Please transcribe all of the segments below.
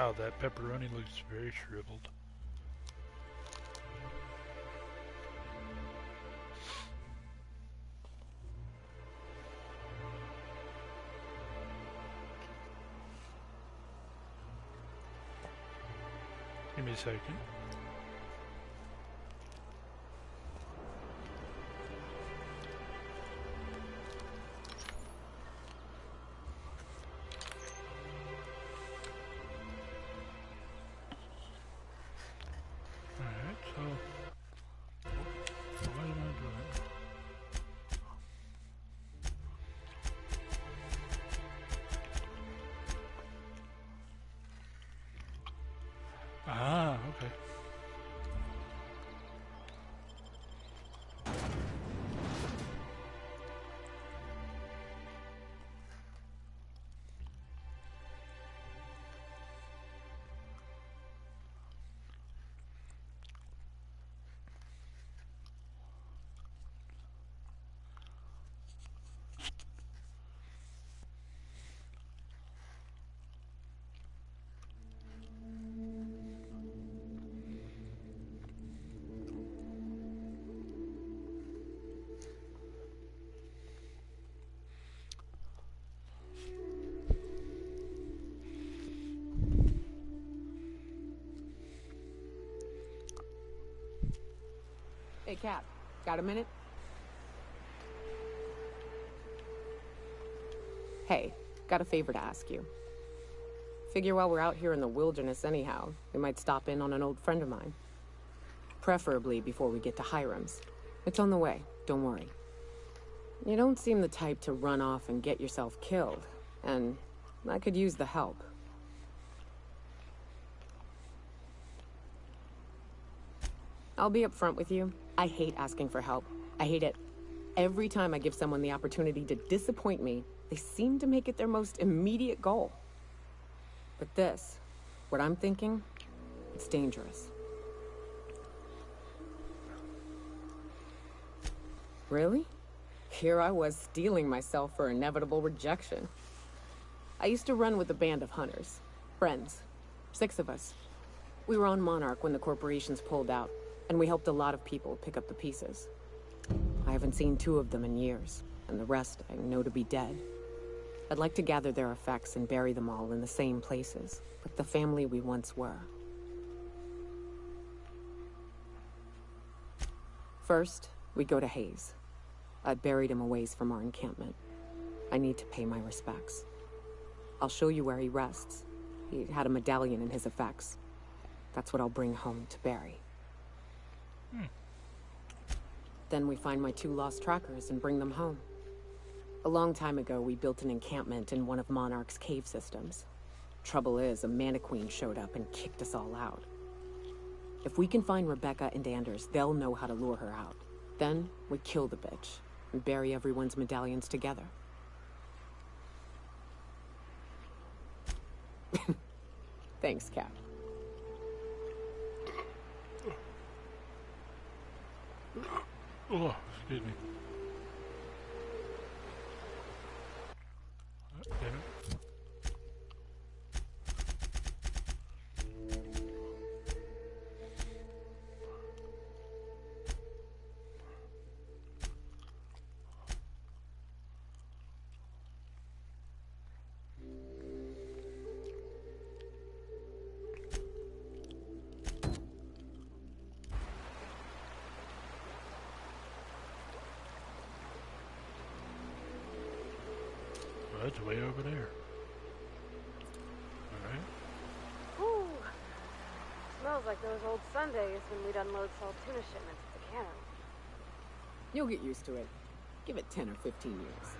Wow, that pepperoni looks very shriveled. Give me a second. Alright, so what am I doing? Ah, okay. Hey, Cap. Got a minute? Hey, got a favor to ask you. Figure while we're out here in the wilderness anyhow, we might stop in on an old friend of mine. Preferably before we get to Hiram's. It's on the way, don't worry. You don't seem the type to run off and get yourself killed, and I could use the help. I'll be upfront with you. I hate asking for help. I hate it. Every time I give someone the opportunity to disappoint me, they seem to make it their most immediate goal. But this, what I'm thinking, it's dangerous. Really? Here I was steeling myself for inevitable rejection. I used to run with a band of hunters. Friends. 6 of us. We were on Monarch when the corporations pulled out, and we helped a lot of people pick up the pieces. I haven't seen 2 of them in years, and the rest I know to be dead. I'd like to gather their effects and bury them all in the same places, like the family we once were. First, we go to Hayes. I'd buried him a ways from our encampment. I need to pay my respects. I'll show you where he rests. He had a medallion in his effects. That's what I'll bring home to bury. Then we find my 2 lost trackers and bring them home. A long time ago, we built an encampment in one of Monarch's cave systems. Trouble is, a Mantiqueen showed up and kicked us all out. If we can find Rebecca and Anders, they'll know how to lure her out. Then, we kill the bitch and bury everyone's medallions together. Thanks, Cap. Oh, excuse me. Damn it. Well, it's way over there. Alright. Ooh. Smells like those old Sundays when we'd unload salt tuna shipments at the cannon. You'll get used to it. Give it 10 or 15 years.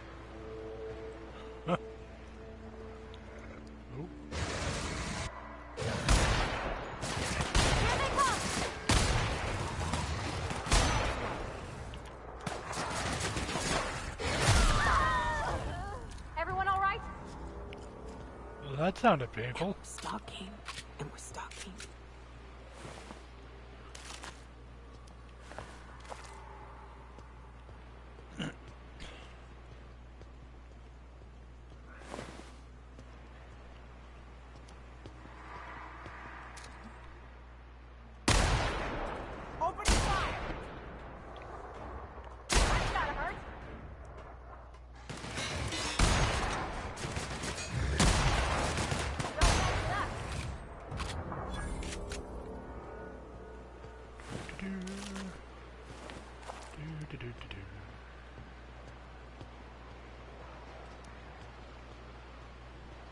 Huh. Well, that sounded painful. We're stalking, and we're stalking.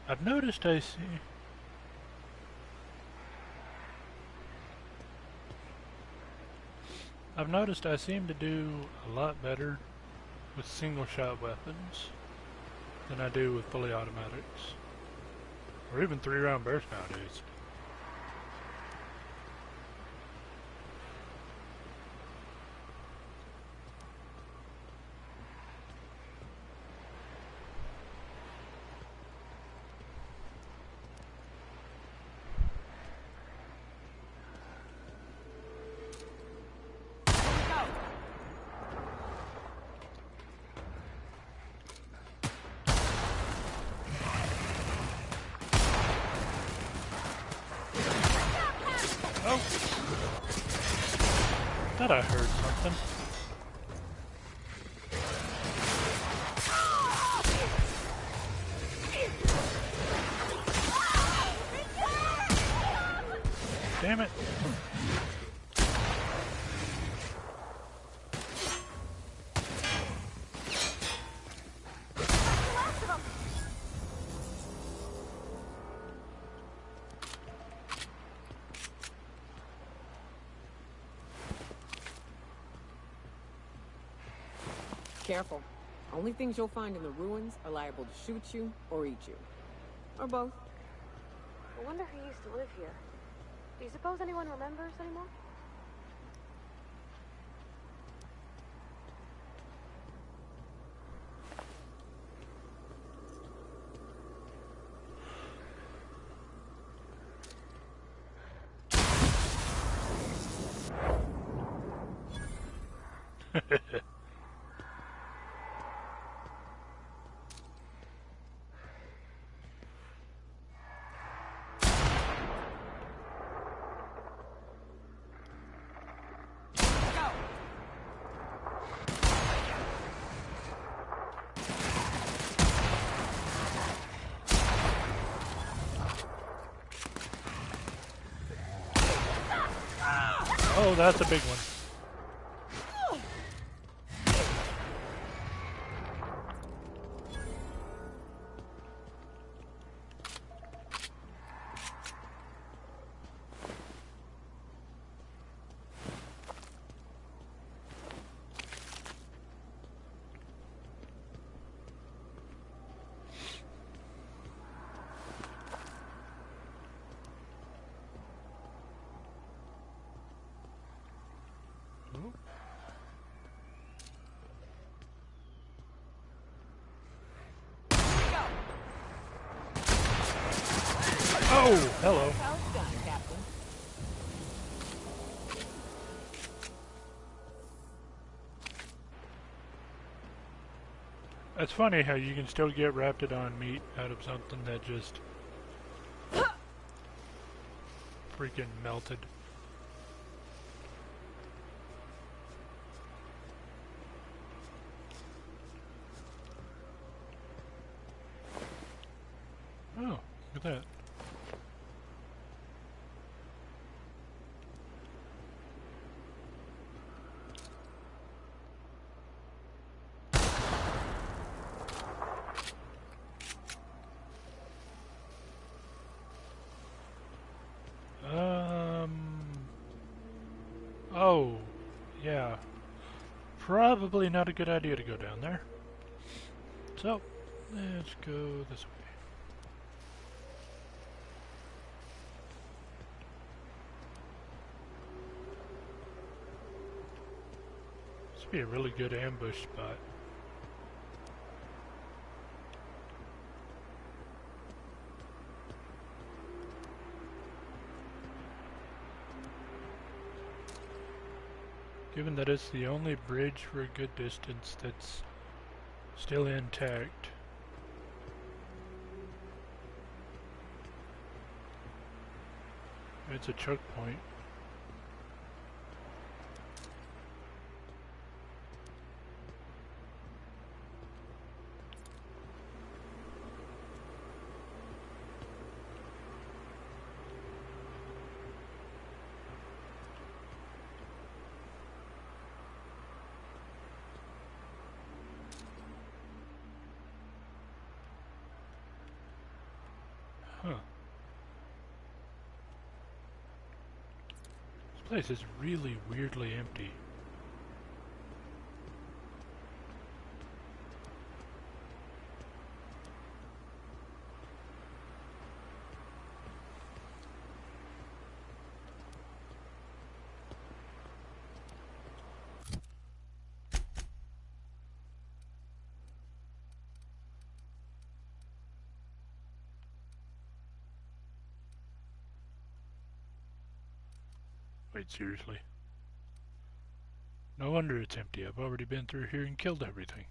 I've noticed I see. I've noticed I seem to do a lot better with single-shot weapons than I do with fully automatics, or even 3-round burst nowadays. Oh! Thought I heard something. Damn it! Careful. Only things you'll find in the ruins are liable to shoot you or eat you. Or both. I wonder who used to live here. Do you suppose anyone remembers anymore? Oh, that's a big one. Oh, hello. Well done, Captain. It's funny how you can still get Raptidon meat out of something that just freaking melted. Oh, look at that. Oh, yeah. Probably not a good idea to go down there. So, let's go this way. This would be a really good ambush spot. Given that it's the only bridge for a good distance that's still intact. It's a choke point. Huh. This place is really weirdly empty. Wait, seriously? No wonder it's empty. I've already been through here and killed everything.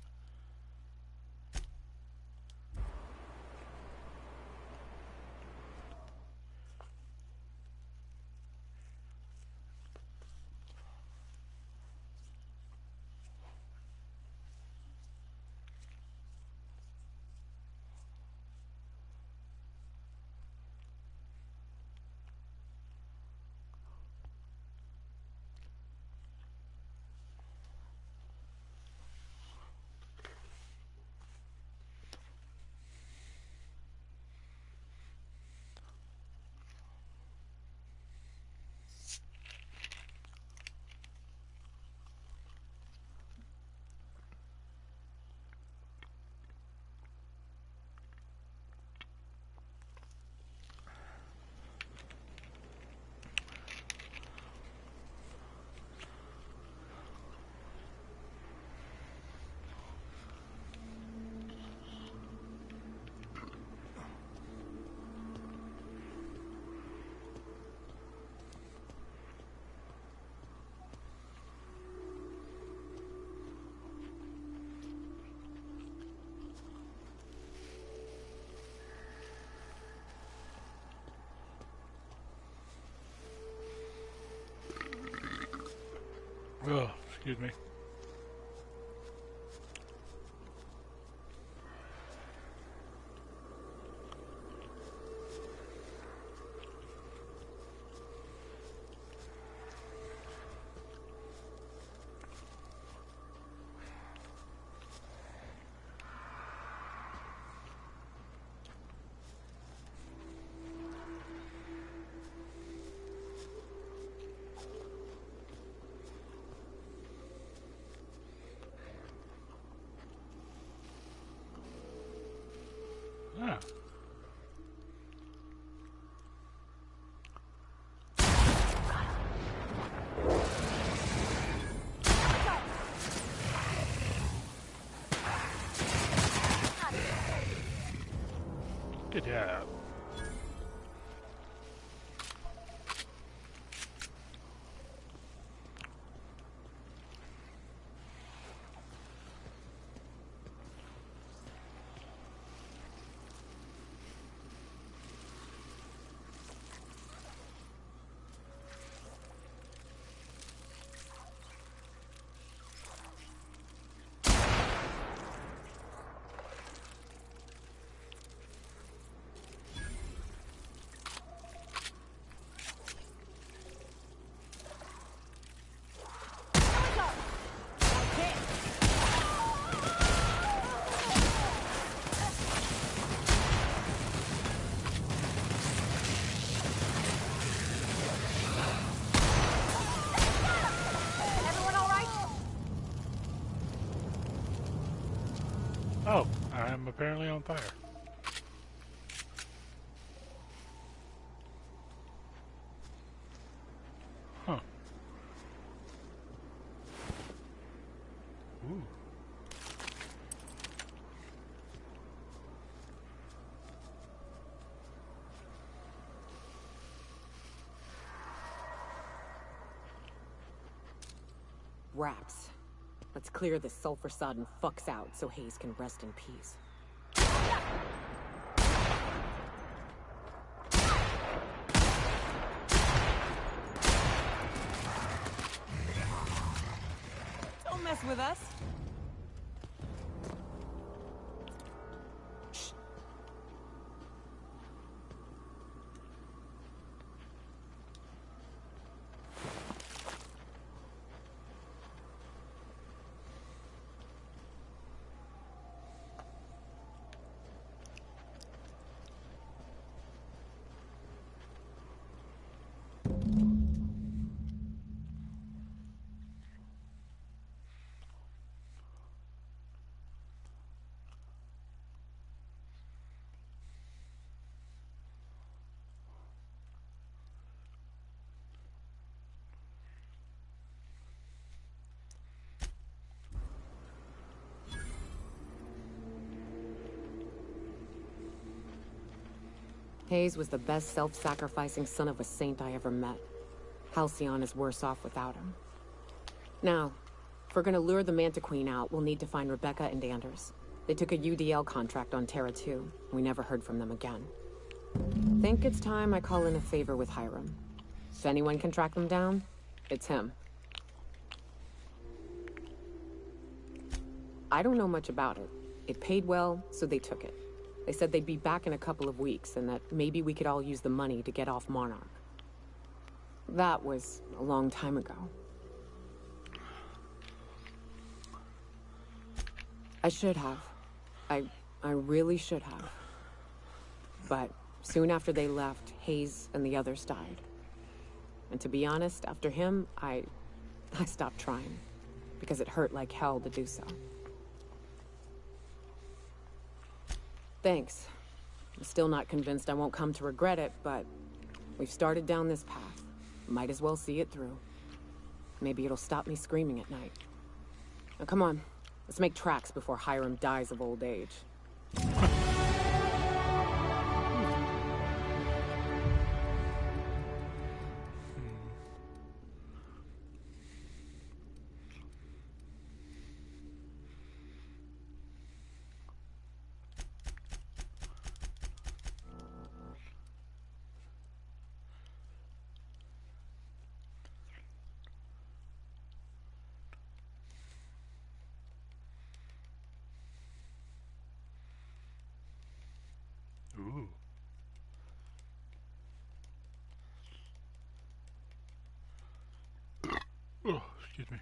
Oh, excuse me. Ah. Good job. Oh, I'm apparently on fire. Huh. Ooh. Raps. Let's clear this sulfur-sodden fucks out so Hayes can rest in peace. Don't mess with us. Hayes was the best self-sacrificing son of a saint I ever met. Halcyon is worse off without him. Now, if we're gonna lure the Manta Queen out, we'll need to find Rebecca and Anders. They took a UDL contract on Terra 2. We never heard from them again. Think it's time I call in a favor with Hiram. If anyone can track them down, it's him. I don't know much about it. It paid well, so they took it. They said they'd be back in a couple of weeks, and that maybe we could all use the money to get off Monarch. That was a long time ago. I should have. I really should have. But soon after they left, Hayes and the others died. And to be honest, after him, I stopped trying. Because it hurt like hell to do so. Thanks. I'm still not convinced I won't come to regret it, but we've started down this path. Might as well see it through. Maybe it'll stop me screaming at night. Now come on, let's make tracks before Hiram dies of old age. Ooh. Oh, excuse me.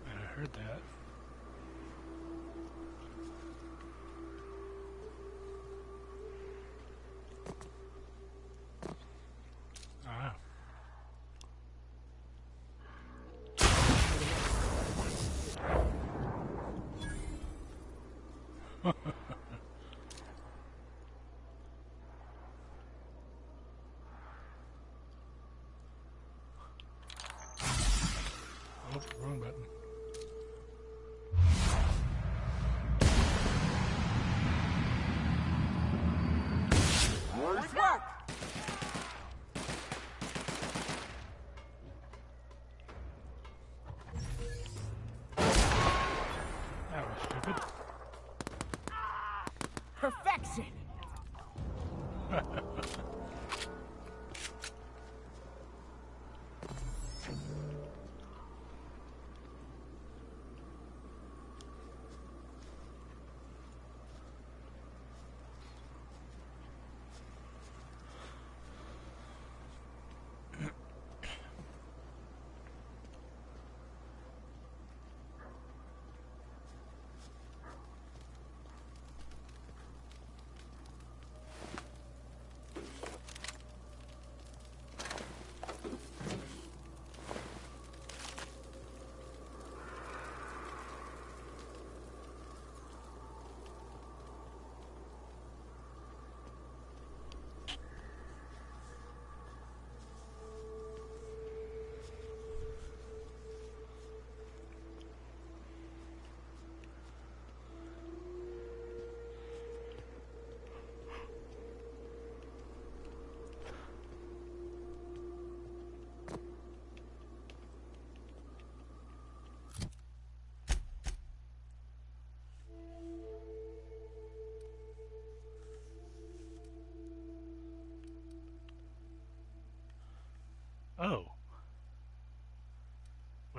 I heard that. Ah. Oh, wrong button. Nice work! That was stupid. Perfection!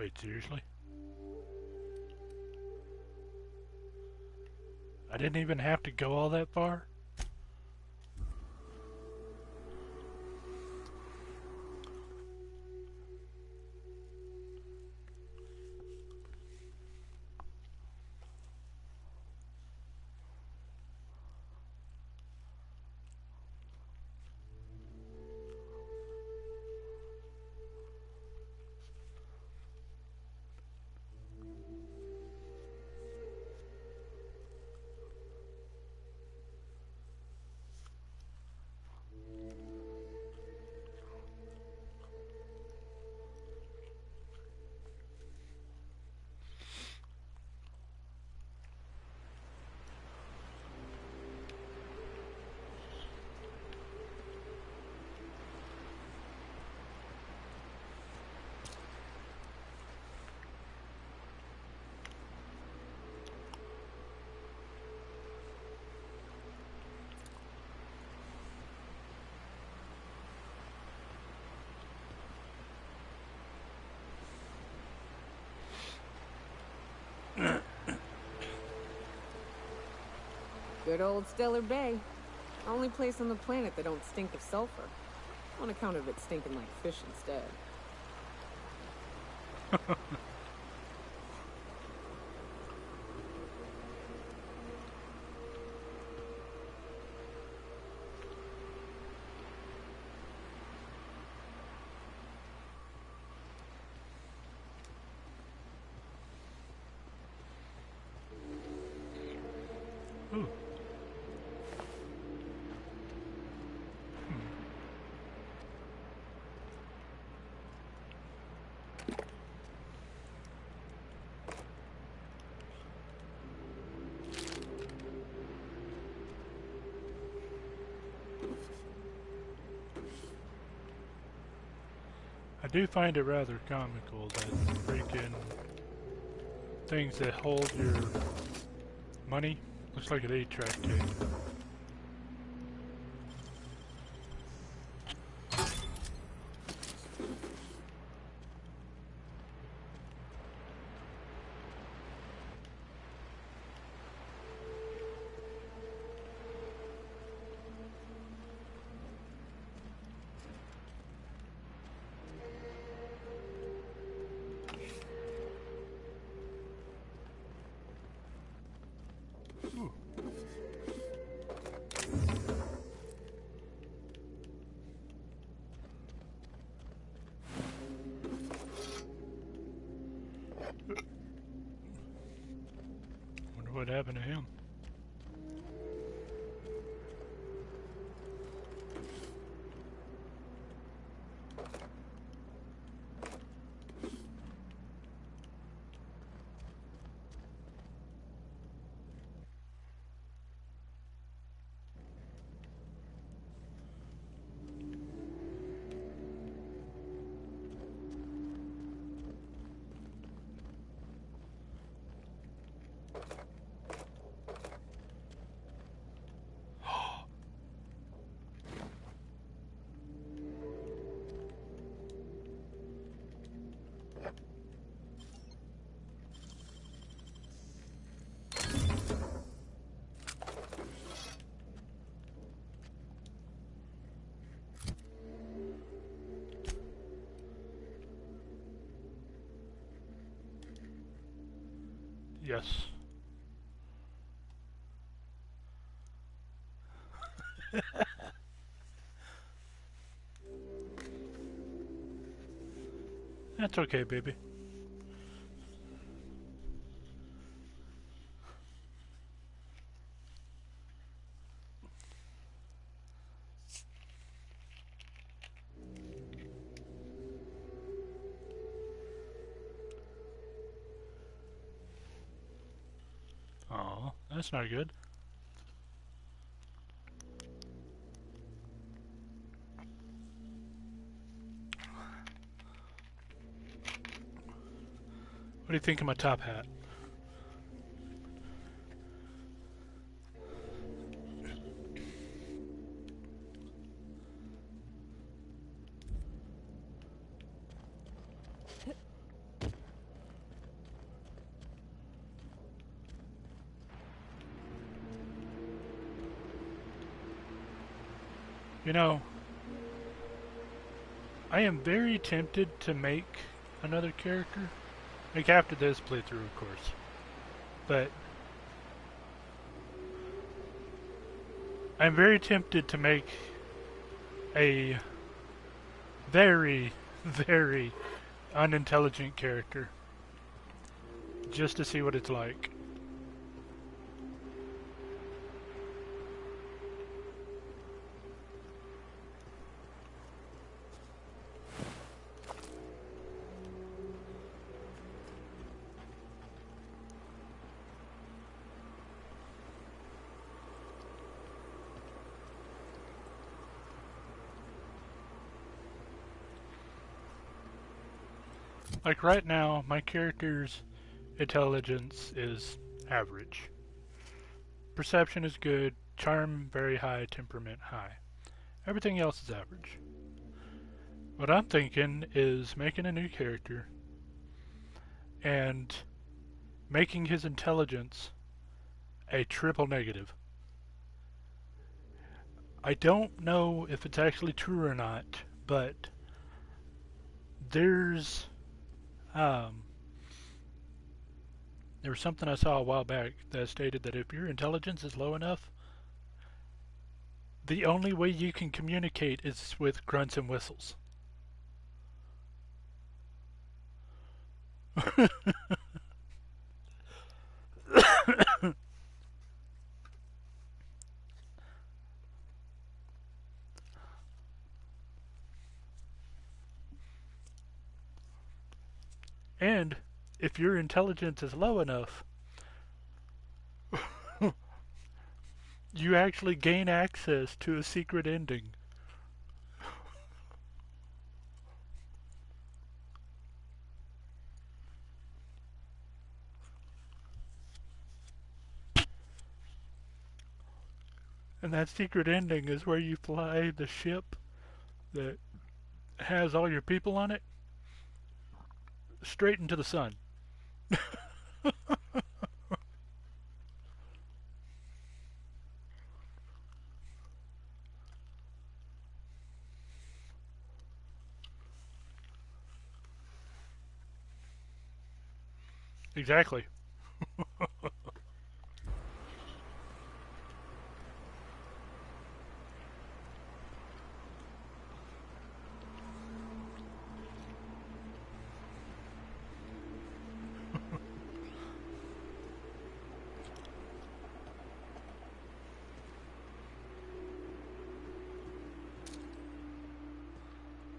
Wait, seriously? I didn't even have to go all that far? Good old Stellar Bay. Only place on the planet that don't stink of sulfur. On account of it stinking like fish instead. Ooh. I do find it rather comical that freaking things that hold your money looks like an 8-track tape. Ooh. Wonder what happened to him. Yes. That's okay, baby. Oh, that's not good. What do you think of my top hat? You know, I am very tempted to make another character. Like after this playthrough, of course. But I'm very tempted to make a very, very unintelligent character. Just to see what it's like. Like right now, my character's intelligence is average. Perception is good, charm very high, temperament high. Everything else is average. What I'm thinking is making a new character and making his intelligence a triple negative. I don't know if it's actually true or not, but there's um, there was something I saw a while back that stated that if your intelligence is low enough, the only way you can communicate is with grunts and whistles. And if your intelligence is low enough, you actually gain access to a secret ending. And that secret ending is where you fly the ship that has all your people on it straight into the sun. Exactly.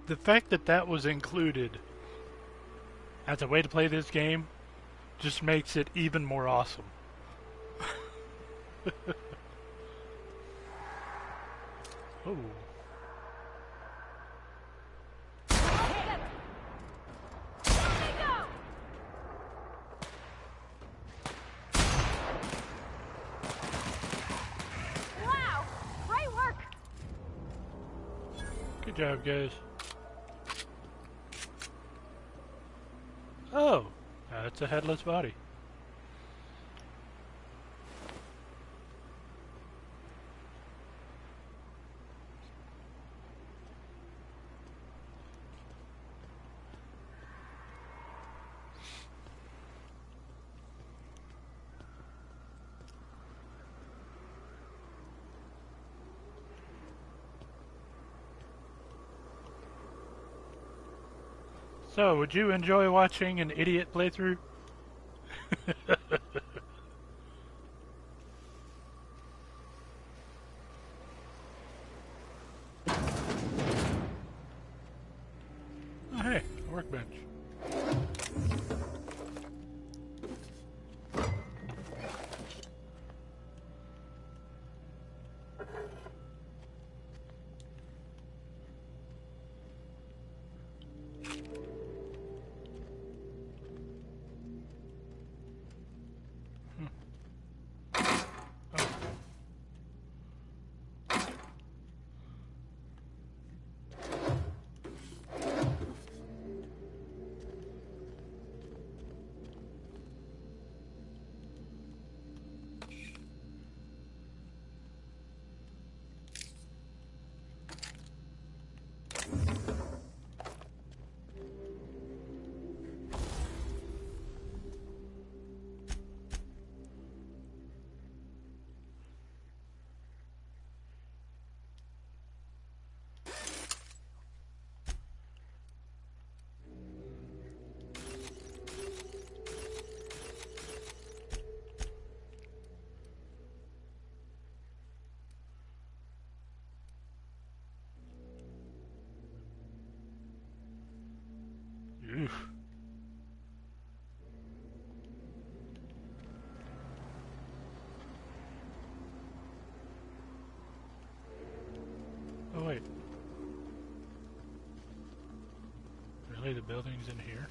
The fact that that was included as a way to play this game just makes it even more awesome. Oh. Wow! Great work! Good job, guys. Oh, that's a headless body. So, would you enjoy watching an idiot playthrough? Oh, hey, a workbench. the building's in here.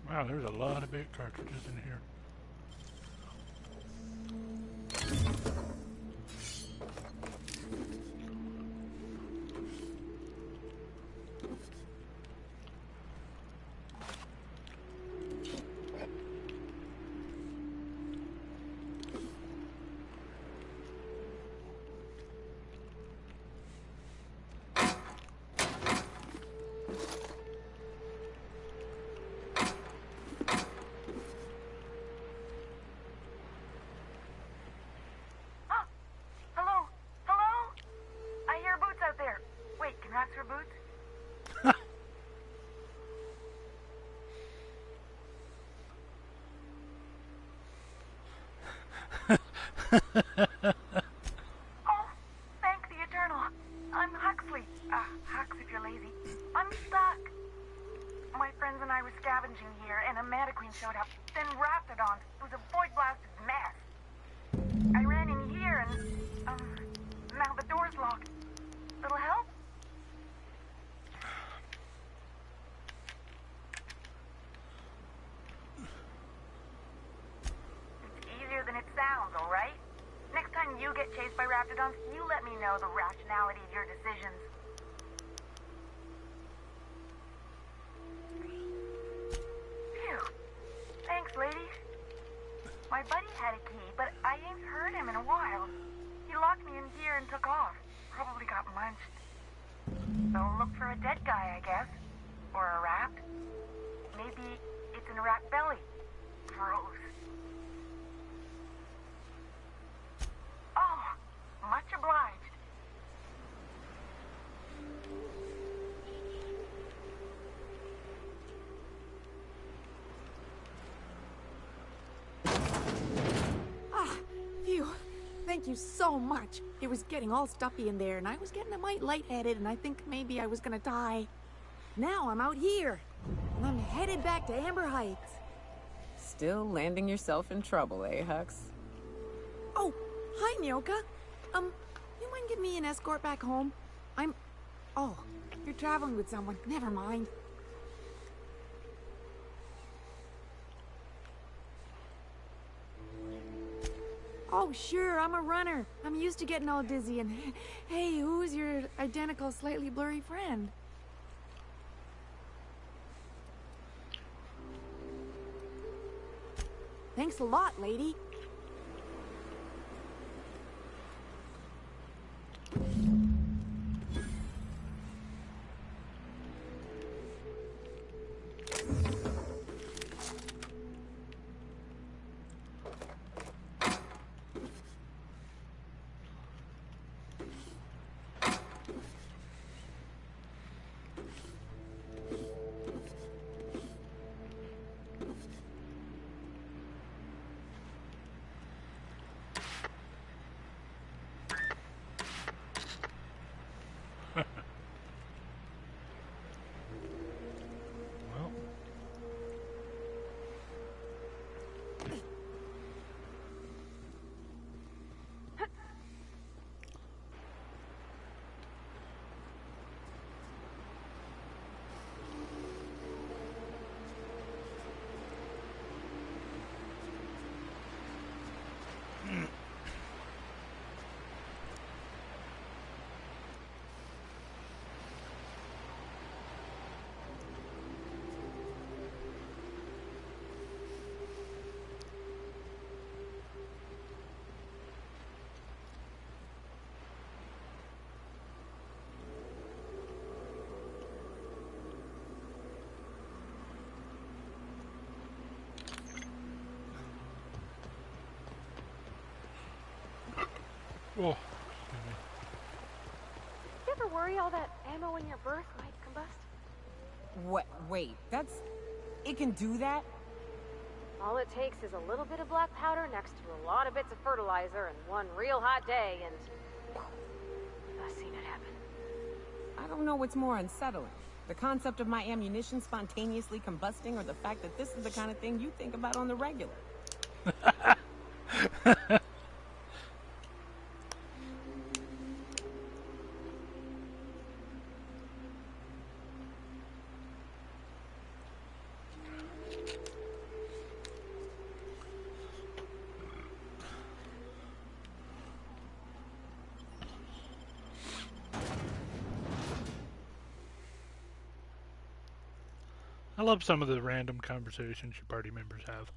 Wow, there's a lot of big cartridges in here. Your boots? Oh, thank the Eternal. I'm Huxley. Hux if you're lazy. I'm stuck. My friends and I were scavenging here, and a Mantiqueen showed up. Then Raptidons. It was a void-blasted mess. I ran in here, and, now the door's locked. Little help? It's easier than it sounds, all right? Next time you get chased by Raptidons, you let me know the rationality of your decisions. Phew. Thanks, ladies. My buddy had a key, but I ain't heard him in a while. He locked me in here and took off. Probably got munched. So look for a dead guy, I guess. Or a rat. Maybe it's in a rat belly. Gross. Oh, much obliged. Thank you so much. It was getting all stuffy in there, and I was getting a mite lightheaded, and I think maybe I was gonna die. Now I'm out here, and I'm headed back to Amber Heights. Still landing yourself in trouble, eh, Hux? Oh, hi, Myoka. You mind giving me an escort back home? Oh, you're traveling with someone. Never mind. Oh, sure, I'm a runner. I'm used to getting all dizzy, and hey, who's your identical, slightly blurry friend? Thanks a lot, lady. Well, oh, excuse me. You ever worry all that ammo in your berth might combust? What? Wait, it can do that? All it takes is a little bit of black powder next to a lot of bits of fertilizer and one real hot day, and I've seen it happen. I don't know what's more unsettling. The concept of my ammunition spontaneously combusting, or the fact that this is the kind of thing you think about on the regular. I love some of the random conversations your party members have.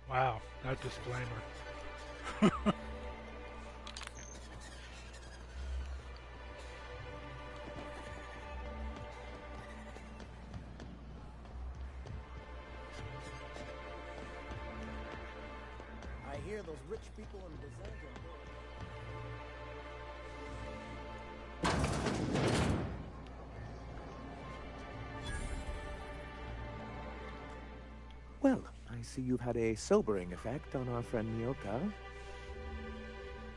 Wow, that disclaimer. I hear those rich people in Byzantium. Well, I see you've had a sobering effect on our friend Myoka.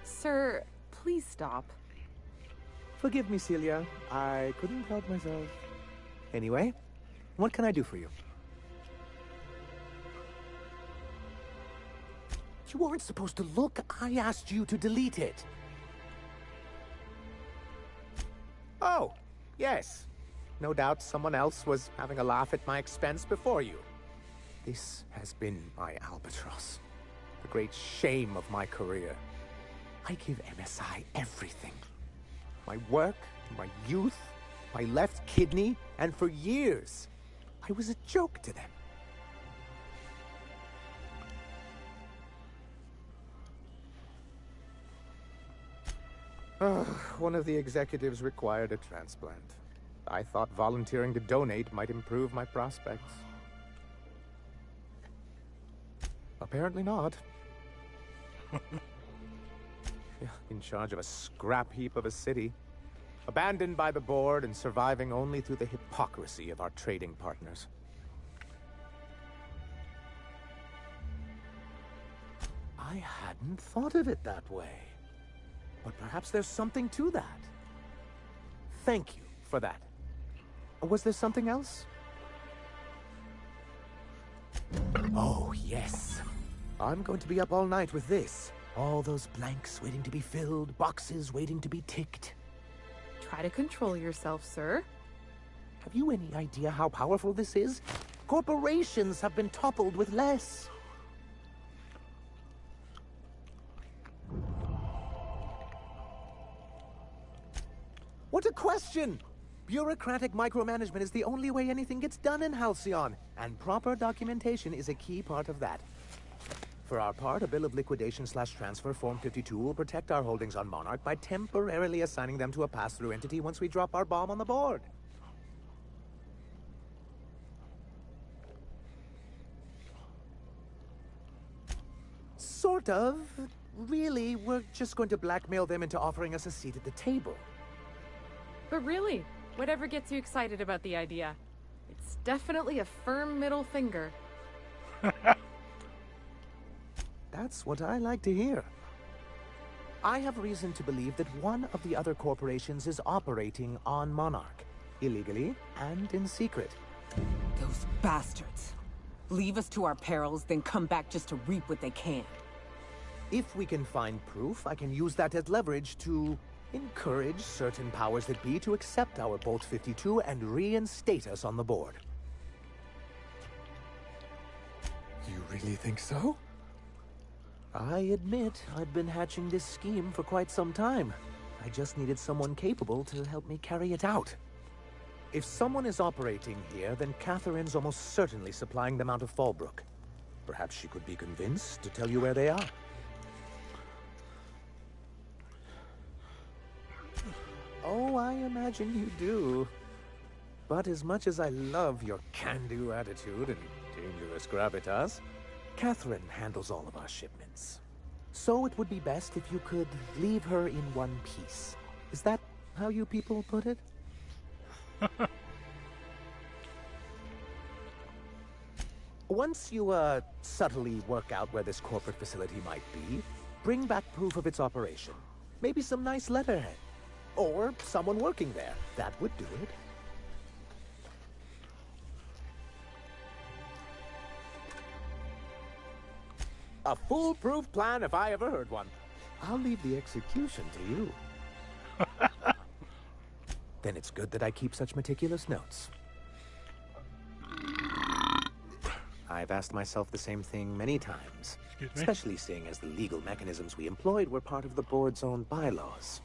Sir, please stop. Forgive me, Celia. I couldn't help myself. Anyway, what can I do for you? You weren't supposed to look. I asked you to delete it. Oh, yes. No doubt someone else was having a laugh at my expense before you. This has been my albatross. The great shame of my career. I give MSI everything. My work, my youth, my left kidney, and for years, I was a joke to them. One of the executives required a transplant. I thought volunteering to donate might improve my prospects. Apparently not. In charge of a scrap heap of a city. Abandoned by the board and surviving only through the hypocrisy of our trading partners. I hadn't thought of it that way. But perhaps there's something to that. Thank you for that. Was there something else? Oh, yes. I'm going to be up all night with this. All those blanks waiting to be filled, boxes waiting to be ticked. Try to control yourself, sir. Have you any idea how powerful this is? Corporations have been toppled with less. What a question! Bureaucratic micromanagement is the only way anything gets done in Halcyon, and proper documentation is a key part of that. For our part, a bill of liquidation/transfer Form 52 will protect our holdings on Monarch by temporarily assigning them to a pass-through entity once we drop our bomb on the board. Sort of. Really, we're just going to blackmail them into offering us a seat at the table. But really, whatever gets you excited about the idea? It's definitely a firm middle finger. That's what I like to hear. I have reason to believe that one of the other corporations is operating on Monarch, illegally and in secret. Those bastards. Leave us to our perils, then come back just to reap what they can. If we can find proof, I can use that as leverage to encourage certain powers that be to accept our Bolt 52 and reinstate us on the board. You really think so? I admit I've been hatching this scheme for quite some time. I just needed someone capable to help me carry it out. If someone is operating here, then Catherine's almost certainly supplying them out of Fallbrook. Perhaps she could be convinced to tell you where they are. Oh, I imagine you do. But as much as I love your can-do attitude and dangerous gravitas, Catherine handles all of our shipments. So it would be best if you could leave her in one piece. Is that how you people put it? Once you, subtly work out where this corporate facility might be, bring back proof of its operation. Maybe some nice letterhead. Or someone working there. That would do it. A foolproof plan if I ever heard one. I'll leave the execution to you. Then it's good that I keep such meticulous notes. I've asked myself the same thing many times. Especially seeing as the legal mechanisms we employed were part of the board's own bylaws.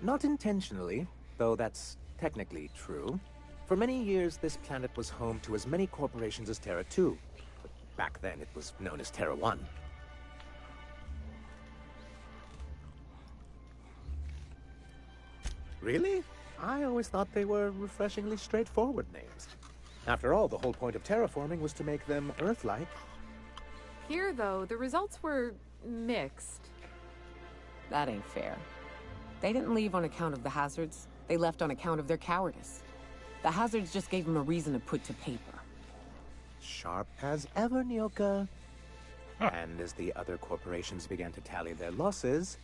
Not intentionally, though that's technically true. For many years, this planet was home to as many corporations as Terra 2. But back then, it was known as Terra 1. Really? I always thought they were refreshingly straightforward names. After all, the whole point of terraforming was to make them Earth-like. Here, though, the results were mixed. That ain't fair. They didn't leave on account of the hazards. They left on account of their cowardice. The hazards just gave them a reason to put to paper. Sharp as ever, Nyoka. And as the other corporations began to tally their losses,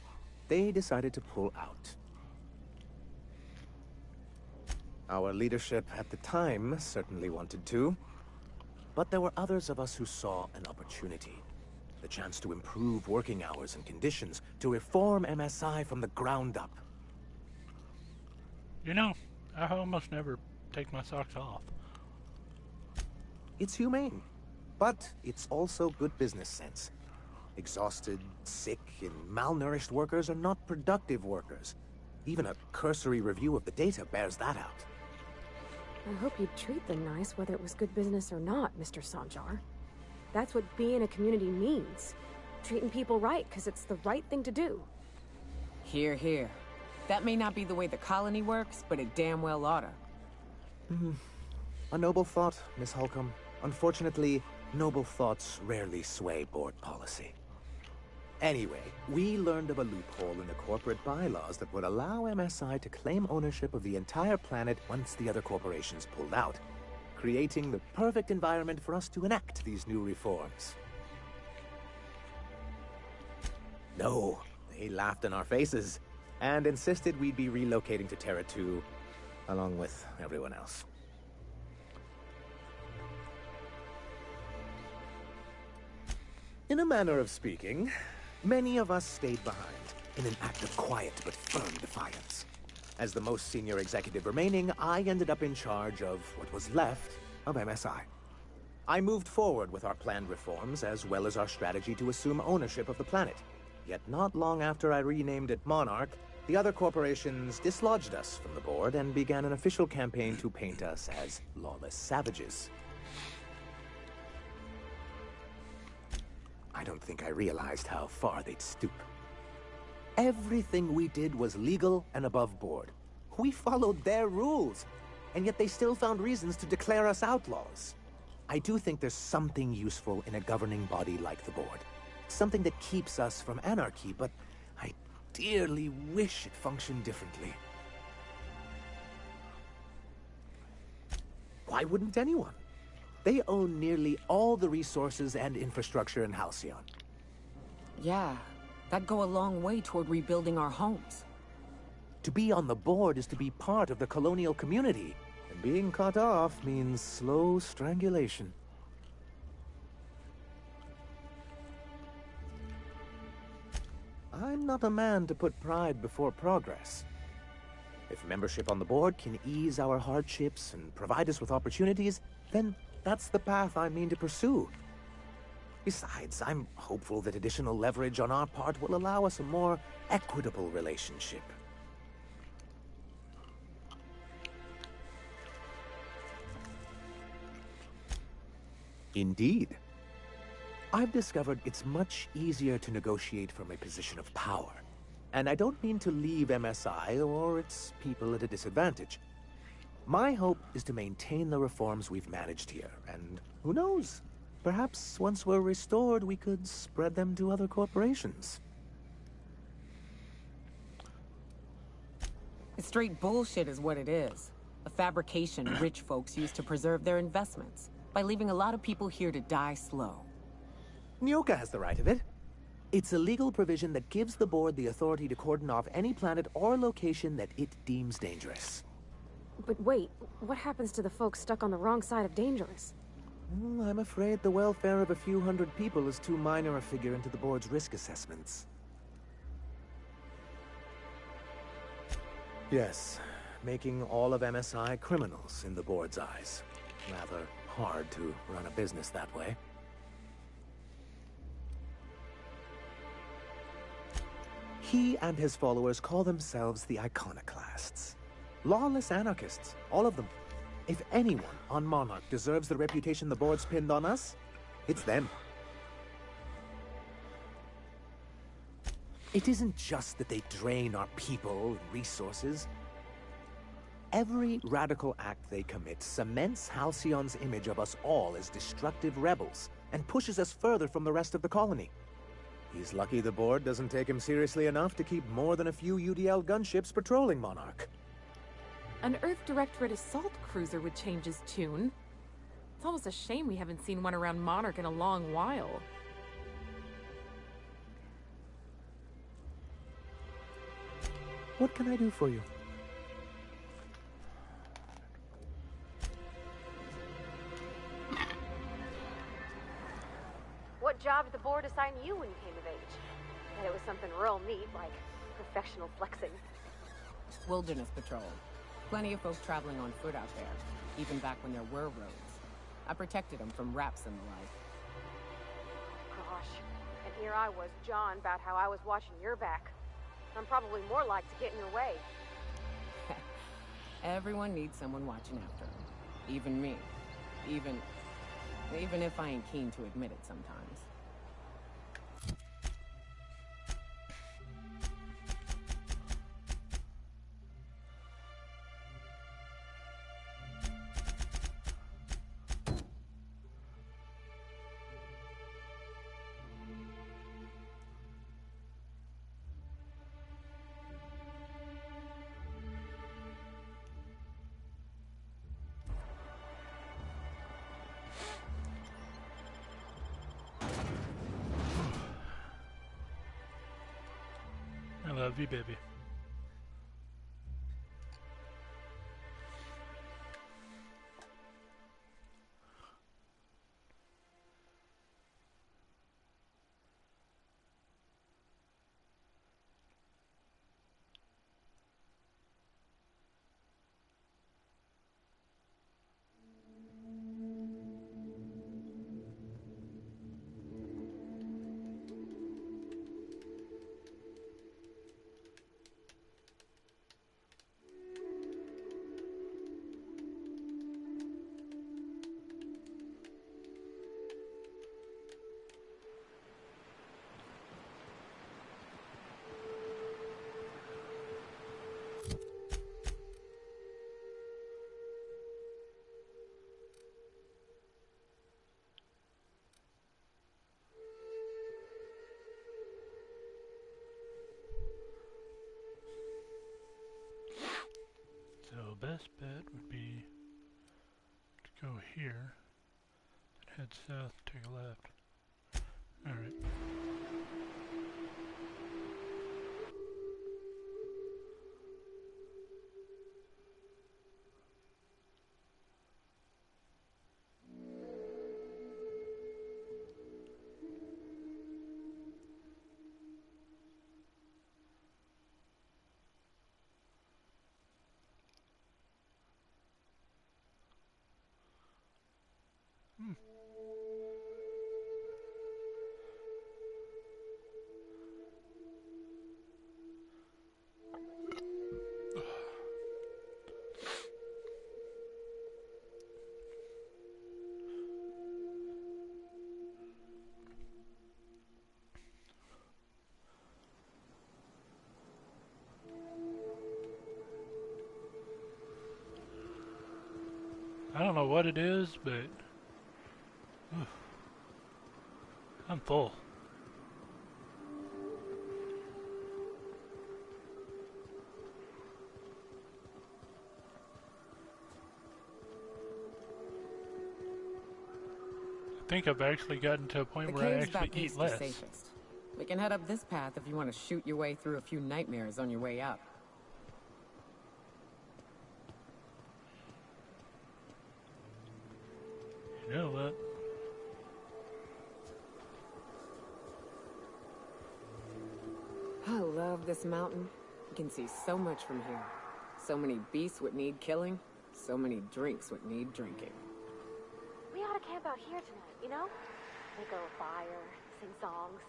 they decided to pull out. Our leadership at the time certainly wanted to, but there were others of us who saw an opportunity. The chance to improve working hours and conditions, to reform MSI from the ground up. You know, I almost never take my socks off. It's humane. But it's also good business sense. Exhausted, sick, and malnourished workers are not productive workers. Even a cursory review of the data bears that out. I hope you'd treat them nice whether it was good business or not, Mr. Sanjar. That's what being a community means. Treating people right because it's the right thing to do. Hear, hear. That may not be the way the colony works, but it damn well oughta. A noble thought, Miss Holcomb. Unfortunately, noble thoughts rarely sway board policy. Anyway, we learned of a loophole in the corporate bylaws that would allow MSI to claim ownership of the entire planet once the other corporations pulled out, creating the perfect environment for us to enact these new reforms. No, they laughed in our faces and insisted we'd be relocating to Terra 2, along with everyone else. In a manner of speaking, many of us stayed behind in an act of quiet but firm defiance. As the most senior executive remaining, I ended up in charge of what was left of MSI. I moved forward with our planned reforms as well as our strategy to assume ownership of the planet. Yet not long after I renamed it Monarch, the other corporations dislodged us from the board and began an official campaign to paint us as lawless savages. I don't think I realized how far they'd stoop. Everything we did was legal and above board. We followed their rules, and yet they still found reasons to declare us outlaws. I do think there's something useful in a governing body like the board. Something that keeps us from anarchy, but I dearly wish it functioned differently. Why wouldn't anyone? They own nearly all the resources and infrastructure in Halcyon. Yeah, that'd go a long way toward rebuilding our homes. To be on the board is to be part of the colonial community, and being cut off means slow strangulation. I'm not a man to put pride before progress. If membership on the board can ease our hardships and provide us with opportunities, then that's the path I mean to pursue. Besides, I'm hopeful that additional leverage on our part will allow us a more equitable relationship. Indeed. I've discovered it's much easier to negotiate from a position of power. And I don't mean to leave MSI or its people at a disadvantage. My hope is to maintain the reforms we've managed here, and who knows? Perhaps once we're restored, we could spread them to other corporations. It's straight bullshit is what it is. A fabrication rich folks use to preserve their investments, by leaving a lot of people here to die slow. Nyoka has the right of it. It's a legal provision that gives the board the authority to cordon off any planet or location that it deems dangerous. But wait, what happens to the folks stuck on the wrong side of dangerous? I'm afraid the welfare of a few hundred people is too minor a figure into the board's risk assessments. Yes, making all of MSI criminals in the board's eyes. Rather hard to run a business that way. He and his followers call themselves the Iconoclasts. Lawless anarchists, all of them. If anyone on Monarch deserves the reputation the board's pinned on us, it's them. It isn't just that they drain our people and resources. Every radical act they commit cements Halcyon's image of us all as destructive rebels and pushes us further from the rest of the colony. He's lucky the board doesn't take him seriously enough to keep more than a few UDL gunships patrolling Monarch. An Earth Directorate assault cruiser would change his tune. It's almost a shame we haven't seen one around Monarch in a long while. What can I do for you? What job did the board assign you when you came of age? Bet it was something real neat, like professional flexing. Wilderness patrol. Plenty of folks traveling on foot out there, even back when there were roads. I protected him from raps and the like. Gosh. And here I was, John, about how I was watching your back. I'm probably more like to get in your way. Everyone needs someone watching after them. Even me. Even if I ain't keen to admit it sometimes. I love you, baby. So best bet would be to go here, then head south, take a left. Alright. I don't know what it is, but I'm full. I think I've actually gotten to a point where I actually eat less. Safest. We can head up this path if you want to shoot your way through a few nightmares on your way up. You know what? I love this mountain. You can see so much from here. So many beasts would need killing. So many drinks would need drinking. We ought to camp out here tonight, you know? Make a fire, sing songs.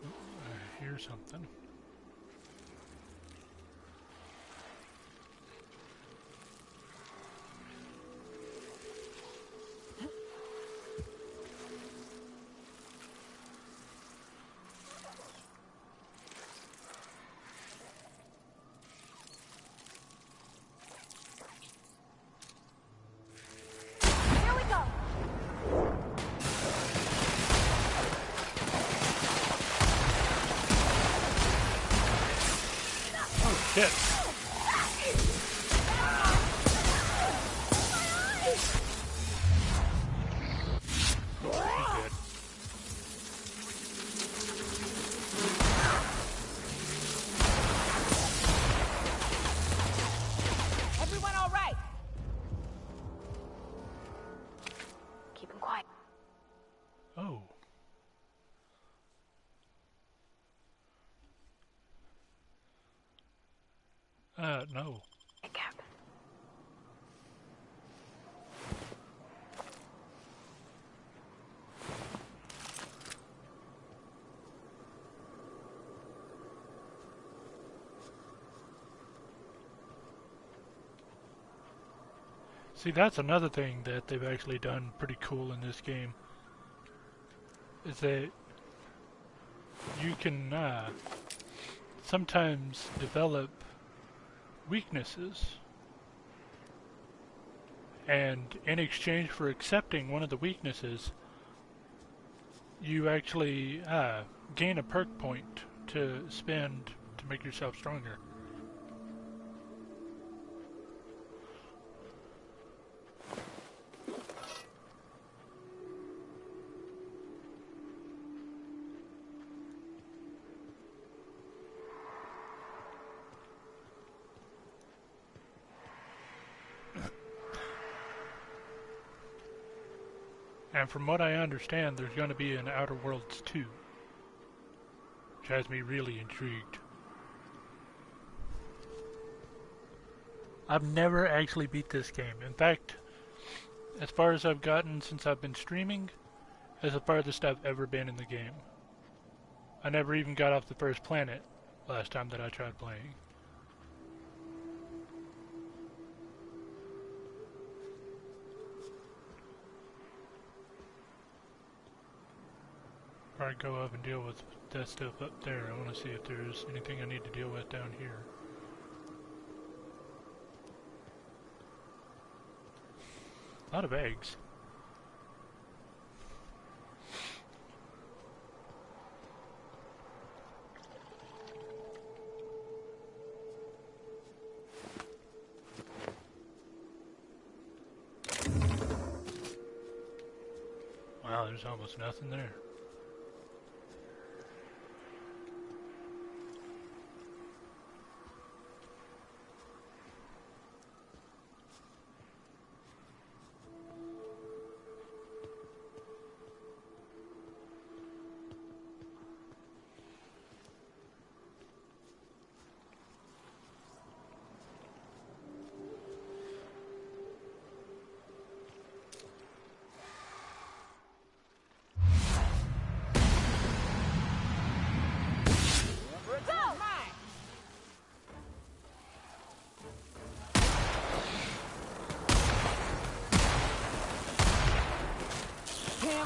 I hear something. Shit. Everyone all right? Keep him quiet. Oh. No. Hey, Cap. See, that's another thing that they've actually done pretty cool in this game. Is that you can sometimes develop weaknesses, and in exchange for accepting one of the weaknesses, you actually gain a perk point to spend to make yourself stronger. And from what I understand, there's going to be an Outer Worlds 2, which has me really intrigued. I've never actually beat this game. In fact, as far as I've gotten since I've been streaming, is the farthest I've ever been in the game. I never even got off the first planet last time that I tried playing. Before I go up and deal with that stuff up there, I want to see if there's anything I need to deal with down here. A lot of eggs. Wow, there's almost nothing there.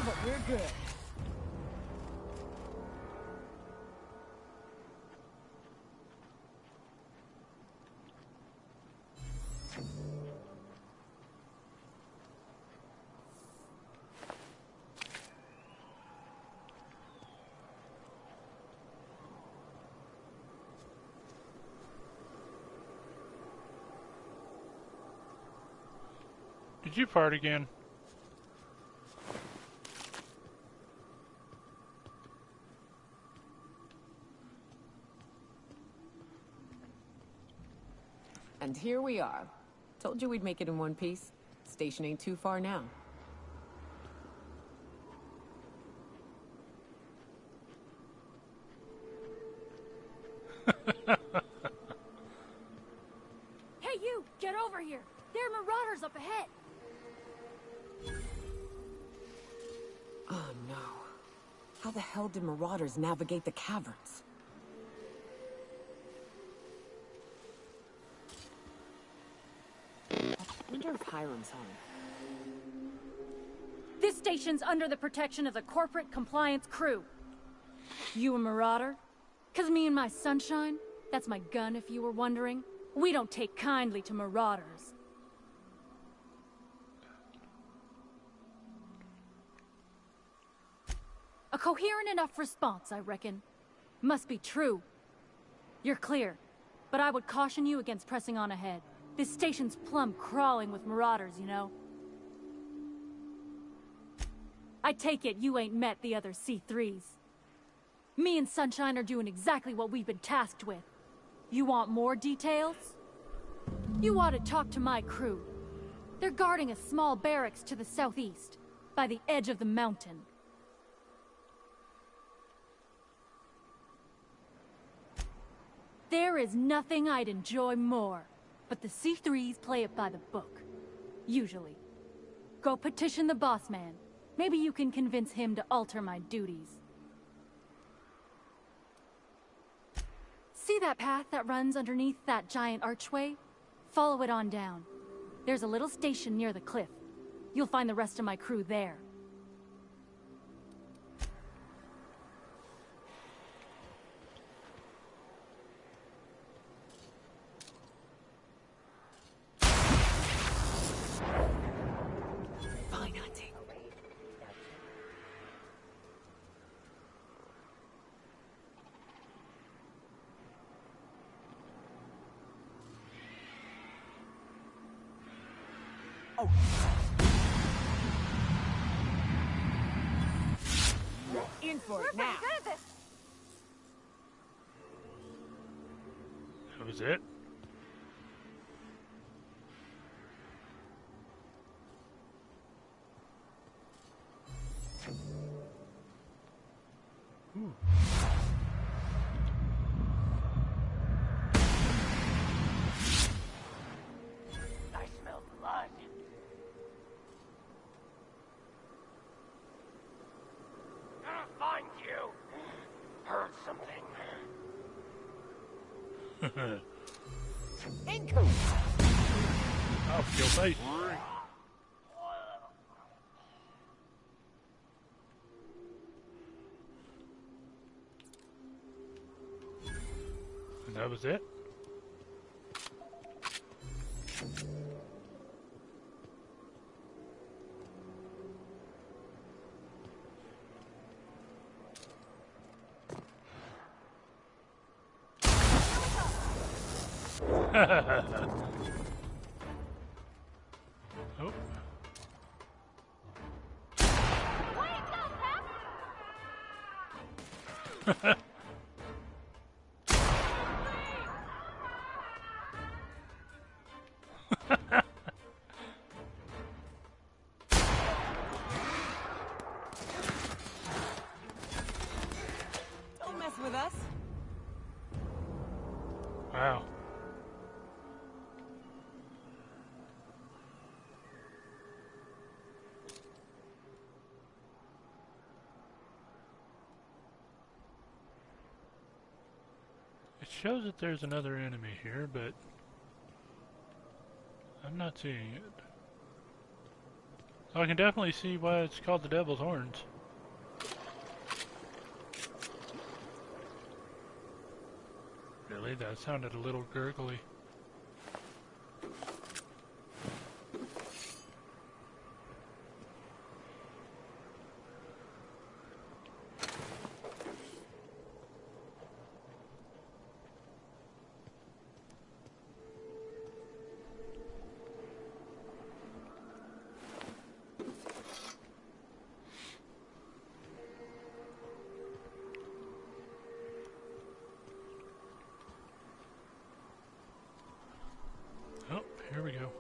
But we're good. Did you fart again? And here we are. Told you we'd make it in one piece. Station ain't too far now. Hey you! Get over here! There are marauders up ahead! Oh no. How the hell did marauders navigate the caverns? I wonder if Hiram's home. This station's under the protection of the corporate compliance crew. You a marauder? 'Cause me and my sunshine, that's my gun if you were wondering, we don't take kindly to marauders. A coherent enough response, I reckon. Must be true. You're clear, but I would caution you against pressing on ahead. This station's plumb crawling with marauders, you know. I take it you ain't met the other C3s. Me and Sunshine are doing exactly what we've been tasked with. You want more details? You ought to talk to my crew. They're guarding a small barracks to the southeast, by the edge of the mountain. There is nothing I'd enjoy more. But the C3s play it by the book. Usually. Go petition the boss man. Maybe you can convince him to alter my duties. See that path that runs underneath that giant archway? Follow it on down. There's a little station near the cliff. You'll find the rest of my crew there. Fine hunting. In for it now. Good at this. That was it? Ooh. I smell blood. Gonna find you. Heard something. Inku! I'll kill bait. And that was it? Oh. Don't mess with us. Wow. It shows that there's another enemy here, but I'm not seeing it. So I can definitely see why it's called the Devil's Horns. Really? That sounded a little gurgly. Oh, here we go.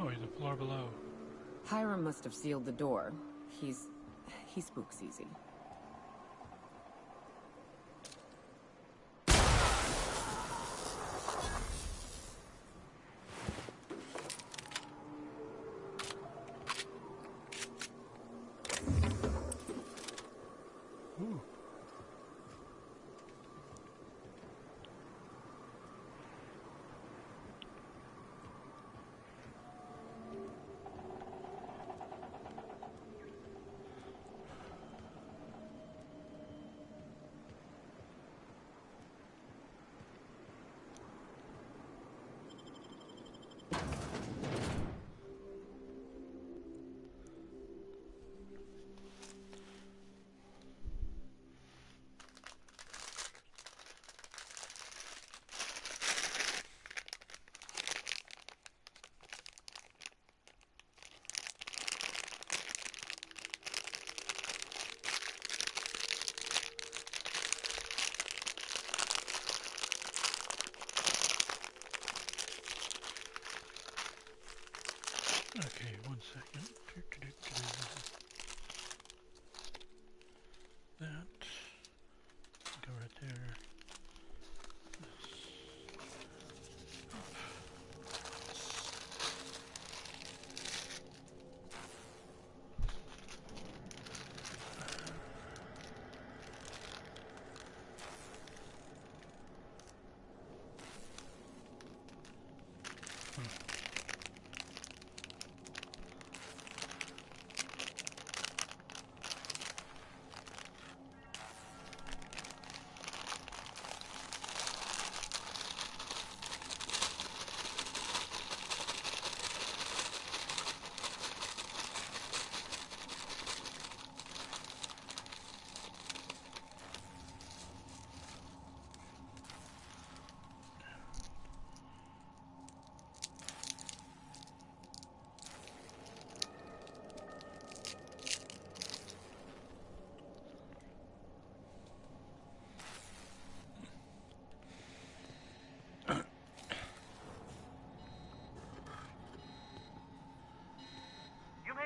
Oh, he's a floor below. Hiram must have sealed the door. He spooks easy. Ooh. Okay, 1 second. That. Go right there.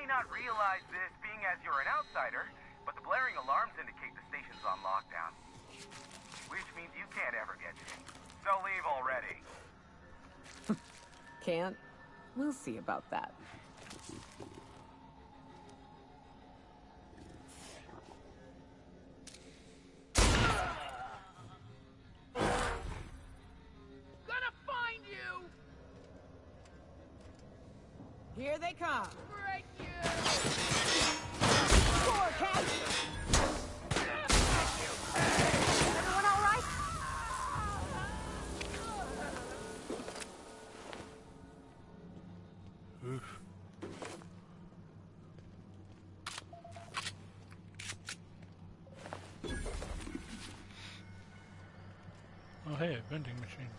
Not realize this, being as you're an outsider, but the blaring alarms indicate the station's on lockdown. Which means you can't ever get in. So leave already. Can't? We'll see about that. Gonna find you! Here they come. Break you! Score, Cat! Everyone all right? Oof. Oh hey, a vending machine.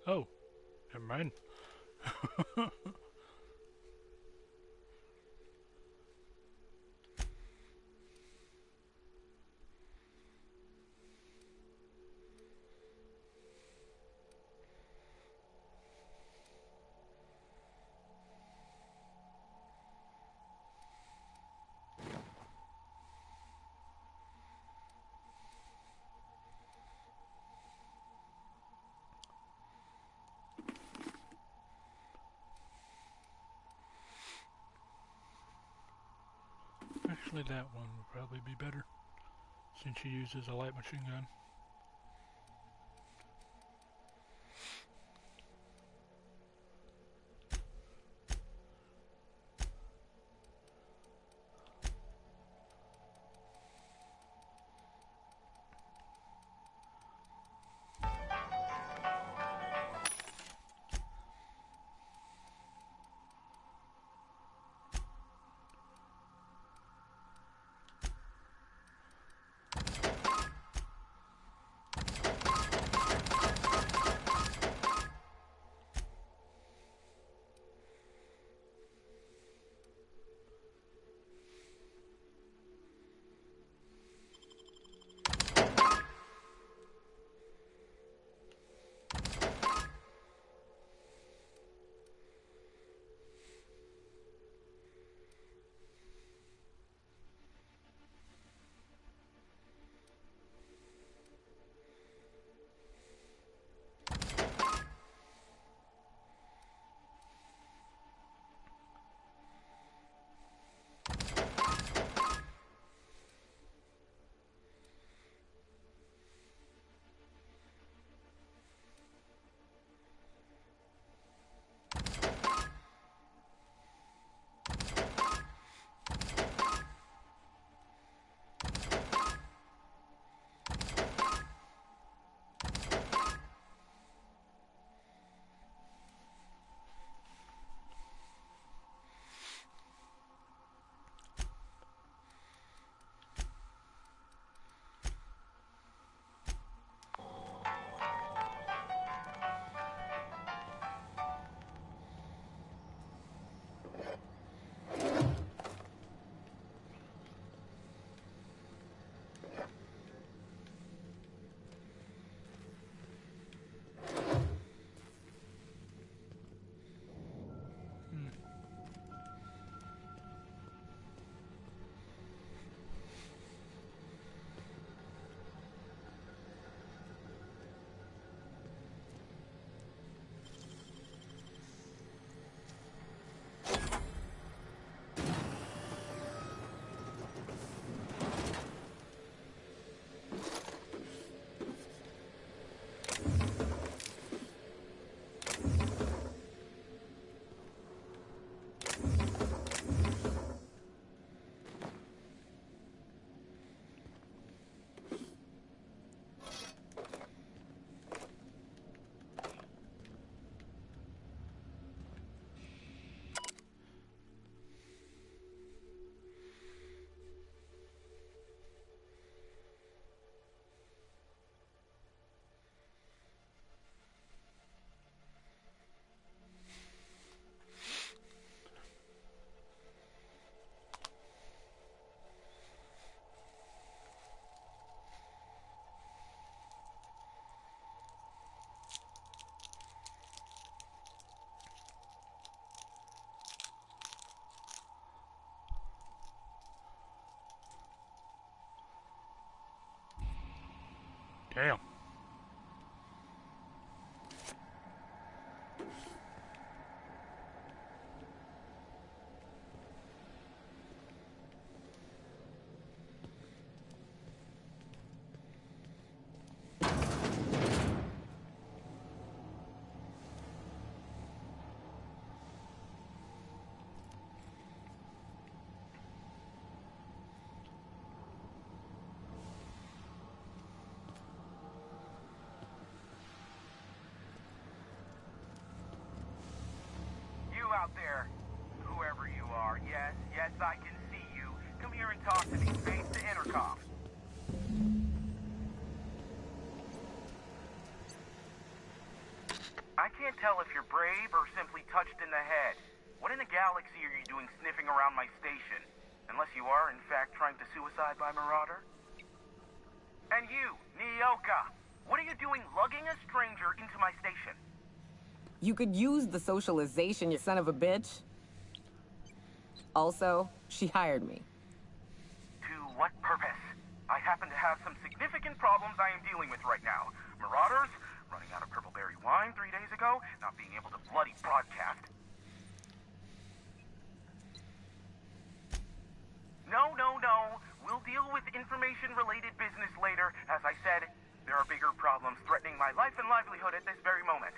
Oh, never mind. Actually, that one would probably be better, since she uses a light machine gun. Damn. Out there, whoever you are, yes, I can see you. Come here and talk to me, face the intercom. I can't tell if you're brave or simply touched in the head. What in the galaxy are you doing sniffing around my station? Unless you are, in fact, trying to suicide by Marauder? And you, Nyoka, what are you doing lugging a stranger into my station? You could use the socialization, you son of a bitch. Also, she hired me. To what purpose? I happen to have some significant problems I am dealing with right now. Marauders, running out of purple-berry wine 3 days ago, not being able to bloody broadcast. No. We'll deal with information-related business later. As I said, there are bigger problems threatening my life and livelihood at this very moment.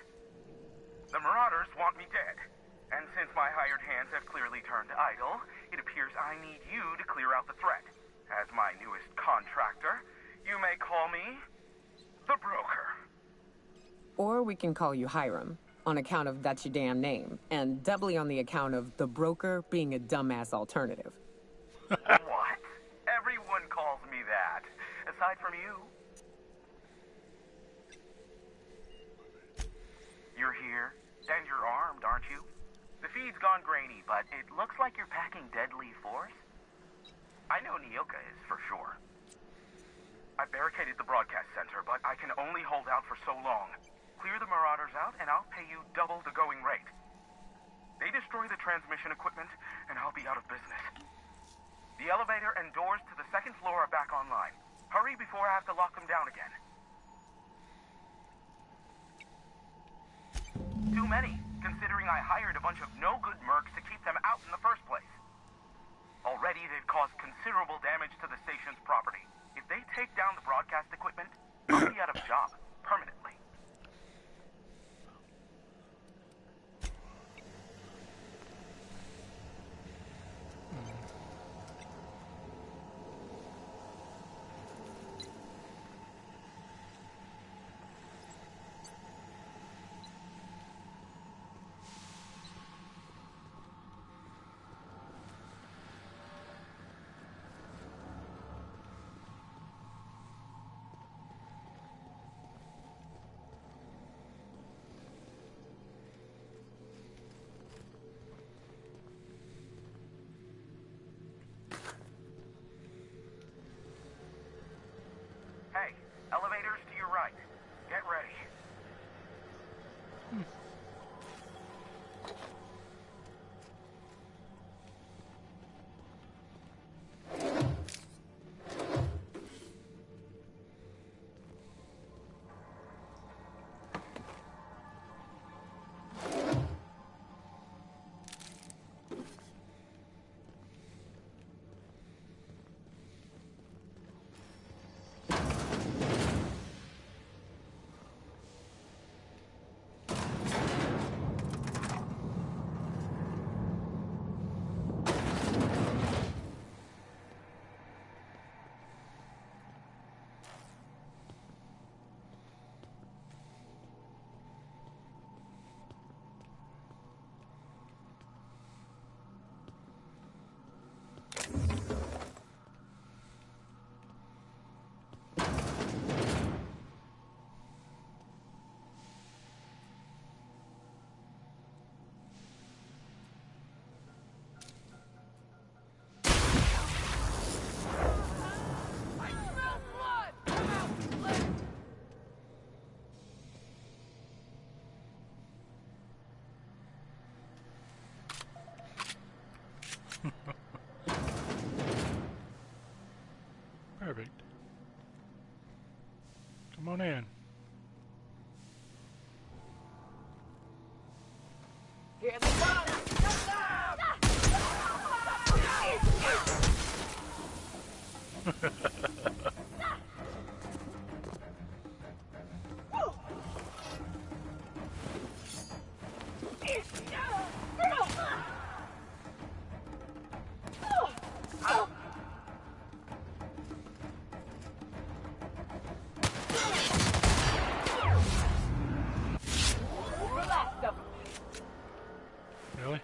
The Marauders want me dead. And since my hired hands have clearly turned idle, it appears I need you to clear out the threat. As my newest contractor, you may call me the Broker. Or we can call you Hiram, on account of that's your damn name, and doubly on the account of the Broker being a dumbass alternative. What? Everyone calls me that. Aside from you. You're here. And you're armed, aren't you? The feed's gone grainy, but it looks like you're packing deadly force. I know Nyoka is, for sure. I barricaded the broadcast center, but I can only hold out for so long. Clear the Marauders out, and I'll pay you double the going rate. They destroy the transmission equipment, and I'll be out of business. The elevator and doors to the second floor are back online. Hurry before I have to lock them down again. Too many, considering I hired a bunch of no-good mercs to keep them out in the first place. Already, they've caused considerable damage to the station's property. If they take down the broadcast equipment, I'll be out of job, permanently. Hey, elevators to your right. Get ready. Come on in. Here they come! Really?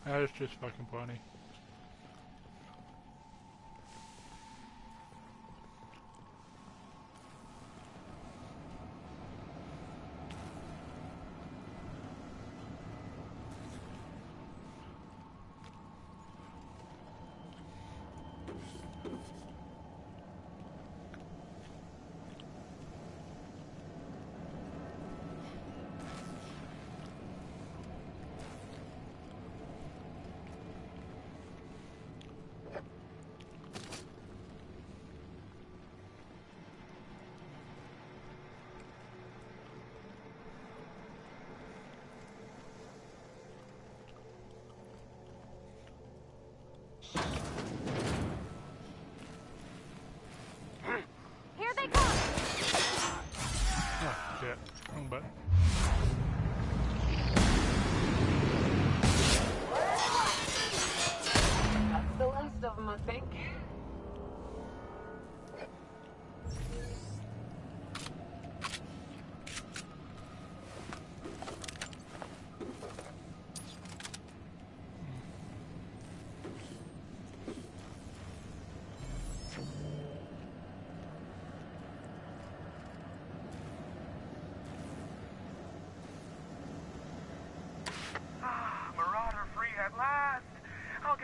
That is just fucking funny. Here they come! Oh, shit. Wrong button.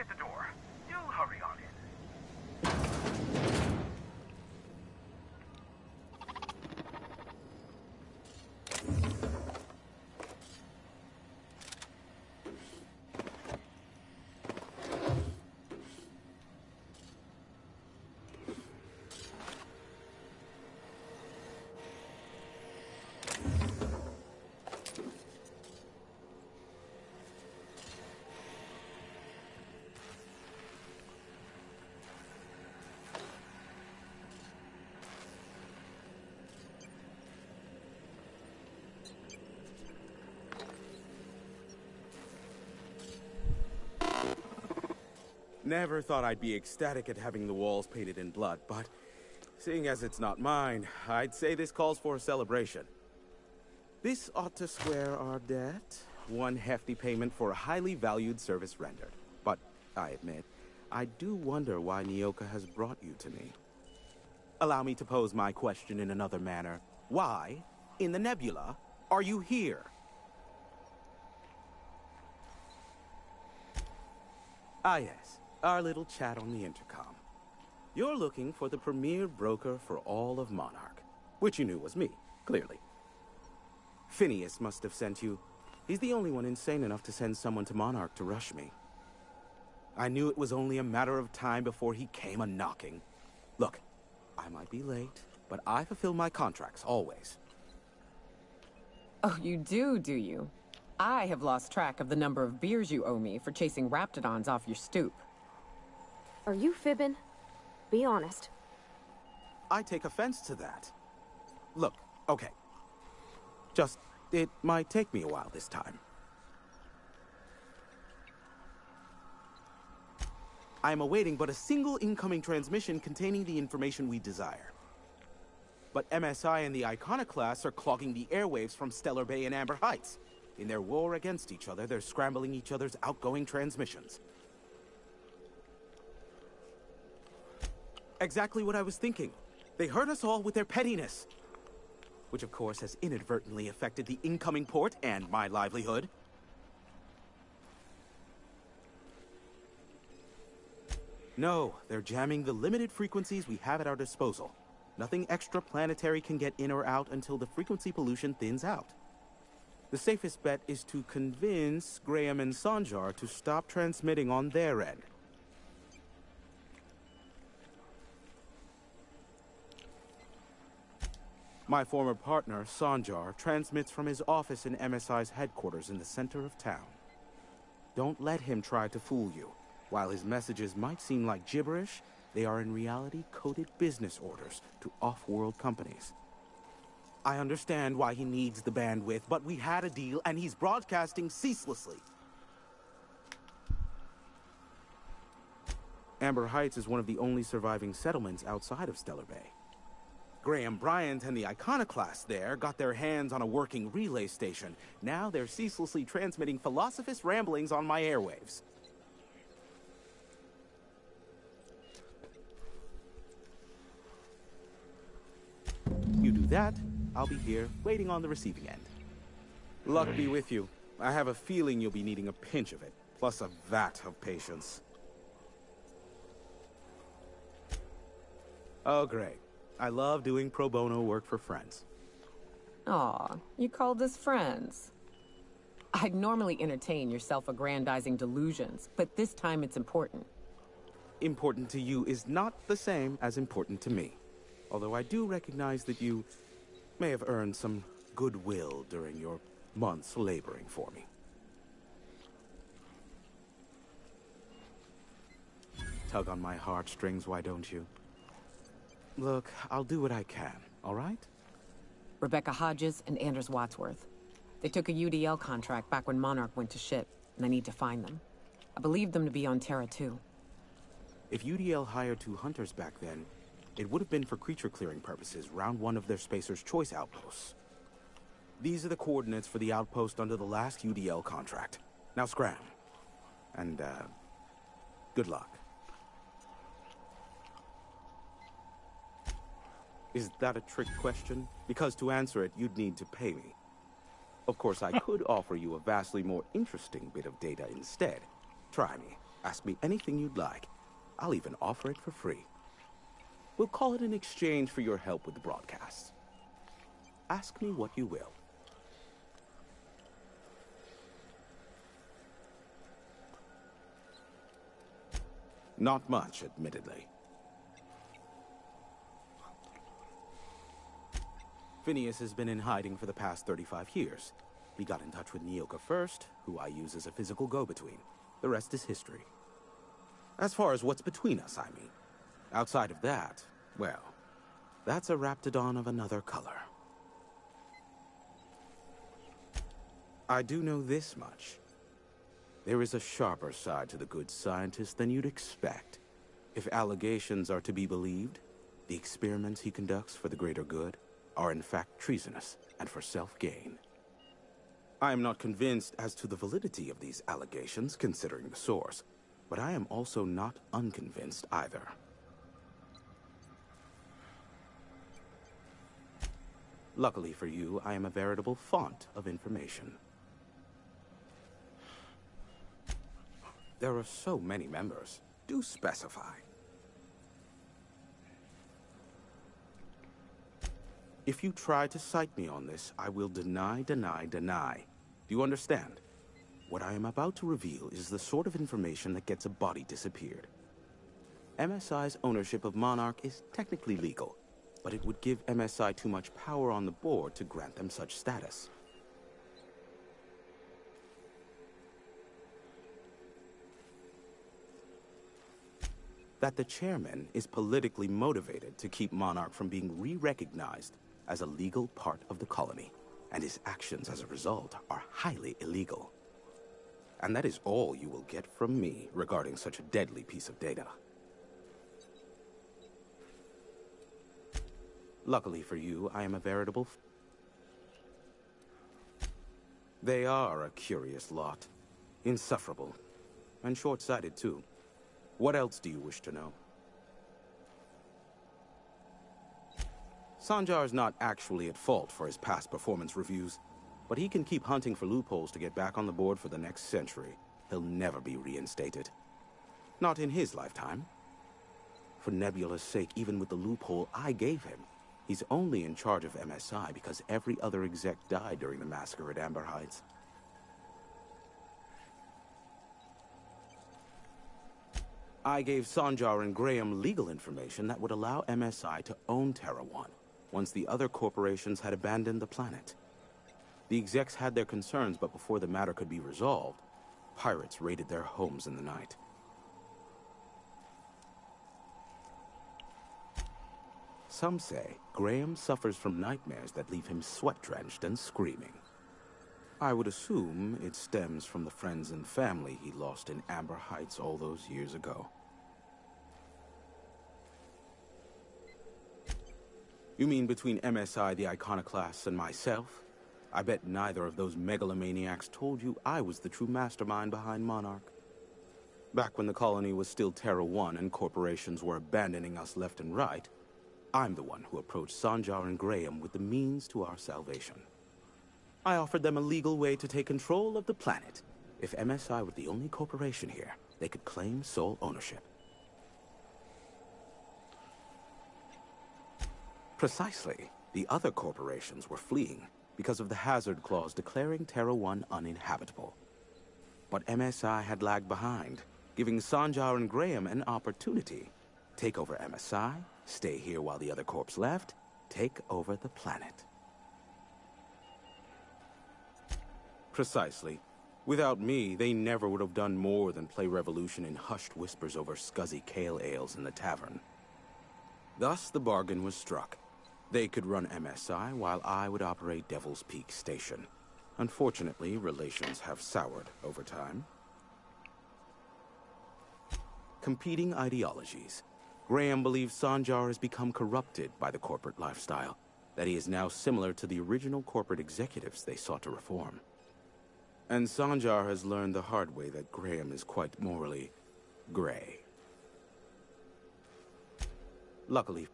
at the door. Do hurry on in. Never thought I'd be ecstatic at having the walls painted in blood, but seeing as it's not mine, I'd say this calls for a celebration. This ought to square our debt. One hefty payment for a highly valued service rendered. But I admit, I do wonder why Nyoka has brought you to me. Allow me to pose my question in another manner. Why, in the nebula, are you here? Ah yes, our little chat on the intercom. You're looking for the premier broker for all of Monarch, which you knew was me, clearly. Phineas must have sent you. He's the only one insane enough to send someone to Monarch to rush me. I knew it was only a matter of time before he came a-knocking. Look, I might be late, but I fulfill my contracts, always. Oh, you do you? I have lost track of the number of beers you owe me for chasing Raptidons off your stoop. Are you fibbing? Be honest. I take offense to that. Look, okay. Just, it might take me a while this time. I am awaiting but a single incoming transmission containing the information we desire. But MSI and the Iconoclasts are clogging the airwaves from Stellar Bay and Amber Heights. In their war against each other, they're scrambling each other's outgoing transmissions. Exactly what I was thinking. They hurt us all with their pettiness. Which of course has inadvertently affected the incoming port and my livelihood. No, they're jamming the limited frequencies we have at our disposal. Nothing extraplanetary can get in or out until the frequency pollution thins out. The safest bet is to convince Graham and Sanjar to stop transmitting on their end. My former partner, Sanjar, transmits from his office in MSI's headquarters in the center of town. Don't let him try to fool you. While his messages might seem like gibberish, they are in reality coded business orders to off-world companies. I understand why he needs the bandwidth, but we had a deal and he's broadcasting ceaselessly. Amber Heights is one of the only surviving settlements outside of Stellar Bay. Graham Bryant and the Iconoclasts there got their hands on a working relay station. Now they're ceaselessly transmitting Philosophist ramblings on my airwaves. You do that, I'll be here, waiting on the receiving end. Luck be with you. I have a feeling you'll be needing a pinch of it, plus a vat of patience. Oh, great. I love doing pro bono work for friends. Aw, you called us friends. I'd normally entertain your self-aggrandizing delusions, but this time it's important. Important to you is not the same as important to me. Although I do recognize that you may have earned some goodwill during your months laboring for me. Tug on my heartstrings, why don't you? Look, I'll do what I can, all right? Rebecca Hodges and Anders Wadsworth. They took a UDL contract back when Monarch went to shit, and I need to find them. I believe them to be on Terra 2. If UDL hired 2 hunters back then, it would have been for creature clearing purposes, round one of their Spacer's Choice outposts. These are the coordinates for the outpost under the last UDL contract. Now scram. And, good luck. Is that a trick question? Because to answer it, you'd need to pay me. Of course, I could offer you a vastly more interesting bit of data instead. Try me. Ask me anything you'd like. I'll even offer it for free. We'll call it in exchange for your help with the broadcasts. Ask me what you will. Not much, admittedly. Phineas has been in hiding for the past 35 years. He got in touch with Nyoka first, who I use as a physical go-between. The rest is history. As far as what's between us, I mean. Outside of that, well, that's a Raptidon of another color. I do know this much. There is a sharper side to the good scientist than you'd expect. If allegations are to be believed, the experiments he conducts for the greater good are in fact treasonous and for self-gain. I am not convinced as to the validity of these allegations, considering the source, but I am also not unconvinced either. Luckily for you, I am a veritable font of information. There are so many members. Do specify. If you try to cite me on this, I will deny, deny, deny. Do you understand? What I am about to reveal is the sort of information that gets a body disappeared. MSI's ownership of Monarch is technically legal, but it would give MSI too much power on the board to grant them such status. That the chairman is politically motivated to keep Monarch from being re-recognized as a legal part of the colony, and his actions as a result are highly illegal. And that is all you will get from me regarding such a deadly piece of data. Luckily for you, I am a veritable... They are a curious lot. Insufferable. And short-sighted, too. What else do you wish to know? Sanjar is not actually at fault for his past performance reviews, but he can keep hunting for loopholes to get back on the board for the next century. He'll never be reinstated. Not in his lifetime. For Nebula's sake, even with the loophole I gave him, he's only in charge of MSI because every other exec died during the massacre at Amber Heights. I gave Sanjar and Graham legal information that would allow MSI to own Terra 1, once the other corporations had abandoned the planet. The execs had their concerns, but before the matter could be resolved, pirates raided their homes in the night. Some say Graham suffers from nightmares that leave him sweat-drenched and screaming. I would assume it stems from the friends and family he lost in Amber Heights all those years ago. You mean between MSI, the Iconoclasts, and myself? I bet neither of those megalomaniacs told you I was the true mastermind behind Monarch. Back when the colony was still Terra 1 and corporations were abandoning us left and right, I'm the one who approached Sanjar and Graham with the means to our salvation. I offered them a legal way to take control of the planet. If MSI were the only corporation here, they could claim sole ownership. Precisely. The other corporations were fleeing because of the hazard clause declaring Terra 1 uninhabitable. But MSI had lagged behind, giving Sanjar and Graham an opportunity. Take over MSI, stay here while the other corps left, take over the planet. Precisely. Without me, they never would have done more than play Revolution in hushed whispers over scuzzy kale ales in the tavern. Thus, the bargain was struck. They could run MSI while I would operate Devil's Peak Station. Unfortunately, relations have soured over time. Competing ideologies. Graham believes Sanjar has become corrupted by the corporate lifestyle, that he is now similar to the original corporate executives they sought to reform. And Sanjar has learned the hard way that Graham is quite morally gray. Luckily...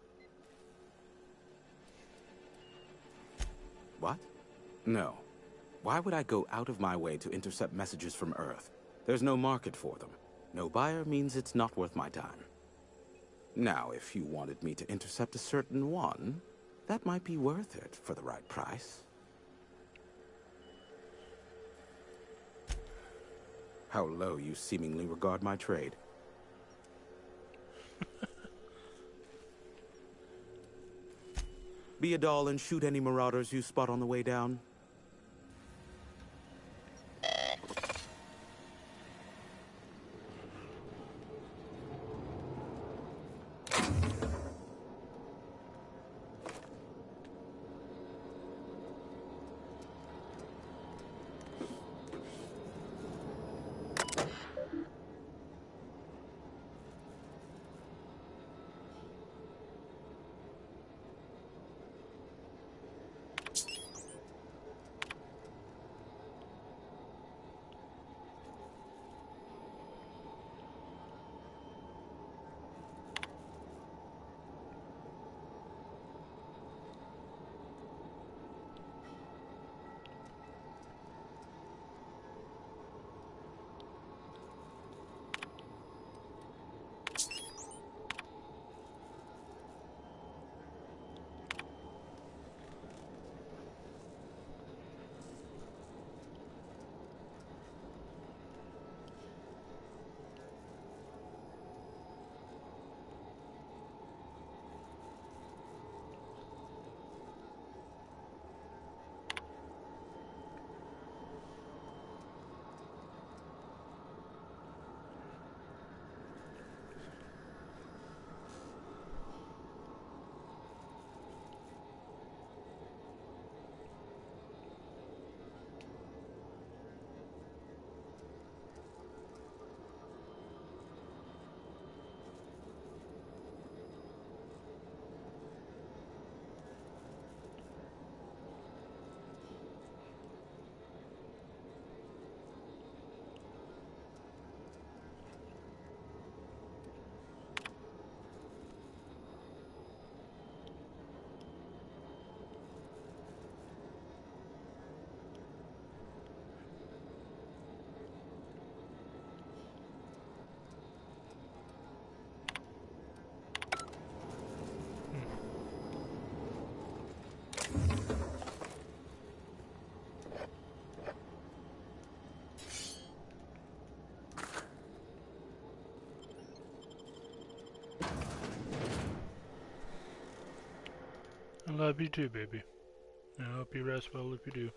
What? No. Why would I go out of my way to intercept messages from Earth? There's no market for them. No buyer means it's not worth my time. Now, if you wanted me to intercept a certain one, that might be worth it for the right price. How low you seemingly regard my trade. Be a doll and shoot any marauders you spot on the way down. I love you too, baby. I hope you rest well if you do.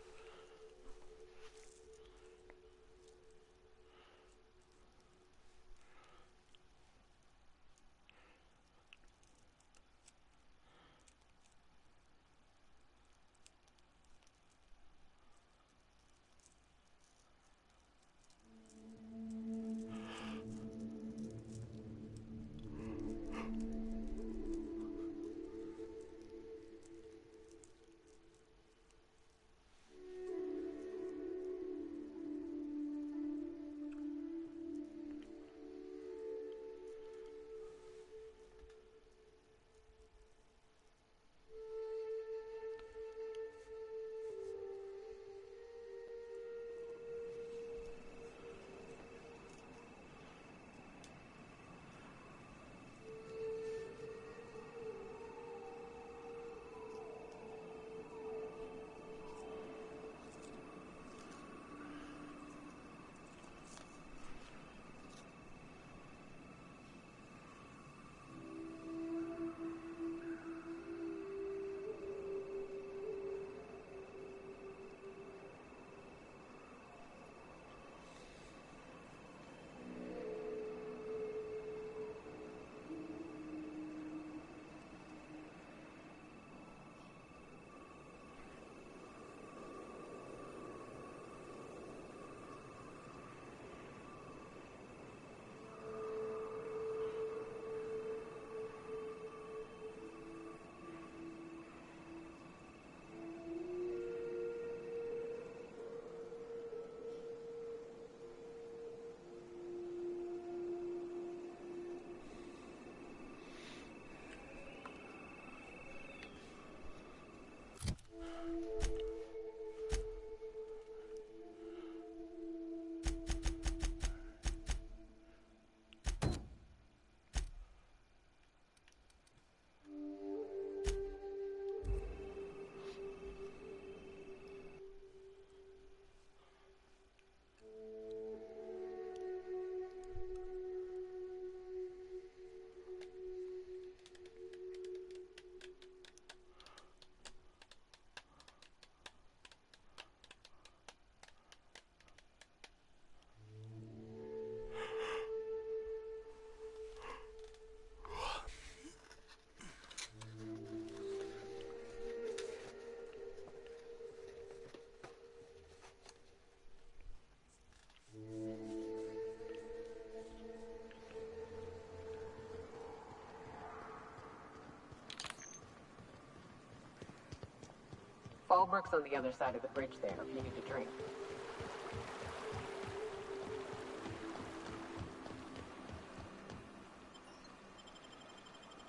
Fallbrook's on the other side of the bridge there if you need a drink.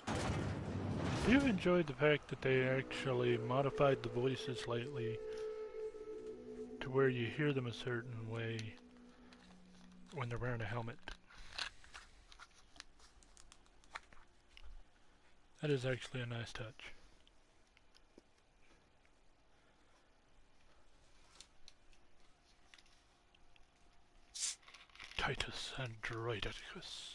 If you enjoyed the fact that they actually modified the voices slightly to where you hear them a certain way when they're wearing a helmet. That is actually a nice touch. Titus Androidicus.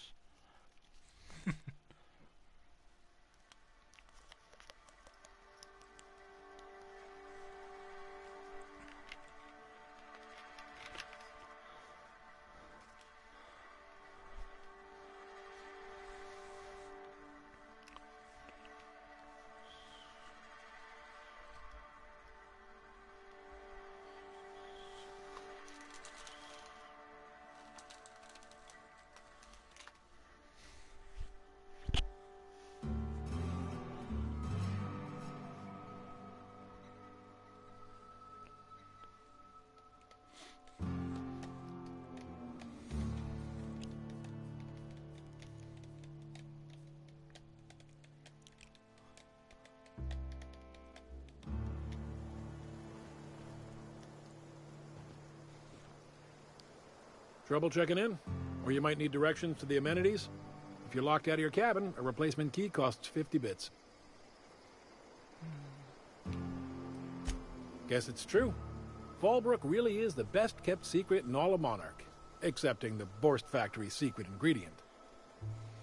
Trouble checking in? Or you might need directions to the amenities? If you're locked out of your cabin, a replacement key costs 50 bits. Guess it's true. Fallbrook really is the best-kept secret in all of Monarch, excepting the Borst Factory's secret ingredient.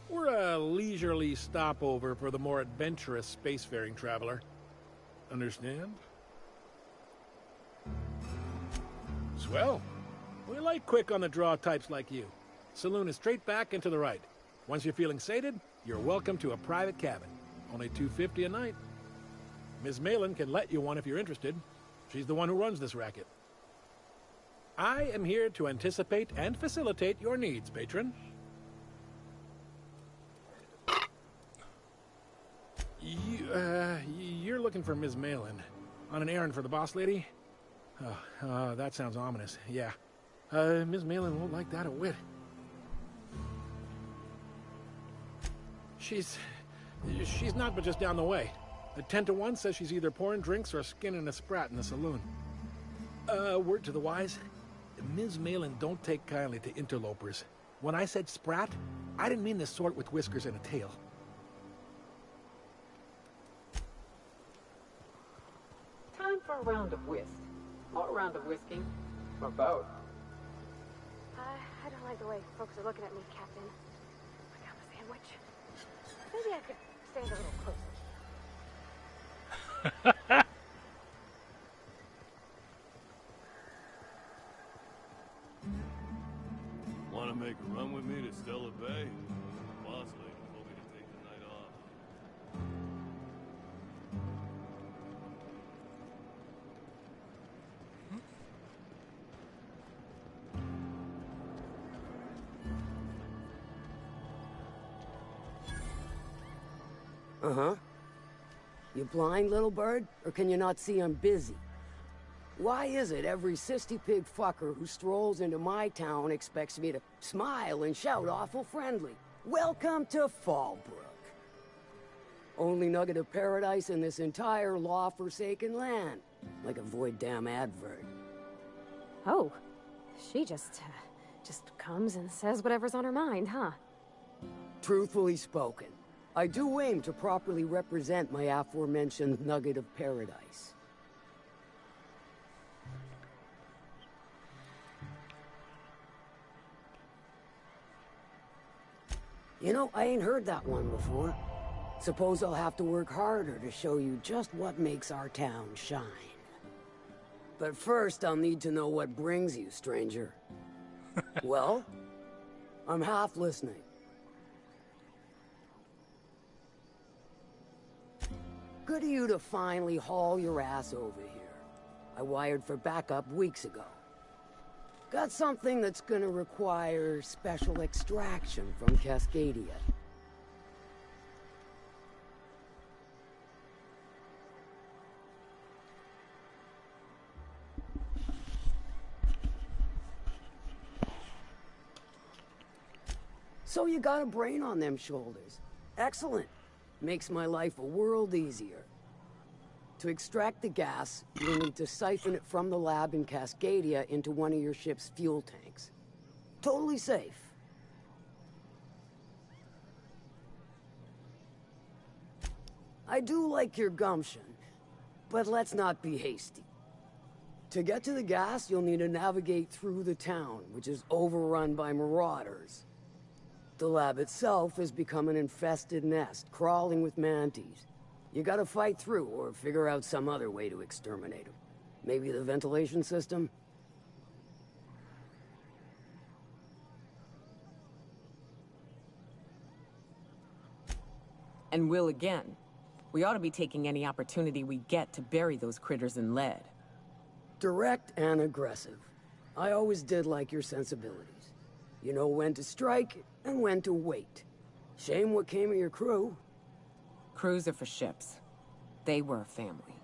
We're a leisurely stopover for the more adventurous spacefaring traveler. Understand? Swell. We like quick-on-the-draw types like you. Saloon is straight back and to the right. Once you're feeling sated, you're welcome to a private cabin. Only $250 a night. Ms. Malin can let you one if you're interested. She's the one who runs this racket. I am here to anticipate and facilitate your needs, patron. You're looking for Ms. Malin. On an errand for the boss lady? Oh, that sounds ominous. Yeah. Ms. Malin won't like that a whit. She's not but just down the way. The 10-to-1 says she's either pouring drinks or skinning a sprat in the saloon. Word to the wise, Ms. Malin don't take kindly to interlopers. When I said sprat, I didn't mean the sort with whiskers and a tail. Time for a round of whist. Or a round of whiskey. Or both. I don't like the way folks are looking at me, Captain. I got the sandwich. Maybe I could stand a little closer. Want to make a run with me to Stella Bay? The boss lady told me to take the night off. Uh-huh. You blind, little bird? Or can you not see I'm busy? Why is it every sissy pig fucker who strolls into my town expects me to smile and shout awful friendly? Welcome to Fallbrook. Only nugget of paradise in this entire law-forsaken land. Like a void damn advert. Oh, she just comes and says whatever's on her mind, huh? Truthfully spoken, I do aim to properly represent my aforementioned nugget of paradise. You know, I ain't heard that one before. Suppose I'll have to work harder to show you just what makes our town shine. But first, I'll need to know what brings you, stranger. Well, I'm half listening. Good of you to finally haul your ass over here. I wired for backup weeks ago. Got something that's gonna require special extraction from Cascadia. So you got a brain on them shoulders. Excellent. Makes my life a world easier. To extract the gas, you'll need to siphon it from the lab in Cascadia into one of your ship's fuel tanks. Totally safe. I do like your gumption, but let's not be hasty. To get to the gas, you'll need to navigate through the town, which is overrun by marauders. The lab itself has become an infested nest, crawling with mantis. You gotta fight through, or figure out some other way to exterminate them. Maybe the ventilation system? And will again. We ought to be taking any opportunity we get to bury those critters in lead. Direct and aggressive. I always did like your sensibilities. You know when to strike and when to wait. Shame what came of your crew. Crews are for ships. They were a family.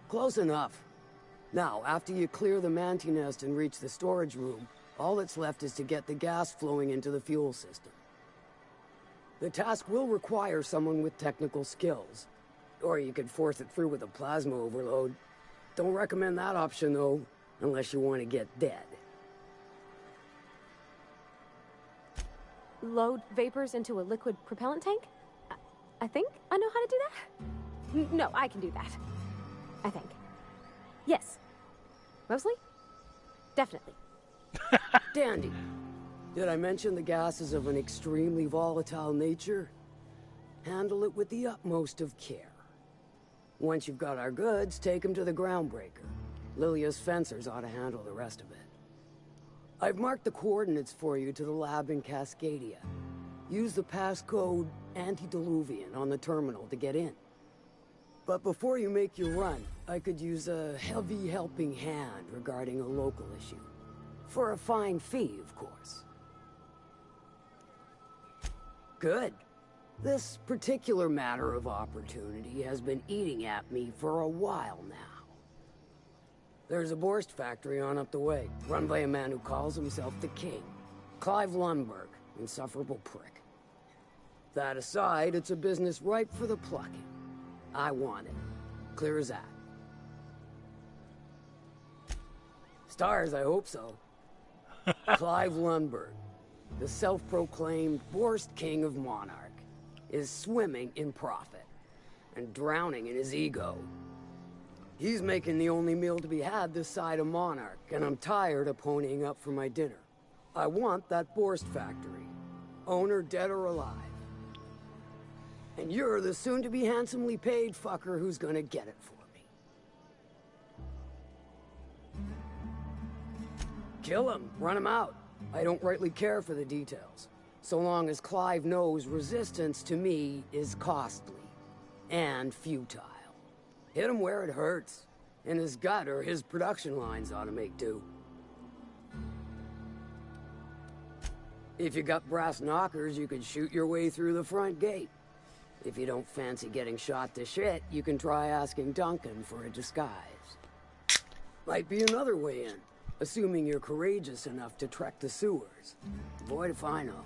Close enough. Now, after you clear the manti nest and reach the storage room, all that's left is to get the gas flowing into the fuel system. The task will require someone with technical skills. Or you could force it through with a plasma overload. Don't recommend that option, though, unless you want to get dead. Load vapors into a liquid propellant tank? I think I know how to do that. No, I can do that. I think. Yes. Mostly? Definitely. Dandy. Did I mention the gas is of an extremely volatile nature? Handle it with the utmost of care. Once you've got our goods, take them to the groundbreaker. Lilia's fencers ought to handle the rest of it. I've marked the coordinates for you to the lab in Cascadia. Use the passcode Antediluvian on the terminal to get in. But before you make your run, I could use a heavy helping hand regarding a local issue. For a fine fee, of course. Good. This particular matter of opportunity has been eating at me for a while now. There's a Borst factory on up the way, run by a man who calls himself the King. Clive Lundberg, insufferable prick. That aside, it's a business ripe for the plucking. I want it. Clear as that. Stars, I hope so. Clive Lundberg, the self-proclaimed Borst King of Monarch, is swimming in profit and drowning in his ego. He's making the only meal to be had this side of Monarch, and I'm tired of ponying up for my dinner. I want that Borst factory, owner dead or alive. And you're the soon-to-be handsomely paid fucker who's gonna get it for me. Kill him, run him out. I don't rightly care for the details. So long as Clive knows resistance to me is costly and futile. Hit him where it hurts. In his gut or his production lines ought to make do. If you got brass knockers, you could shoot your way through the front gate. If you don't fancy getting shot to shit, you can try asking Duncan for a disguise. Might be another way in, assuming you're courageous enough to trek the sewers. Boy, if I know.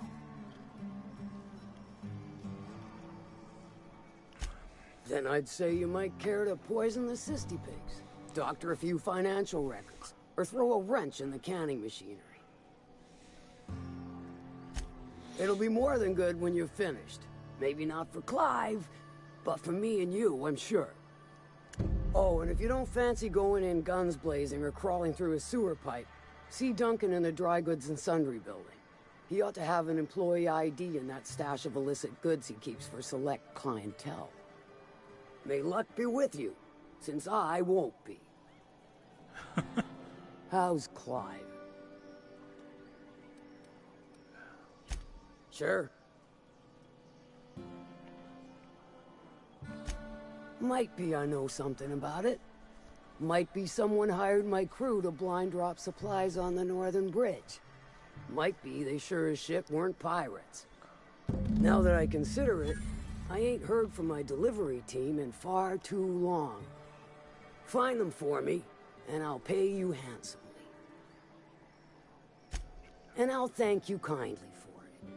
Then I'd say you might care to poison the cysty pigs, doctor a few financial records, or throw a wrench in the canning machinery. It'll be more than good when you're finished. Maybe not for Clive, but for me and you, I'm sure. Oh, and if you don't fancy going in guns blazing or crawling through a sewer pipe, see Duncan in the dry goods and sundry building. He ought to have an employee ID in that stash of illicit goods he keeps for select clientele. May luck be with you, since I won't be. How's Clive? Sure. Might be I know something about it. Might be someone hired my crew to blind drop supplies on the Northern Bridge. Might be they sure as shit weren't pirates. Now that I consider it, I ain't heard from my delivery team in far too long. Find them for me, and I'll pay you handsomely. And I'll thank you kindly for it.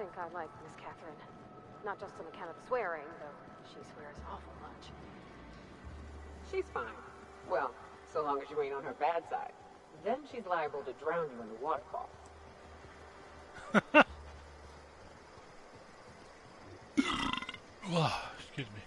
think I like Miss Catherine. Not just on account of the swearing, though she swears awful much. She's fine. Well, so long as you ain't on her bad side. Then she's liable to drown you in the waterfall. Excuse me.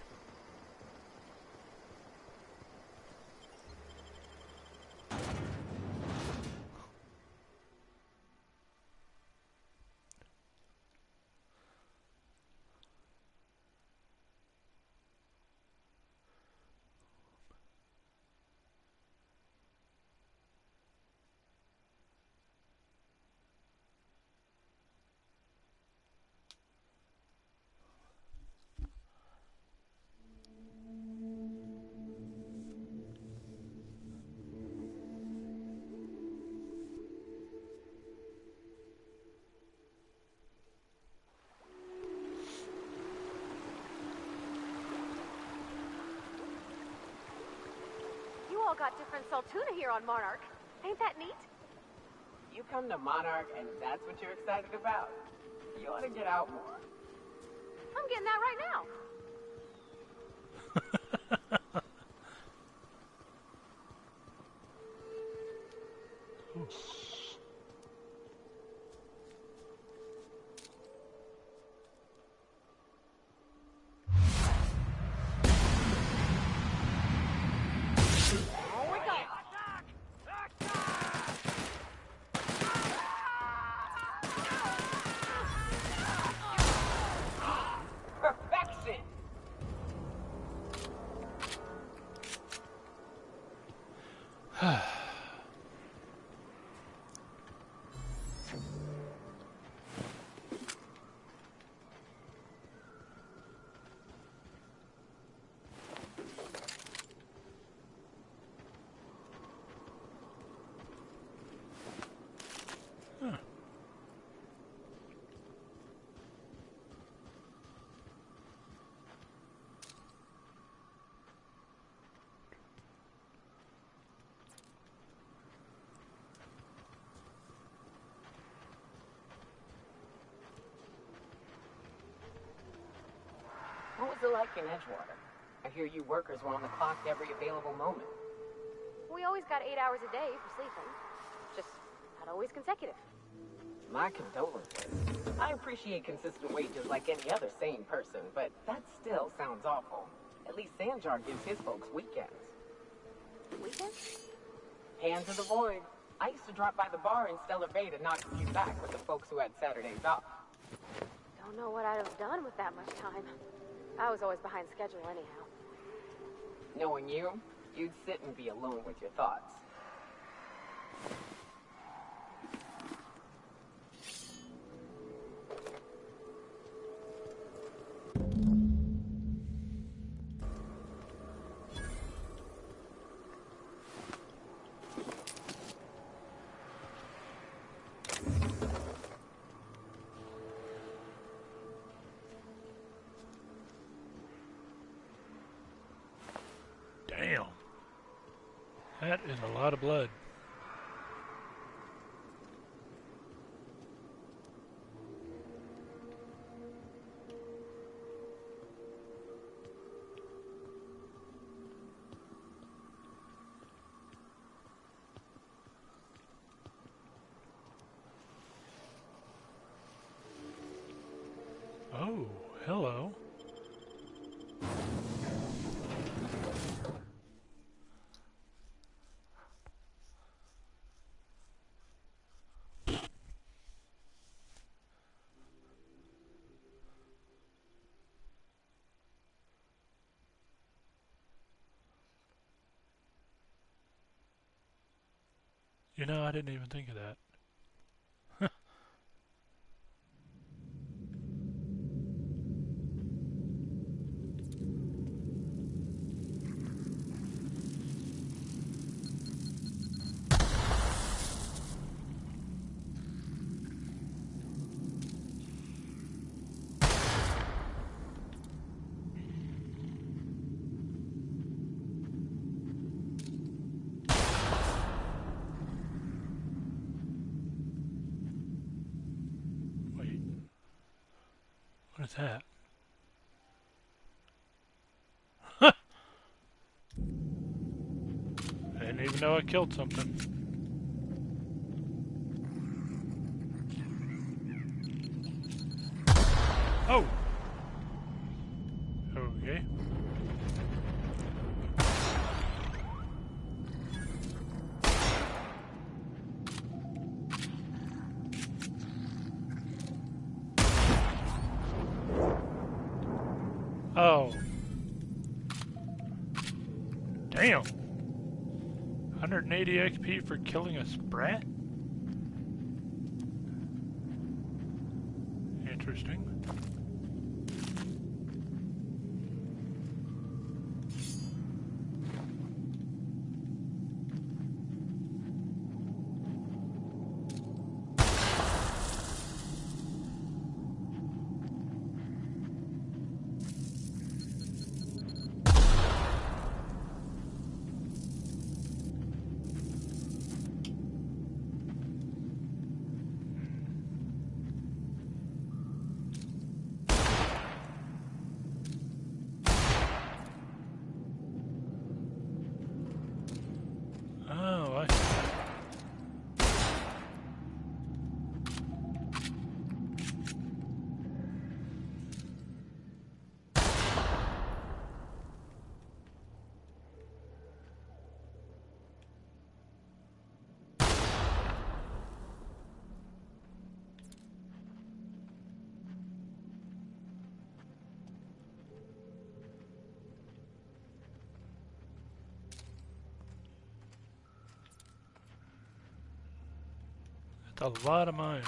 You all got different Saltuna here on Monarch. Ain't that neat? You come to Monarch and that's what you're excited about? You ought to get out more. I'm getting that right now. Perfection! What was it like in Edgewater? I hear you workers were on the clock every available moment. We always got 8 hours a day for sleeping. Just not always consecutive. My condolences. I appreciate consistent wages like any other sane person, but that still sounds awful. At least Sanjar gives his folks weekends. Weekends? Hands of the Void. I used to drop by the bar in Stellar Bay to knock a few back with the folks who had Saturdays off. Don't know what I'd have done with that much time. I was always behind schedule anyhow. Knowing you, you'd sit and be alone with your thoughts. Damn. That is a lot of blood. Oh, hello. You know, I didn't even think of that. What is that? I didn't even know I killed something. Oh! Okay. Oh. Damn. 180 XP for killing a sprat? Interesting. Oh, I see. That's a lot of mines.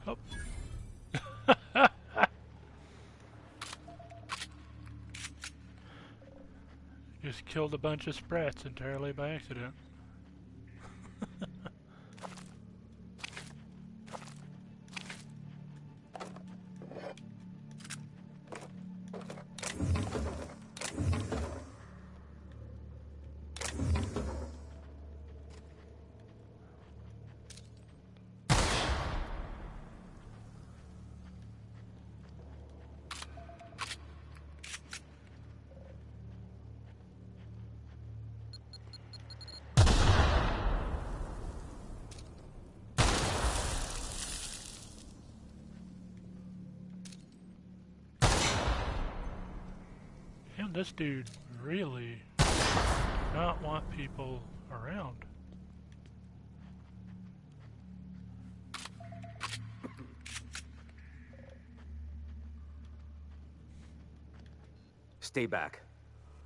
Oh. Just killed a bunch of sprats entirely by accident. Damn, this dude really not want people around. Stay back.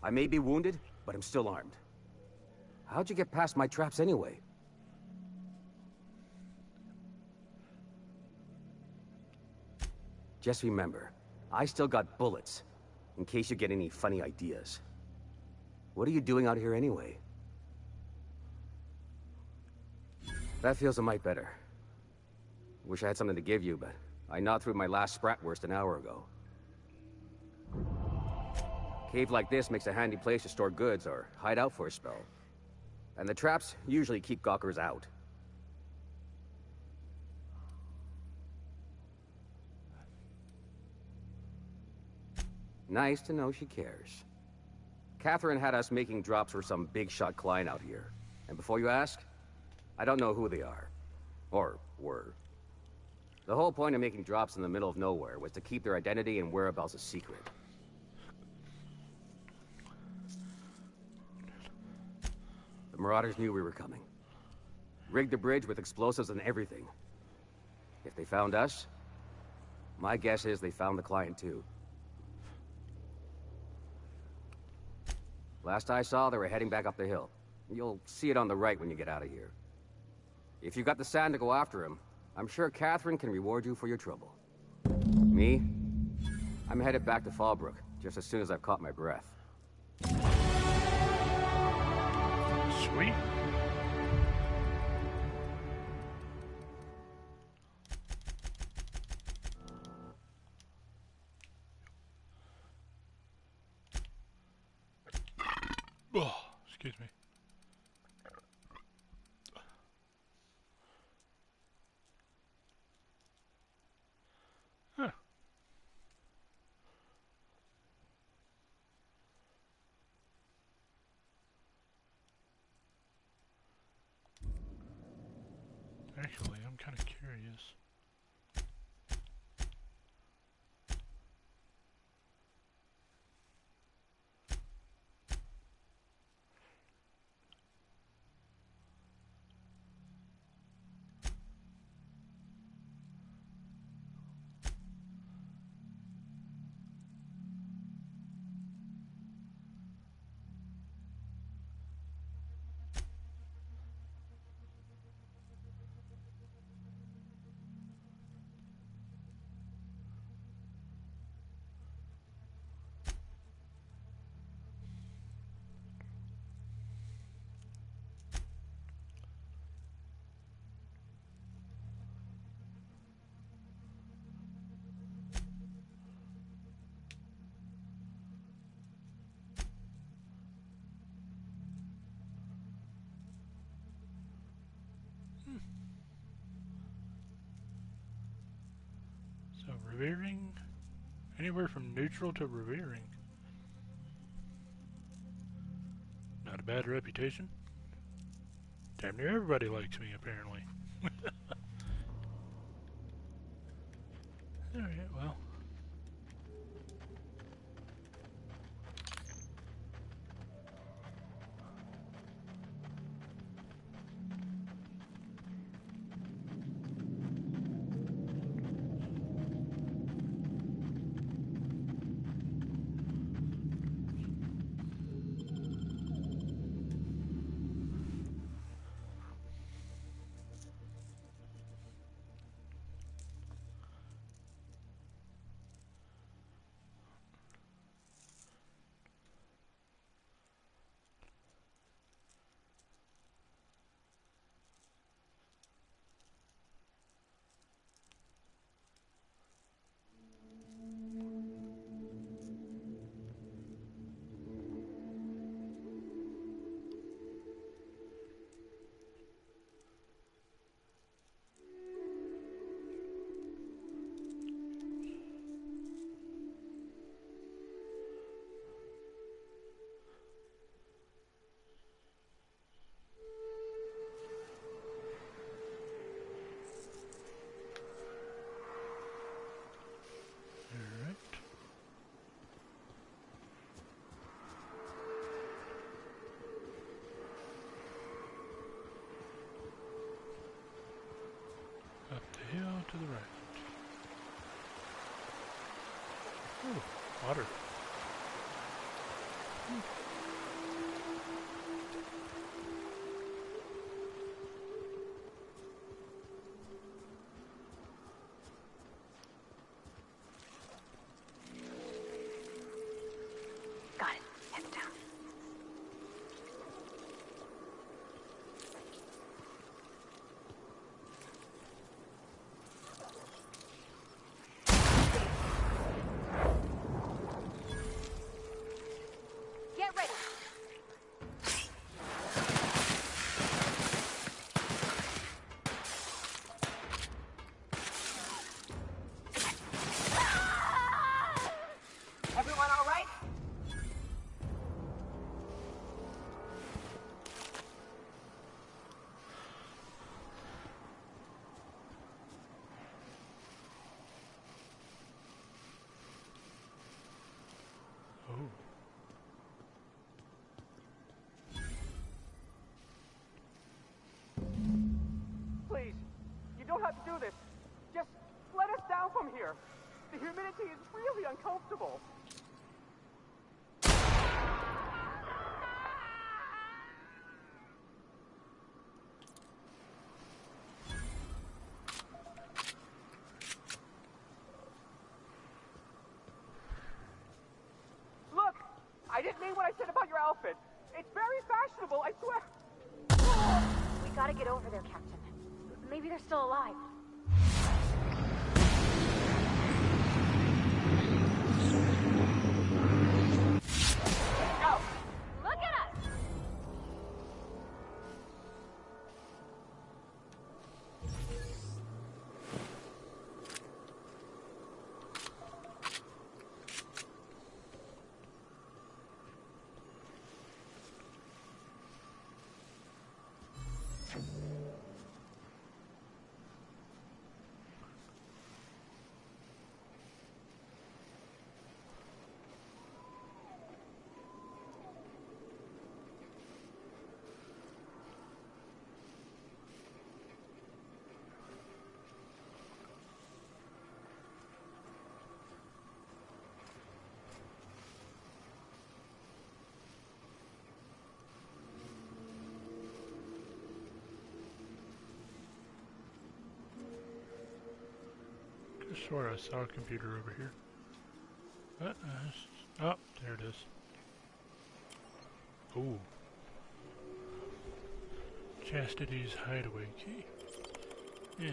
I may be wounded, but I'm still armed. How'd you get past my traps anyway? Just remember, I still got bullets, in case you get any funny ideas. What are you doing out here anyway? That feels a mite better. Wish I had something to give you, but I gnawed through my last Spratwurst an hour ago. Cave like this makes a handy place to store goods or hide out for a spell. And the traps usually keep gawkers out. Nice to know she cares. Catherine had us making drops for some big-shot client out here. And before you ask, I don't know who they are. Or were. The whole point of making drops in the middle of nowhere was to keep their identity and whereabouts a secret. The Marauders knew we were coming. Rigged the bridge with explosives and everything. If they found us, my guess is they found the client too. Last I saw, they were heading back up the hill. You'll see it on the right when you get out of here. If you've got the sand to go after him, I'm sure Catherine can reward you for your trouble. Me? I'm headed back to Fallbrook, just as soon as I've caught my breath. Sweet. Oh, excuse me. Actually, I'm kind of curious. So, revering? Anywhere from neutral to revering. Not a bad reputation. Damn near everybody likes me, apparently. Alright, well. Up the hill to the right. Ooh, water. Got it. Heads down. Get ready. Everyone all right? Oh. Please, you don't have to do this. Just let us down from here. The humidity is really uncomfortable. Look, I didn't mean what I said about your outfit. It's very fashionable, I swear. We gotta get over there, Captain. Maybe they're still alive. Go! Look at us! I swore I saw a computer over here. Oh, there it is. Ooh. Chastity's hideaway key. Yeah.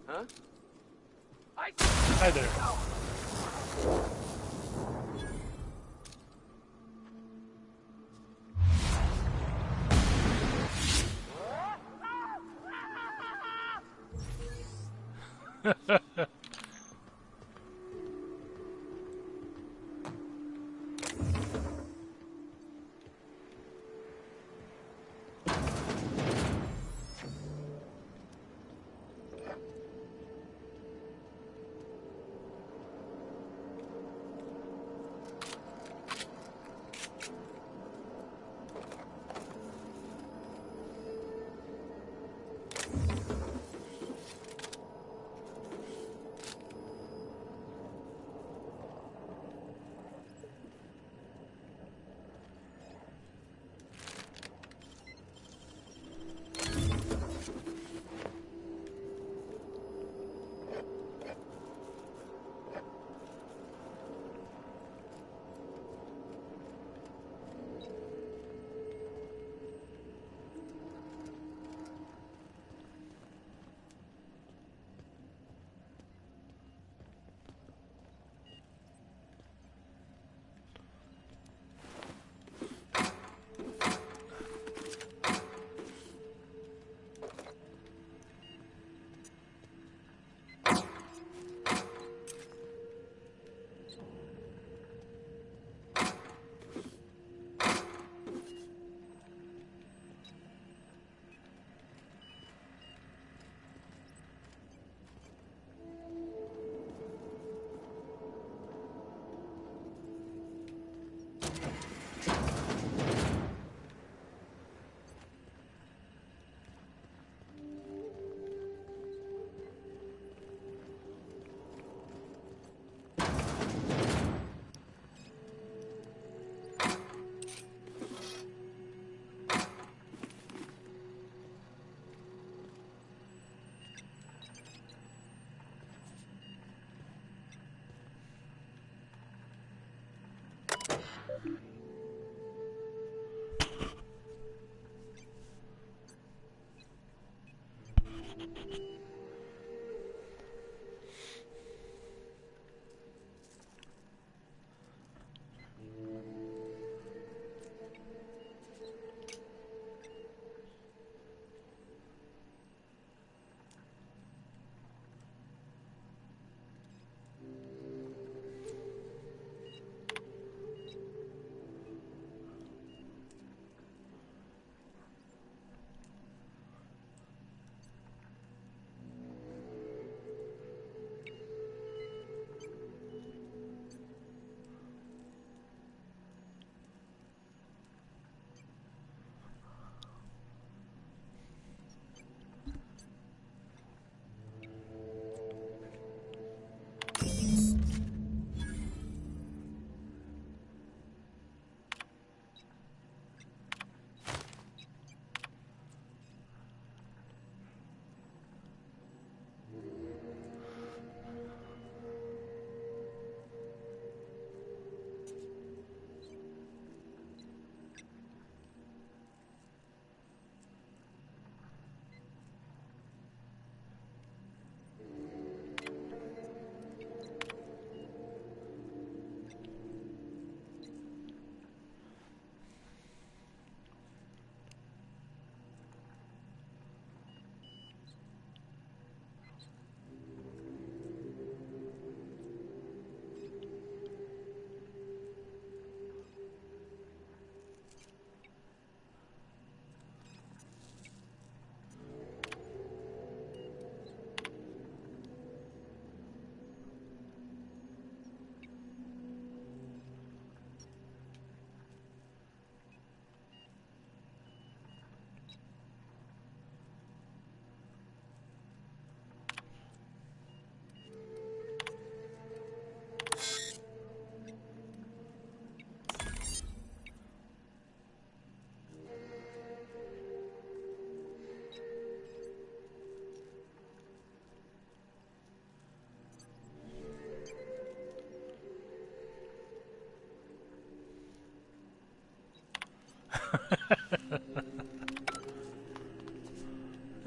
Huh? Hi there.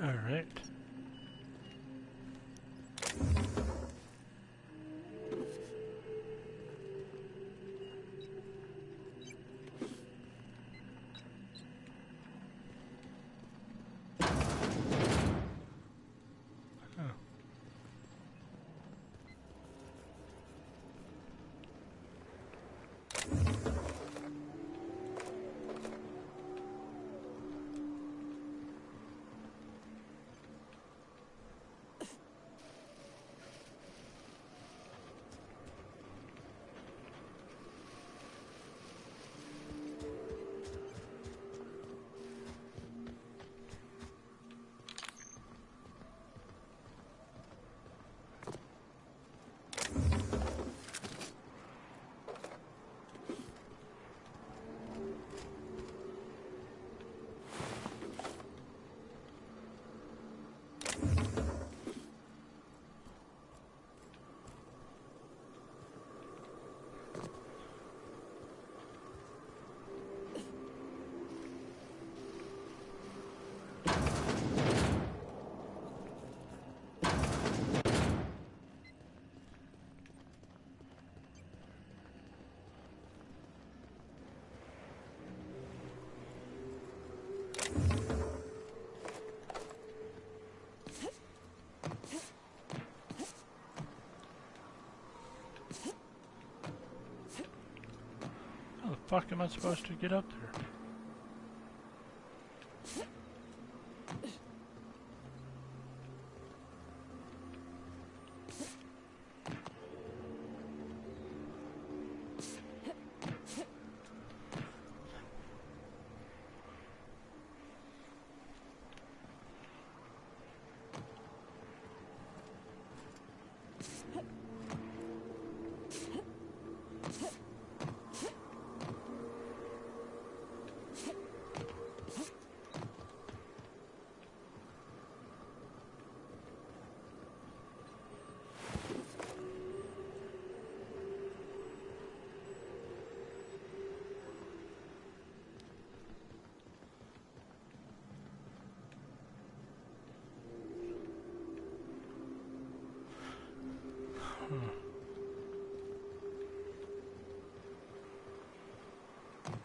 Alright. How the fuck am I supposed to get up there?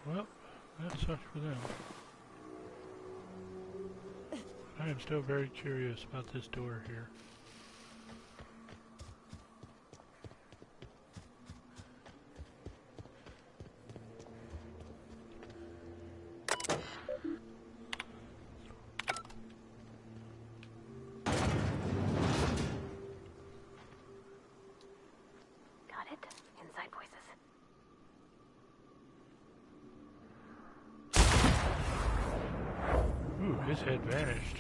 Well, that sucks for them. I am still very curious about this door here. Got it. Inside voices. Ooh, his head vanished.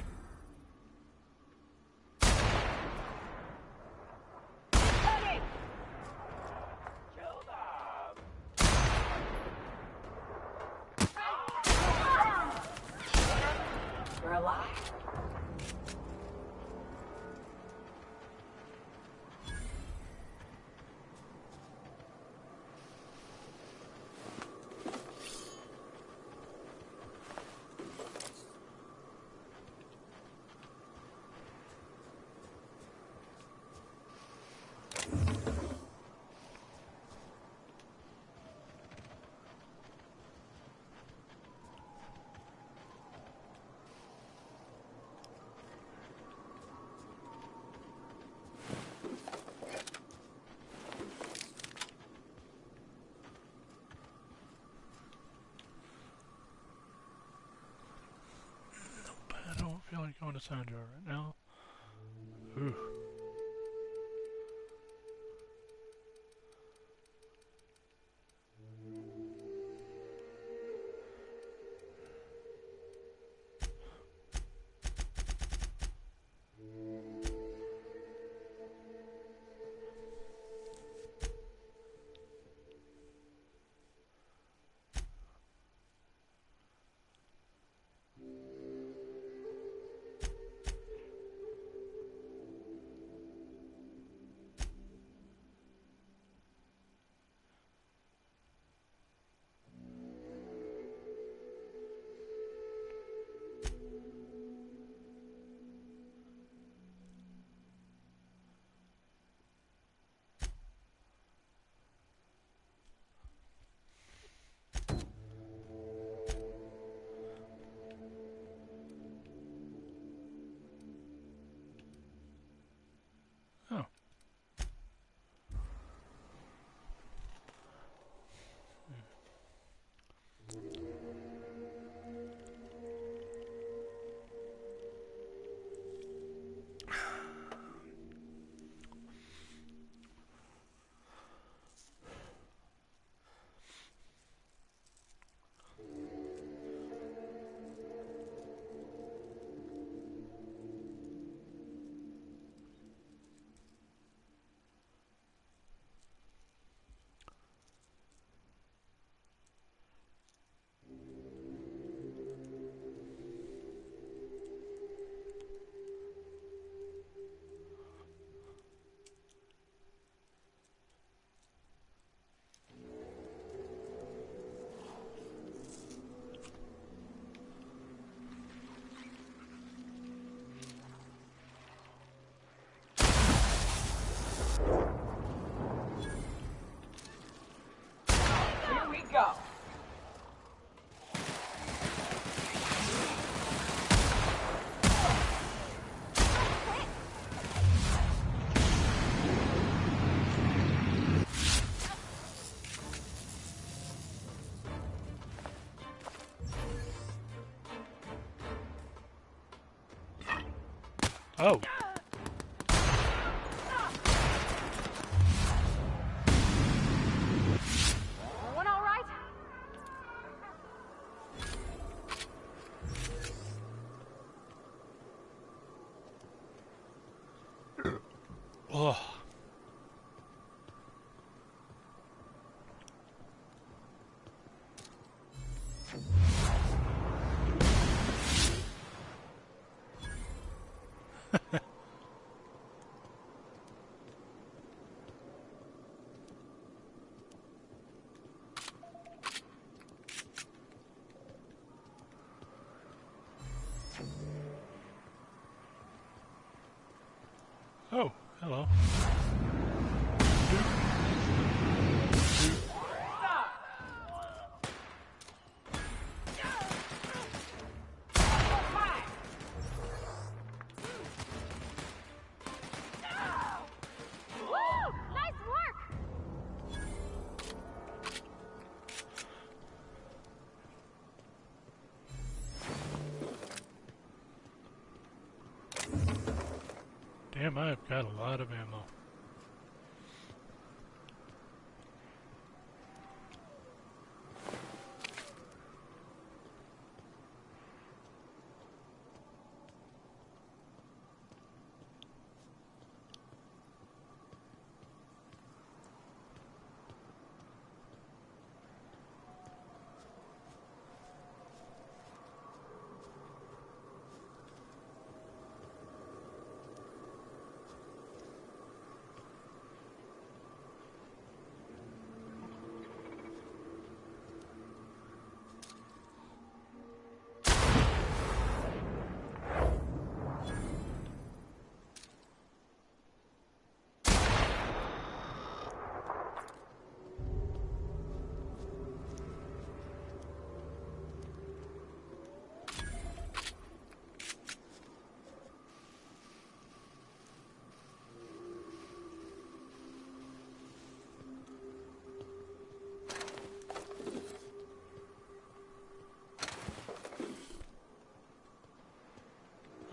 We're alive. I don't feel like going to Sandra right now. Ooh. Oh. Everyone all right? Ugh. Oh, hello. Woo! Nice work! Damn, I've got a lot of ammo.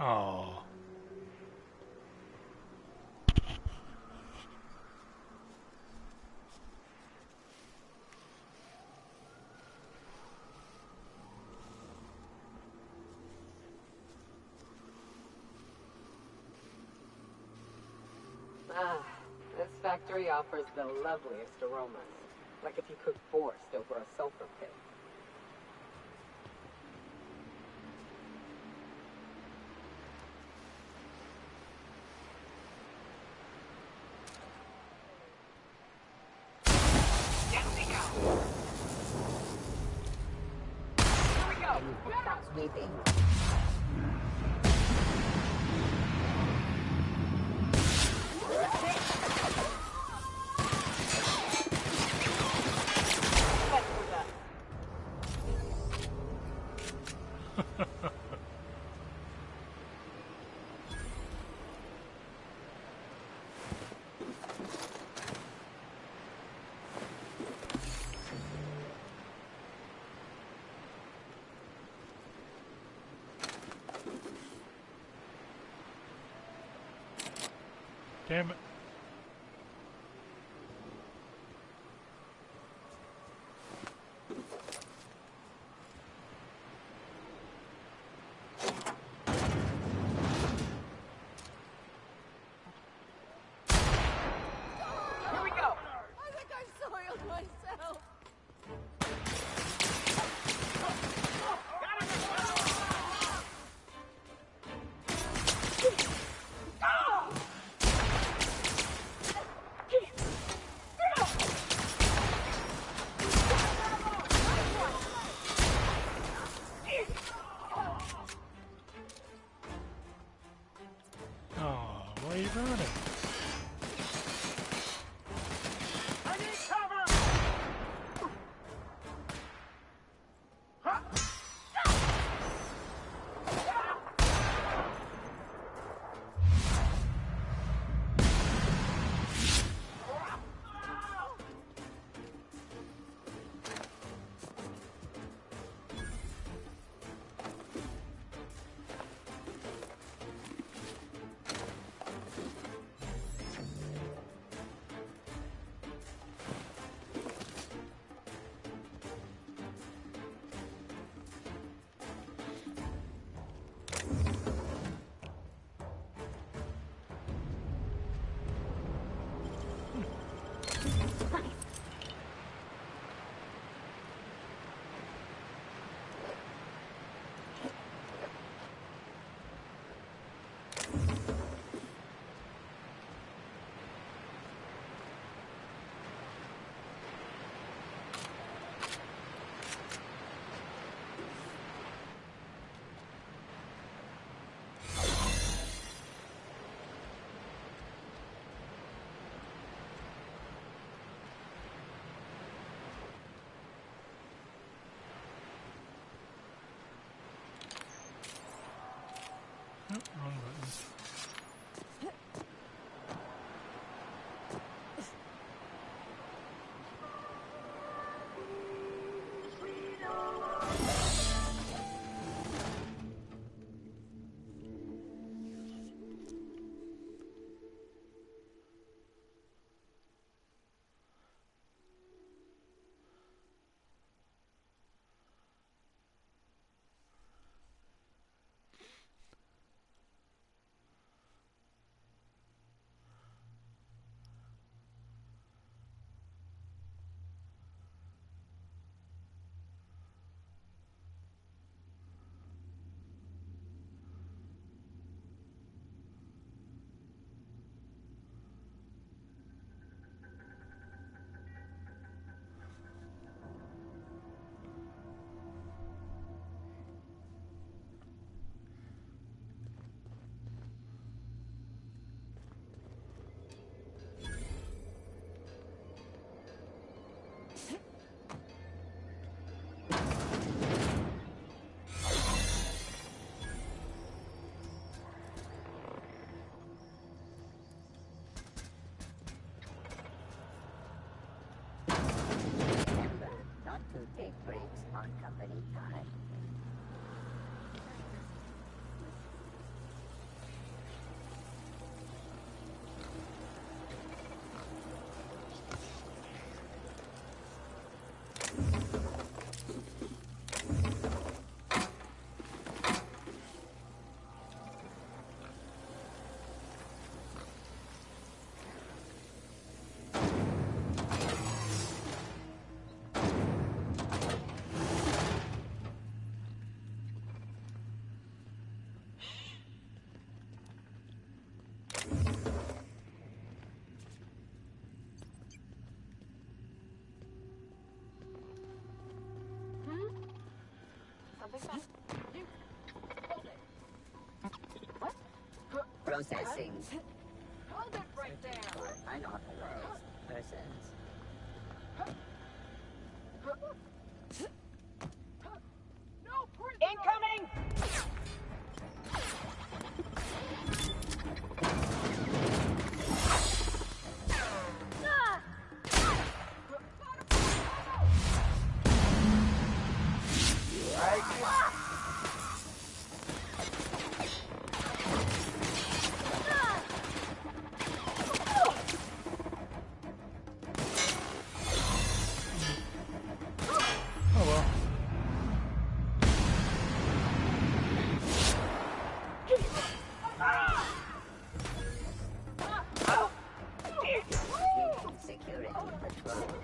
Oh. Ah, this factory offers the loveliest aromas. Like if you cooked forest over a sulfur pit. Stop sweeping. Damn it. Here we go. I think I soiled myself. to take breaks on company time. Processing. Hold it right there. For unauthorized persons. No prisoner! Incoming! Security patrol.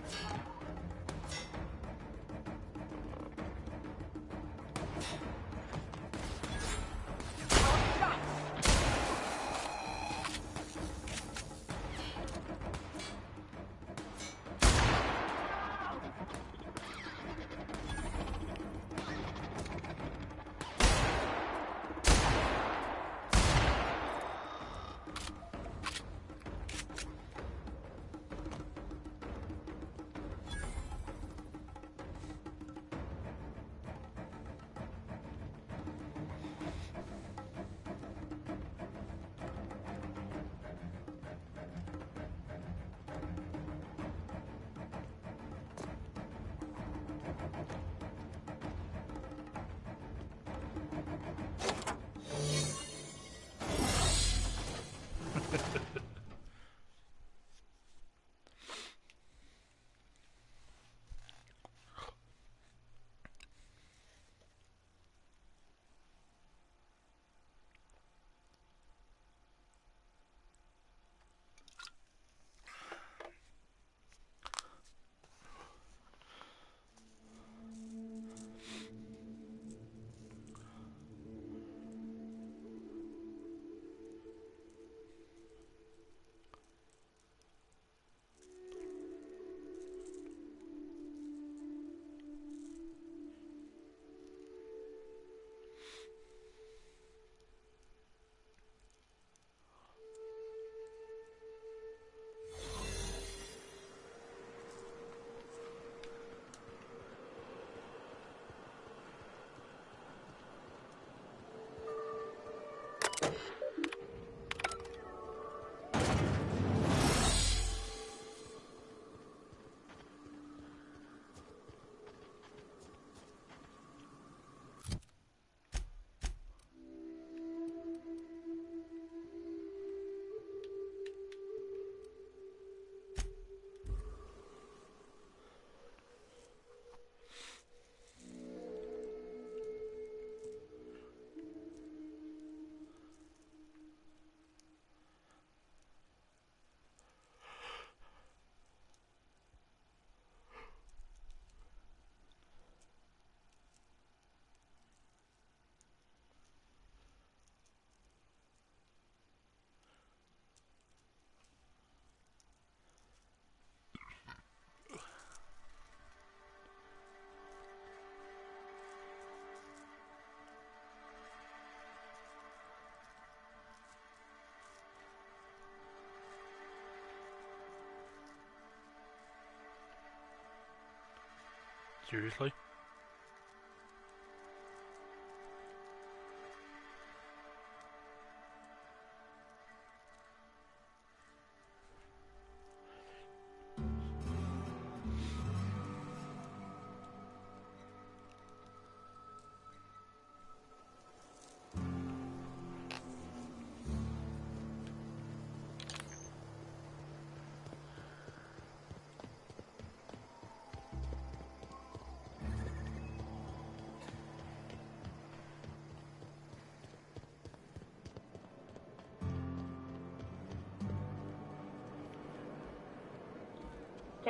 Seriously?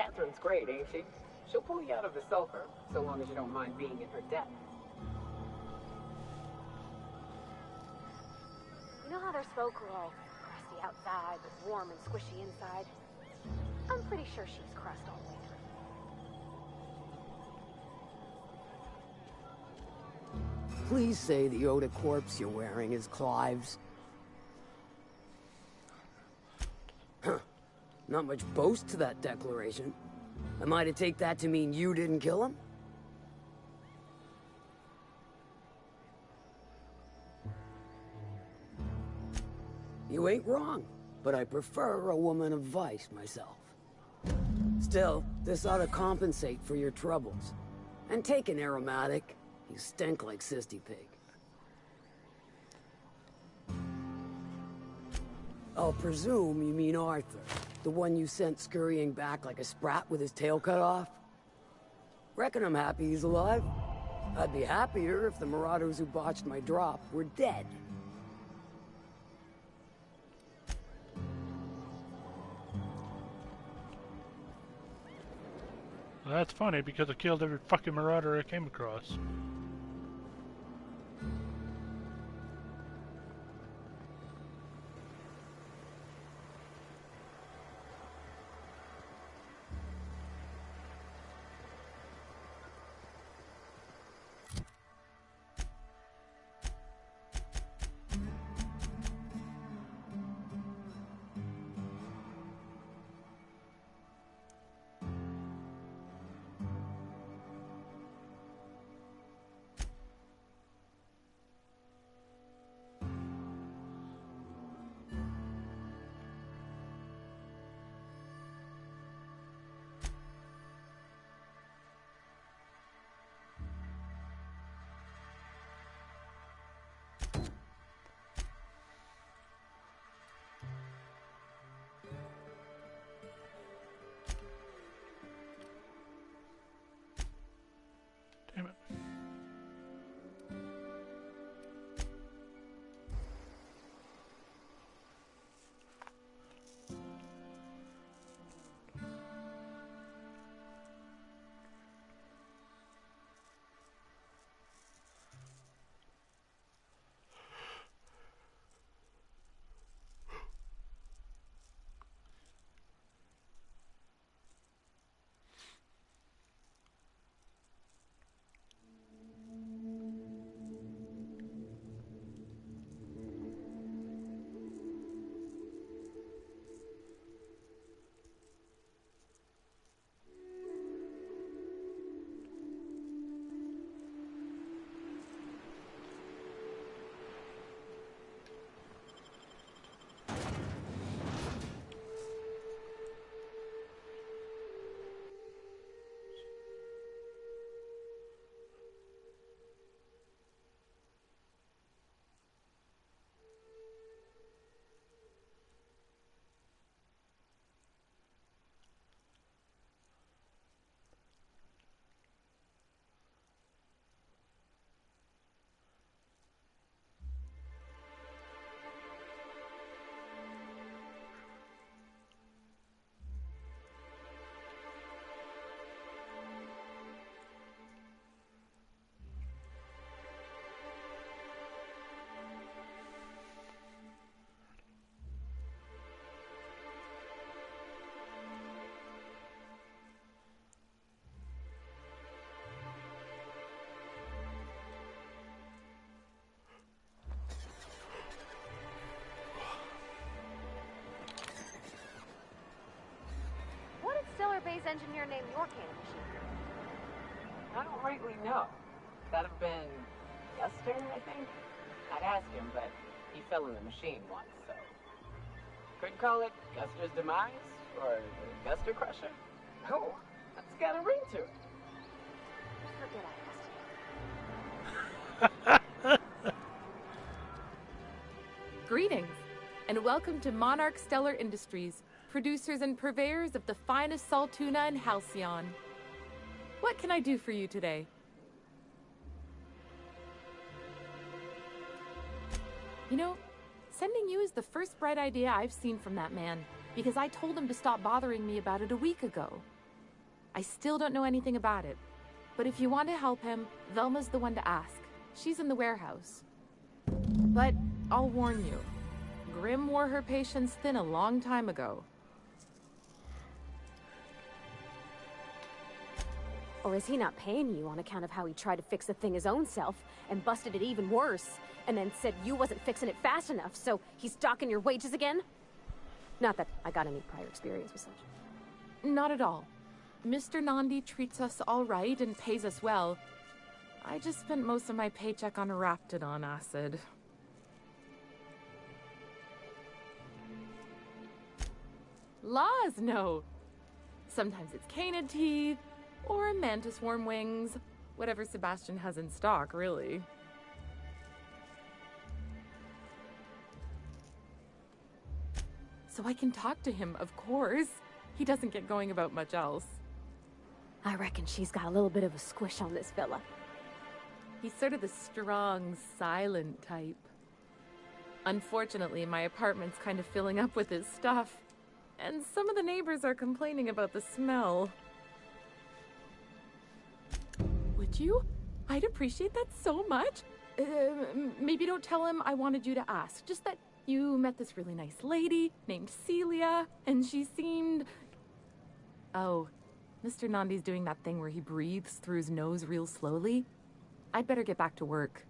Catherine's great, ain't she? She'll pull you out of the sulfur, so long as you don't mind being in her debt. You know how there's folk who are all crusty outside, but warm and squishy inside? I'm pretty sure she's crust all the way through. Please say the Yoda corpse you're wearing is Clive's. Huh. Not much boast to that declaration. Am I to take that to mean you didn't kill him? You ain't wrong, but I prefer a woman of vice myself. Still, this ought to compensate for your troubles. And take an aromatic. You stink like Sisty Pig. I'll presume you mean Arthur, the one you sent scurrying back like a sprat with his tail cut off? Reckon I'm happy he's alive. I'd be happier if the marauders who botched my drop were dead. Well, that's funny because I killed every fucking marauder I came across. Damn it. Bay's engineer named your cannon machine? I don't rightly know. That'd have been Guster, I think? I'd ask him, but he fell in the machine once, so... Could call it Guster's demise, or the Guster Crusher. Oh, that's got a ring to it. Forget I asked you. Greetings, and welcome to Monarch Stellar Industries, producers and purveyors of the finest salt tuna in Halcyon. What can I do for you today? You know, sending you is the first bright idea I've seen from that man, because I told him to stop bothering me about it a week ago. I still don't know anything about it. But if you want to help him, Velma's the one to ask. She's in the warehouse. But I'll warn you, Grim wore her patience thin a long time ago. Or is he not paying you on account of how he tried to fix the thing his own self and busted it even worse, and then said you wasn't fixing it fast enough, so he's docking your wages again? Not that I got any prior experience with such. Not at all. Mr. Nandi treats us all right and pays us well. I just spent most of my paycheck on Raptidon acid. Laws, no. Sometimes it's canid teeth, or mantis worm wings. Whatever Sebastian has in stock, really. So I can talk to him, of course. He doesn't get going about much else. I reckon she's got a little bit of a squish on this fella. He's sort of the strong, silent type. Unfortunately, my apartment's kind of filling up with his stuff. And some of the neighbors are complaining about the smell. Would you? I'd appreciate that so much. Maybe don't tell him I wanted you to ask. Just that you met this really nice lady named Celia, and she seemed... Oh, Mr. Nandi's doing that thing where he breathes through his nose real slowly. I'd better get back to work.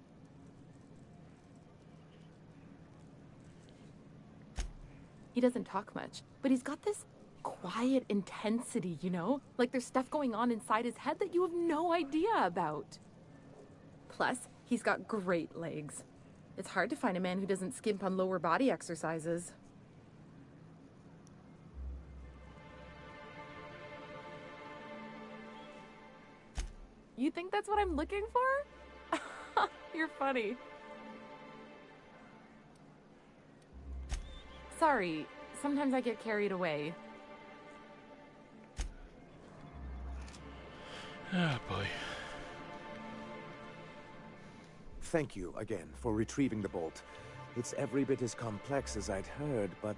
He doesn't talk much, but he's got this quiet intensity, you know? Like there's stuff going on inside his head that you have no idea about. Plus, he's got great legs. It's hard to find a man who doesn't skimp on lower body exercises. You think that's what I'm looking for? You're funny. Sorry, sometimes I get carried away. Oh boy. Thank you again for retrieving the bolt. It's every bit as complex as I'd heard, but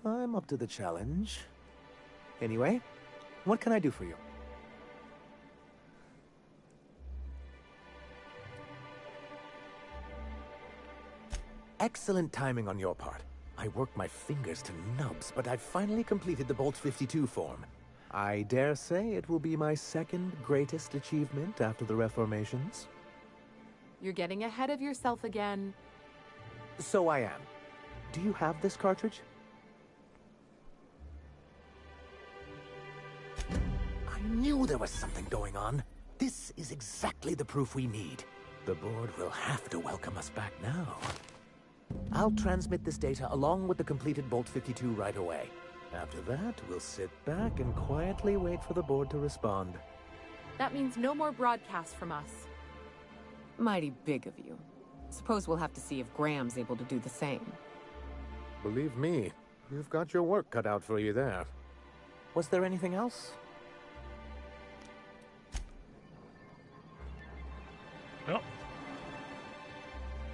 I'm up to the challenge. Anyway, what can I do for you? Excellent timing on your part. I worked my fingers to nubs, but I've finally completed the Bolt 52 form. I dare say it will be my second greatest achievement after the Reformations. You're getting ahead of yourself again. So I am. Do you have this cartridge? I knew there was something going on. This is exactly the proof we need. The board will have to welcome us back now. I'll transmit this data along with the completed Bolt 52 right away. After that, we'll sit back and quietly wait for the board to respond. That means no more broadcasts from us. Mighty big of you. Suppose we'll have to see if Graham's able to do the same. Believe me, you've got your work cut out for you there. Was there anything else? Nope.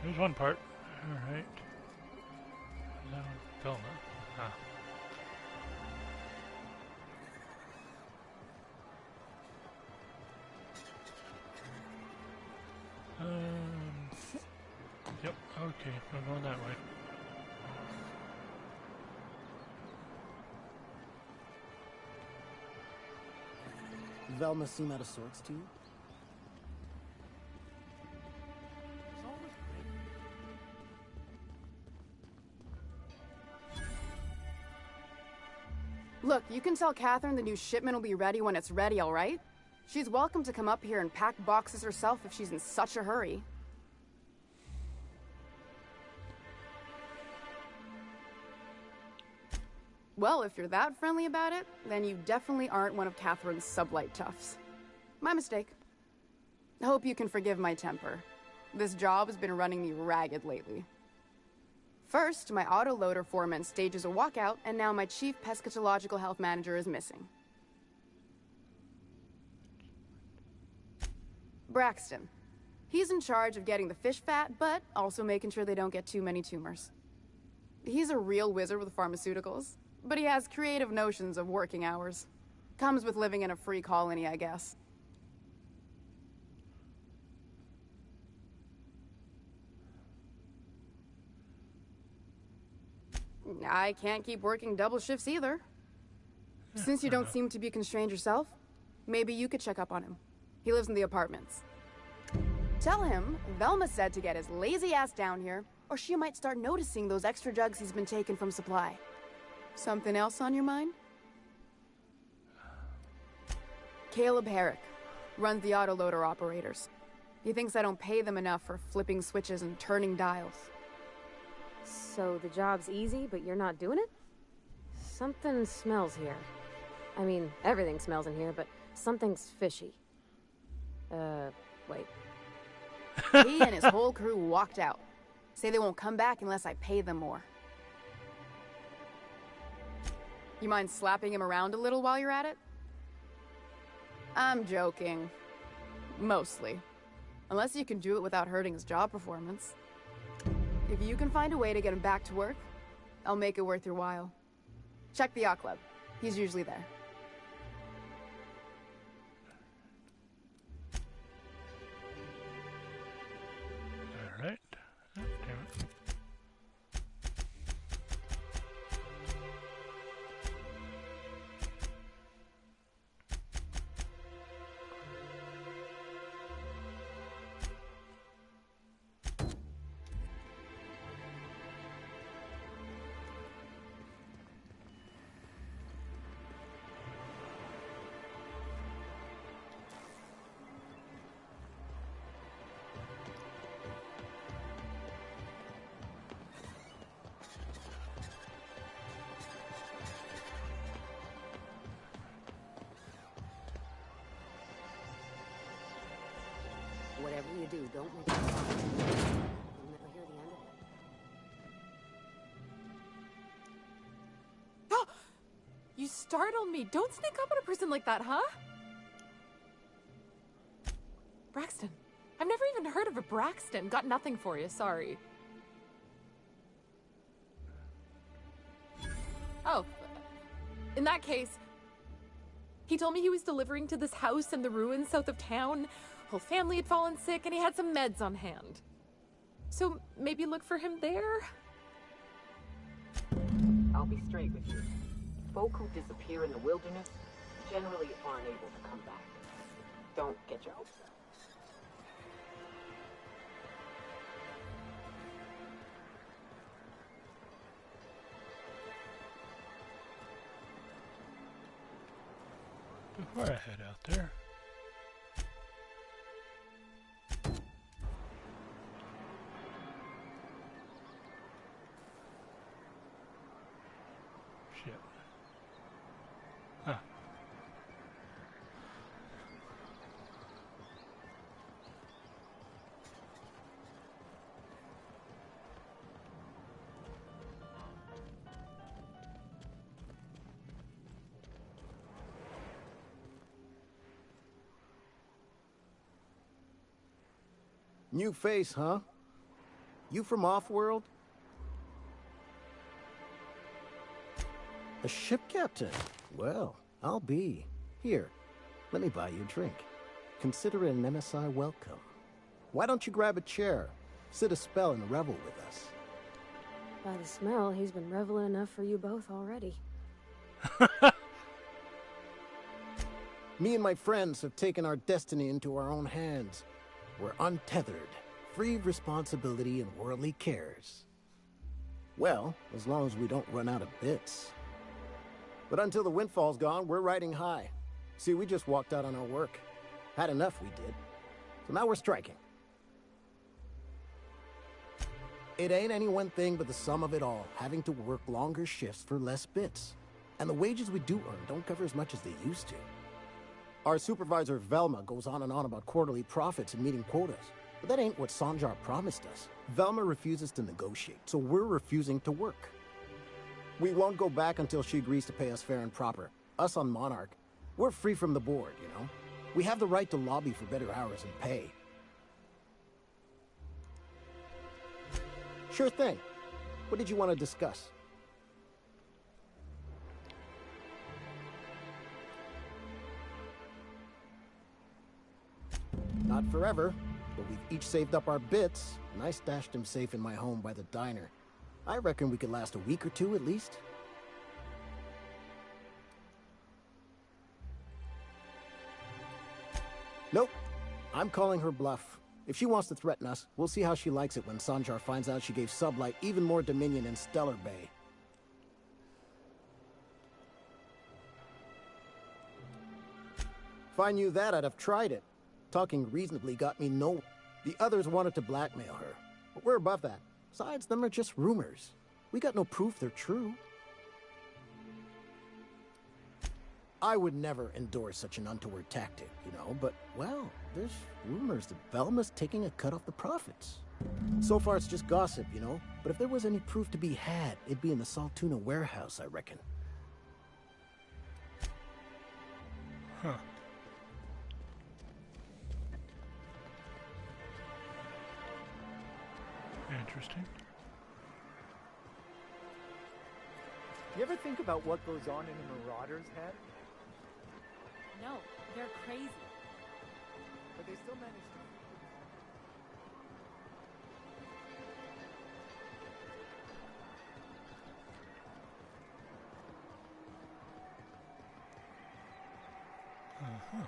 There's one part. Alright. Is that one? Velma. Ah. Yep, okay, I'm going that way. Velma seem out of sorts to you? Look, you can tell Catherine the new shipment will be ready when it's ready, all right? She's welcome to come up here and pack boxes herself if she's in such a hurry. Well, if you're that friendly about it, then you definitely aren't one of Catherine's sublight toughs. My mistake. I hope you can forgive my temper. This job has been running me ragged lately. First, my autoloader foreman stages a walkout, and now my chief pescatological health manager is missing. Braxton. He's in charge of getting the fish fat, but also making sure they don't get too many tumors. He's a real wizard with pharmaceuticals, but he has creative notions of working hours. Comes with living in a free colony, I guess. I can't keep working double shifts either. Since you don't seem to be constrained yourself, maybe you could check up on him. He lives in the apartments. Tell him Velma said to get his lazy ass down here, or she might start noticing those extra drugs he's been taking from supply. Something else on your mind? Caleb Herrick runs the autoloader operators. He thinks I don't pay them enough for flipping switches and turning dials. So the job's easy, but you're not doing it? Something smells here. I mean, everything smells in here, but something's fishy. Wait. He and his whole crew walked out. Say they won't come back unless I pay them more. You mind slapping him around a little while you're at it? I'm joking. Mostly. Unless you can do it without hurting his job performance. If you can find a way to get him back to work, I'll make it worth your while. Check the yacht club. He's usually there. All right. Oh, damn it. Whatever you do, don't make it sound. You'll never hear the end of it. You startled me. Don't sneak up on a person like that, huh? Braxton. I've never even heard of a Braxton. Got nothing for you, sorry. Oh, in that case, he told me he was delivering to this house in the ruins south of town. Whole family had fallen sick and he had some meds on hand. So maybe look for him there? I'll be straight with you. Folk who disappear in the wilderness generally aren't able to come back. Don't get your hopes up. Before I head out there. Shit. Huh. New face, huh? You from Offworld? A ship captain? Well, I'll be. Here, let me buy you a drink. Consider it an MSI welcome. Why don't you grab a chair? Sit a spell and revel with us. By the smell, he's been reveling enough for you both already. Me and my friends have taken our destiny into our own hands. We're untethered, free of responsibility and worldly cares. Well, as long as we don't run out of bits. But until the windfall's gone, we're riding high. See, we just walked out on our work. Had enough, we did. So now we're striking. It ain't any one thing but the sum of it all, having to work longer shifts for less bits. And the wages we do earn don't cover as much as they used to. Our supervisor, Velma, goes on and on about quarterly profits and meeting quotas. But that ain't what Sanjar promised us. Velma refuses to negotiate, so we're refusing to work. We won't go back until she agrees to pay us fair and proper. Us on Monarch, we're free from the board, you know? We have the right to lobby for better hours and pay. Sure thing. What did you want to discuss? Not forever, but we've each saved up our bits, and I stashed them safe in my home by the diner. I reckon we could last a week or two at least. Nope. I'm calling her bluff. If she wants to threaten us, we'll see how she likes it when Sanjar finds out she gave Sublight even more dominion in Stellar Bay. If I knew that, I'd have tried it. Talking reasonably got me nowhere. The others wanted to blackmail her, but we're above that. Besides, them are just rumors. We got no proof they're true. I would never endorse such an untoward tactic, you know, but, well, there's rumors that Velma's taking a cut off the profits. So far, it's just gossip, you know, but if there was any proof to be had, it'd be in the Saltuna warehouse, I reckon. Huh. Interesting. You ever think about what goes on in a marauder's head? No, they're crazy. But they still manage to... Uh-huh.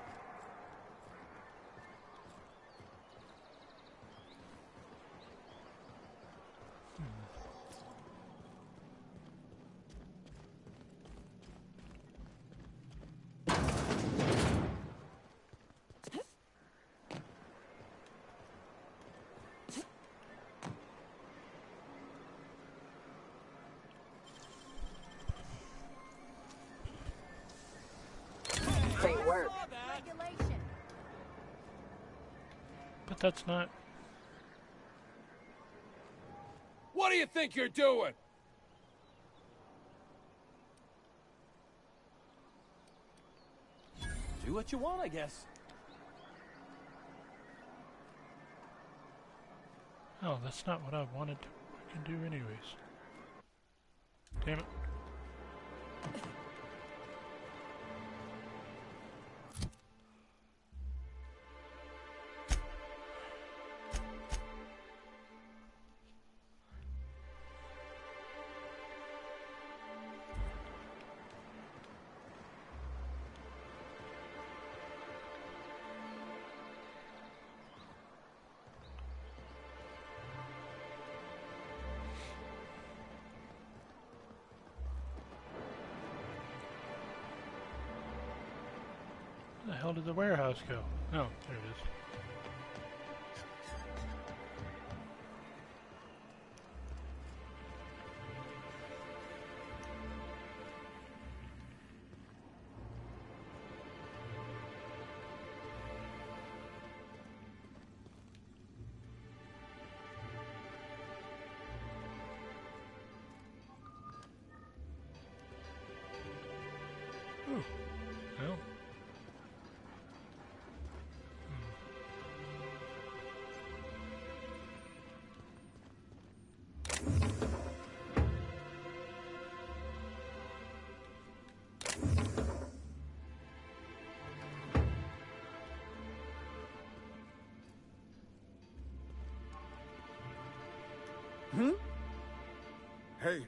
Great work. But that's not... What do you think you're doing? Do what you want, I guess. Oh, that's not what I wanted to fucking do anyways. Damn it. Where the hell did the warehouse go? Oh, there it is. Ooh, well. Hmm? Hey.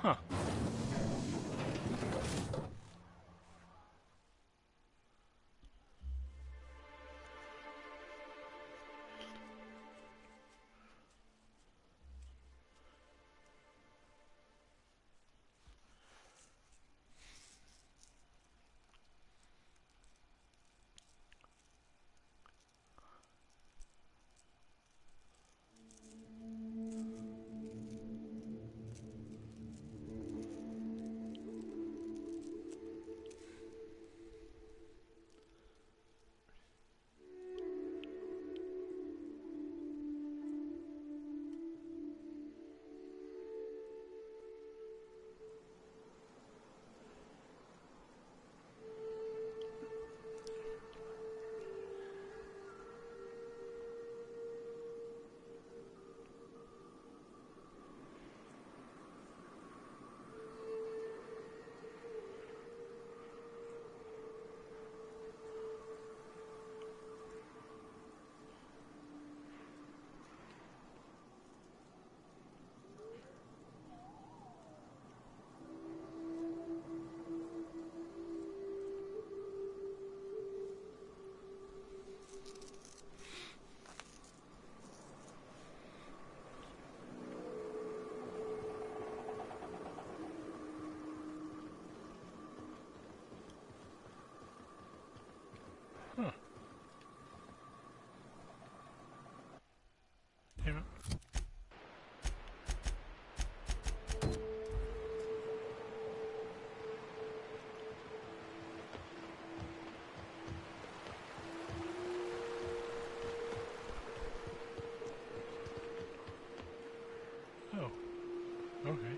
Huh. Huh. Damn it. Oh. Okay.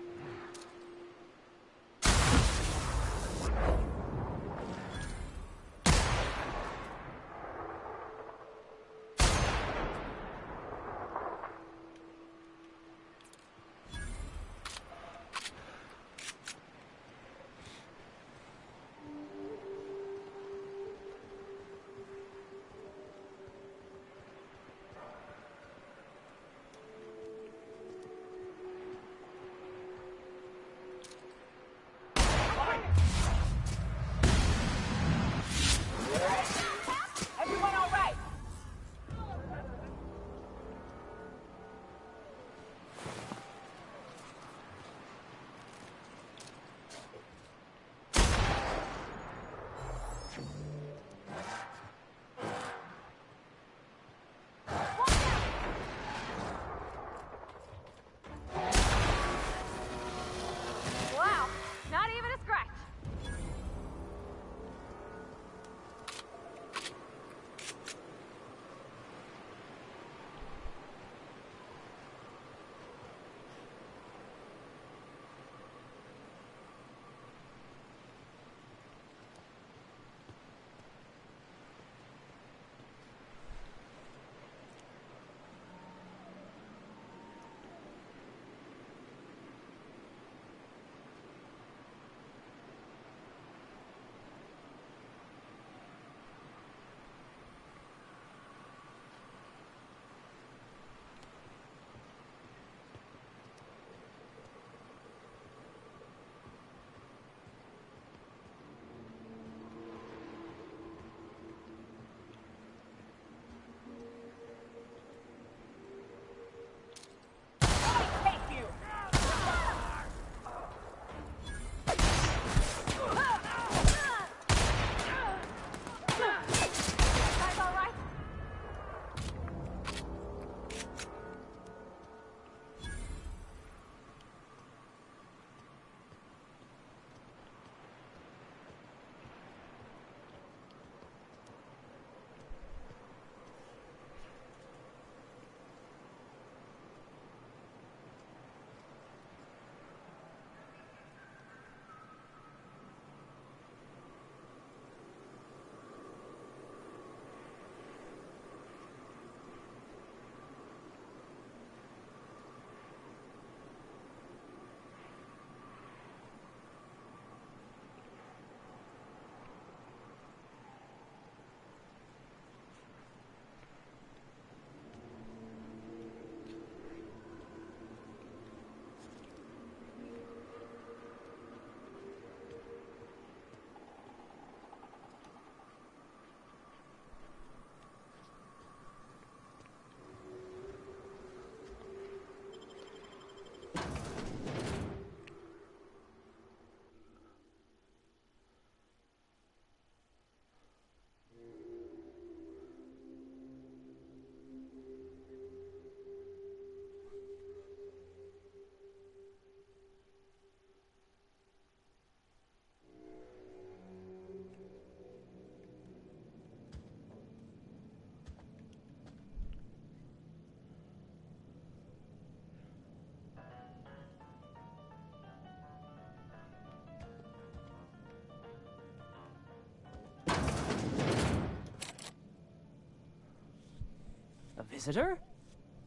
visitor?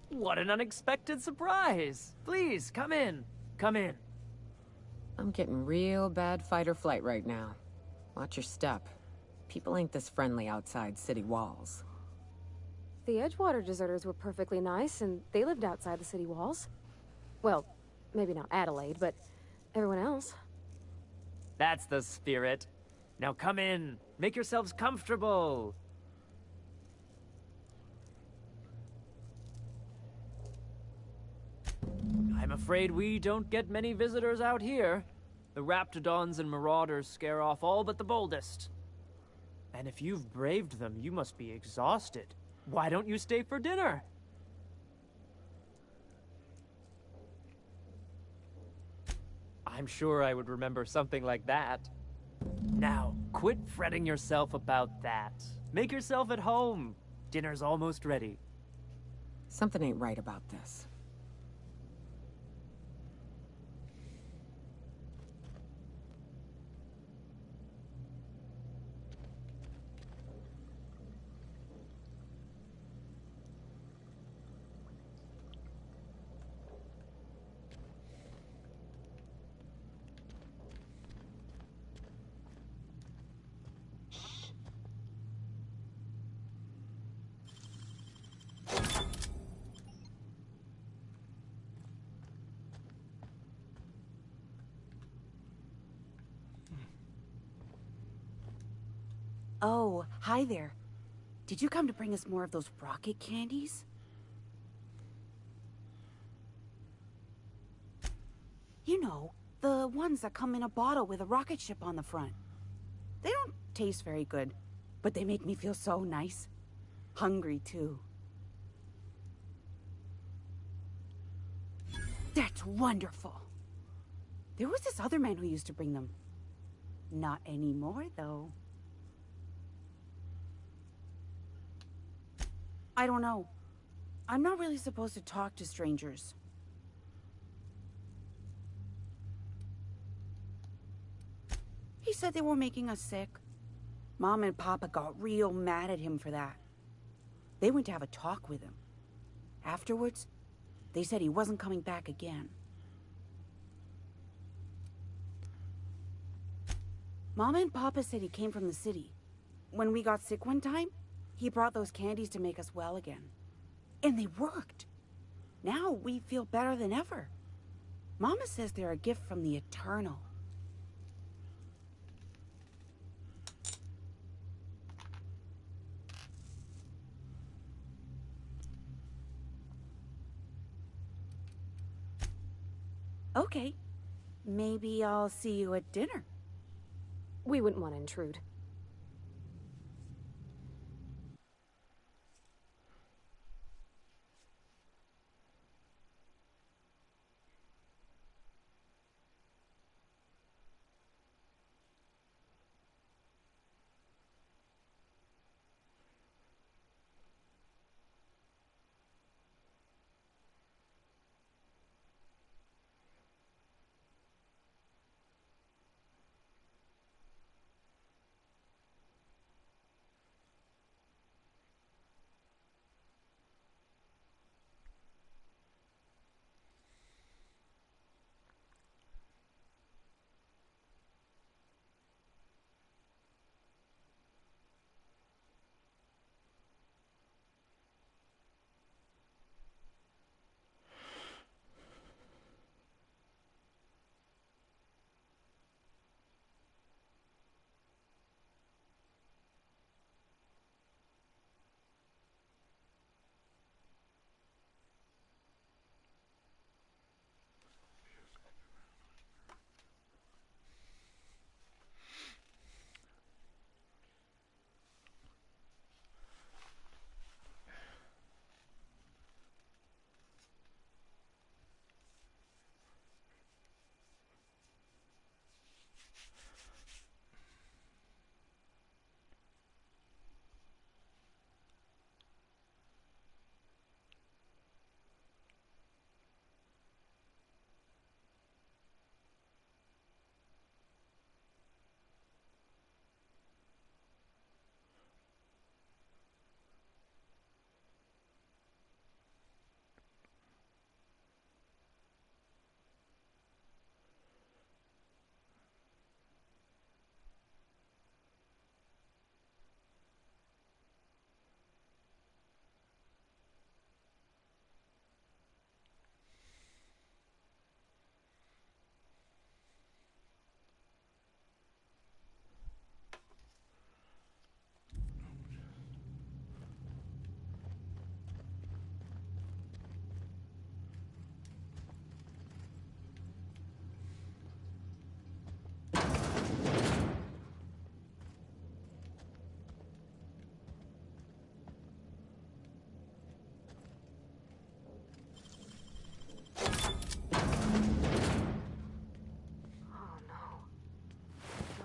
What an unexpected surprise! Please, come in. Come in. I'm getting real bad fight or flight right now. Watch your step. People ain't this friendly outside city walls. The Edgewater deserters were perfectly nice, and they lived outside the city walls. Well, maybe not Adelaide, but everyone else. That's the spirit. Now come in. Make yourselves comfortable. I'm afraid we don't get many visitors out here. The Raptidons and Marauders scare off all but the boldest. And if you've braved them, you must be exhausted. Why don't you stay for dinner? I'm sure I would remember something like that. Now, quit fretting yourself about that. Make yourself at home. Dinner's almost ready. Something ain't right about this. Oh, hi there. Did you come to bring us more of those rocket candies? You know, the ones that come in a bottle with a rocket ship on the front. They don't taste very good, but they make me feel so nice. Hungry, too. That's wonderful. There was this other man who used to bring them. Not anymore, though. I don't know. I'm not really supposed to talk to strangers. He said they were making us sick. Mom and Papa got real mad at him for that. They went to have a talk with him. Afterwards, they said he wasn't coming back again. Mama and Papa said he came from the city. When we got sick one time, he brought those candies to make us well again. And they worked. Now we feel better than ever. Mama says they're a gift from the Eternal. Okay. Maybe I'll see you at dinner. We wouldn't want to intrude.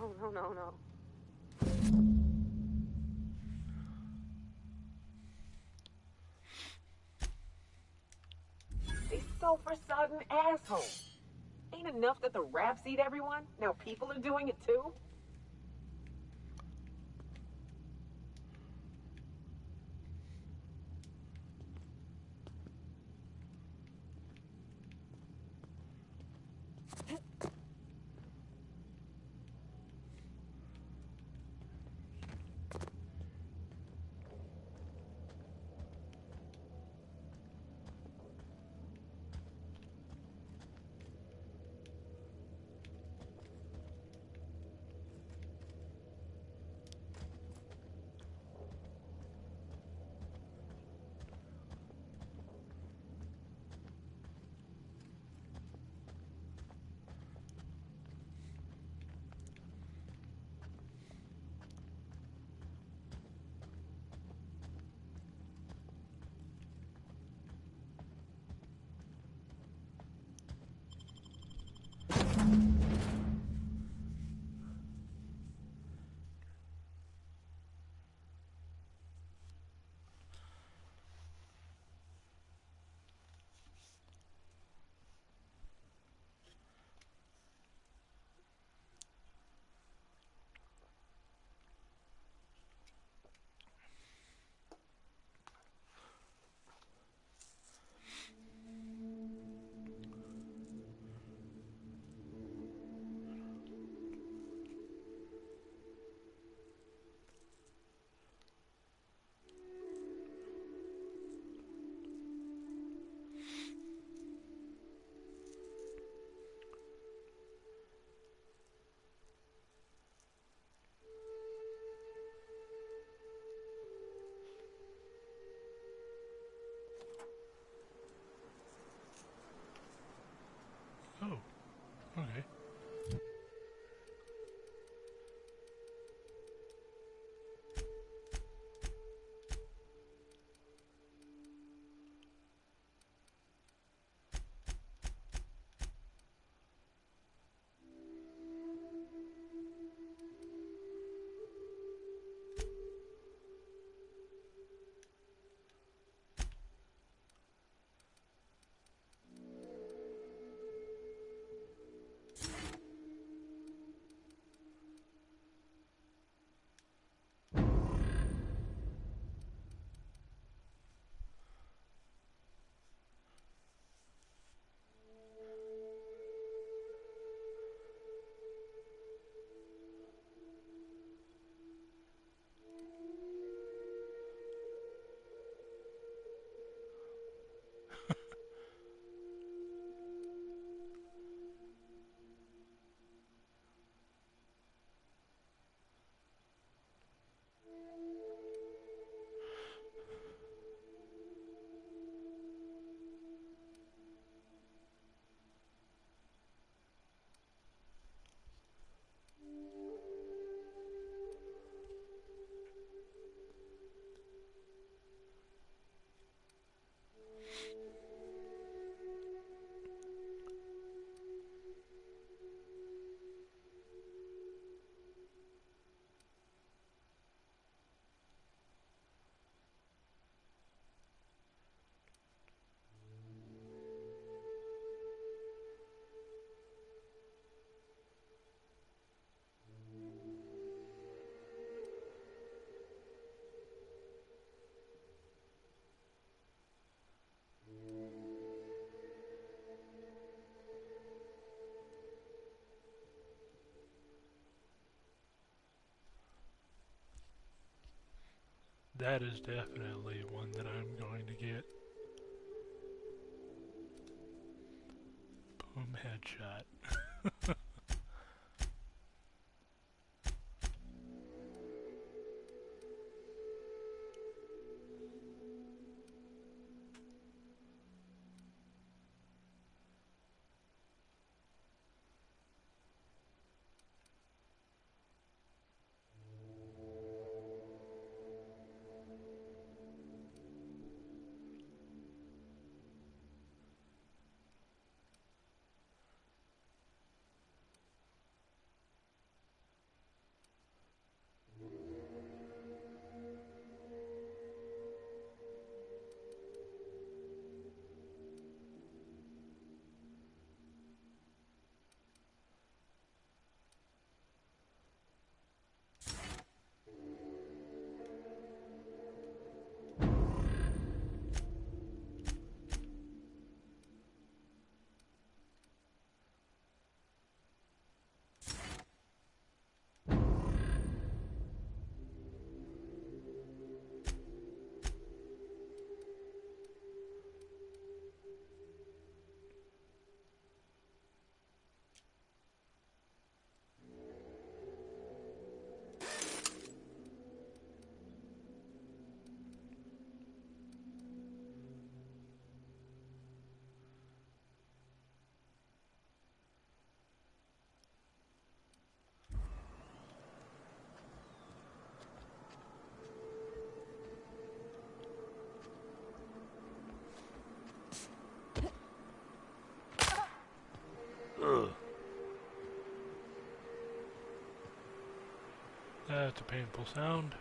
No. These sulfur-sodden assholes. Ain't enough that the rats eat everyone? Now people are doing it too? Oh, okay. That is definitely one that I'm going to get. Boom, headshot. That's a painful sound.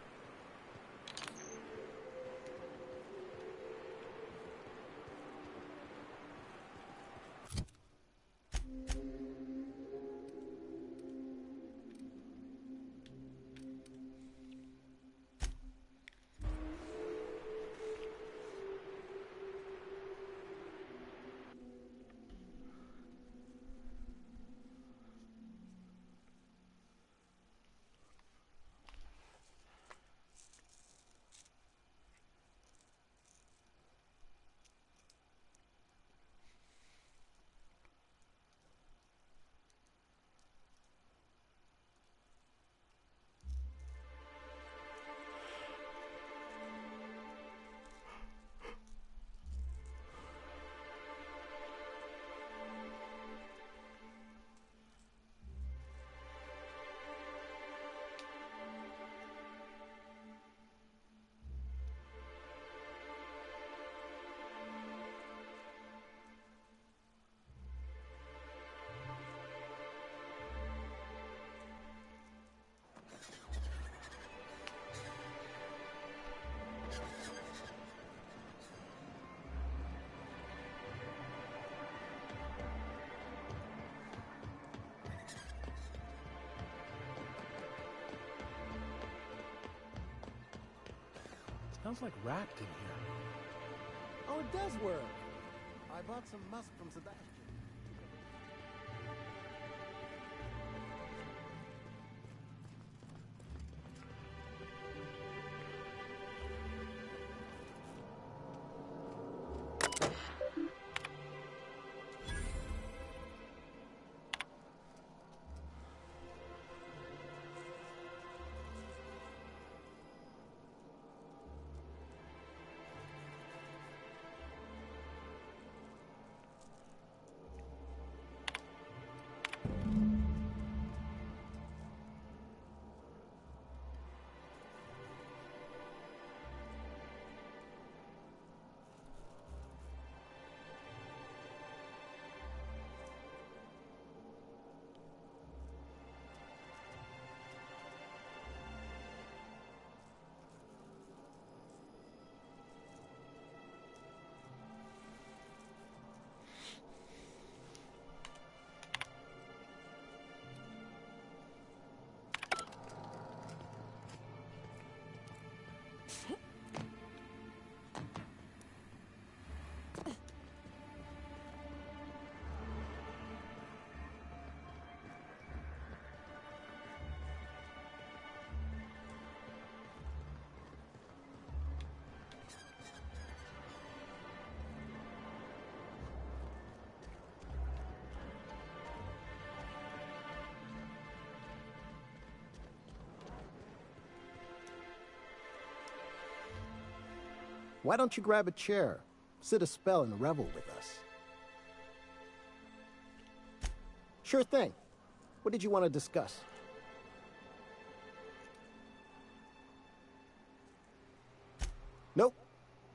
Smells like wrapped in here. Oh, it does work. I bought some musk from Sebastian. Why don't you grab a chair, sit a spell, and revel with us? Sure thing. What did you want to discuss? Nope.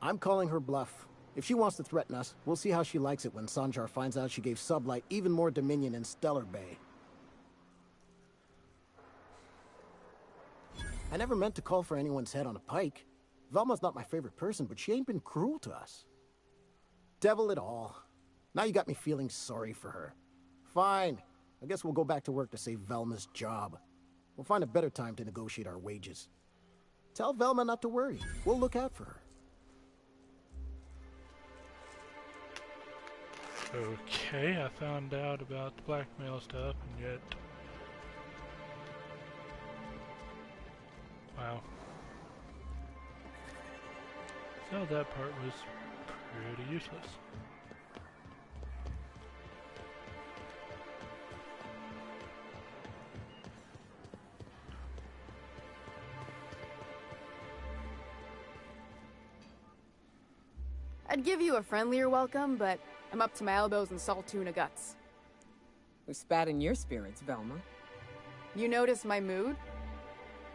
I'm calling her bluff. If she wants to threaten us, we'll see how she likes it when Sanjar finds out she gave Sublight even more dominion in Stellar Bay. I never meant to call for anyone's head on a pike. Velma's not my favorite person, but she ain't been cruel to us. Devil it all. Now you got me feeling sorry for her. Fine. I guess we'll go back to work to save Velma's job. We'll find a better time to negotiate our wages. Tell Velma not to worry. We'll look out for her. Okay, I found out about the blackmail stuff, and yet... Wow. So that part was pretty useless. I'd give you a friendlier welcome, but I'm up to my elbows in salt tuna guts. We spat in your spirits, Velma. You notice my mood?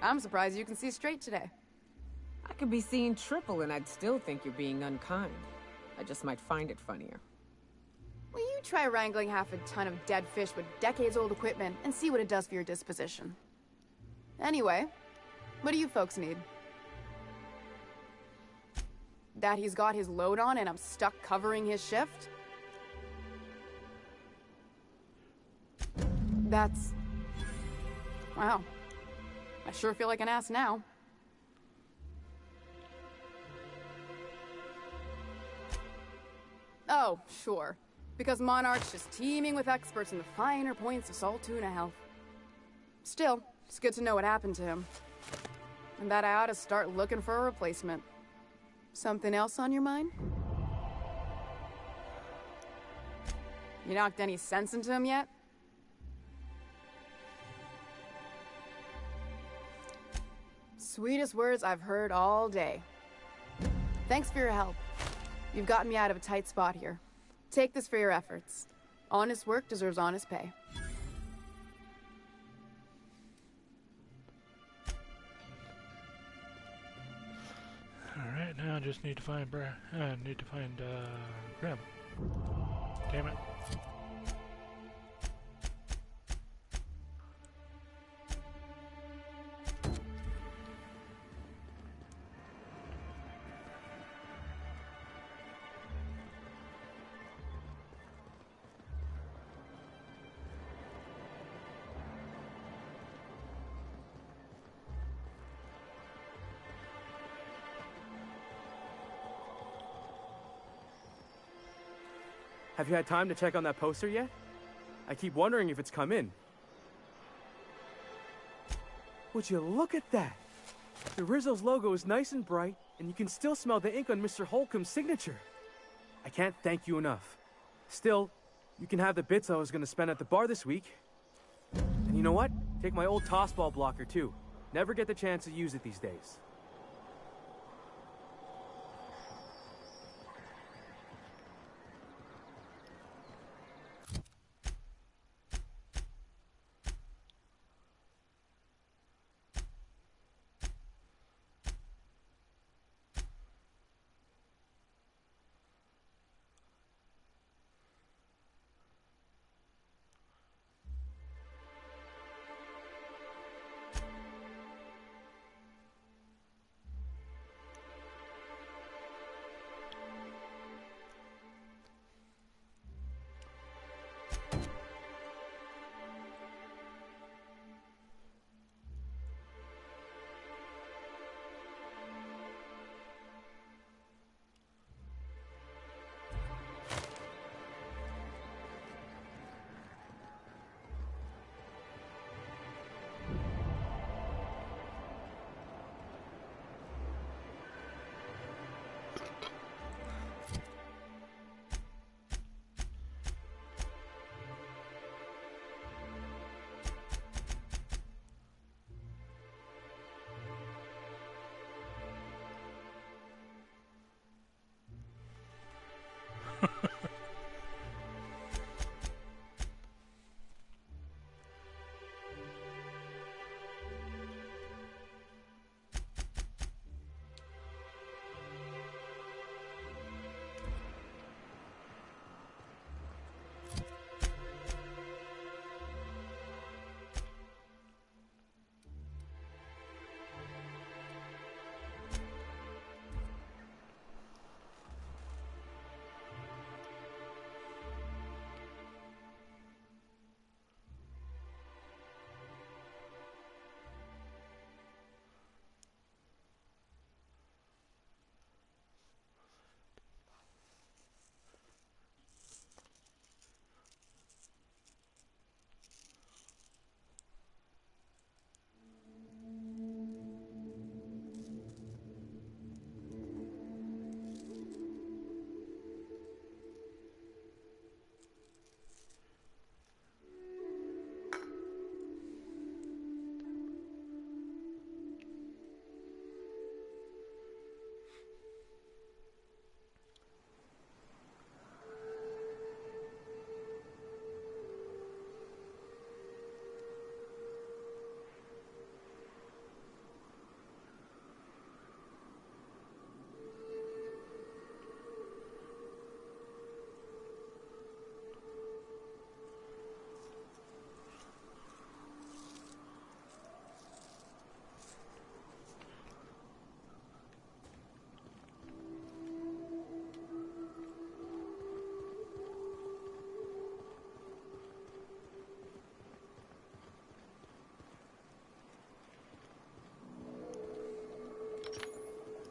I'm surprised you can see straight today. I could be seeing triple and I'd still think you're being unkind. I just might find it funnier. Will you try wrangling half a ton of dead fish with decades-old equipment and see what it does for your disposition? Anyway, What do you folks need? That he's got his load on and I'm stuck covering his shift? That's... Wow. I sure feel like an ass now. Oh, sure. Because Monarch's just teeming with experts in the finer points of salt tuna health. Still, it's good to know what happened to him. And that I ought to start looking for a replacement. Something else on your mind? You knocked any sense into him yet? Sweetest words I've heard all day. Thanks for your help. You've gotten me out of a tight spot here. Take this for your efforts. Honest work deserves honest pay. Alright, now I just need to find Grim. Damn it. Have you had time to check on that poster yet? I keep wondering if it's come in. Would you look at that? The Rizzo's logo is nice and bright, and you can still smell the ink on Mr. Holcomb's signature. I can't thank you enough. Still, you can have the bits I was going to spend at the bar this week. And you know what? Take my old tossball blocker, too. Never get the chance to use it these days.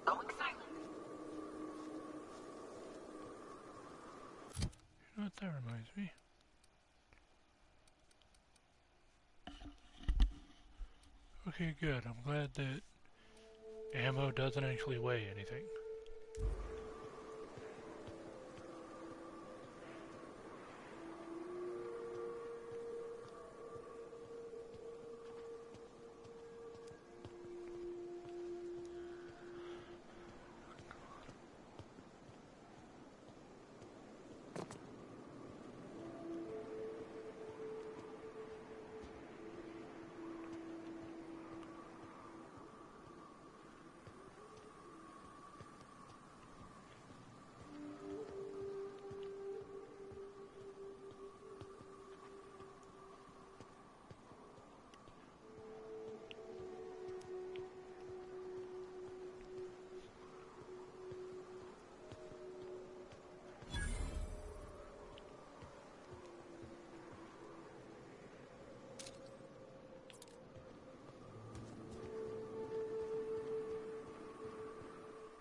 Going silent. You know what that reminds me? Okay, good. I'm glad that ammo doesn't actually weigh anything.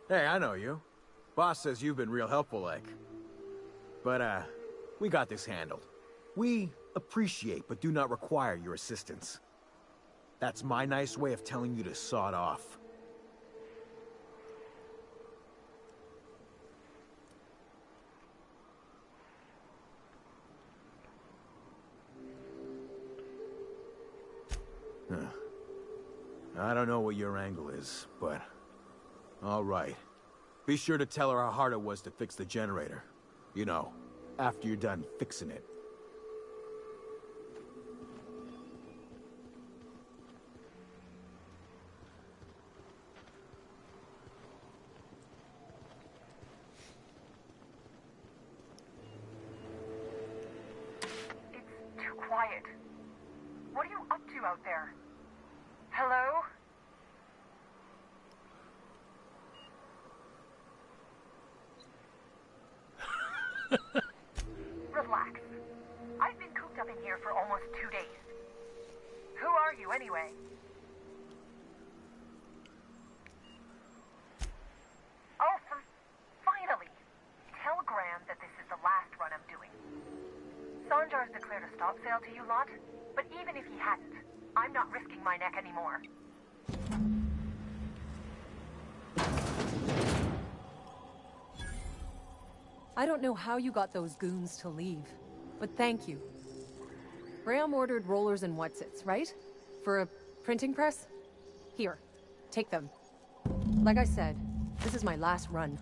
Hey, I know you. Boss says you've been real helpful, like. But, we got this handled. We appreciate but do not require your assistance. That's my nice way of telling you to sod off. Huh. I don't know what your angle is, but... all right. Be sure to tell her how hard it was to fix the generator. You know, after you're done fixing it. It's too quiet. What are you up to out there? Hello? Relax. I've been cooped up in here for almost 2 days. Who are you, anyway? Oh, finally! Tell Graham that this is the last run I'm doing. Sanjar's declared a stop sale to you lot, but even if he hadn't, I'm not risking my neck anymore. I don't know how you got those goons to leave, but thank you. Graham ordered rollers and whatsits, right? For a printing press? Here, take them. Like I said, this is my last run.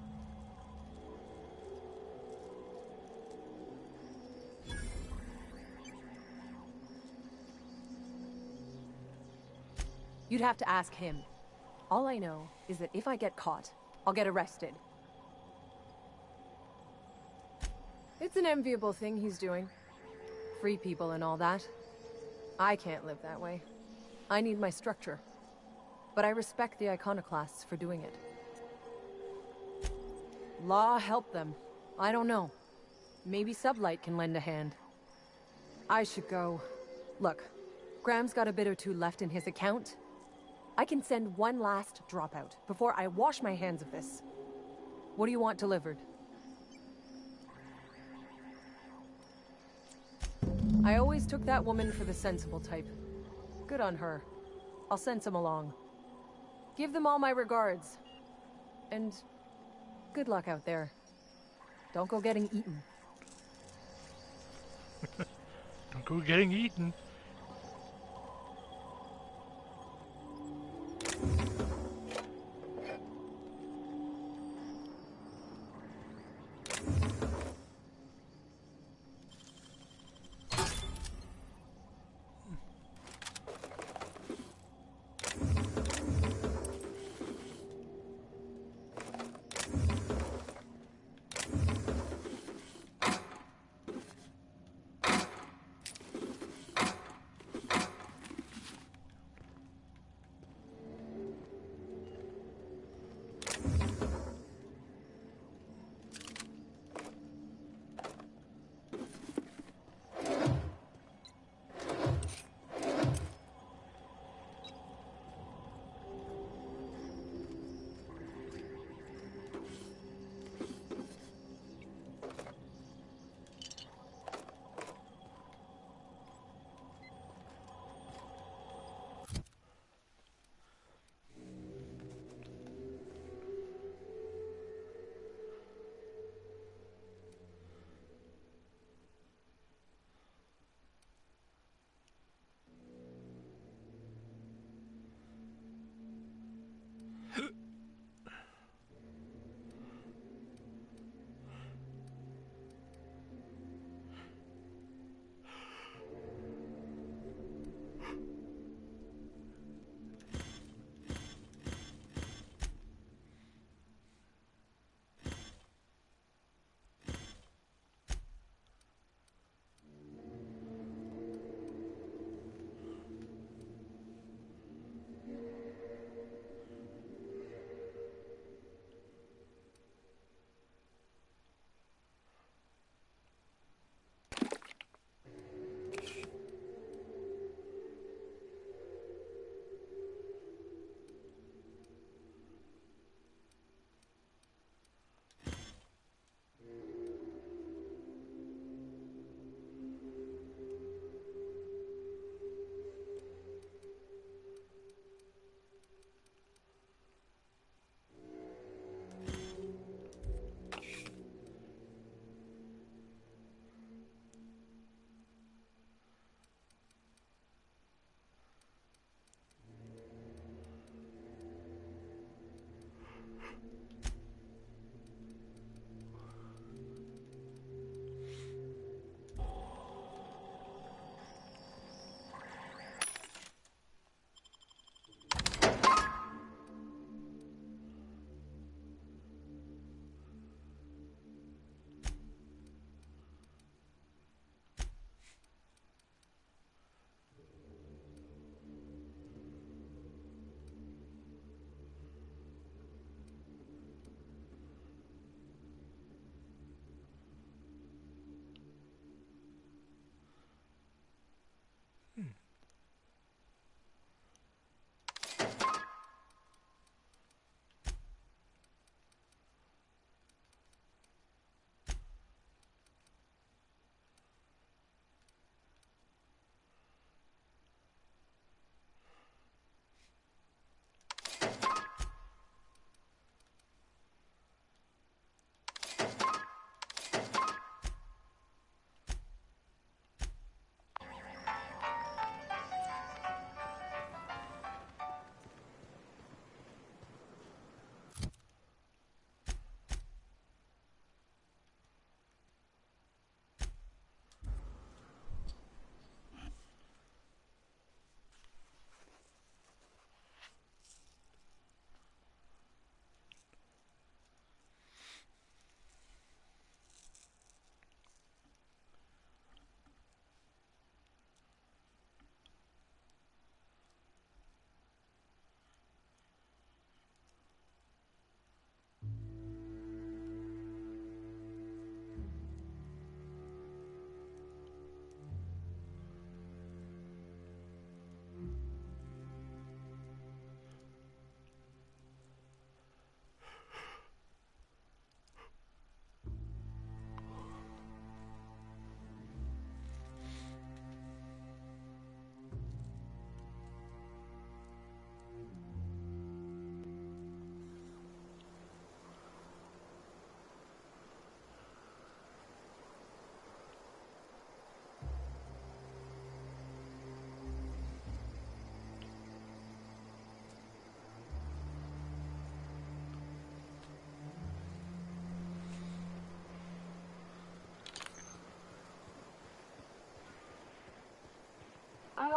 You'd have to ask him. All I know is that if I get caught, I'll get arrested. It's an enviable thing he's doing. Free people and all that. I can't live that way. I need my structure. But I respect the iconoclasts for doing it. Law help them. I don't know. Maybe Sublight can lend a hand. I should go. Look, Graham's got a bit or two left in his account. I can send one last dropout before I wash my hands of this. What do you want delivered? I always took that woman for the sensible type. Good on her. I'll send some along. Give them all my regards. And good luck out there. Don't go getting eaten. Don't go getting eaten.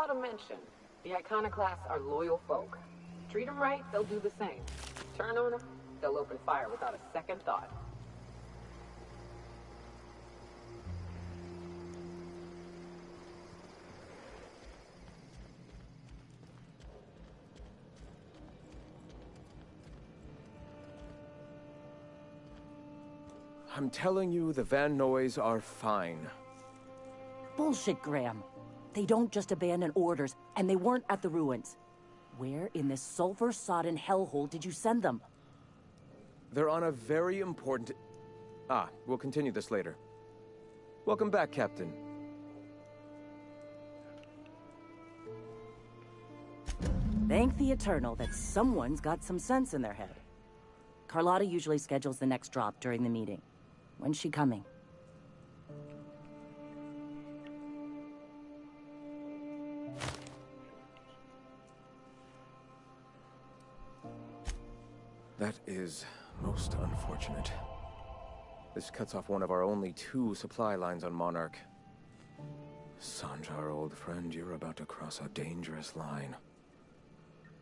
Gotta mention, the Iconoclasts are loyal folk. Treat them right, they'll do the same. Turn on them, they'll open fire without a second thought. I'm telling you, the Van Noys are fine. Bullshit, Graham. They don't just abandon orders, and they weren't at the ruins. Where in this sulfur-sodden hellhole did you send them? They're on a very important... Ah, we'll continue this later. Welcome back, Captain. Thank the Eternal that someone's got some sense in their head. Carlotta usually schedules the next drop during the meeting. When's she coming? That is most unfortunate. This cuts off one of our only 2 supply lines on Monarch. Sanjar, old friend, you're about to cross a dangerous line.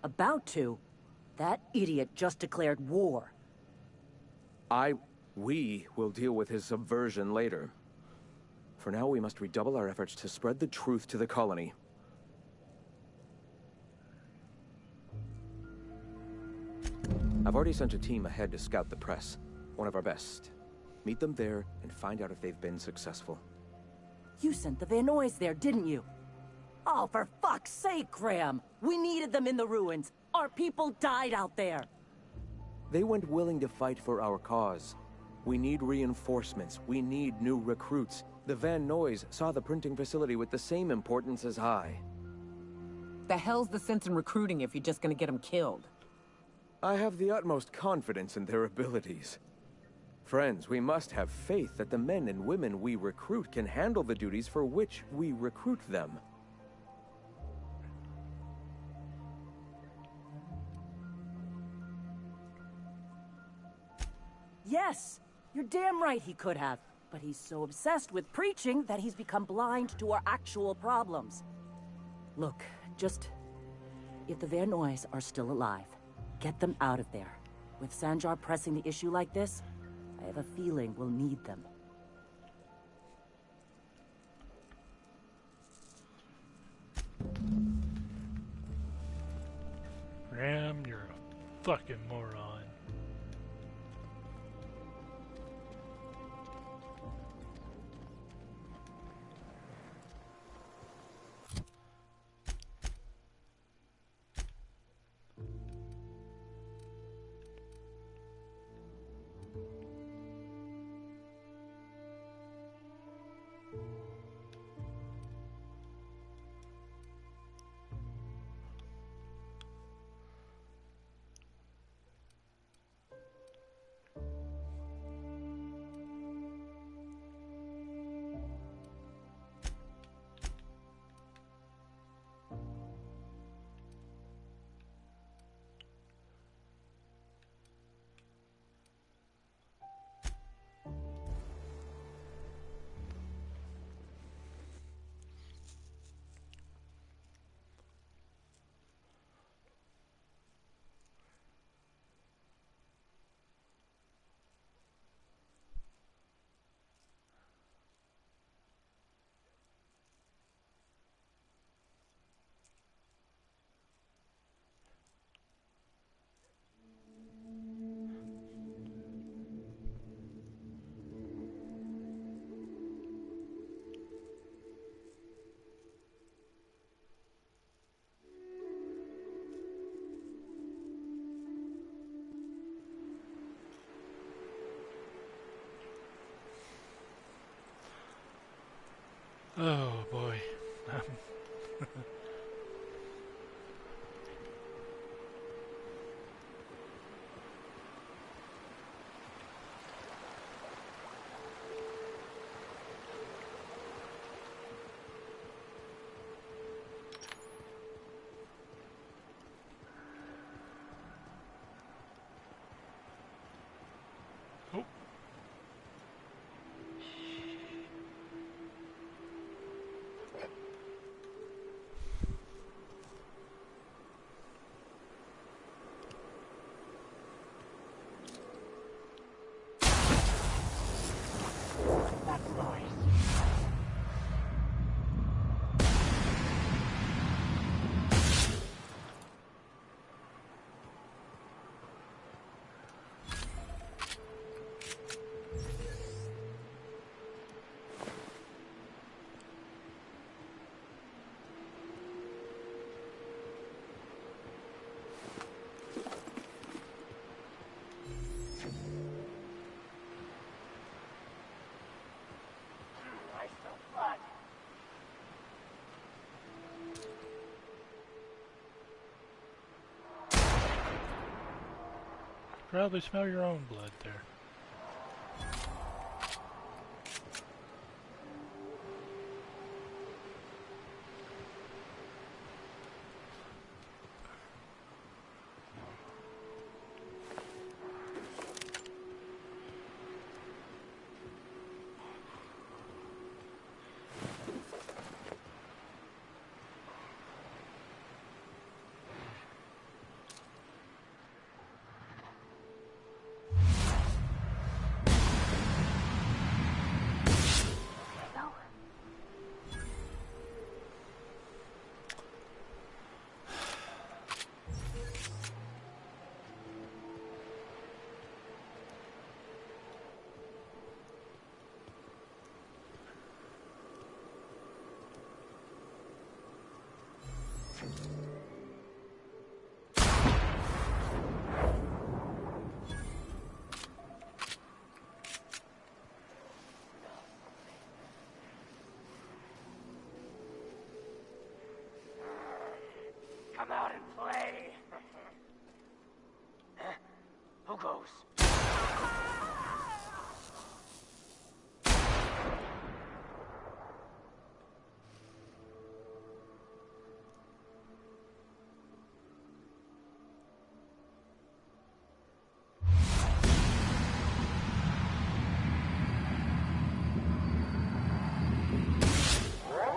About to? That idiot just declared war. We will deal with his subversion later. For now, we must redouble our efforts to spread the truth to the colony. I've already sent a team ahead to scout the press. One of our best. Meet them there and find out if they've been successful. You sent the Van Noys there, didn't you? Oh, for fuck's sake, Graham! We needed them in the ruins. Our people died out there. They went willing to fight for our cause. We need reinforcements. We need new recruits. The Van Noys saw the printing facility with the same importance as I. The hell's the sense in recruiting if you're just gonna get them killed? I have the utmost confidence in their abilities. Friends, we must have faith that the men and women we recruit can handle the duties for which we recruit them. Yes! You're damn right he could have. But he's so obsessed with preaching that he's become blind to our actual problems. Look, just... if the Van Noys are still alive, get them out of there. With Sanjar pressing the issue like this, I have a feeling we'll need them. Ram, you're a fucking moron. Oh boy. probably smell your own blood there. Come out and play. Who goes?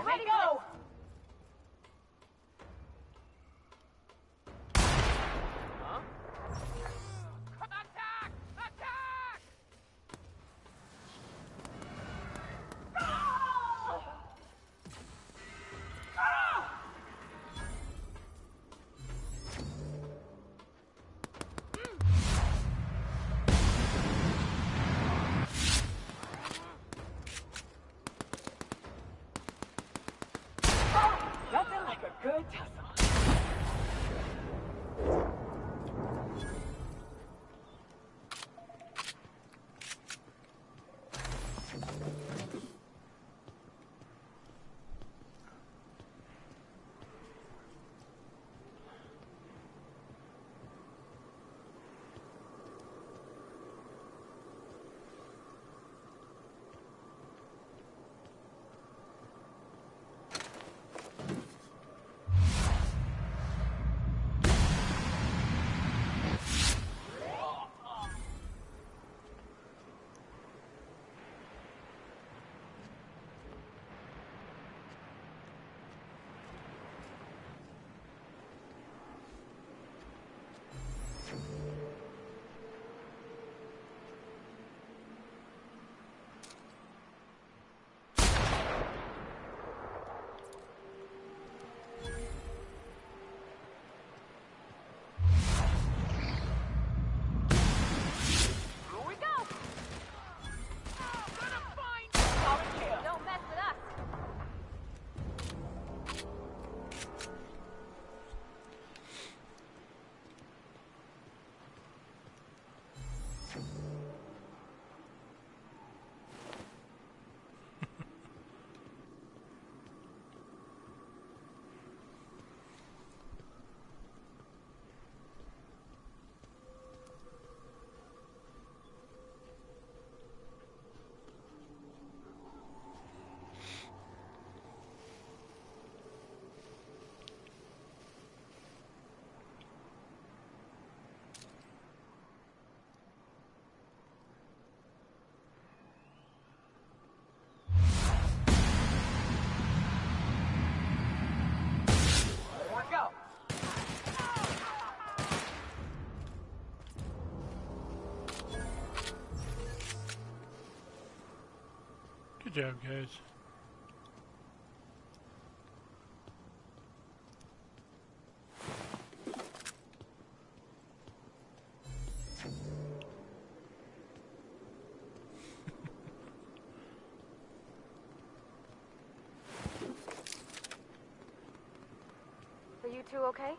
Ready, go! Huh? Attack! Attack! Ah! Ah! Nothing like a good tussle. Don't mess with us. Go! Good job, guys. Are you two okay?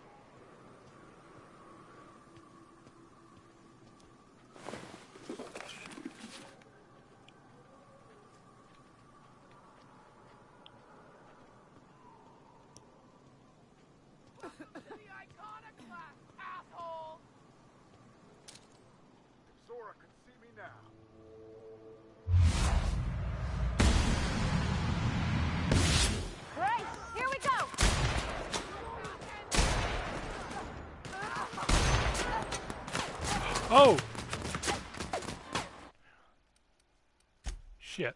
Oh! Shit.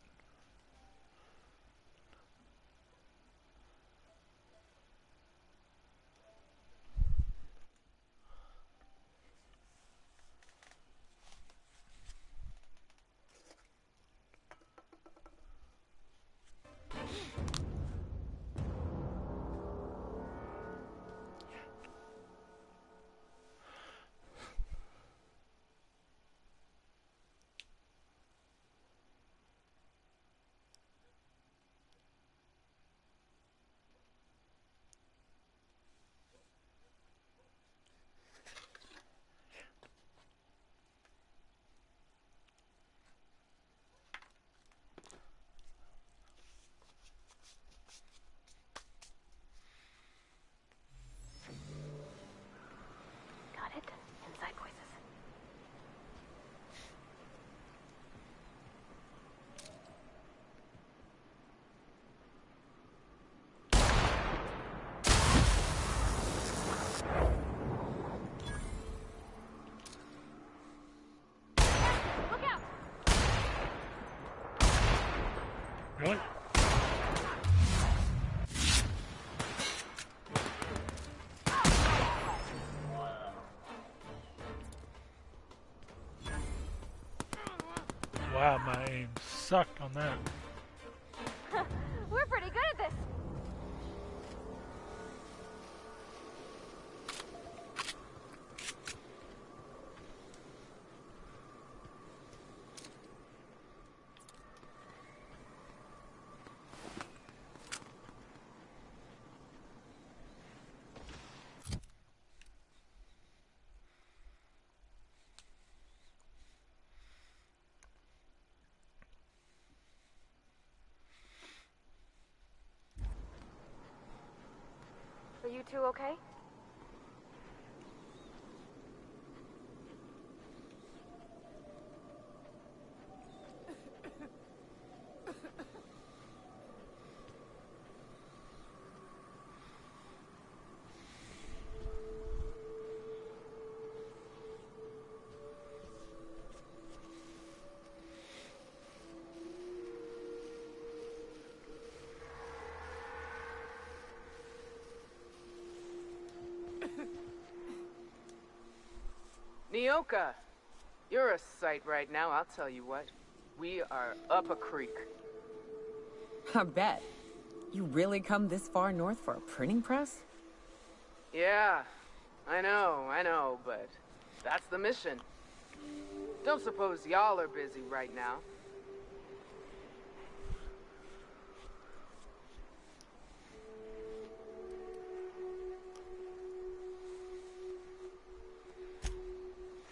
Got it? Inside voices. Look out! Really? Wow, my aim sucked on that. We're pretty good at this. Are you two okay? Nyoka, you're a sight right now, I'll tell you what. We are up a creek. I bet. You really come this far north for a printing press? Yeah, I know, but that's the mission. Don't suppose y'all are busy right now.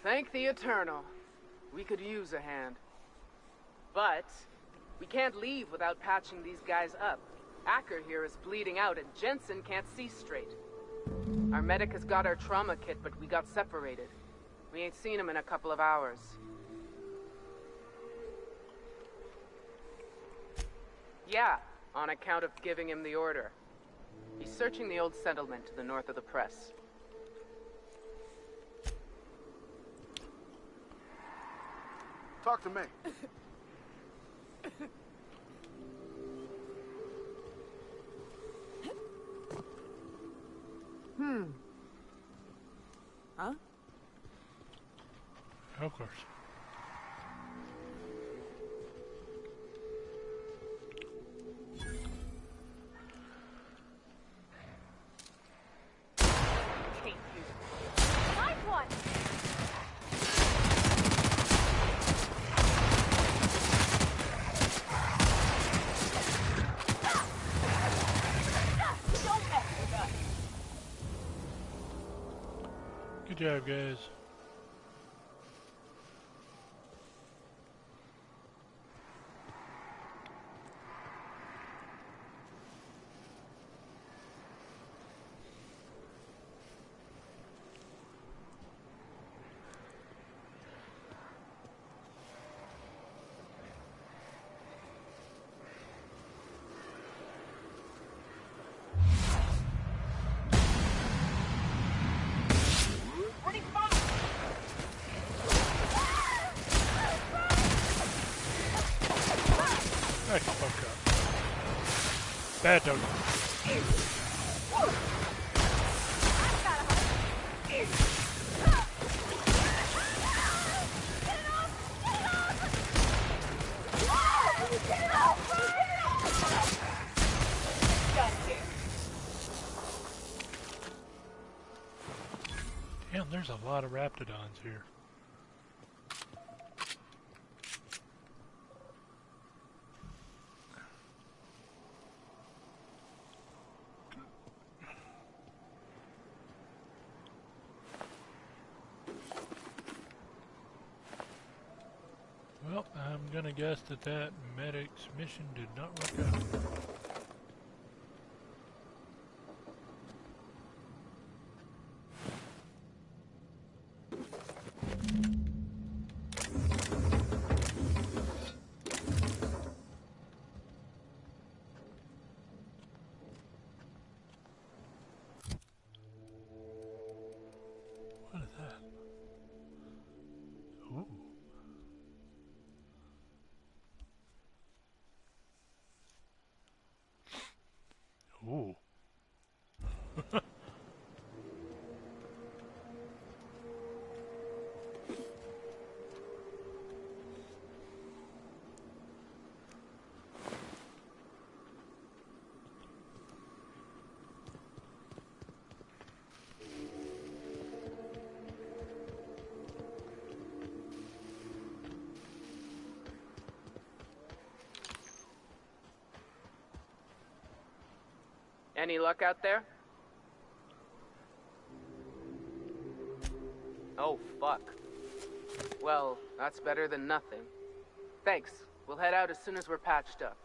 Thank the Eternal. We could use a hand. But we can't leave without patching these guys up. Acker here is bleeding out and Jensen can't see straight. Our medic has got our trauma kit, but we got separated. We ain't seen him in a couple of hours. Yeah, on account of giving him the order. He's searching the old settlement to the north of the press. Talk to me. Huh? Of course. Nice one! Don't mess with us. Good job, guys. Ready, fire! Back the fuck up. Bad dog. Damn, there's a lot of Raptidons here. Well, I'm gonna guess that medic's mission did not work out. What is that? Ooh. Ooh. Any luck out there? Oh, fuck. Well, that's better than nothing. Thanks. We'll head out as soon as we're patched up.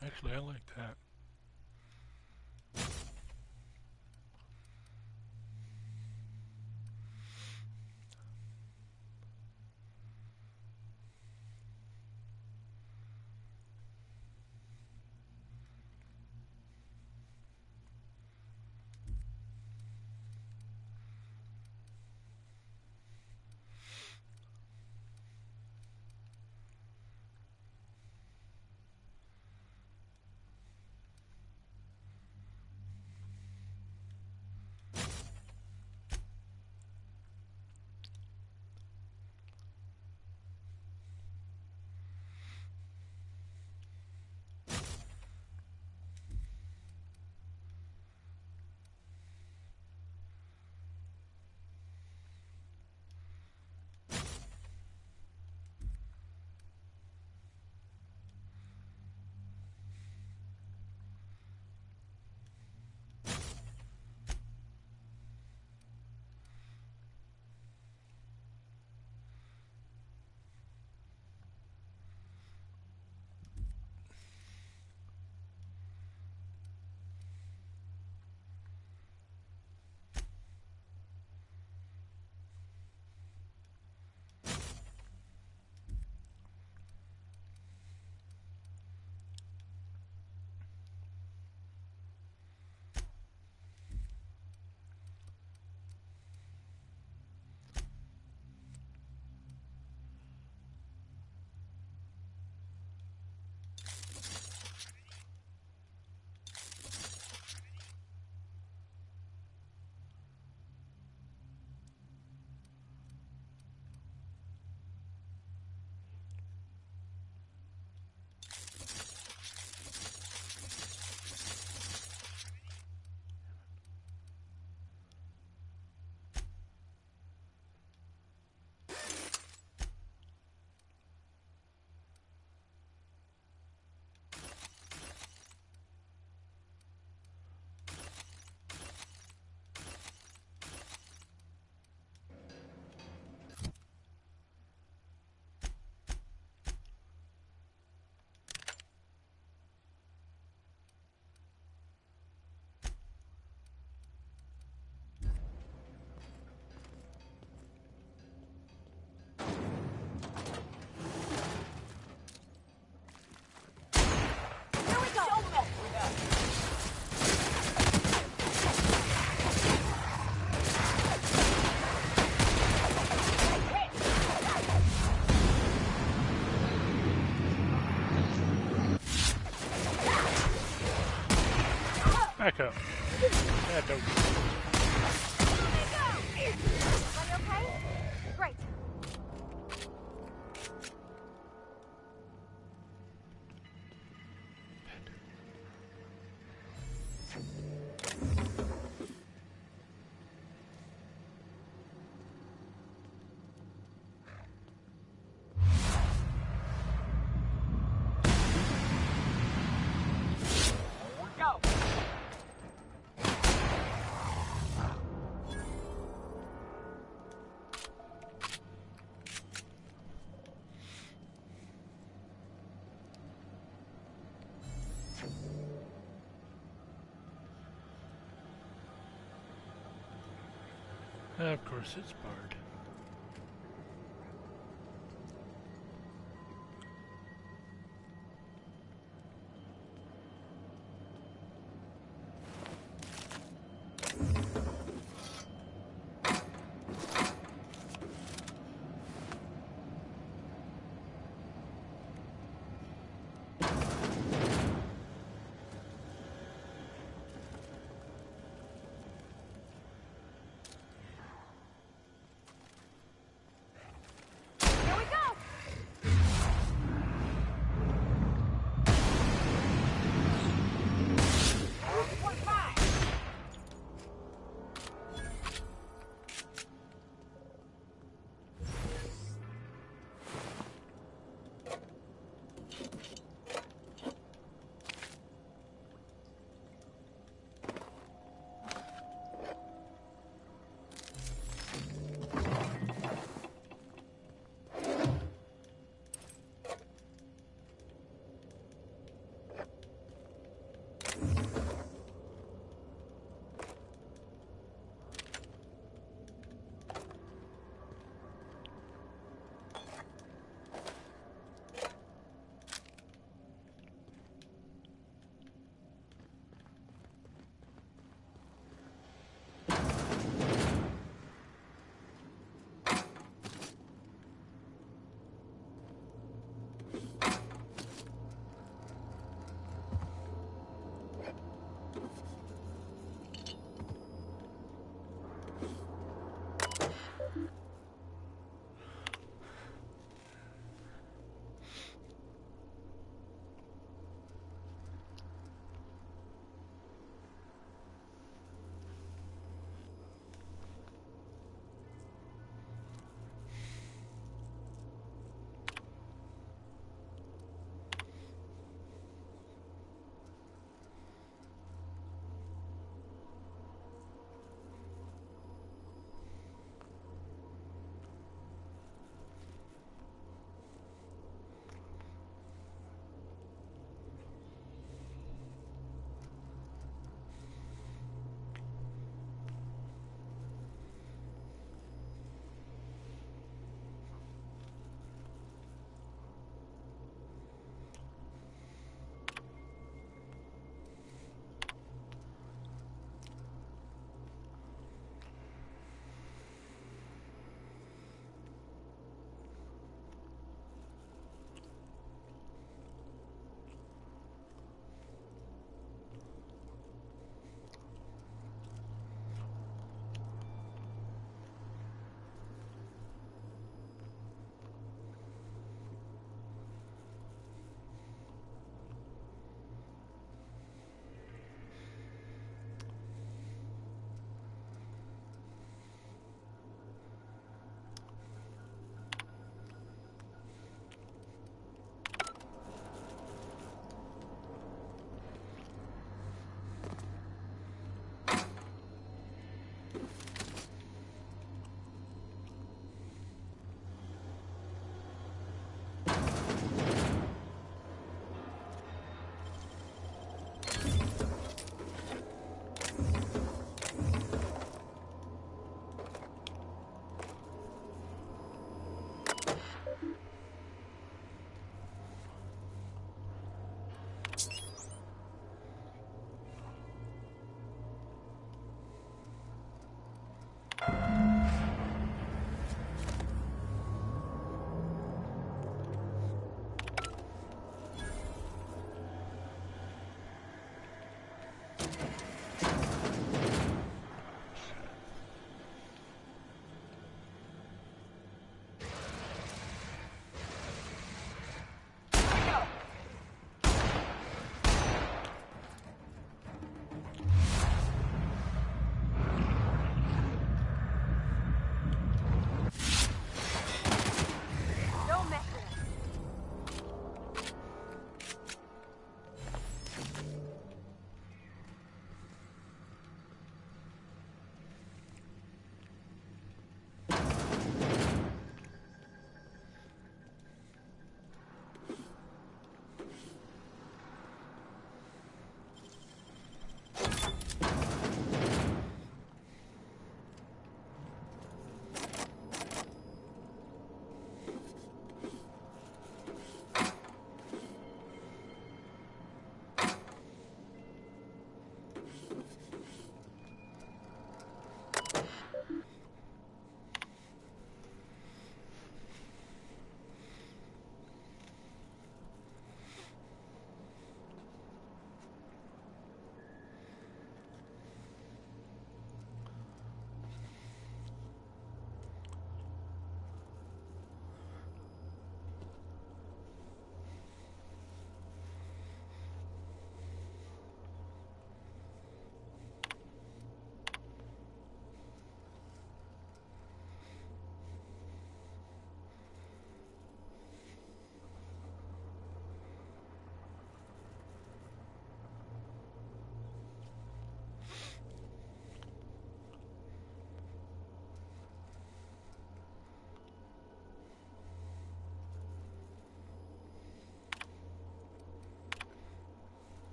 Actually, I like that. Back up. Yeah, don't. Everybody okay? Great. Go! Of course, it's barred. Here we go!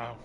Wow.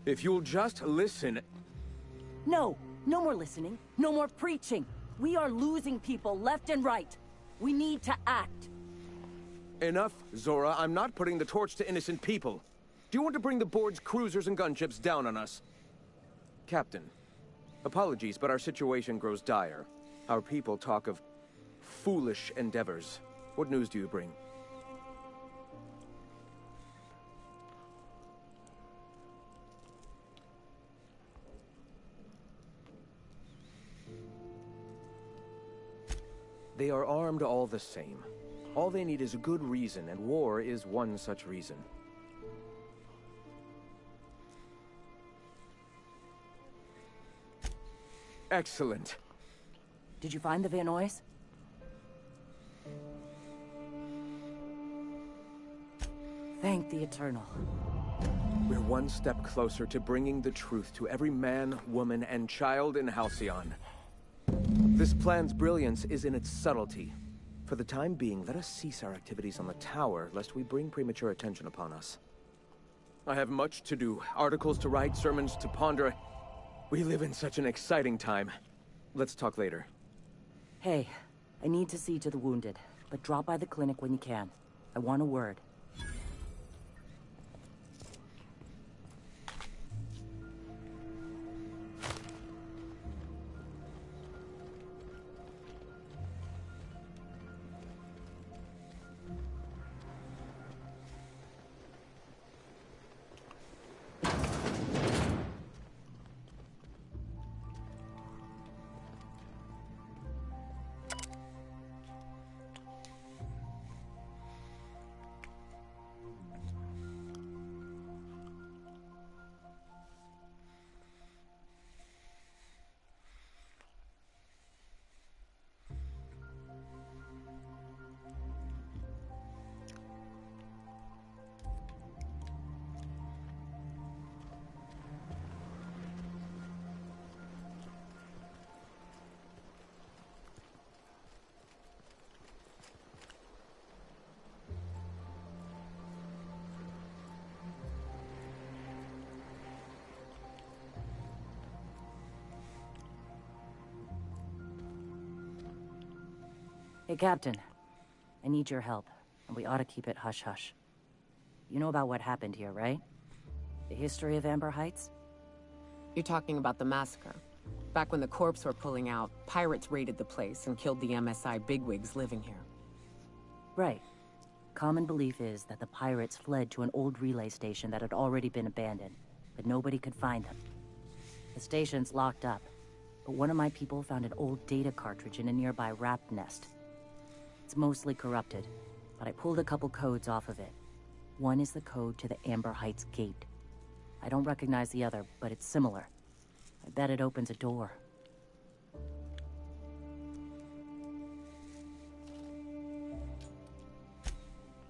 If you'll just listen... No, no more listening. No more preaching. We are losing people left and right. We need to act. Enough, Zora. I'm not putting the torch to innocent people. Do you want to bring the board's cruisers and gunships down on us? Captain, apologies, but our situation grows dire. Our people talk of foolish endeavors. What news do you bring? They are armed all the same. All they need is a good reason, and war is one such reason. Excellent. Did you find the Vanois? Thank the Eternal. We're one step closer to bringing the truth to every man, woman, and child in Halcyon. This plan's brilliance is in its subtlety. For the time being, let us cease our activities on the tower, lest we bring premature attention upon us. I have much to do, articles to write, sermons to ponder. We live in such an exciting time. Let's talk later. Hey, I need to see to the wounded, but drop by the clinic when you can. I want a word. Hey, Captain. I need your help, and we ought to keep it hush-hush. You know about what happened here, right? The history of Amber Heights? You're talking about the massacre. Back when the Corps were pulling out, pirates raided the place and killed the MSI bigwigs living here. Right. Common belief is that the pirates fled to an old relay station that had already been abandoned, but nobody could find them. The station's locked up, but one of my people found an old data cartridge in a nearby raft nest. It's mostly corrupted, but I pulled a couple codes off of it. One is the code to the Amber Heights gate. I don't recognize the other, but it's similar. I bet it opens a door.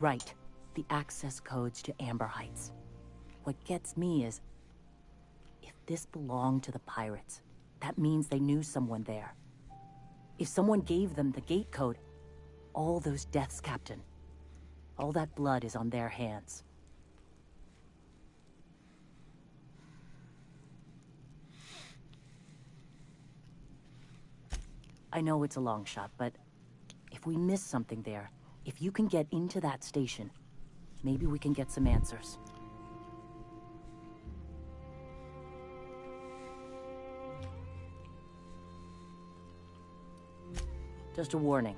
Right. The access codes to Amber Heights. What gets me is, if this belonged to the pirates, that means they knew someone there. If someone gave them the gate code, all those deaths, Captain, all that blood is on their hands. I know it's a long shot, but if we miss something there, if you can get into that station, maybe we can get some answers. Just a warning.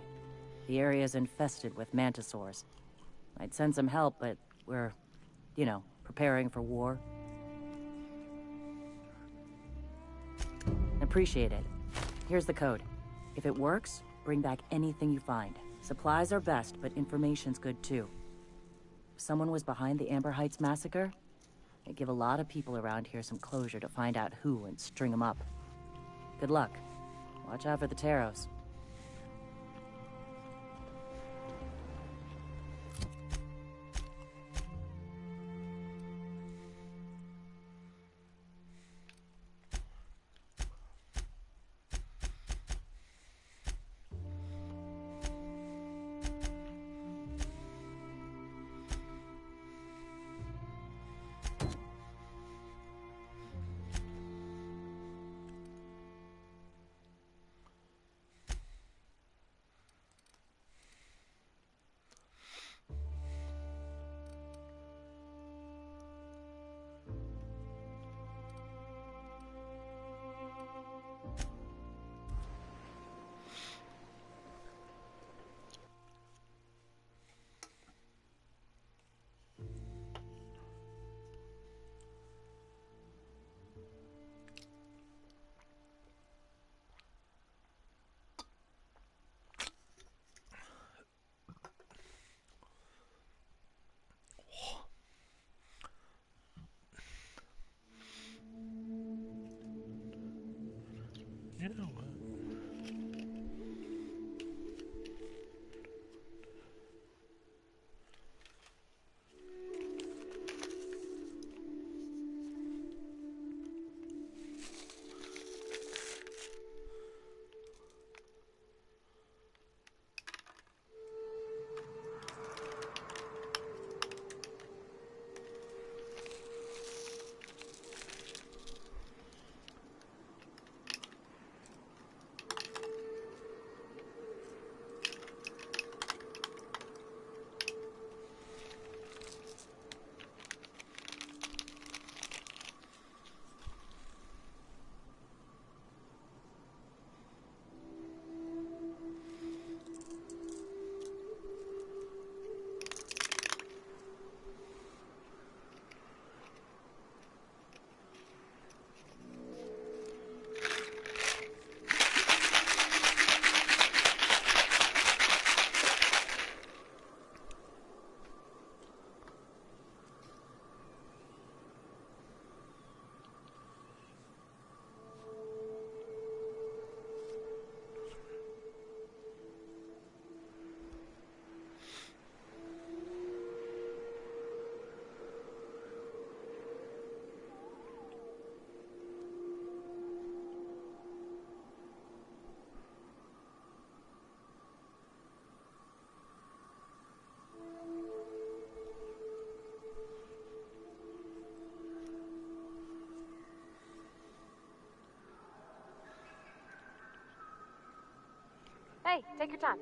The area is infested with mantisaurs. I'd send some help, but we're, you know, preparing for war. Appreciate it. Here's the code. If it works, bring back anything you find. Supplies are best, but information's good too. If someone was behind the Amber Heights massacre, it'd give a lot of people around here some closure to find out who and string them up. Good luck. Watch out for the Taros. You know what? Hey, take your time.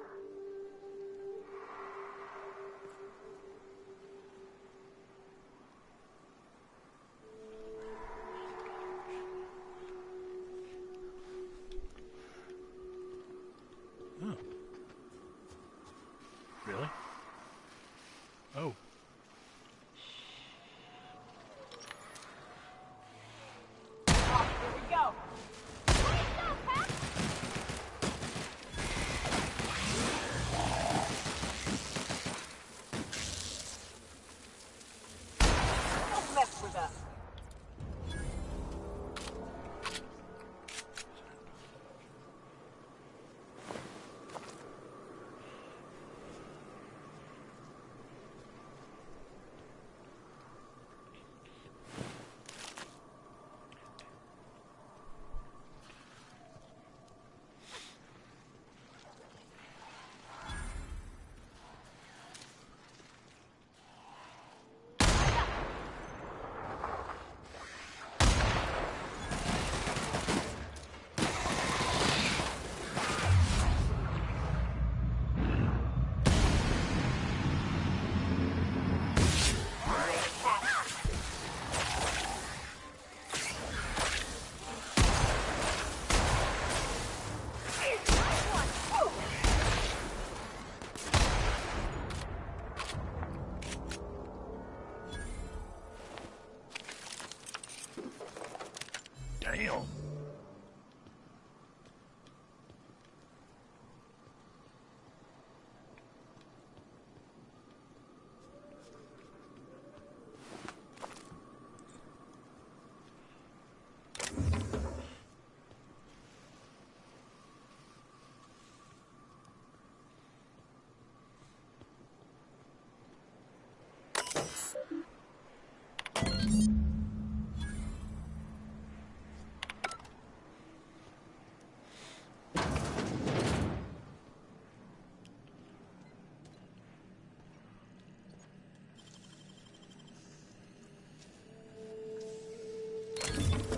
Damn.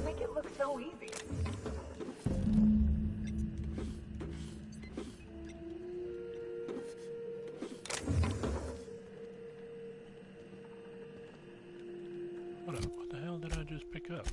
Make it look so easy. What the hell did I just pick up?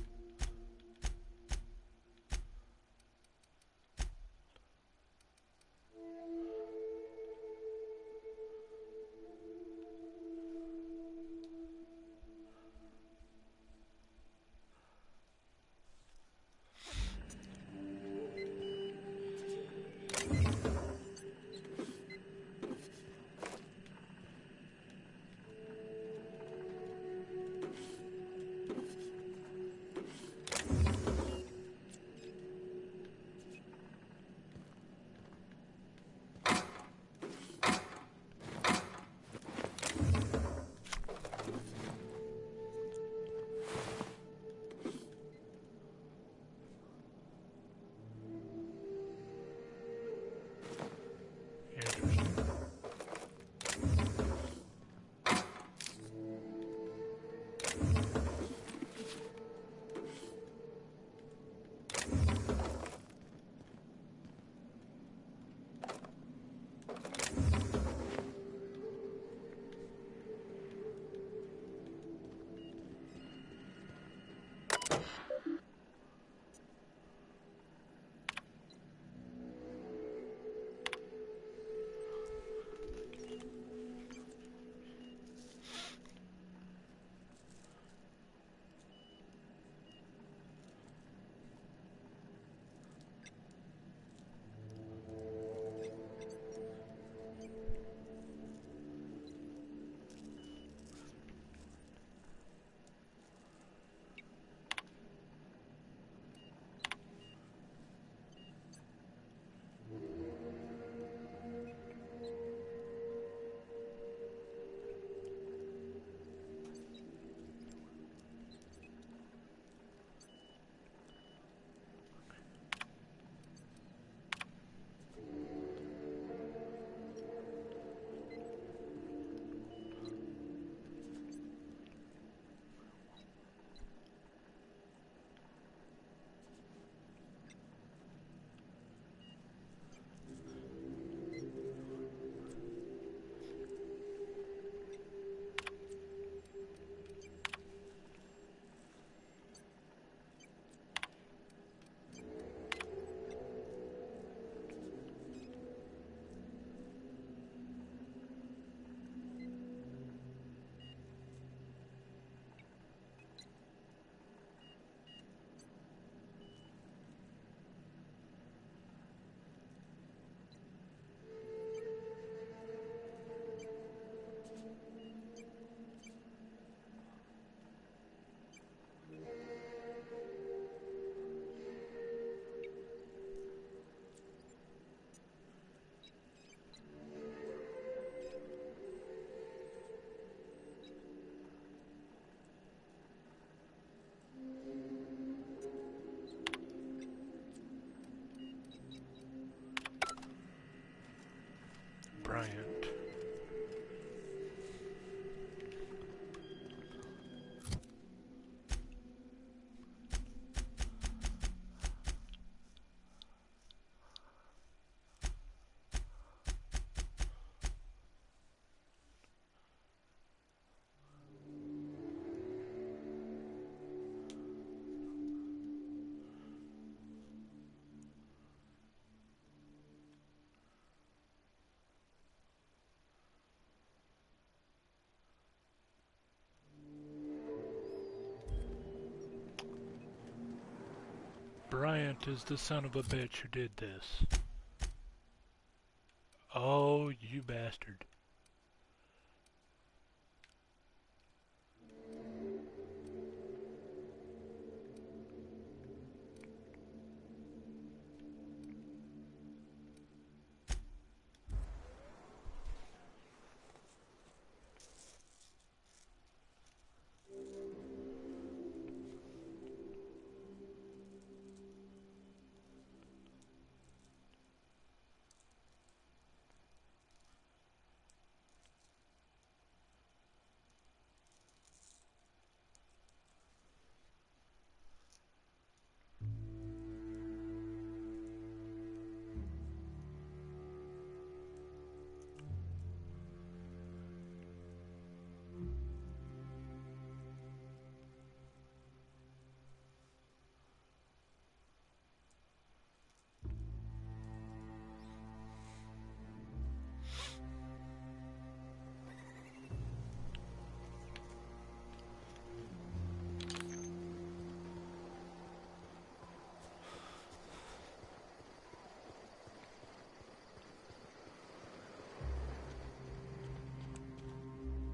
Bryant is the son of a bitch who did this. Oh, you bastard.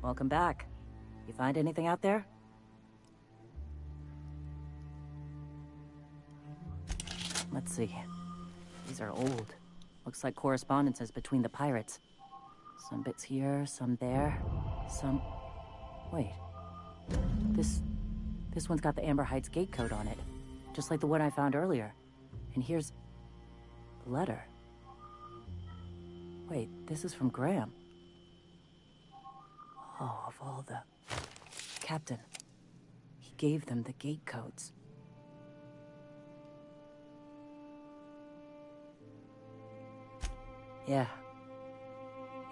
Welcome back. You find anything out there? Let's see. These are old. Looks like correspondences between the pirates. Some bits here, some there, some... Wait. This one's got the Amber Heights gate code on it. Just like the one I found earlier. And here's... the letter. Wait, this is from Graham. Oh, of all the... Captain. He gave them the gate codes. Yeah.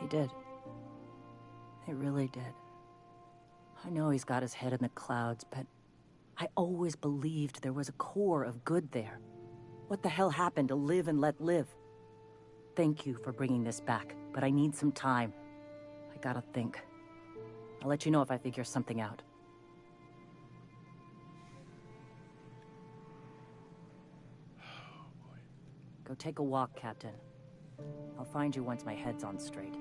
He did. He really did. I know he's got his head in the clouds, but I always believed there was a core of good there. What the hell happened to live and let live? Thank you for bringing this back, but I need some time. I gotta think. I'll let you know if I figure something out. Go take a walk, Captain. I'll find you once my head's on straight.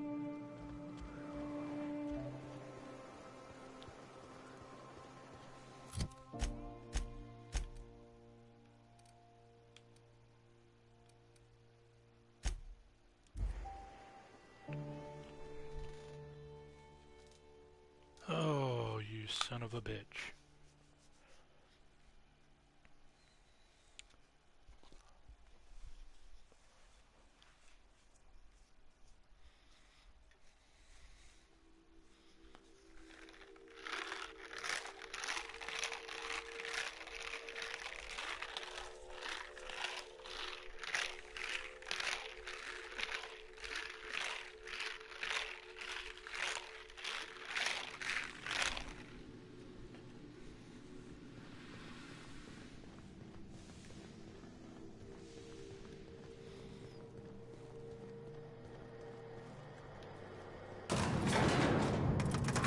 Oh, you son of a bitch.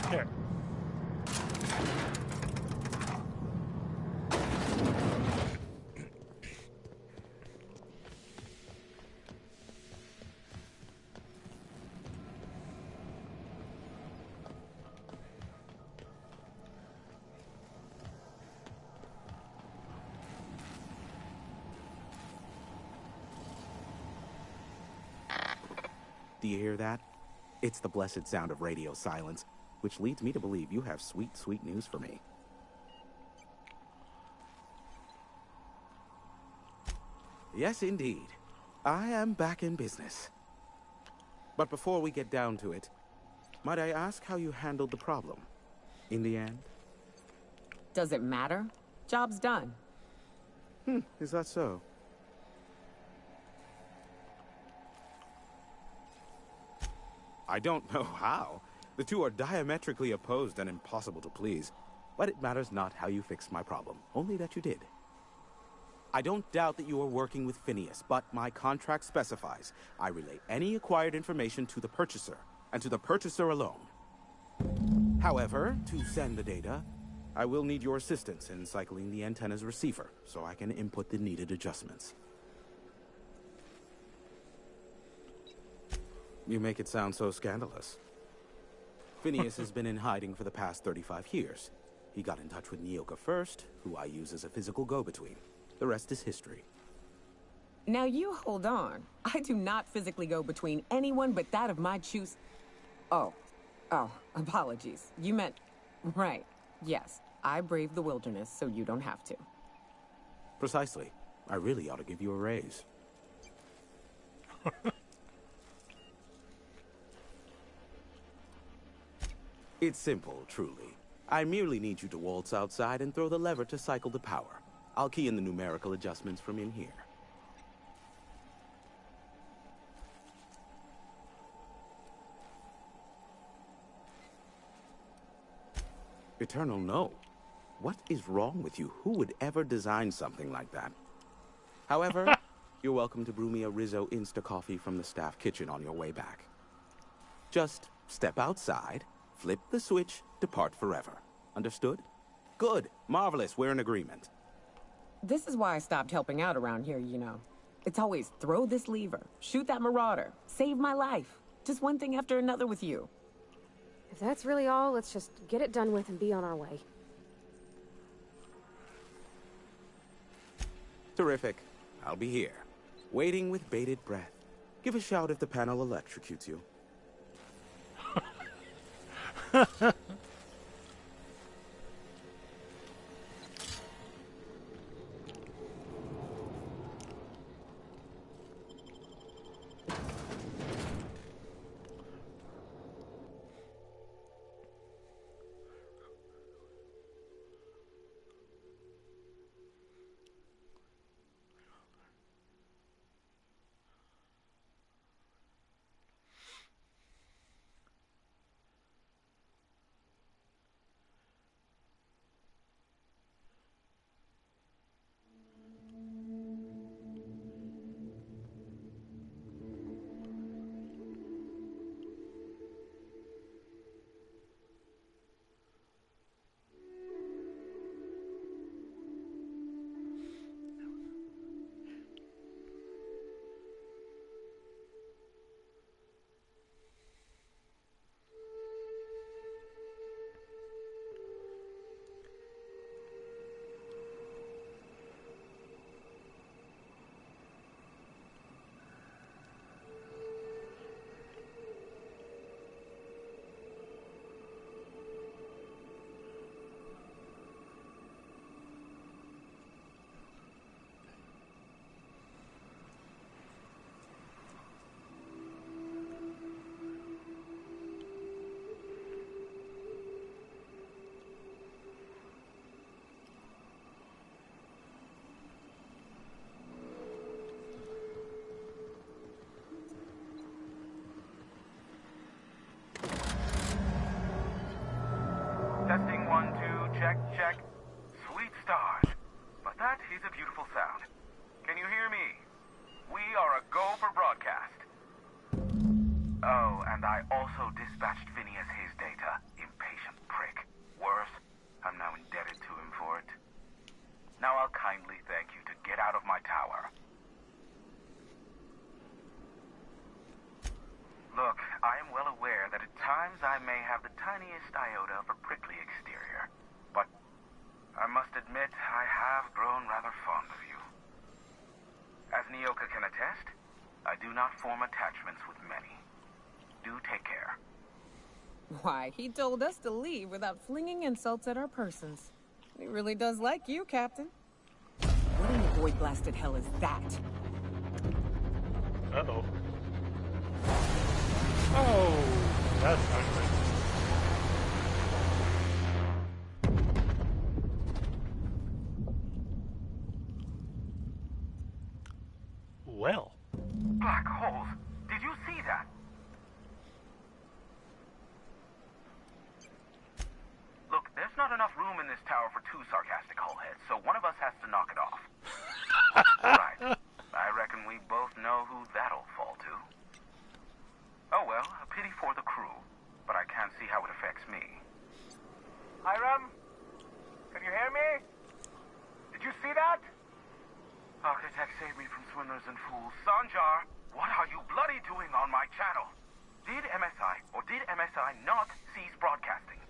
Here. Do you hear that? It's the blessed sound of radio silence, which leads me to believe you have sweet, sweet news for me. Yes, indeed. I am back in business. But before we get down to it, might I ask how you handled the problem? In the end? Does it matter? Job's done. Is that so? I don't know how. The two are diametrically opposed and impossible to please. But it matters not how you fixed my problem, only that you did. I don't doubt that you are working with Phineas, but my contract specifies I relay any acquired information to the purchaser, and to the purchaser alone. However, to send the data, I will need your assistance in cycling the antenna's receiver so I can input the needed adjustments. You make it sound so scandalous. Phineas has been in hiding for the past 35 years. He got in touch with Nyoka first, who I use as a physical go-between. The rest is history. Now you hold on. I do not physically go between anyone but that of my choose. Oh, apologies. You meant, right. Yes, I braved the wilderness, so you don't have to. Precisely. I really ought to give you a raise. It's simple, truly. I merely need you to waltz outside and throw the lever to cycle the power. I'll key in the numerical adjustments from in here. Eternal, no. What is wrong with you? Who would ever design something like that? However, you're welcome to brew me a Rizzo Insta-Coffee from the staff kitchen on your way back. Just step outside, flip the switch, depart forever. Understood? Good. Marvelous. We're in agreement. This is why I stopped helping out around here, you know. It's always throw this lever, shoot that marauder, save my life. Just one thing after another with you. If that's really all, let's just get it done with and be on our way. Terrific. I'll be here, waiting with bated breath. Give a shout if the panel electrocutes you. Testing 1, 2, check, check. Sweet stars. But that is a beautiful sound. Can you hear me? We are a go for broadcast. Oh, and I also dispatched Phineas his data. Impatient prick. Worse, I'm now indebted to him for it. Now I'll kindly thank you to get out of my tower. Look, I am well aware that at times I may have the tiniest iota of a prickly exterior, but I must admit I have grown rather fond of you. As Nyoka can attest, I do not form attachments with many. Do take care. Why, he told us to leave without flinging insults at our persons. He really does like you, Captain. What in the boy-blasted hell is that? Uh-oh. Oh, that's not good. Well. Black holes. Did you see that? Look, there's not enough room in this tower for two sarcastic hullheads, so one of us has to knock it off. Right. I reckon we both know who that'll fall to. Oh well, a pity for the crew, but I can't see how it affects me. Hiram? and fools. Sanjar, what are you bloody doing on my channel? Did MSI or did MSI not cease broadcasting?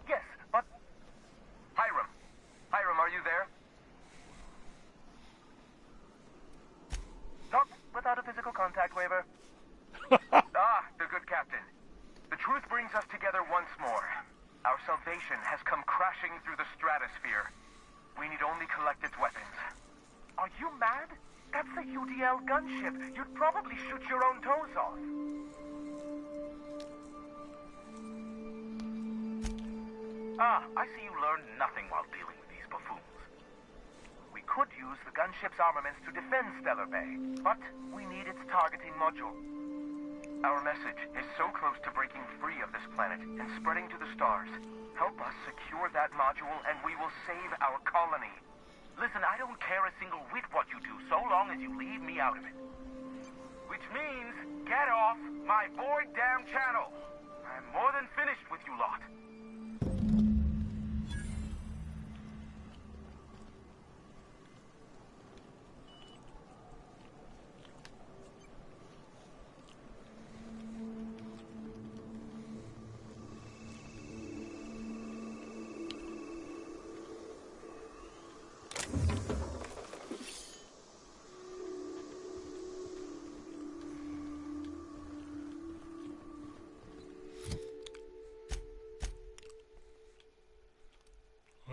Yes, but... Hiram. Hiram, are you there? Not without a physical contact waiver. The good captain. The truth brings us together once more. Our salvation has come crashing through the stratosphere. We need only collect its weapons. Are you mad? That's the UDL gunship. You'd probably shoot your own toes off. I see you learned nothing while dealing with these buffoons. We could use the gunship's armaments to defend Stellar Bay, but we need its targeting module. Our message is so close to breaking free of this planet and spreading to the stars. Help us secure that module and we will save our colony. Listen, I don't care a single whit what you do, so long as you leave me out of it. Which means, get off my void damn channel. I'm more than finished with you lot.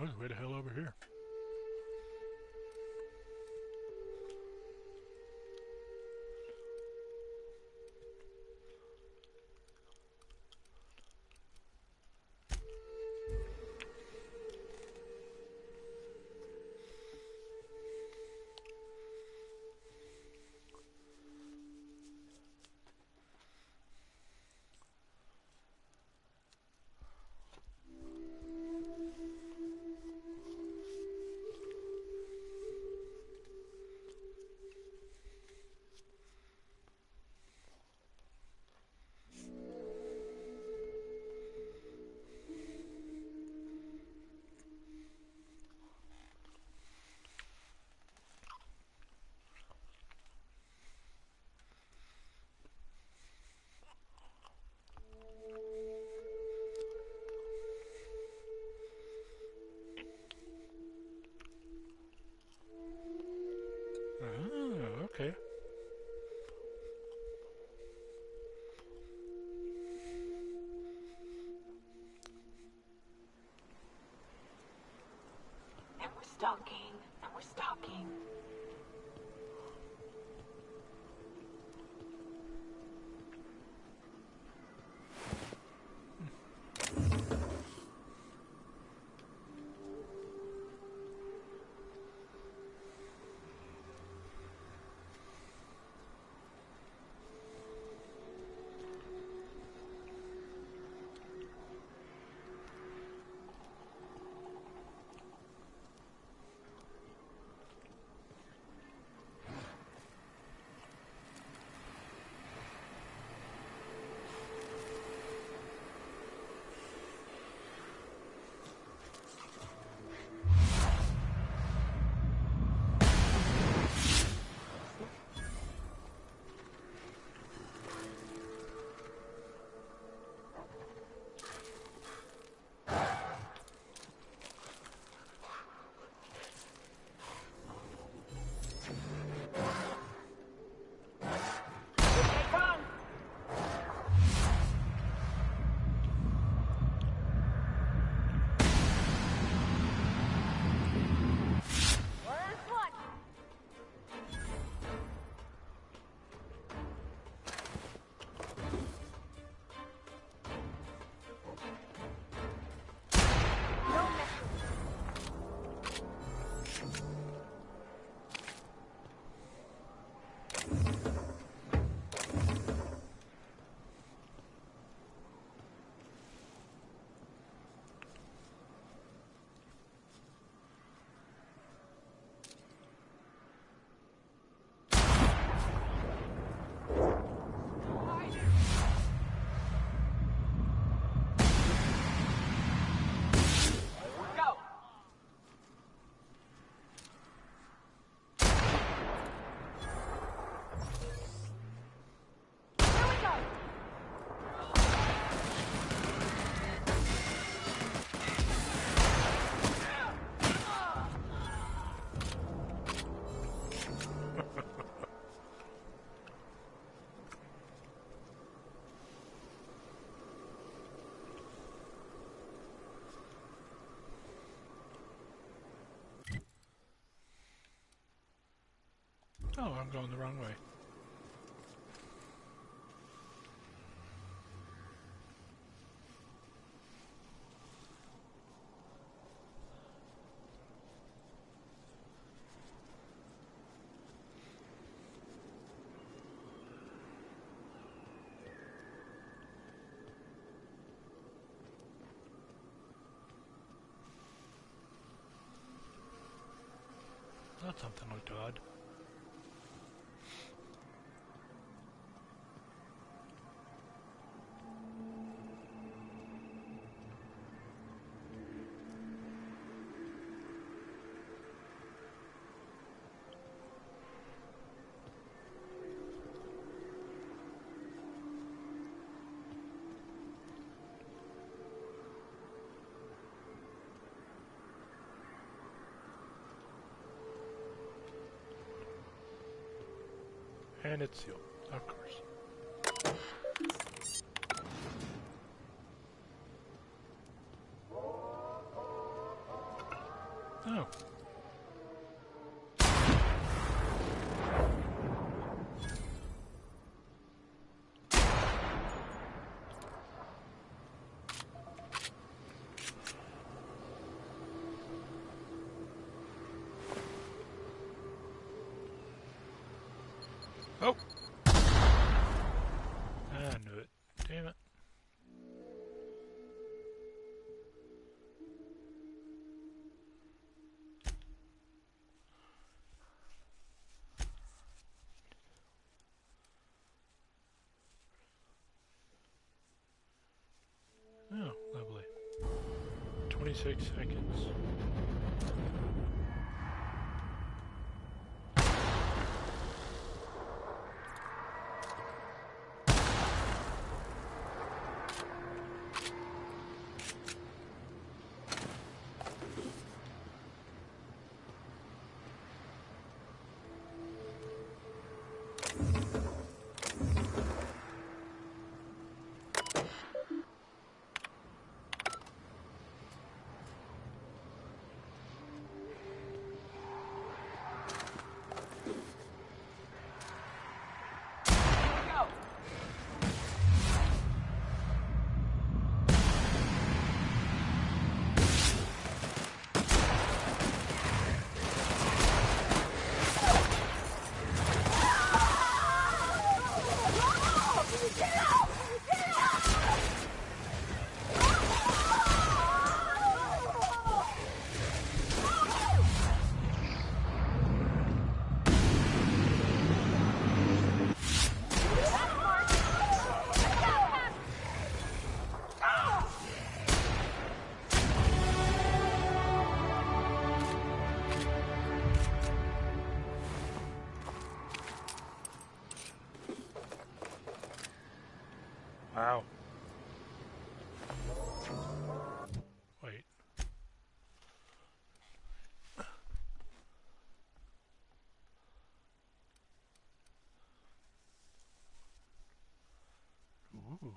Oh, way the hell over here. Okay. And we're stalking, and we're stalking. Oh, I'm going the wrong way. That something looked odd. And it's sealed, of course. Oh. Oh! I knew it. Damn it. Oh, lovely. 26 seconds. Wow. Wait. Ooh.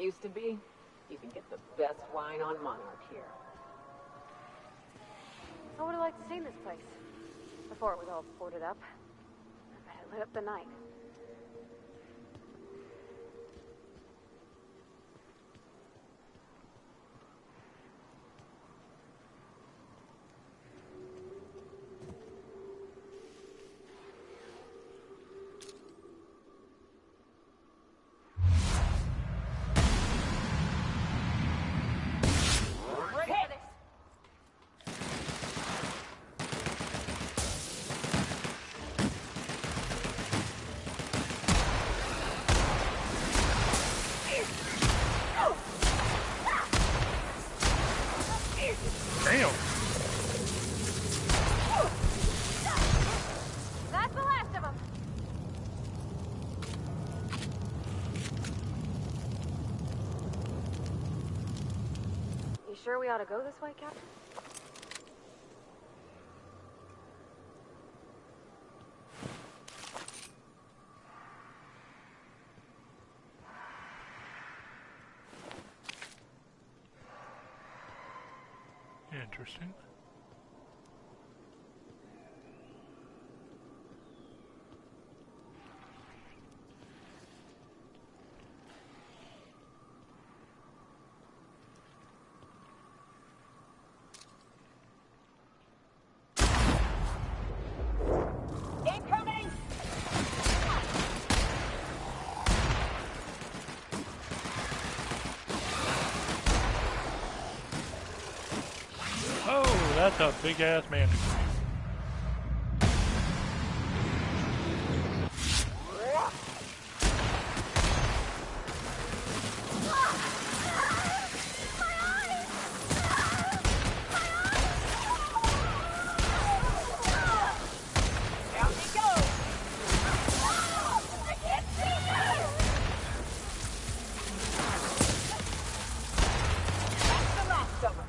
Used to be. You can get the best wine on Monarch here. I would have liked to see this place before it was all boarded up. I bet it lit up the night. Damn. That's the last of them. You sure we ought to go this way, Captain? Interesting. Incoming! Oh, that's a big ass manticore. Down he goes! I can't see you! That's the last of them.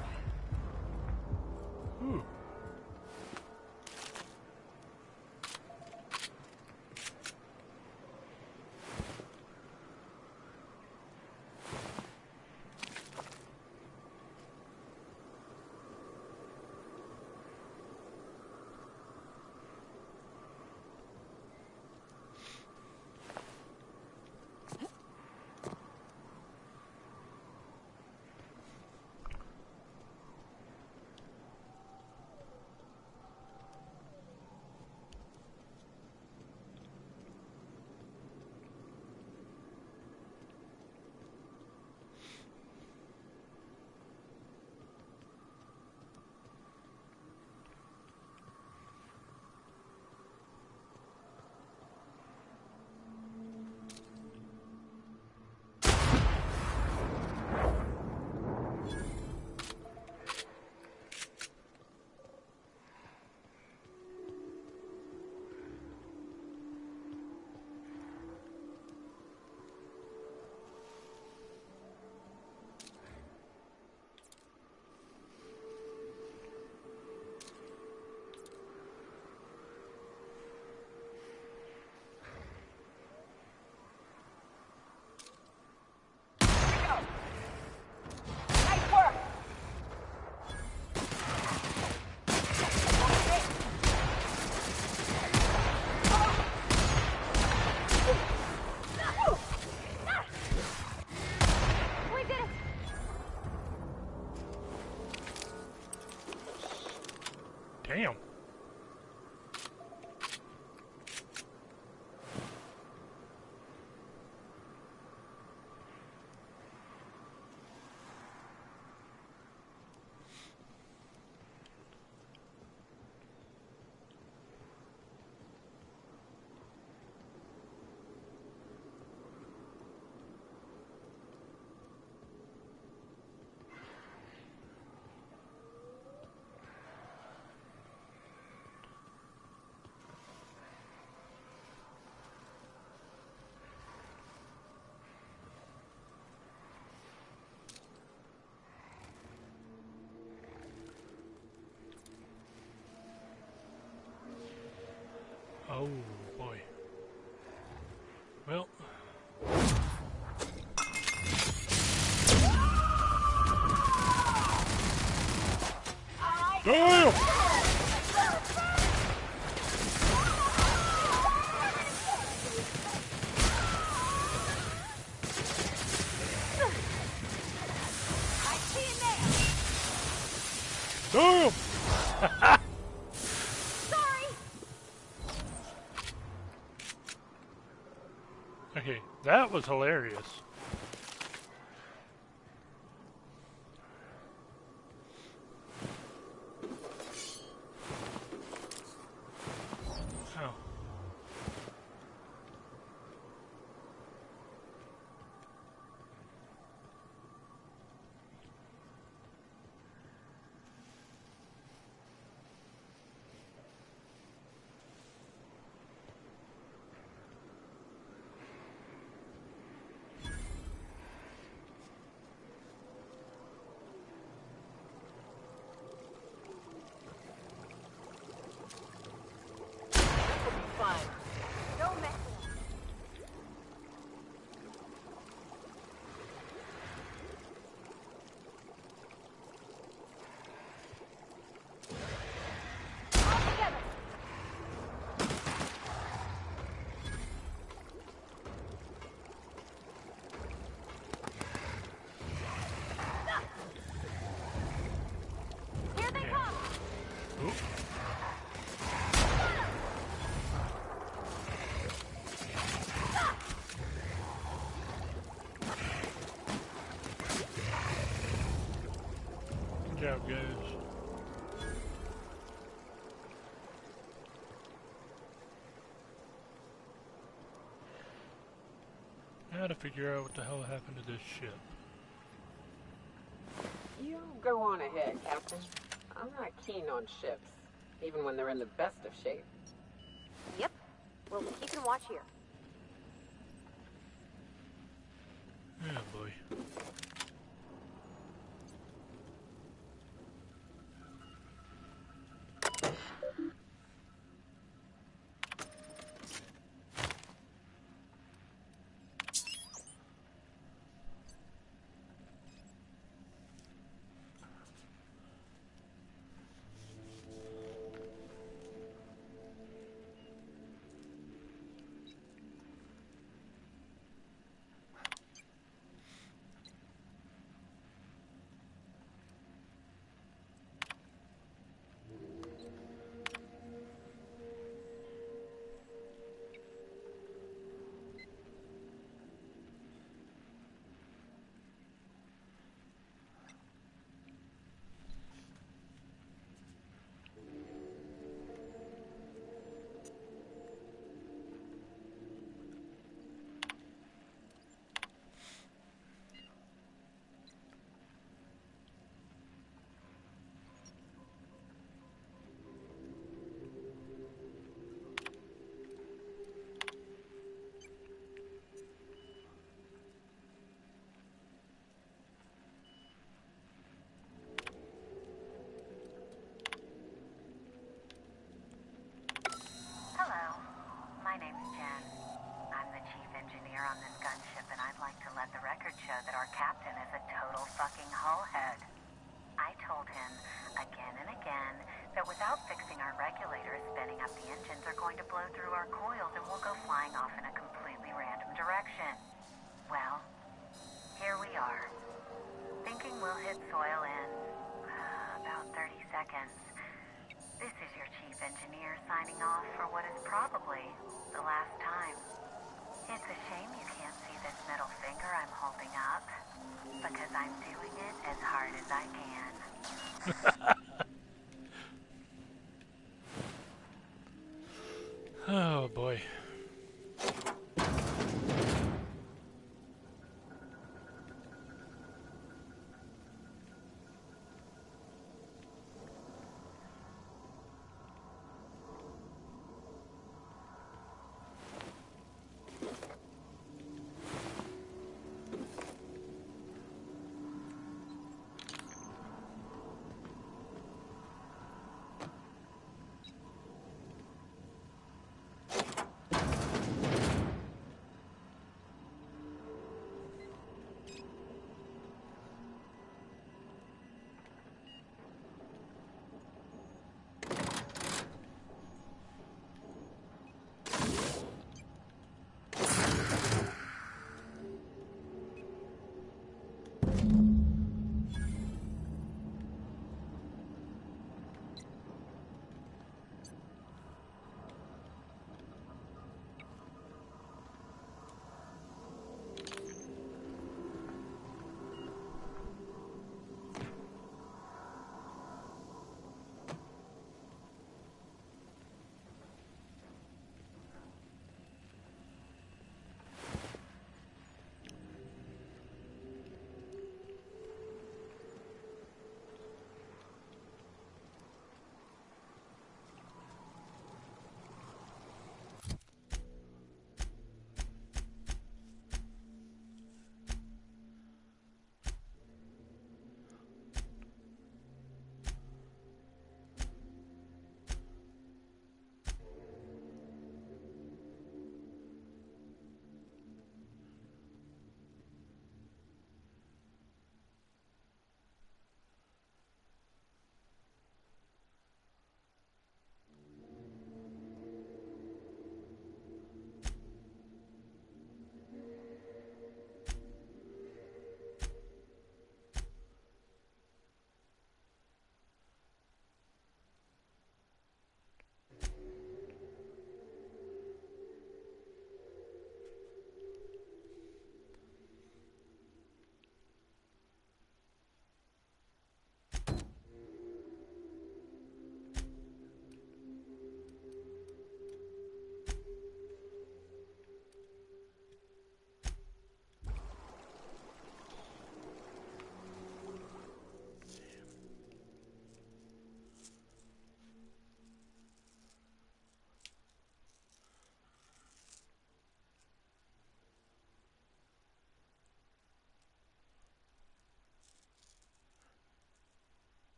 Damn. Oh boy. Well. Damn! Damn! Sorry. Okay, that was hilarious. Oh. Fine. Don't mess with us. All together. Here they come. Oop. Good job, guys. I gotta figure out what the hell happened to this ship. You go on ahead, Captain. I'm not keen on ships, even when they're in the best of shape. Yep. We'll be keeping watch here. Yeah, boy. Hello, my name's Jen. I'm the chief engineer on this gunship, and I'd like to let the record show that our captain is a total fucking hullhead. I told him again and again that without fixing our regulators, spinning up the engines are going to blow through our coils and we'll go flying off in a completely random direction. Well, here we are, thinking we'll hit soil in about 30 seconds. This is your chief engineer signing off for what is probably the last time. It's a shame you can't see this middle finger I'm holding up, because I'm doing it as hard as I can. Oh boy.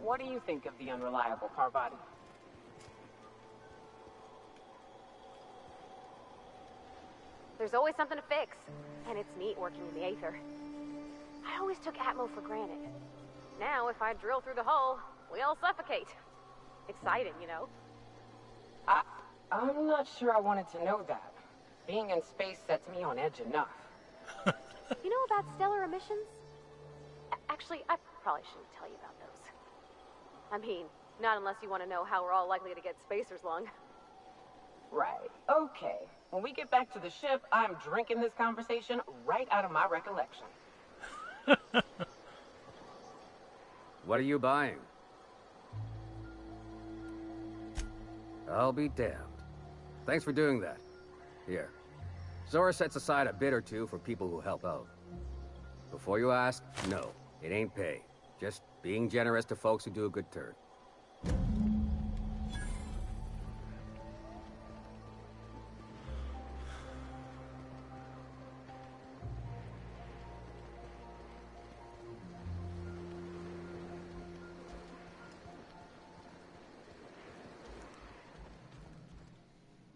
What do you think of the unreliable Parvati? There's always something to fix, and it's neat working in the Aether. I always took Atmo for granted. Now, if I drill through the hull, we all suffocate. Exciting, you know? I'm not sure I wanted to know that. Being in space sets me on edge enough. You know about stellar emissions? Actually, I probably shouldn't tell you about those. I mean, not unless you want to know how we're all likely to get spacers lung. Right. Okay. When we get back to the ship, I'm drinking this conversation right out of my recollection. What are you buying? I'll be damned. Thanks for doing that. Here. Zora sets aside a bit or two for people who help out. Before you ask, no, it ain't pay. Just being generous to folks who do a good turn.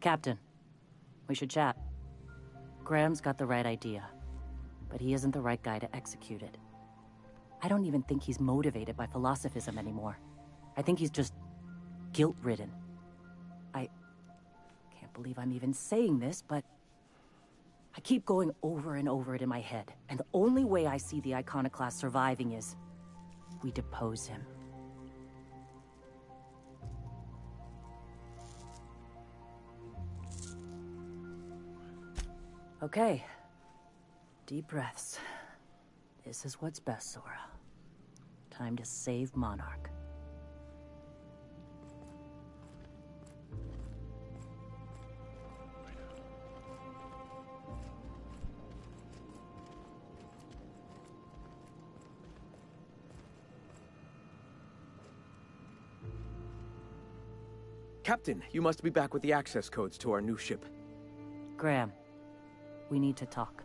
Captain, we should chat. Graham's got the right idea, but he isn't the right guy to execute it. I don't even think he's motivated by philosophism anymore. I think he's just guilt-ridden. I can't believe I'm even saying this, but I keep going over and over it in my head, and the only way I see the Iconoclast surviving is we depose him. Okay. Deep breaths. This is what's best, Zora. Time to save Monarch. Captain, you must be back with the access codes to our new ship. Graham, we need to talk.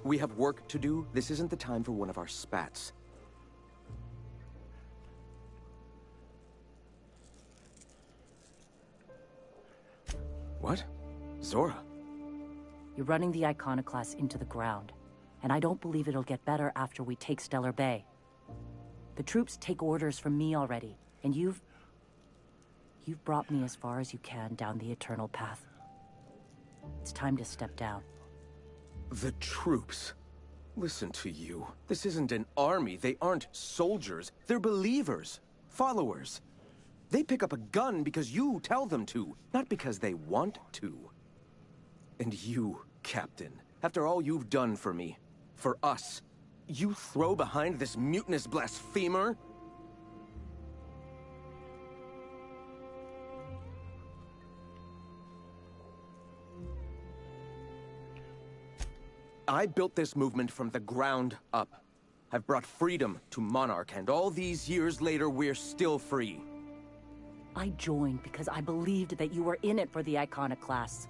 We have work to do. This isn't the time for one of our spats. What? Zora? You're running the Iconoclast into the ground, and I don't believe it'll get better after we take Stellar Bay. The troops take orders from me already, and you've brought me as far as you can down the Eternal Path. It's time to step down. The troops? Listen to you. This isn't an army. They aren't soldiers. They're believers. Followers. They pick up a gun because you tell them to, not because they want to. And you, Captain, after all you've done for me, for us, you throw behind this mutinous blasphemer? I built this movement from the ground up. I've brought freedom to Monarch, and all these years later, we're still free. I joined because I believed that you were in it for the Iconoclasts.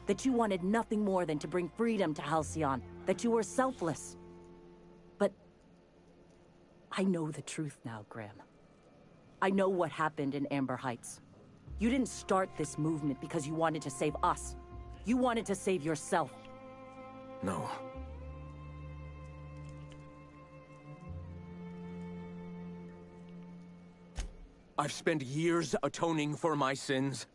That you wanted nothing more than to bring freedom to Halcyon. That you were selfless. But I know the truth now, Graham. I know what happened in Amber Heights. You didn't start this movement because you wanted to save us. You wanted to save yourself. No. I've spent years atoning for my sins.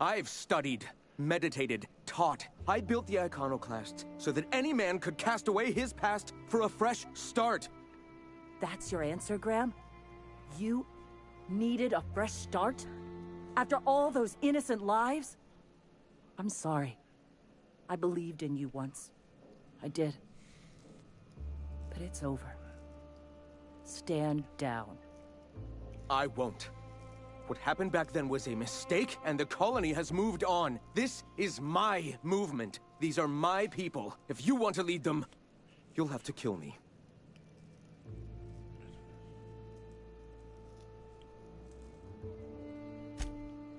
I've studied, meditated, taught. I built the Iconoclasts so that any man could cast away his past for a fresh start. That's your answer, Graham? You needed a fresh start? After all those innocent lives? I'm sorry. I believed in you once. I did. But it's over. Stand down. I won't. What happened back then was a mistake, and the colony has moved on. This is my movement. These are my people. If you want to lead them, you'll have to kill me.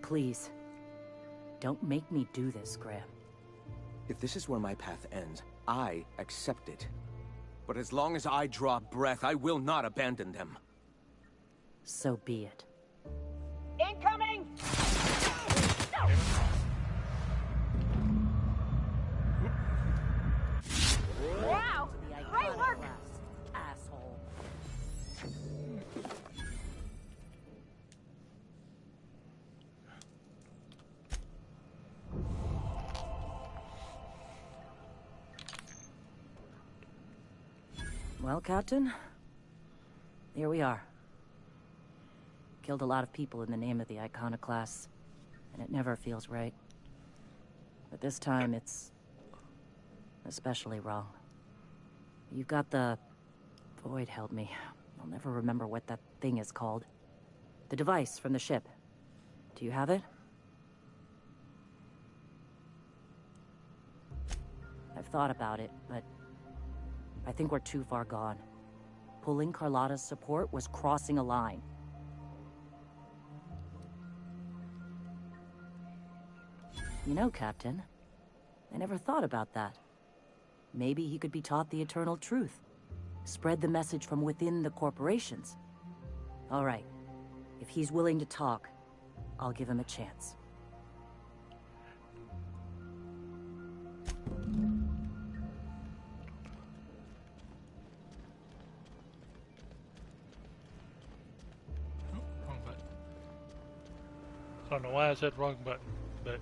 Please. Don't make me do this, Graham. If this is where my path ends, I accept it. But as long as I draw breath, I will not abandon them. So be it. Incoming! Wow! Great work! Asshole. Well, Captain, here we are. Killed a lot of people in the name of the Iconoclasts, and it never feels right. But this time, it's especially wrong. You've got the... Void held me. I'll never remember what that thing is called. The device from the ship. Do you have it? I've thought about it, but I think we're too far gone. Pulling Carlotta's support was crossing a line. You know, Captain, I never thought about that. Maybe he could be taught the eternal truth. Spread the message from within the corporations. All right. If he's willing to talk, I'll give him a chance. don't know why I said wrong button, but...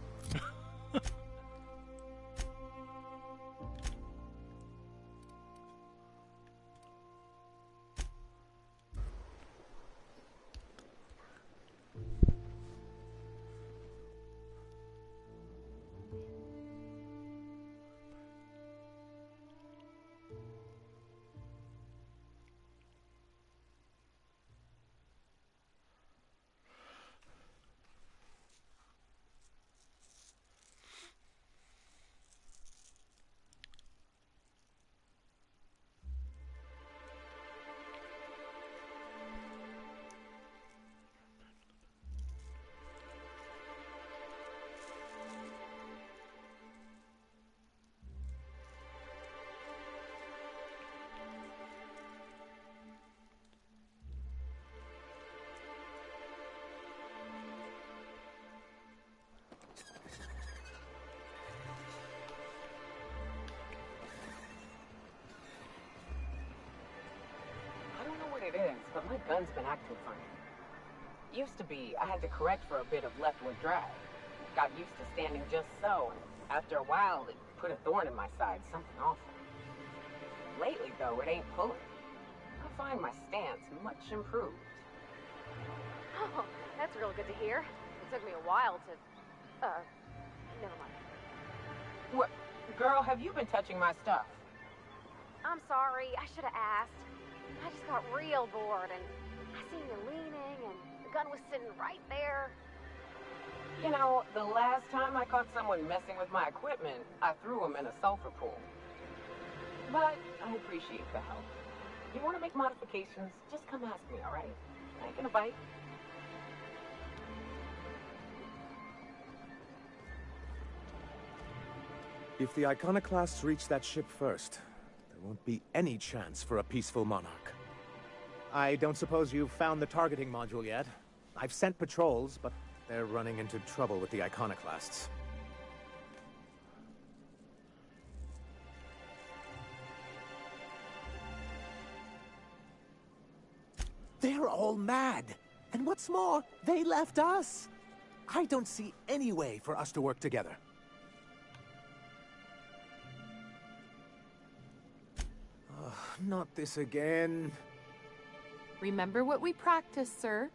I don't know what it is, but my gun's been acting funny. Used to be, I had to correct for a bit of leftward drive. Got used to standing just so, and after a while, it put a thorn in my side, something awful. Lately, though, it ain't pulling. I find my stance much improved. Oh, that's real good to hear. It took me a while to... never mind. What? Girl, have you been touching my stuff? I'm sorry, I should have asked. I just got real bored, and I seen you leaning, and the gun was sitting right there. You know, the last time I caught someone messing with my equipment, I threw him in a sulfur pool. But I appreciate the help. You want to make modifications, just come ask me, all right? I ain't gonna bite. If the Iconoclasts reach that ship first, there won't be any chance for a peaceful monarch. I don't suppose you've found the targeting module yet. I've sent patrols, but they're running into trouble with the Iconoclasts. They're all mad! And what's more, they left us! I don't see any way for us to work together. Not this again. Remember what we practiced, sir?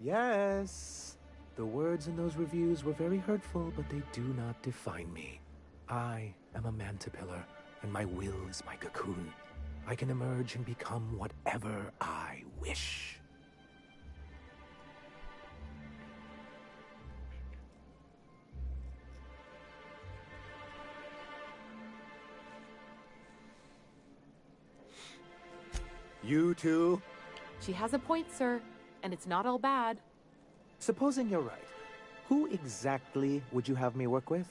Yes. The words in those reviews were very hurtful, but they do not define me. I am a Mantipillar, and my will is my cocoon. I can emerge and become whatever I wish. You too? She has a point, sir, and it's not all bad. Supposing you're right, who exactly would you have me work with?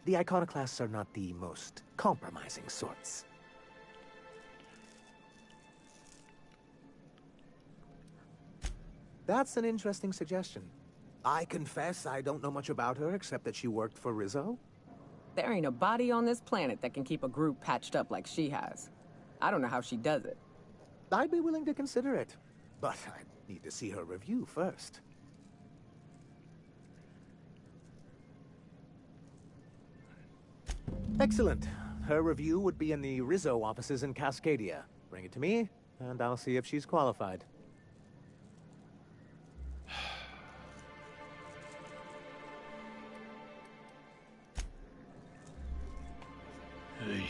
The Iconoclasts are not the most compromising sorts. That's an interesting suggestion. I confess I don't know much about her except that she worked for Rizzo. There ain't a body on this planet that can keep a group patched up like she has. I don't know how she does it. I'd be willing to consider it, but I need to see her review first. Excellent. Her review would be in the Rizzo offices in Cascadia. Bring it to me, and I'll see if she's qualified. Hey.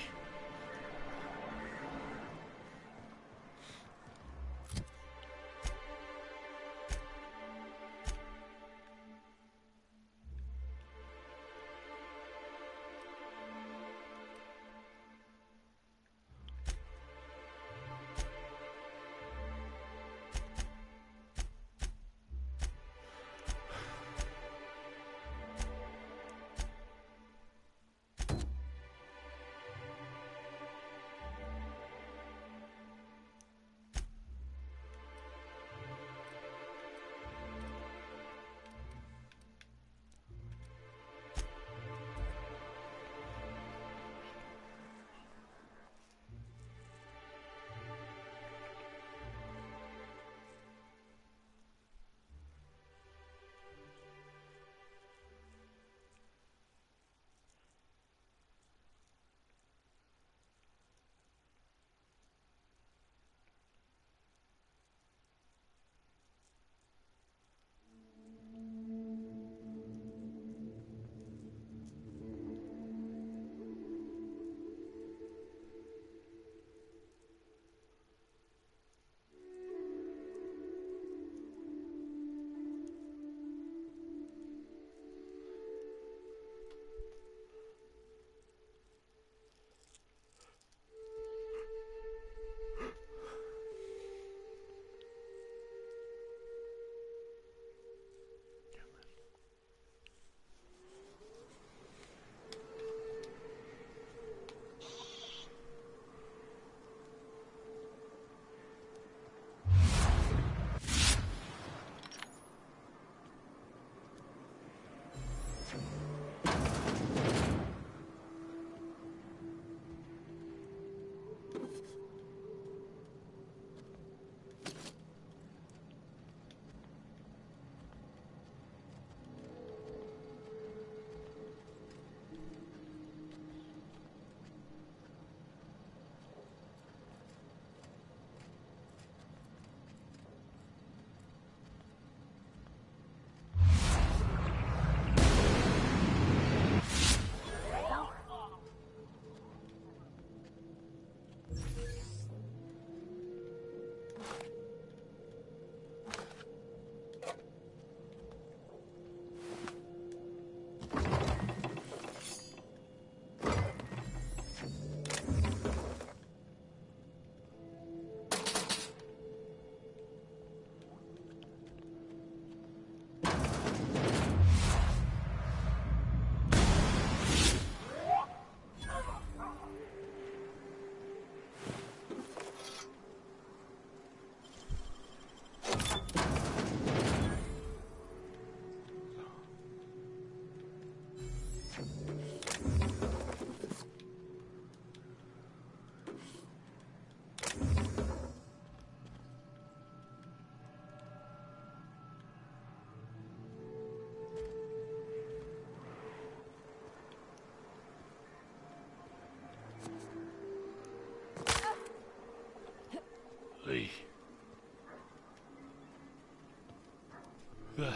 Ugh.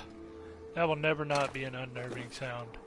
That will never not be an unnerving sound.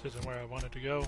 This isn't where I wanted to go.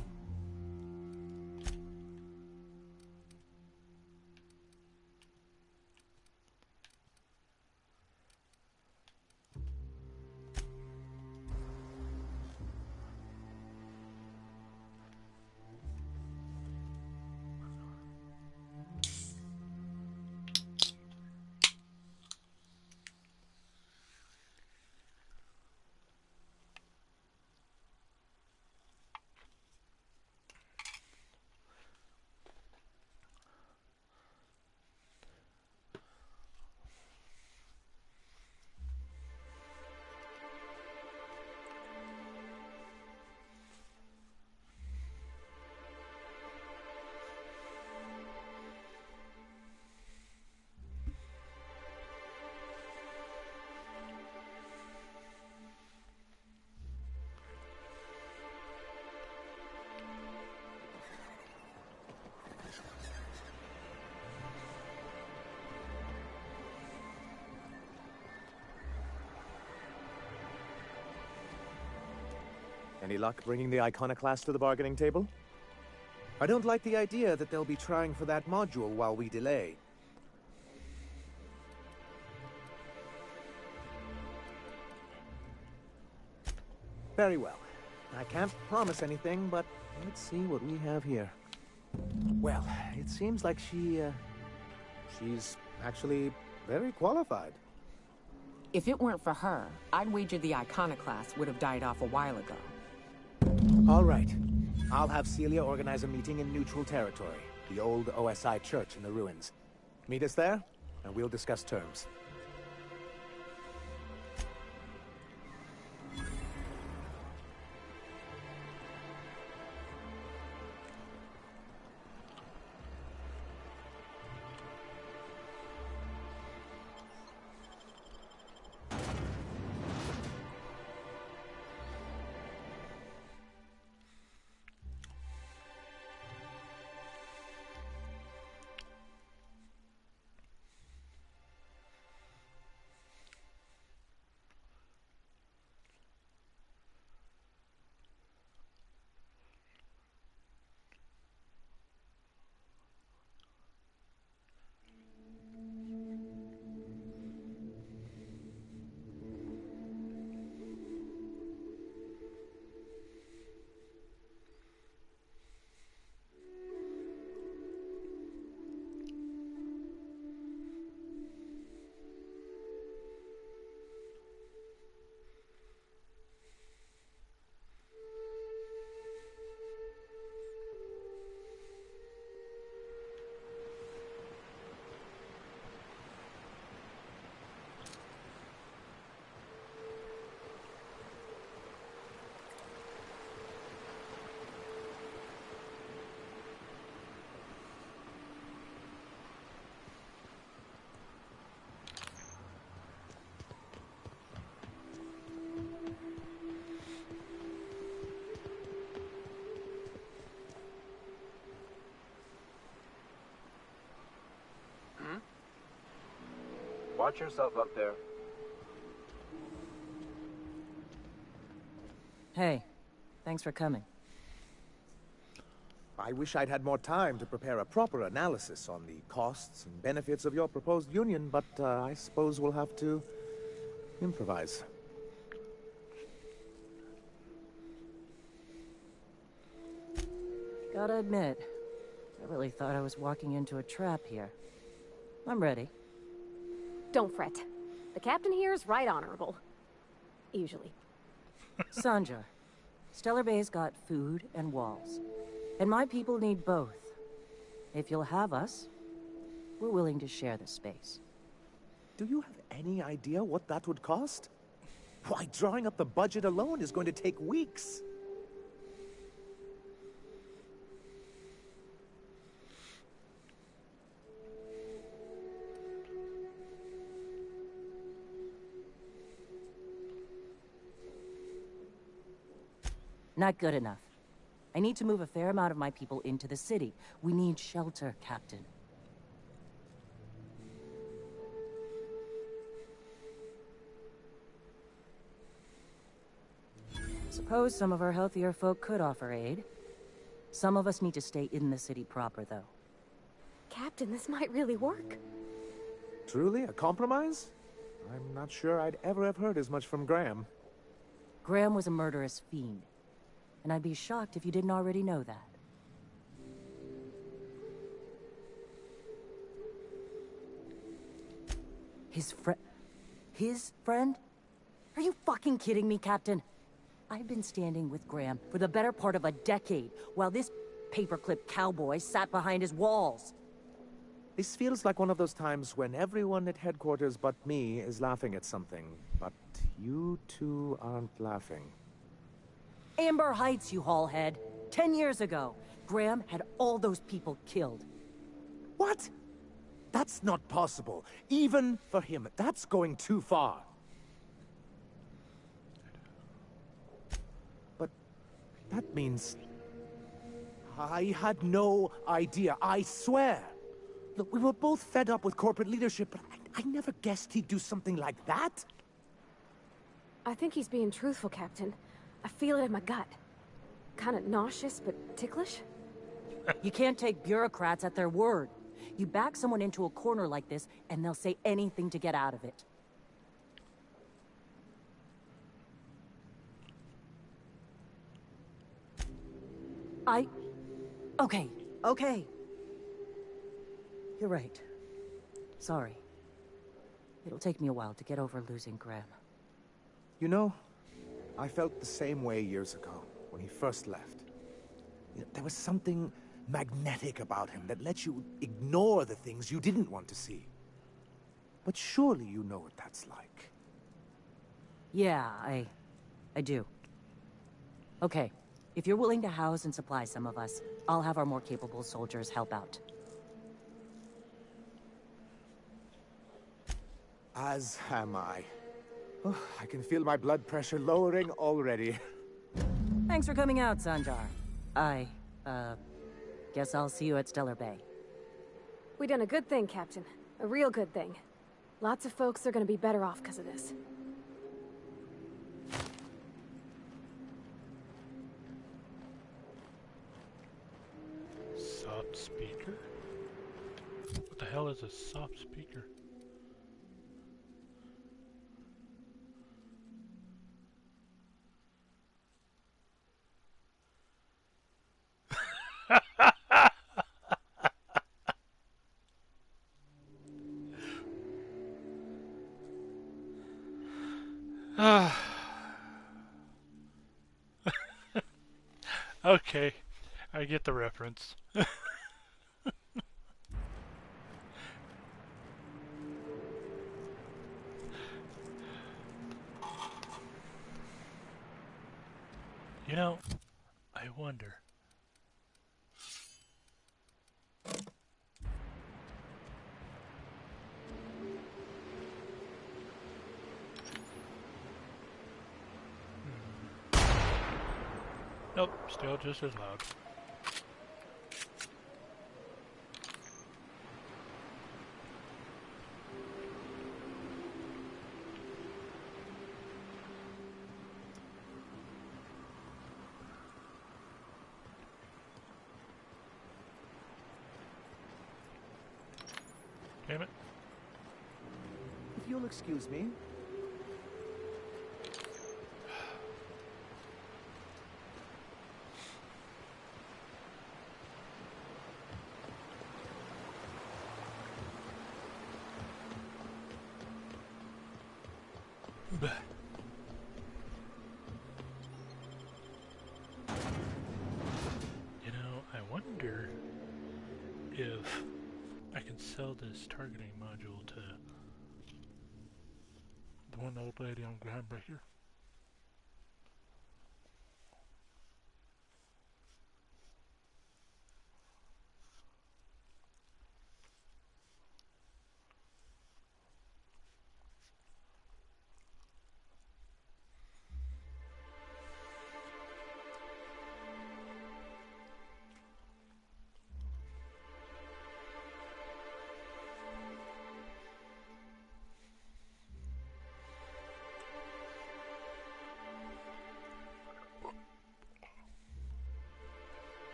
Any luck bringing the Iconoclast to the bargaining table? I don't like the idea that they'll be trying for that module while we delay. Very well. I can't promise anything, but let's see what we have here. Well, it seems like she's actually very qualified. If it weren't for her, I'd wager the Iconoclast would have died off a while ago. All right. I'll have Celia organize a meeting in neutral territory, the old OSI church in the ruins. Meet us there, and we'll discuss terms. Watch yourself up there. Hey, thanks for coming. I wish I'd had more time to prepare a proper analysis on the costs and benefits of your proposed union, but I suppose we'll have to improvise. Gotta admit, I really thought I was walking into a trap here. I'm ready. Don't fret. The captain here is right honorable. Usually. Sanja, Stellar Bay's got food and walls. And my people need both. If you'll have us, we're willing to share the space. Do you have any idea what that would cost? Why, drawing up the budget alone is going to take weeks. Not good enough. I need to move a fair amount of my people into the city. We need shelter, Captain. suppose some of our healthier folk could offer aid. Some of us need to stay in the city proper, though. Captain, this might really work. Truly, a compromise? I'm not sure I'd ever have heard as much from Graham. Graham was a murderous fiend, and I'd be shocked if you didn't already know that. His friend? Are you fucking kidding me, Captain? I've been standing with Graham for the better part of a decade, while this paperclip cowboy sat behind his walls. This feels like one of those times when everyone at headquarters but me is laughing at something, but you two aren't laughing. Amber Heights, you haulhead. 10 years ago, Graham had all those people killed. What? That's not possible. Even for him, that's going too far. But that means... I had no idea, I swear. Look, we were both fed up with corporate leadership, but I never guessed he'd do something like that. I think he's being truthful, Captain. I feel it in my gut. Kind of nauseous, but ticklish. You can't take bureaucrats at their word. You back someone into a corner like this, and they'll say anything to get out of it. Okay. You're right. Sorry. It'll take me a while to get over losing Graham. You know, I felt the same way years ago, when he first left. You know, there was something magnetic about him that let you ignore the things you didn't want to see. But surely you know what that's like. Yeah, I do. Okay, if you're willing to house and supply some of us, I'll have our more capable soldiers help out. As am I. Oh, I can feel my blood pressure lowering already. Thanks for coming out, Sanjar. Guess I'll see you at Stellar Bay. We done a good thing, Captain. A real good thing. Lots of folks are gonna be better off because of this. Soft speaker? What the hell is a soft speaker? Okay, I get the reference. You know, I wonder. Nope, still just as loud. Damn it. If you'll excuse me. Bah. You know, I wonder if I can sell this targeting module to the one old lady on Groundbreaker.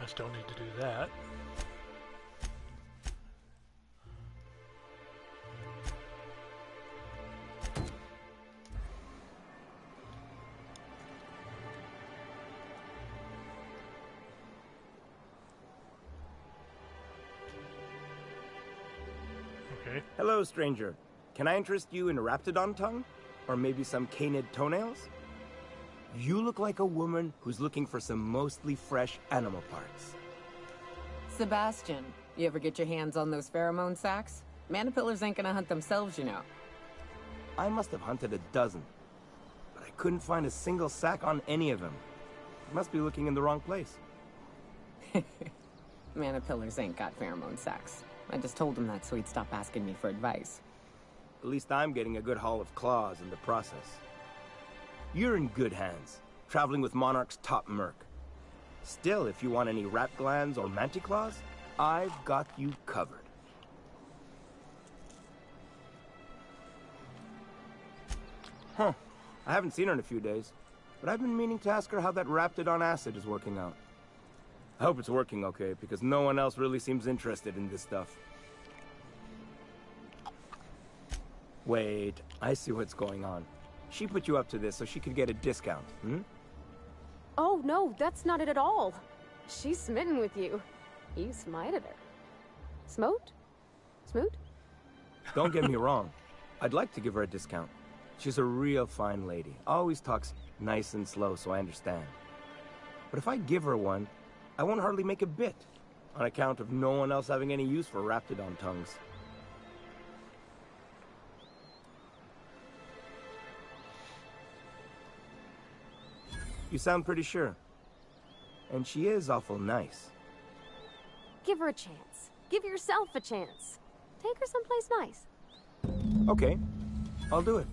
still need to do that. Okay. Hello, stranger. Can I interest you in Raptidon tongue? Or maybe some canid toenails? You look like a woman who's looking for some mostly fresh animal parts. Sebastian, you ever get your hands on those pheromone sacs? Manipillars ain't gonna hunt themselves, you know. I must have hunted a dozen, but I couldn't find a single sack on any of them. Must be looking in the wrong place. Manipillars ain't got pheromone sacs. I just told him that so he'd stop asking me for advice. At least I'm getting a good haul of claws in the process. You're in good hands, traveling with Monarch's top merc. Still, if you want any rat glands or manticlaws, I've got you covered. Huh. I haven't seen her in a few days, but I've been meaning to ask her how that Raptidon acid is working out. I hope it's working okay, because no one else really seems interested in this stuff. Wait, I see what's going on. She put you up to this so she could get a discount, hmm? Oh, no, that's not it at all. She's smitten with you. You smited her. Smote? Smoot? Don't get me wrong. I'd like to give her a discount. She's a real fine lady. Always talks nice and slow so I understand. But if I give her one, I won't hardly make a bit, on account of no one else having any use for Raptidon tongues. You sound pretty sure. And she is awful nice. Give her a chance. Give yourself a chance. Take her someplace nice. Okay, I'll do it.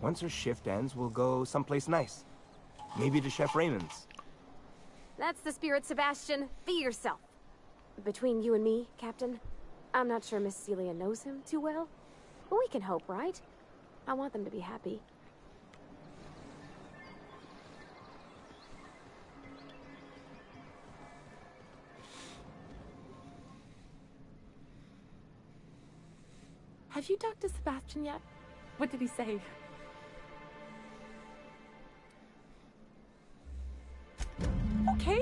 Once her shift ends, we'll go someplace nice. Maybe to Chef Raymond's. That's the spirit, Sebastian. Be yourself. Between you and me, Captain, I'm not sure Miss Celia knows him too well. But we can hope, right? I want them to be happy. Have you talked to Sebastian yet? What did he say? Okay,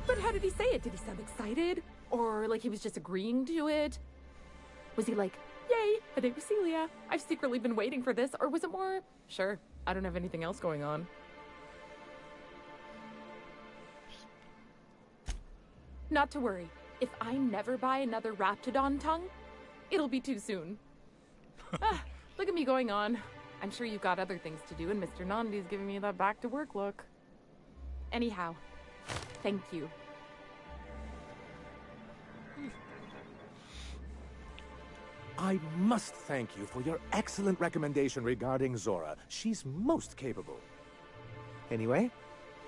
but how did he say it? Did he sound excited? Or like he was just agreeing to it? Was he like, yay, a day with Celia. I've secretly been waiting for this. Or was it more, sure, I don't have anything else going on. Not to worry. If I never buy another Raptidon tongue, it'll be too soon. Look at me going on. I'm sure you've got other things to do, and Mr. Nandi's giving me that back-to-work look. Anyhow, thank you. I must thank you for your excellent recommendation regarding Zora. She's most capable. Anyway,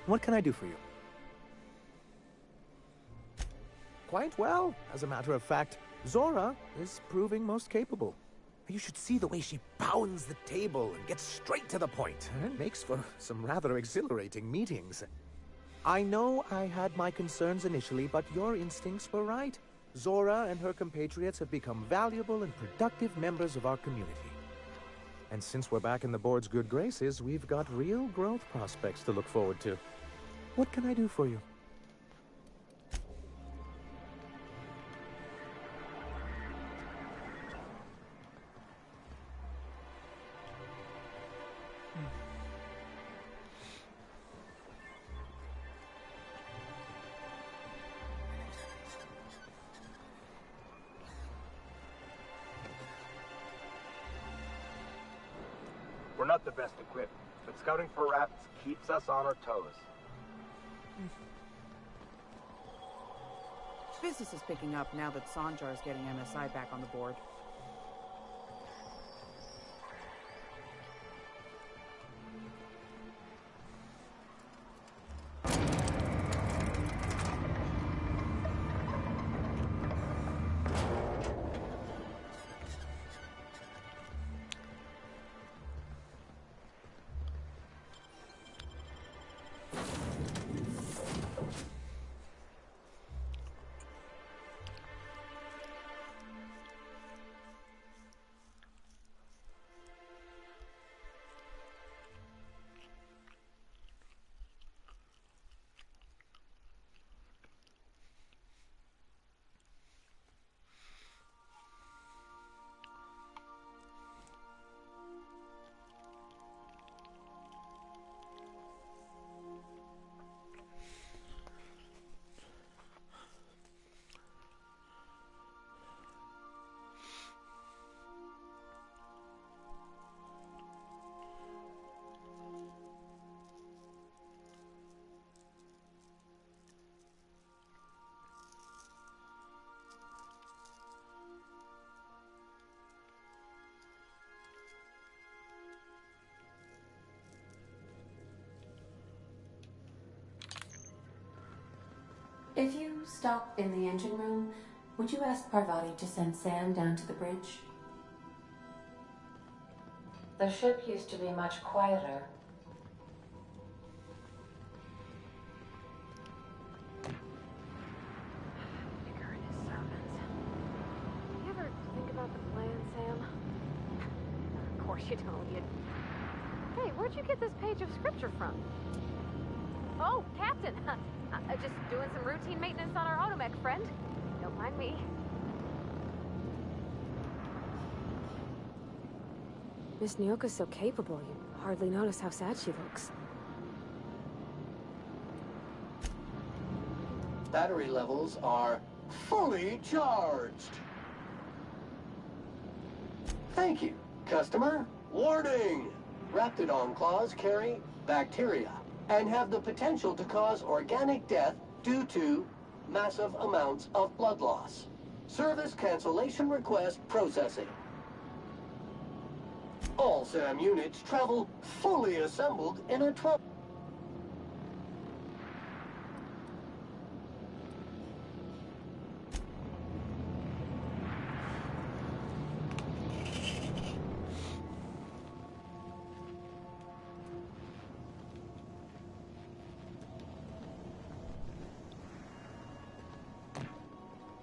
what can I do for you? Quite well. As a matter of fact, Zora is proving most capable. You should see the way she pounds the table and gets straight to the point. It makes for some rather exhilarating meetings. I know I had my concerns initially, but your instincts were right. Zora and her compatriots have become valuable and productive members of our community. And since we're back in the board's good graces, we've got real growth prospects to look forward to. What can I do for you? We're not the best equipped, but scouting for rats keeps us on our toes. Business is picking up now that Sanjar is getting MSI back on the board. If you stop in the engine room, would you ask Parvati to send Sam down to the bridge? The ship used to be much quieter. You ever think about the plan, Sam? Of course you don't. Hey, where'd you get this page of scripture from? Oh, Captain! Just doing some routine maintenance on our automech friend. Don't mind me. Miss Nyoka's so capable, you hardly notice how sad she looks. Battery levels are fully charged. Thank you, customer. Warning! Raptidon claws carry bacteria and have the potential to cause organic death due to massive amounts of blood loss. Service cancellation request processing. All SAM units travel fully assembled in a 12...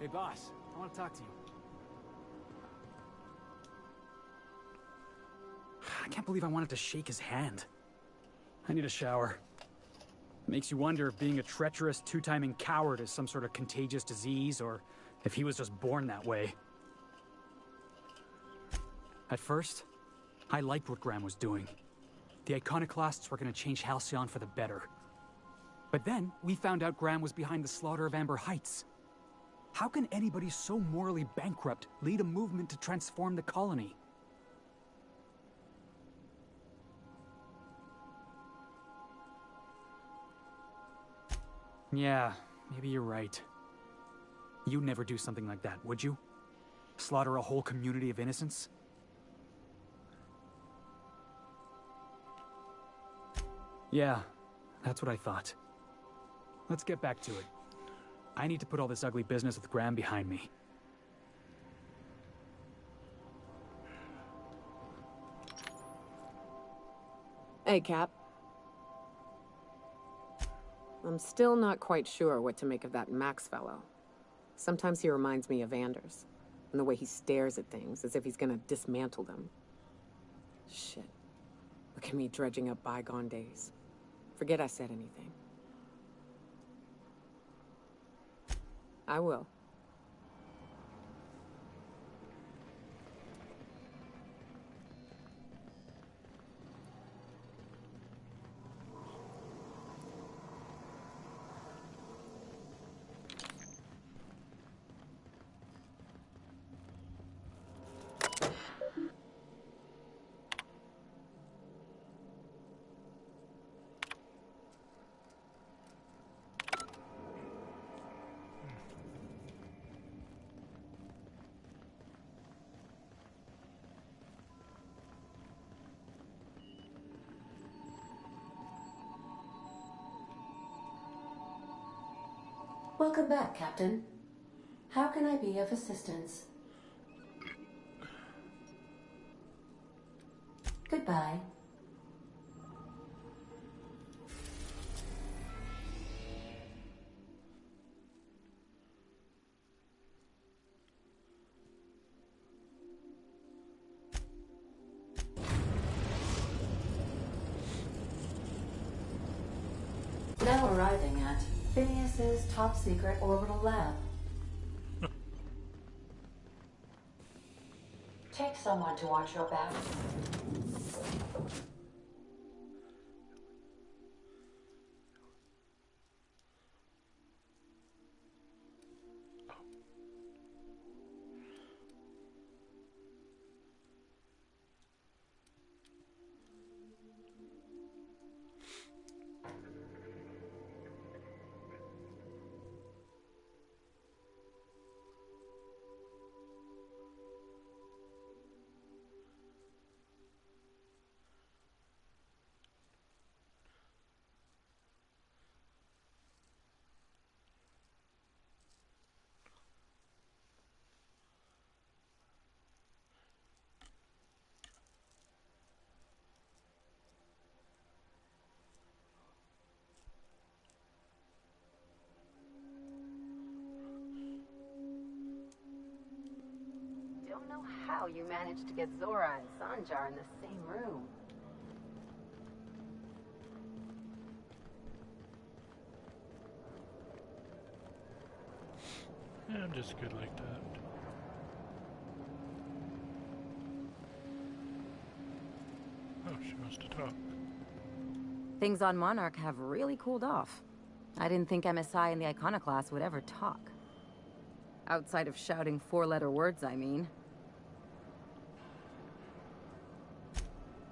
Hey, boss. I want to talk to you. I can't believe I wanted to shake his hand. I need a shower. It makes you wonder if being a treacherous, two-timing coward is some sort of contagious disease, or if he was just born that way. At first, I liked what Graham was doing. The Iconoclasts were going to change Halcyon for the better. But then, we found out Graham was behind the slaughter of Amber Heights. How can anybody so morally bankrupt lead a movement to transform the colony? Yeah, maybe you're right. You'd never do something like that, would you? Slaughter a whole community of innocents? Yeah, that's what I thought. Let's get back to it. I need to put all this ugly business with Graham behind me. Hey, Cap. I'm still not quite sure what to make of that Max fellow. Sometimes he reminds me of Anders, and the way he stares at things as if he's gonna dismantle them. Shit. Look at me dredging up bygone days. Forget I said anything. I will. Welcome back, Captain. How can I be of assistance? Goodbye. Now arriving at Phineas's top secret orbital lab. Take someone to watch your back. don't know how you managed to get Zora and Sanjar in the same room. Yeah, I'm just good like that. Oh, she wants to talk. Things on Monarch have really cooled off. I didn't think MSI and the Iconoclast would ever talk. Outside of shouting four-letter words, I mean.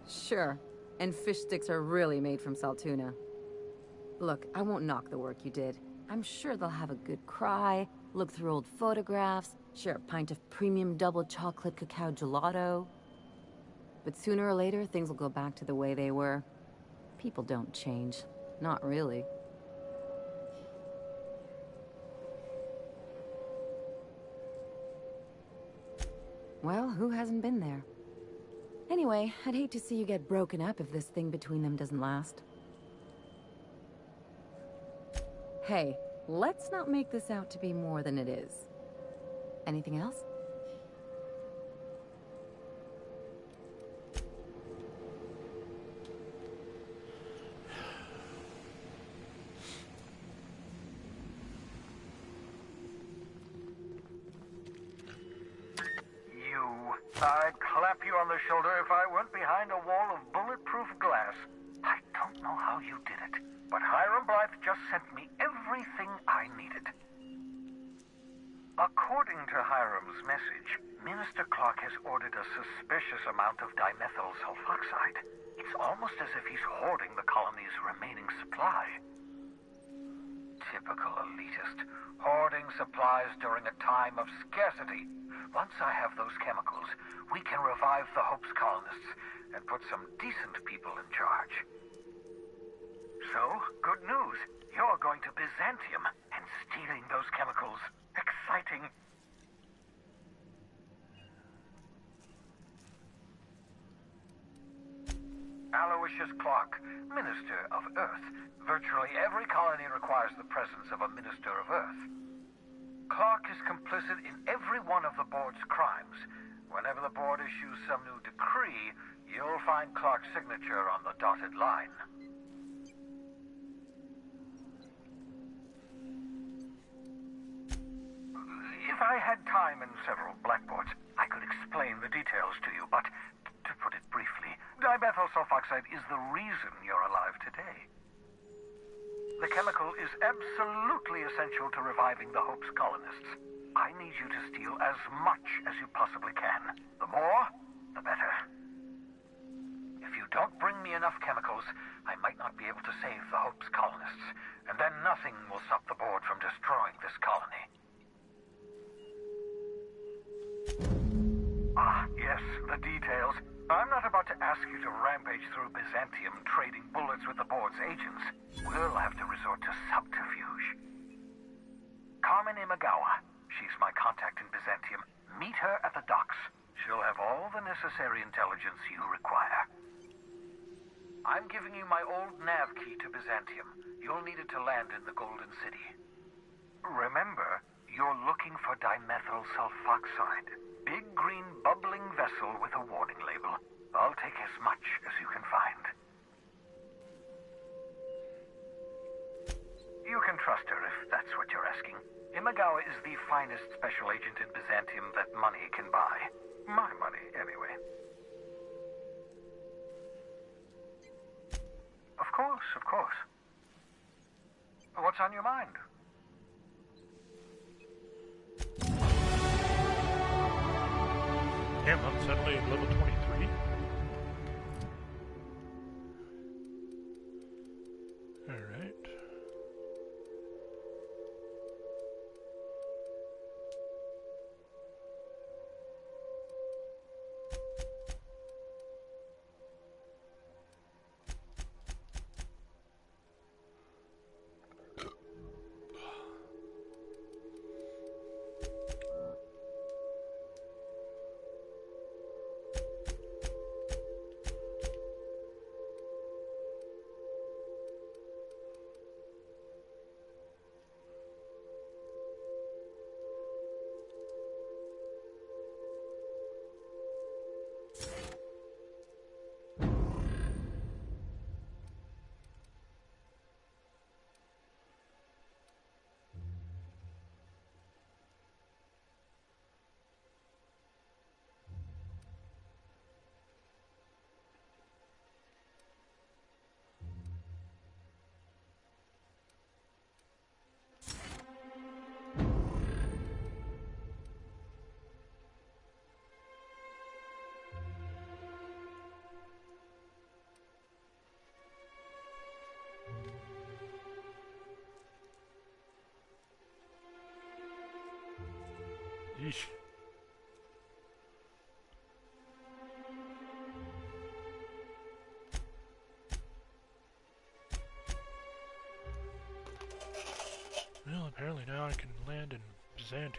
Sure, and fish sticks are really made from Saltuna. Look, I won't knock the work you did. I'm sure they'll have a good cry, look through old photographs, share a pint of premium double chocolate cacao gelato. But sooner or later, things will go back to the way they were. People don't change. Not really. Well, who hasn't been there? Anyway, I'd hate to see you get broken up if this thing between them doesn't last. Hey, let's not make this out to be more than it is. Anything else? I'd clap you on the shoulder if I weren't behind a wall of bulletproof glass. I don't know how you did it, but Hiram Blythe just sent me everything I needed. According to Hiram's message, Minister Clark has ordered a suspicious amount of dimethyl sulfoxide. It's almost as if he's hoarding the colony's remaining supply. Typical elitist, hoarding supplies during a time of scarcity. Once I have those chemicals, we can revive the Hope's colonists and put some decent people in charge. So, good news. You're going to Byzantium and stealing those chemicals. Exciting. Aloysius Clark, Minister of Earth. Virtually every colony requires the presence of a Minister of Earth. Clark is complicit in every one of the board's crimes. Whenever the board issues some new decree, you'll find Clark's signature on the dotted line. If I had time and several blackboards, I could explain the details to you, but to put it briefly, dimethyl sulfoxide is the reason you're alive today. The chemical is absolutely essential to reviving the Hope's colonists. I need you to steal as much as you possibly can. The more, the better. If you don't bring me enough chemicals, I might not be able to save the Hope's colonists, and then nothing will stop the board from destroying this colony. Ah, yes, the details. I'm not about to ask you to rampage through Byzantium trading bullets with the board's agents. We'll have to resort to subterfuge. Carmen Imagawa. She's my contact in Byzantium. Meet her at the docks. She'll have all the necessary intelligence you require. I'm giving you my old nav key to Byzantium. You'll need it to land in the Golden City. Remember, you're looking for dimethyl sulfoxide. Big green bubbling vessel with a warning label. I'll take as much as you can find. You can trust her if that's what you're asking. Imagawa is the finest special agent in Byzantium that money can buy. My money, anyway. Of course, of course. What's on your mind? Damn, I'm suddenly at level 23. Alright. Yeesh. Well, apparently now I can land in Byzantium.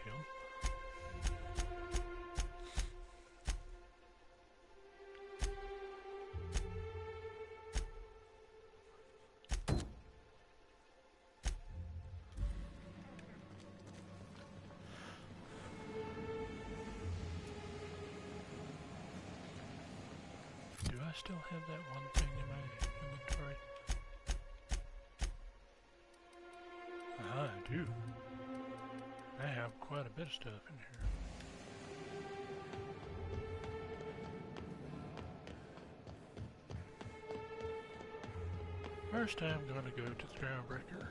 Do I still have that one thing in my inventory? I do. I have quite a bit of stuff in here. First I'm going to go to the Groundbreaker.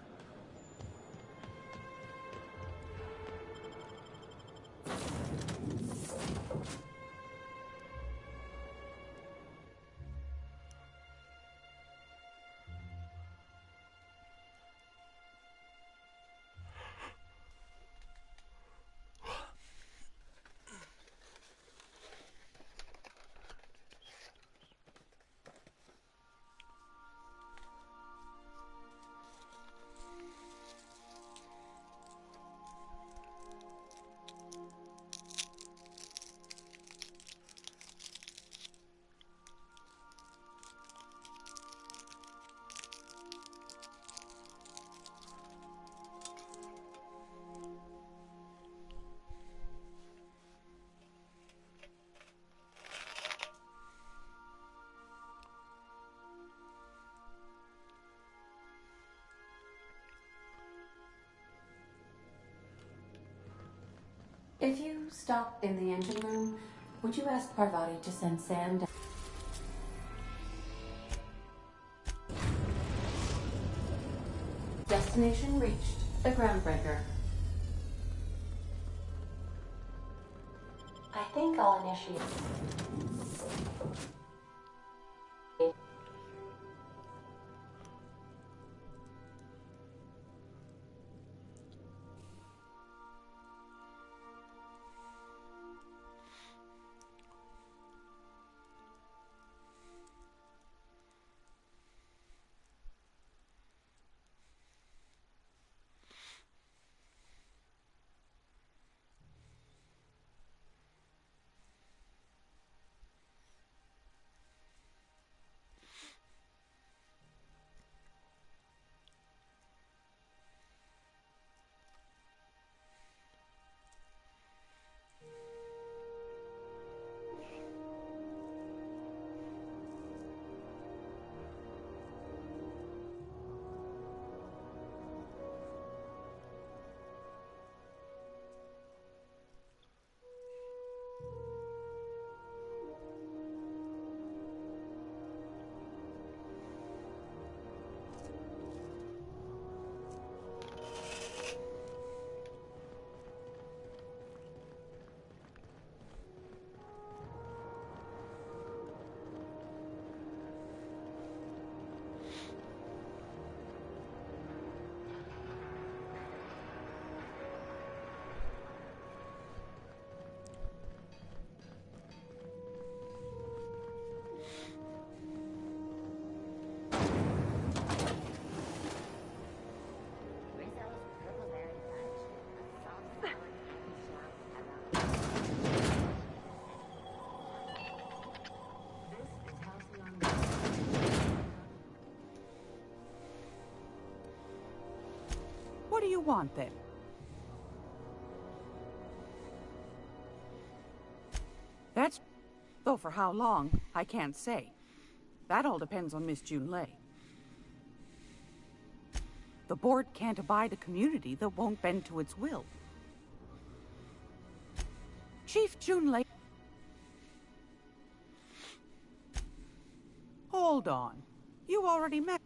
If you stop in the engine room, would you ask Parvati to send Sam down? Destination reached. The Groundbreaker. I think I'll initiate. What do you want, then? That's... Though for how long, I can't say. That all depends on Miss Junlei. The board can't abide a community that won't bend to its will. Chief Junlei... Hold on. You already met...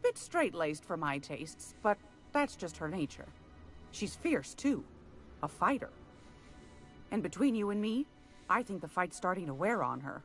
Bit straight-laced for my tastes, but that's just her nature. She's fierce, too. A fighter. And between you and me, I think the fight's starting to wear on her.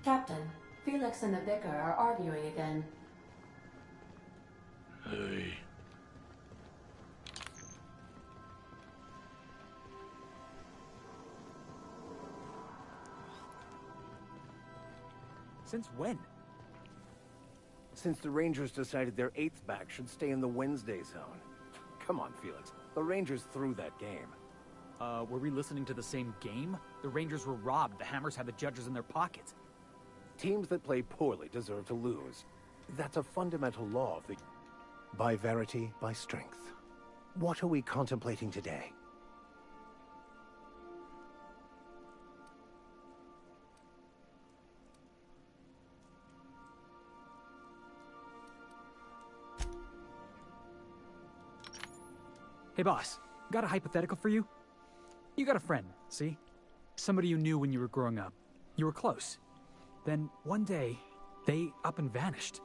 Captain, Felix and the Vicar are arguing again. Hey. Since when? Since the Rangers decided their 8th back should stay in the Wednesday zone. Come on, Felix. The Rangers threw that game. Were we listening to the same game? The Rangers were robbed. The Hammers had the judges in their pockets. Teams that play poorly deserve to lose. That's a fundamental law of the... By verity, by strength. What are we contemplating today? Hey, boss. Got a hypothetical for you? You got a friend, see? Somebody you knew when you were growing up. You were close. Then, one day, they up and vanished.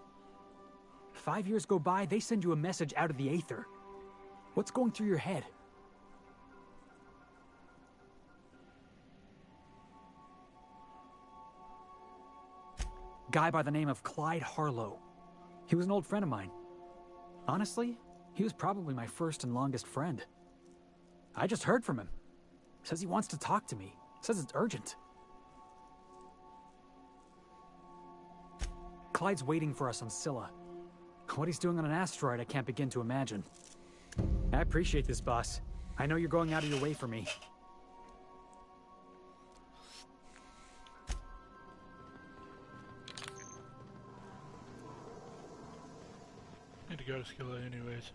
5 years go by, they send you a message out of the aether. What's going through your head? Guy by the name of Clyde Harlow. He was an old friend of mine. Honestly, he was probably my first and longest friend. I just heard from him. Says he wants to talk to me. Says it's urgent. Clyde's waiting for us on Scylla. What he's doing on an asteroid, I can't begin to imagine. I appreciate this, boss. I know you're going out of your way for me. Need to go to Scylla anyways.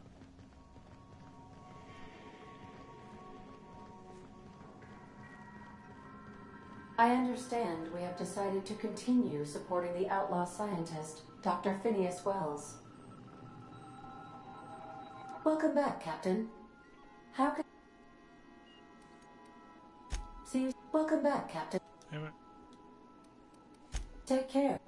I understand we have decided to continue supporting the outlaw scientist, Dr. Phineas Wells. Welcome back, Captain. How can... See you... Welcome back, Captain. Damn it. Take care.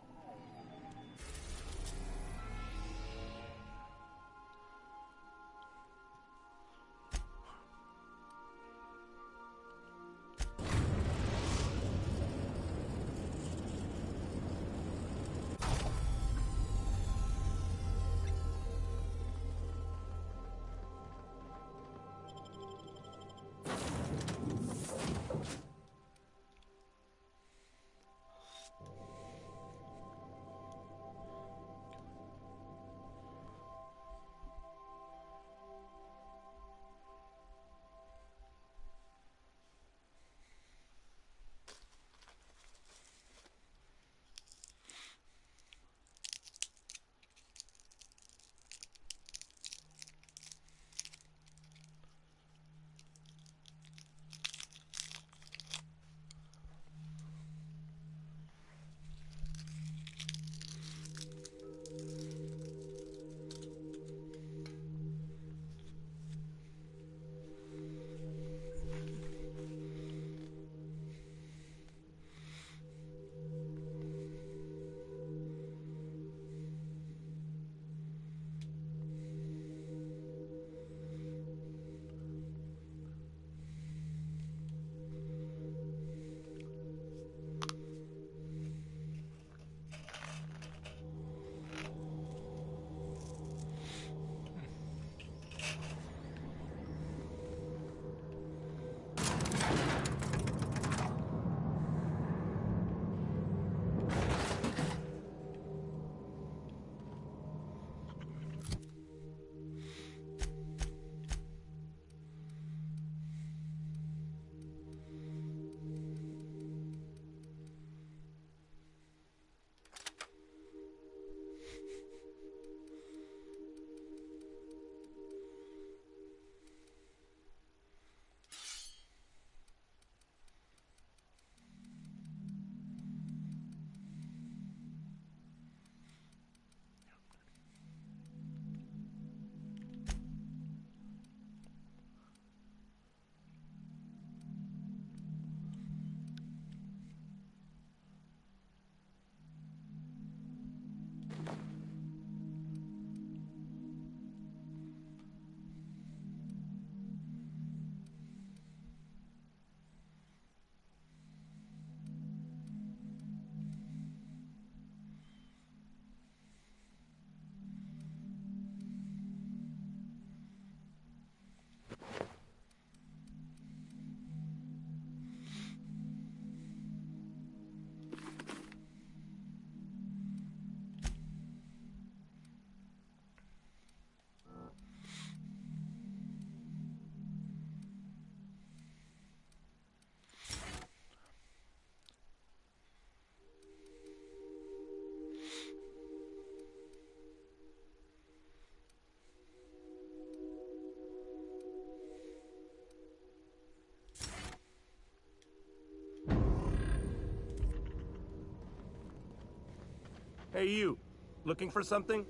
Hey, you. Looking for something?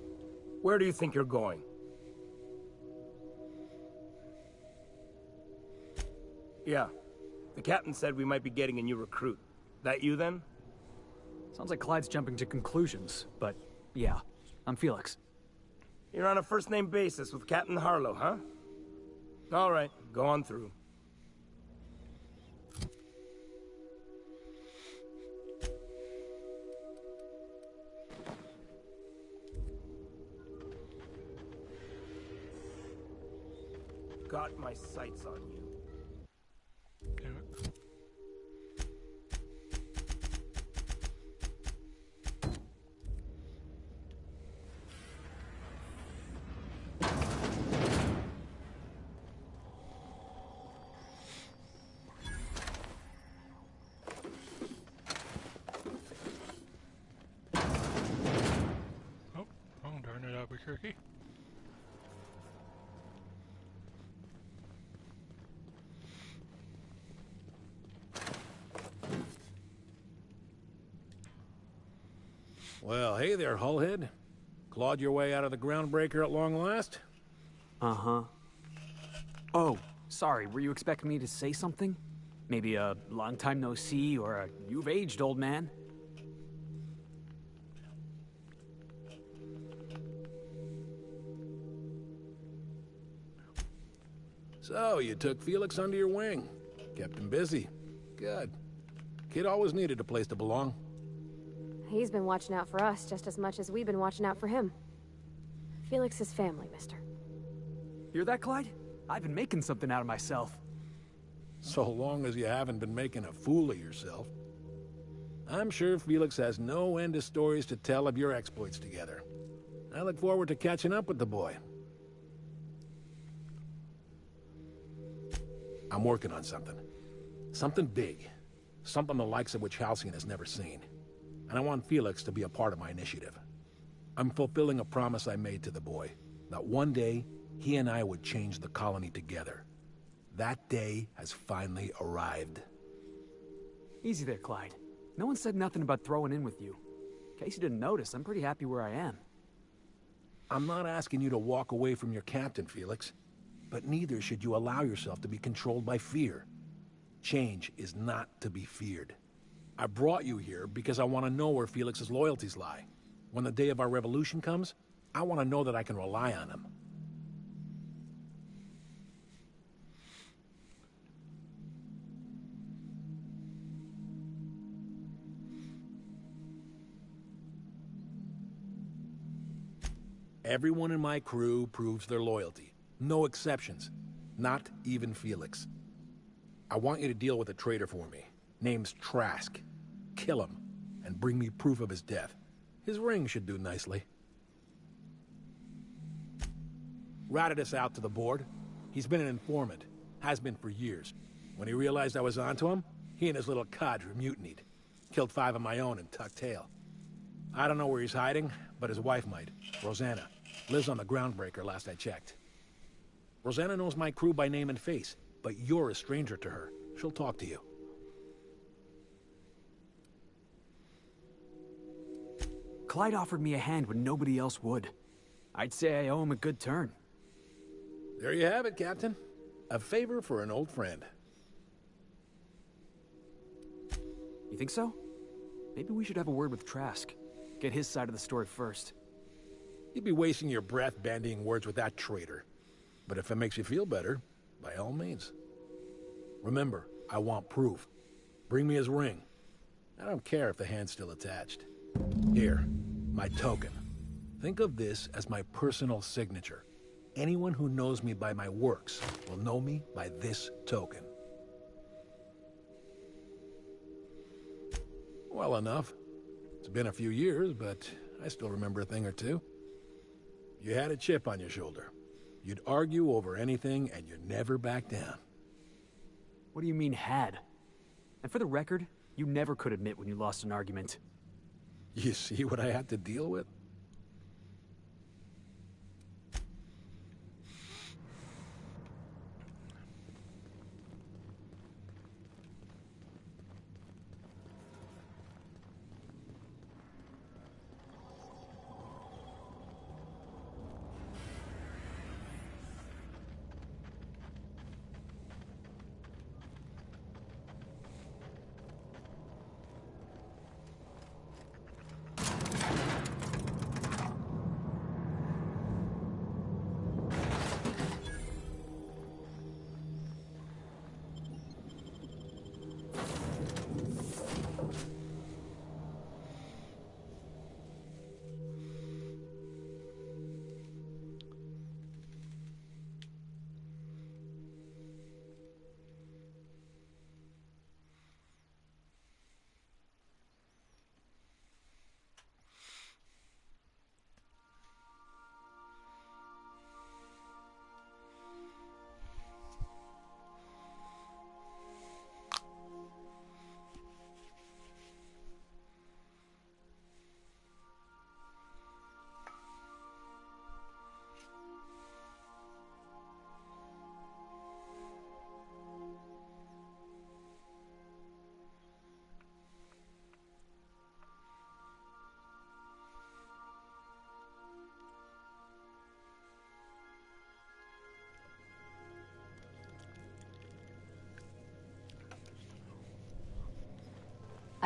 Where do you think you're going? Yeah. The captain said we might be getting a new recruit. That you, then? Sounds like Clyde's jumping to conclusions, but yeah, I'm Felix. You're on a first-name basis with Captain Harlow, huh? All right, go on through. Got my sights on you. Oh, darn it, Albuquerque. Well, hey there, Hullhead. Clawed your way out of the groundbreaker at long last? Uh-huh. Oh, sorry, were you expecting me to say something? Maybe a long time no see, or a you've aged, old man? So, you took Felix under your wing. Kept him busy. Good. Kid always needed a place to belong. He's been watching out for us just as much as we've been watching out for him. Felix is family, mister. Hear that, Clyde? I've been making something out of myself. So long as you haven't been making a fool of yourself. I'm sure Felix has no end of stories to tell of your exploits together. I look forward to catching up with the boy. I'm working on something. Something big. Something the likes of which Halcyon has never seen. And I want Felix to be a part of my initiative. I'm fulfilling a promise I made to the boy, that one day, he and I would change the colony together. That day has finally arrived. Easy there, Clyde. No one said nothing about throwing in with you. In case you didn't notice, I'm pretty happy where I am. I'm not asking you to walk away from your captain, Felix. But neither should you allow yourself to be controlled by fear. Change is not to be feared. I brought you here because I want to know where Felix's loyalties lie. When the day of our revolution comes, I want to know that I can rely on him. Everyone in my crew proves their loyalty. No exceptions. Not even Felix. I want you to deal with a traitor for me. Name's Trask. Kill him, and bring me proof of his death. His ring should do nicely. Routed us out to the board. He's been an informant. Has been for years. When he realized I was onto him, he and his little cadre mutinied. Killed 5 of my own and tucked tail. I don't know where he's hiding, but his wife might. Rosanna. Lives on the groundbreaker last I checked. Rosanna knows my crew by name and face, but you're a stranger to her. She'll talk to you. Clyde offered me a hand when nobody else would. I'd say I owe him a good turn. There you have it, Captain. A favor for an old friend. You think so? Maybe we should have a word with Trask. Get his side of the story first. You'd be wasting your breath bandying words with that traitor. But if it makes you feel better, by all means. Remember, I want proof. Bring me his ring. I don't care if the hand's still attached. Here, my token. Think of this as my personal signature. Anyone who knows me by my works will know me by this token. Well enough. It's been a few years, but I still remember a thing or two. You had a chip on your shoulder. You'd argue over anything, and you'd never back down. What do you mean, had? And for the record, you never could admit when you lost an argument. You see what I had to deal with?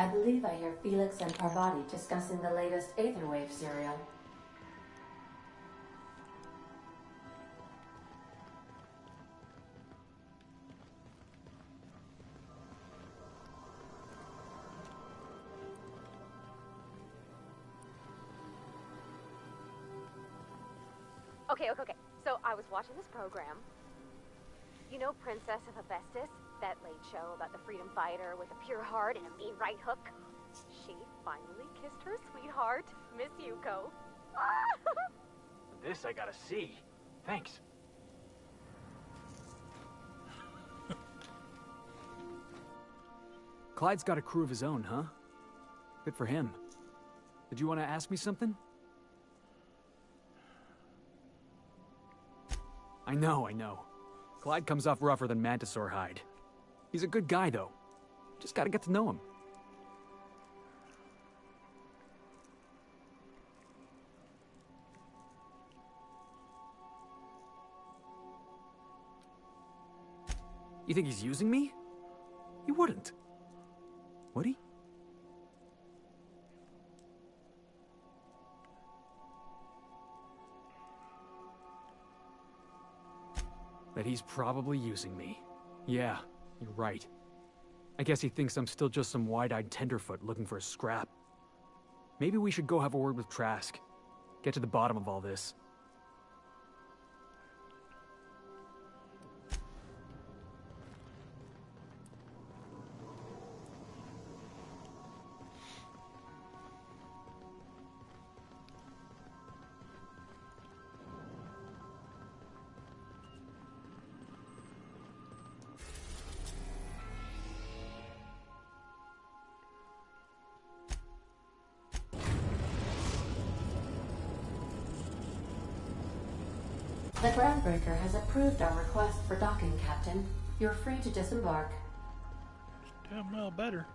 I believe I hear Felix and Parvati discussing the latest Aetherwave serial. Okay. So I was watching this program. You know Princess of Hephaestus? That late show about the freedom fighter with a pure heart and a mean right hook? She finally kissed her sweetheart, Miss Yuko. This I gotta see. Thanks. Clyde's got a crew of his own, huh? Good for him. Did you want to ask me something? I know. Clyde comes off rougher than Mantisaur hide. He's a good guy, though. Just gotta get to know him. You think he's using me? He wouldn't. Would he? That he's probably using me. Yeah, you're right. I guess he thinks I'm still just some wide-eyed tenderfoot looking for a scrap. Maybe we should go have a word with Trask. Get to the bottom of all this. The Groundbreaker has approved our request for docking, Captain. You're free to disembark. Damn well better.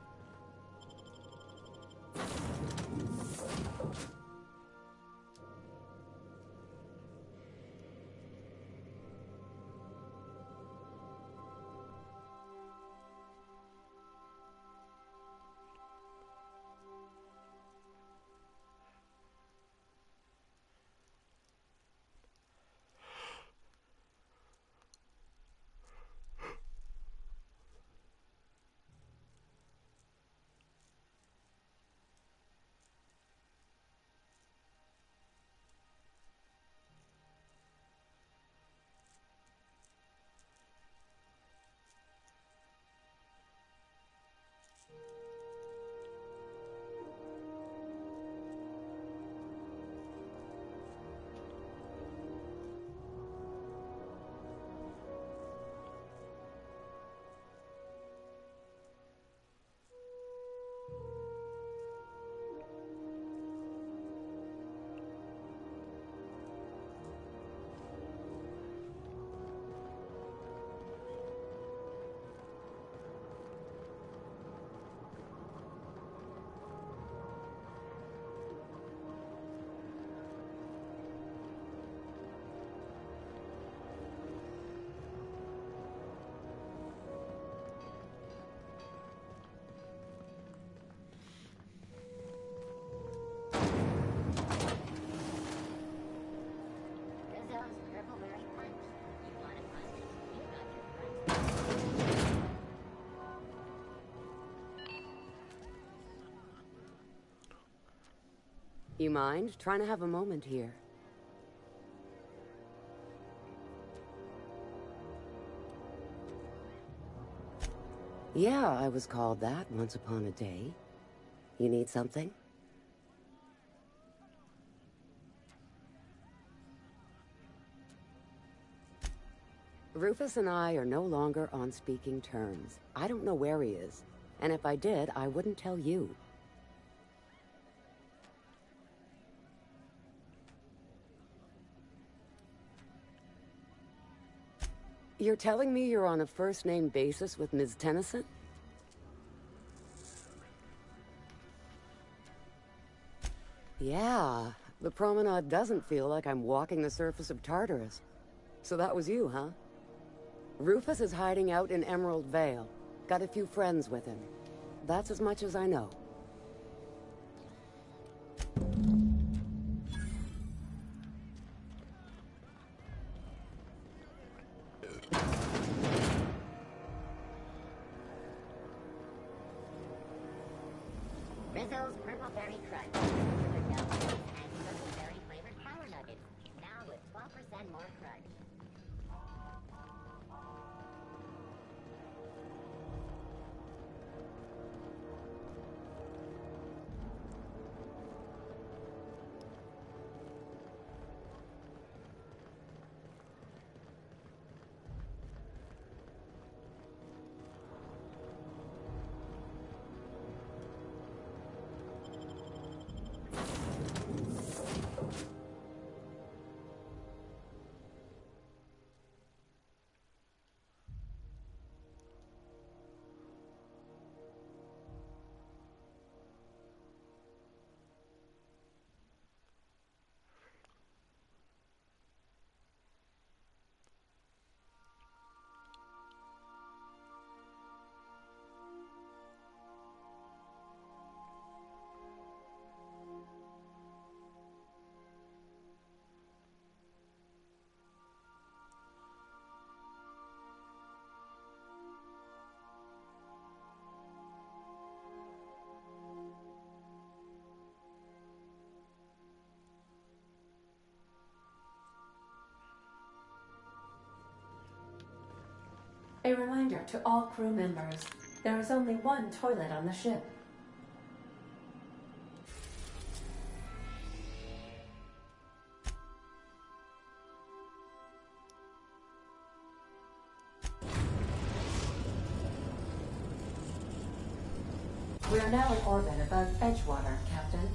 You mind? Trying to have a moment here. Yeah, I was called that once upon a day. You need something? Rufus and I are no longer on speaking terms. I don't know where he is, and if I did, I wouldn't tell you. You're telling me you're on a first-name basis with Ms. Tennyson? Yeah, the promenade doesn't feel like I'm walking the surface of Tartarus. So that was you, huh? Rufus is hiding out in Emerald Vale. Got a few friends with him. That's as much as I know. Rizzo's Purple Berry Crunch. Super delicious and purple berry flavored power nuggets. Now with 12% more crunch. A reminder to all crew members, there is only one toilet on the ship. We are now in orbit above Edgewater, Captain.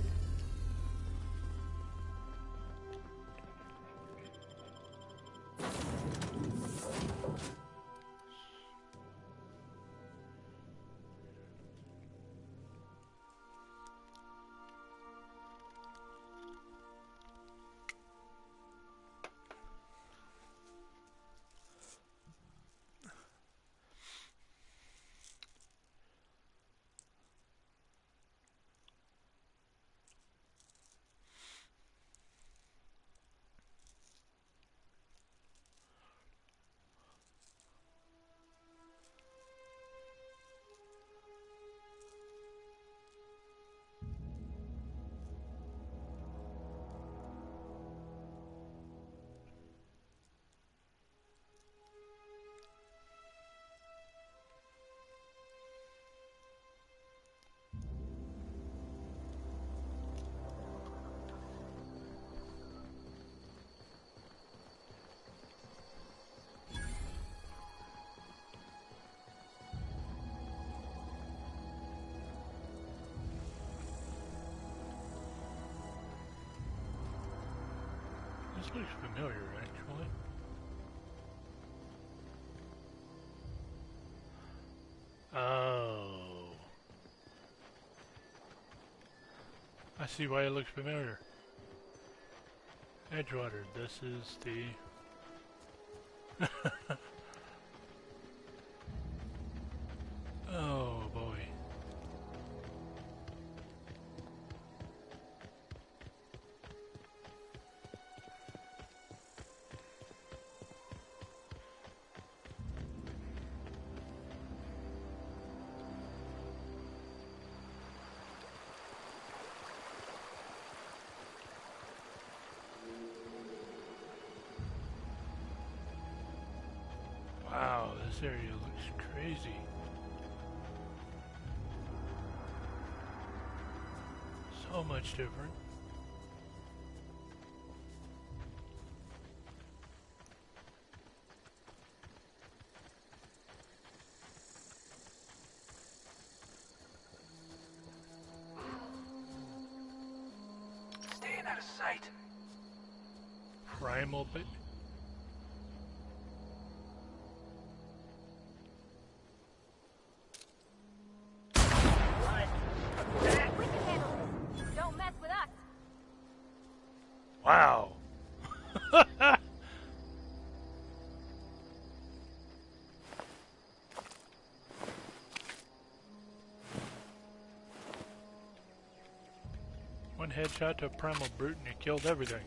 This looks familiar, actually. Oh. I see why it looks familiar. Edgewater, this is the... Oh boy. Wow, this area looks crazy. So much different. Staying out of sight. Primal bit. Don't mess with us. Wow. One headshot to a primal brute and it killed everything.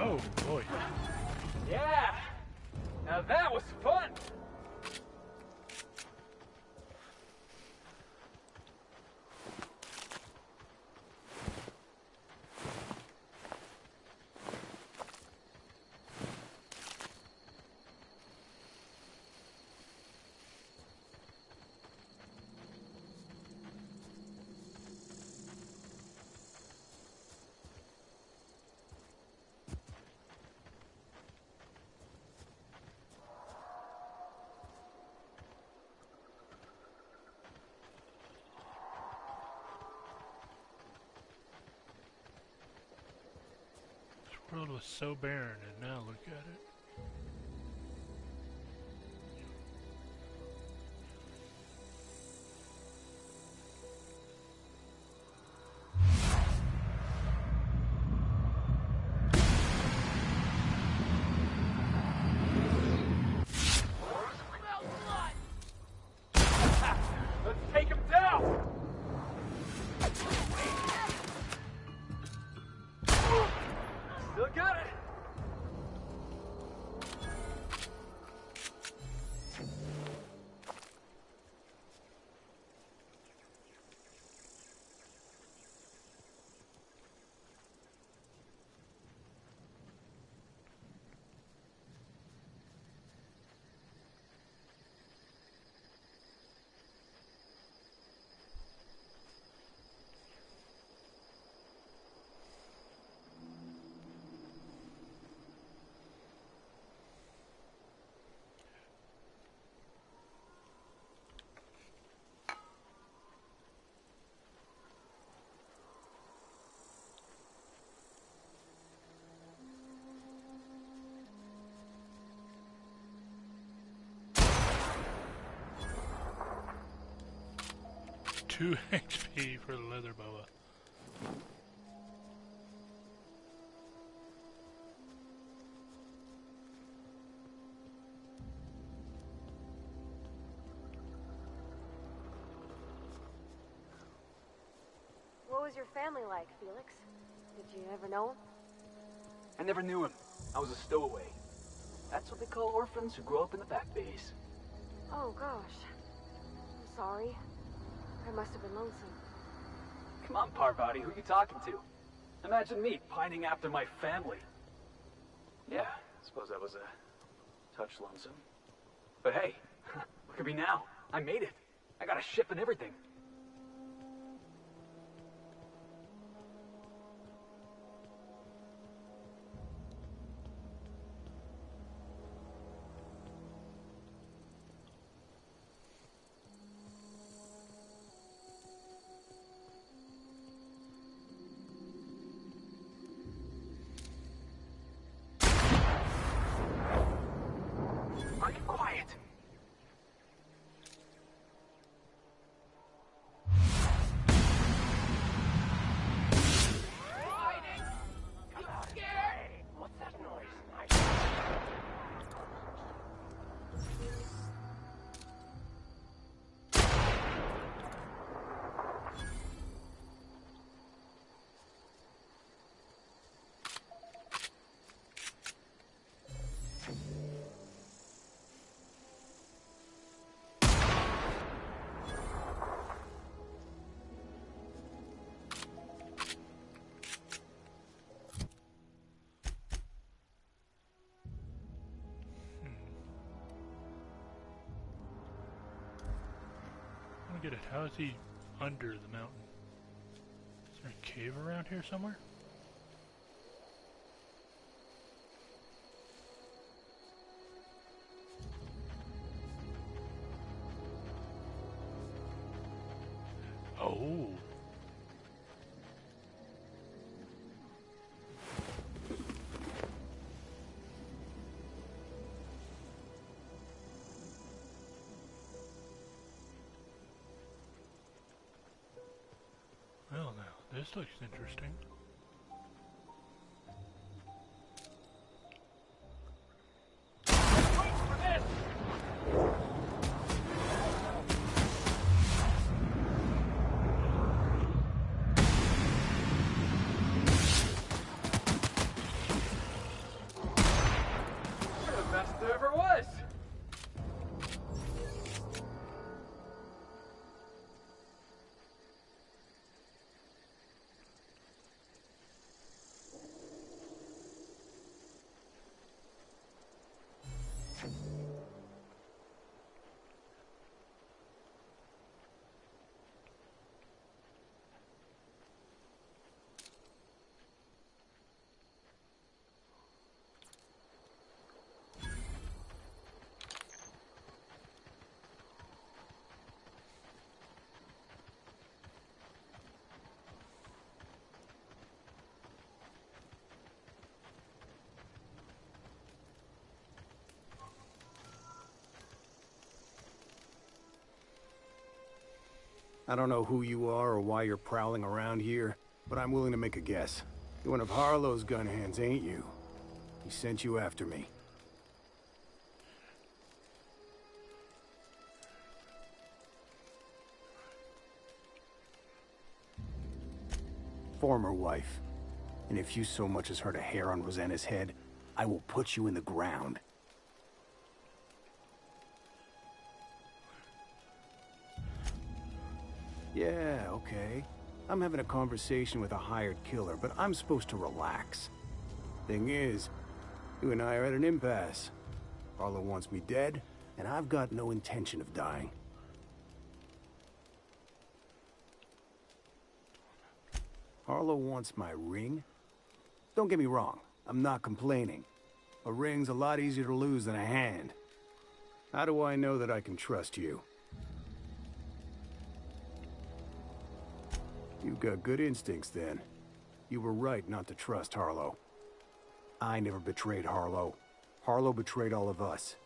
Oh boy. Yeah! Now that was fun! This world was so barren, and now look at it. Let's take him down! Still got it! Two XP for the leather boa. What was your family like, Felix? Did you ever know him? I never knew him. I was a stowaway. That's what they call orphans who grow up in the back bays. Oh, gosh. I'm sorry. I must have been lonesome. Come on, Parvati, who you talking to? Imagine me pining after my family. Yeah, I suppose that was a touch lonesome. But hey, look at me now. I made it. I got a ship and everything. get it. How is he under the mountain? Is there a cave around here somewhere? Oh. Well, now, this looks interesting. I don't know who you are or why you're prowling around here, but I'm willing to make a guess. You're one of Harlow's gun hands, ain't you? He sent you after me. Former wife. And if you so much as hurt a hair on Rosanna's head, I will put you in the ground. Yeah, okay. I'm having a conversation with a hired killer, but I'm supposed to relax. Thing is, you and I are at an impasse. Harlow wants me dead, and I've got no intention of dying. Harlow wants my ring? Don't get me wrong, I'm not complaining. A ring's a lot easier to lose than a hand. How do I know that I can trust you? You've got good instincts, then. You were right not to trust Harlow. I never betrayed Harlow. Harlow betrayed all of us.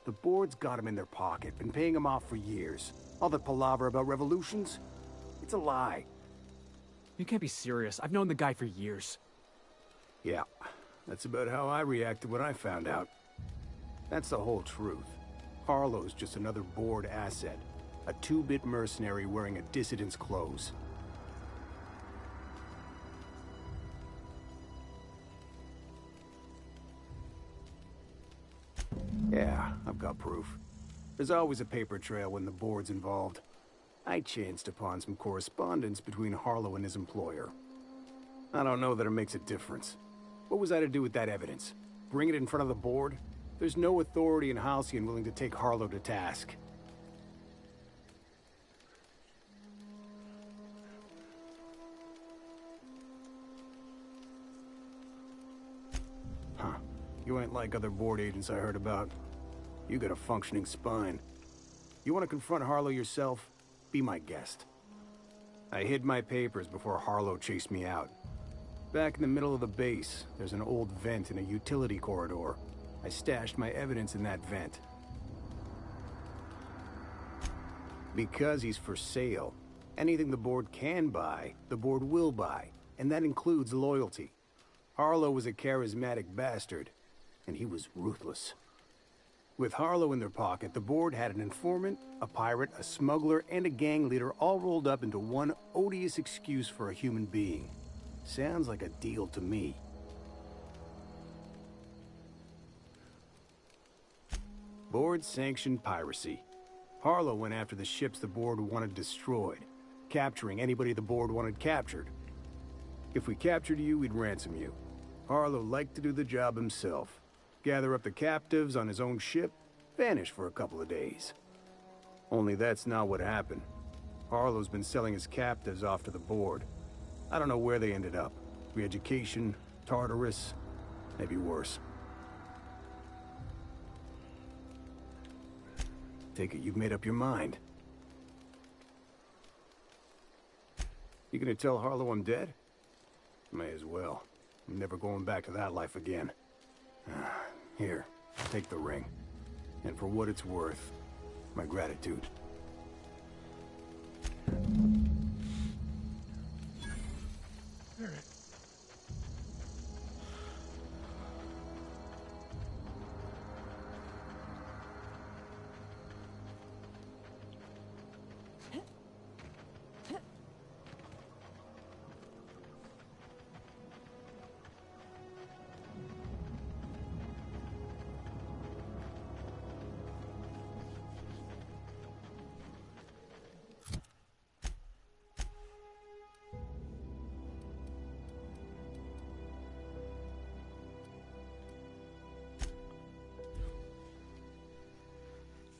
The board's got him in their pocket, been paying him off for years. All that palaver about revolutions? It's a lie. You can't be serious. I've known the guy for years. Yeah, that's about how I reacted when I found out. That's the whole truth. Harlow's just another board asset. A two-bit mercenary wearing a dissident's clothes. Yeah, I've got proof. There's always a paper trail when the board's involved. I chanced upon some correspondence between Harlow and his employer. I don't know that it makes a difference. What was I to do with that evidence? Bring it in front of the board? There's no authority in Halcyon willing to take Harlow to task. Huh. You ain't like other board agents I heard about. You got a functioning spine. You want to confront Harlow yourself? Be my guest. I hid my papers before Harlow chased me out. Back in the middle of the base, there's an old vent in a utility corridor. I stashed my evidence in that vent. Because he's for sale, anything the board can buy, the board will buy, and that includes loyalty. Harlow was a charismatic bastard, and he was ruthless. With Harlow in their pocket, the board had an informant, a pirate, a smuggler, and a gang leader all rolled up into one odious excuse for a human being. Sounds like a deal to me. Board-sanctioned piracy. Harlow went after the ships the board wanted destroyed, capturing anybody the board wanted captured. If we captured you, we'd ransom you. Harlow liked to do the job himself. Gather up the captives on his own ship, vanish for a couple of days. Only that's not what happened. Harlow's been selling his captives off to the board. I don't know where they ended up. Re-education, Tartarus, maybe worse. Take it you've made up your mind. You gonna tell Harlow I'm dead? May as well. I'm never going back to that life again. Here, take the ring. And for what it's worth, my gratitude. All right.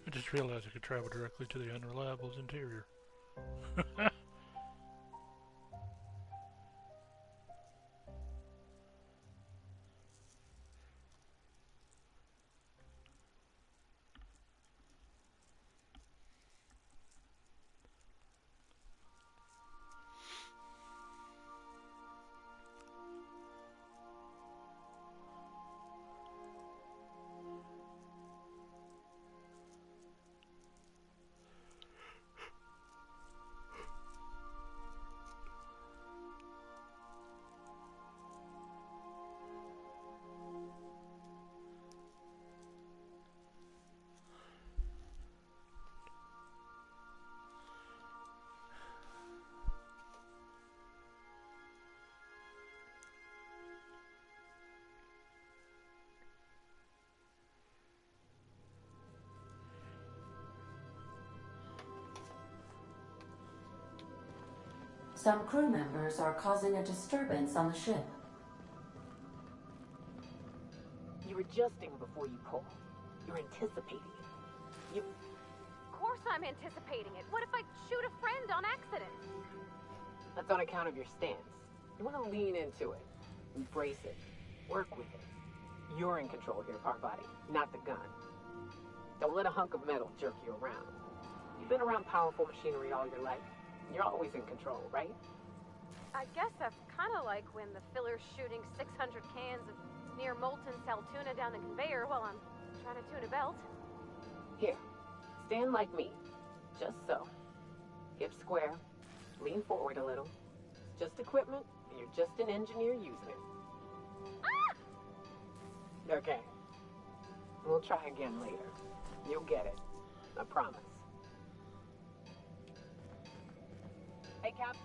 I just realized I could travel directly to the Unreliable's interior. Some crew members are causing a disturbance on the ship. You're adjusting before you pull. You're anticipating it. Of course I'm anticipating it. What if I shoot a friend on accident? That's on account of your stance. You want to lean into it. Embrace it. Work with it. You're in control here, Parvati, not the gun. Don't let a hunk of metal jerk you around. You've been around powerful machinery all your life. You're always in control, right? I guess that's kind of like when the filler's shooting 600 cans of near molten Saltuna down the conveyor while I'm trying to tune a belt. Here, stand like me. Just so. Hips square. Lean forward a little. It's just equipment, and you're just an engineer using it. Ah! Okay. We'll try again later. You'll get it. I promise. Hey, Captain.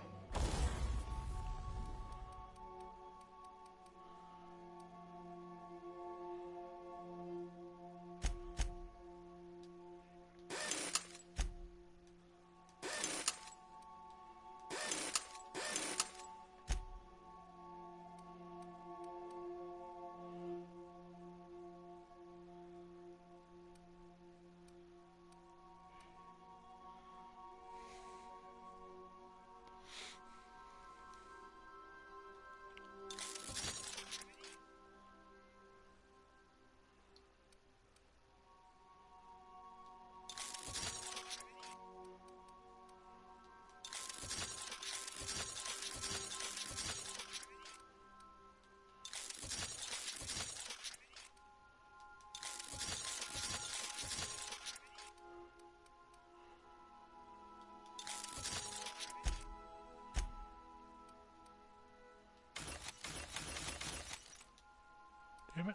Damn it.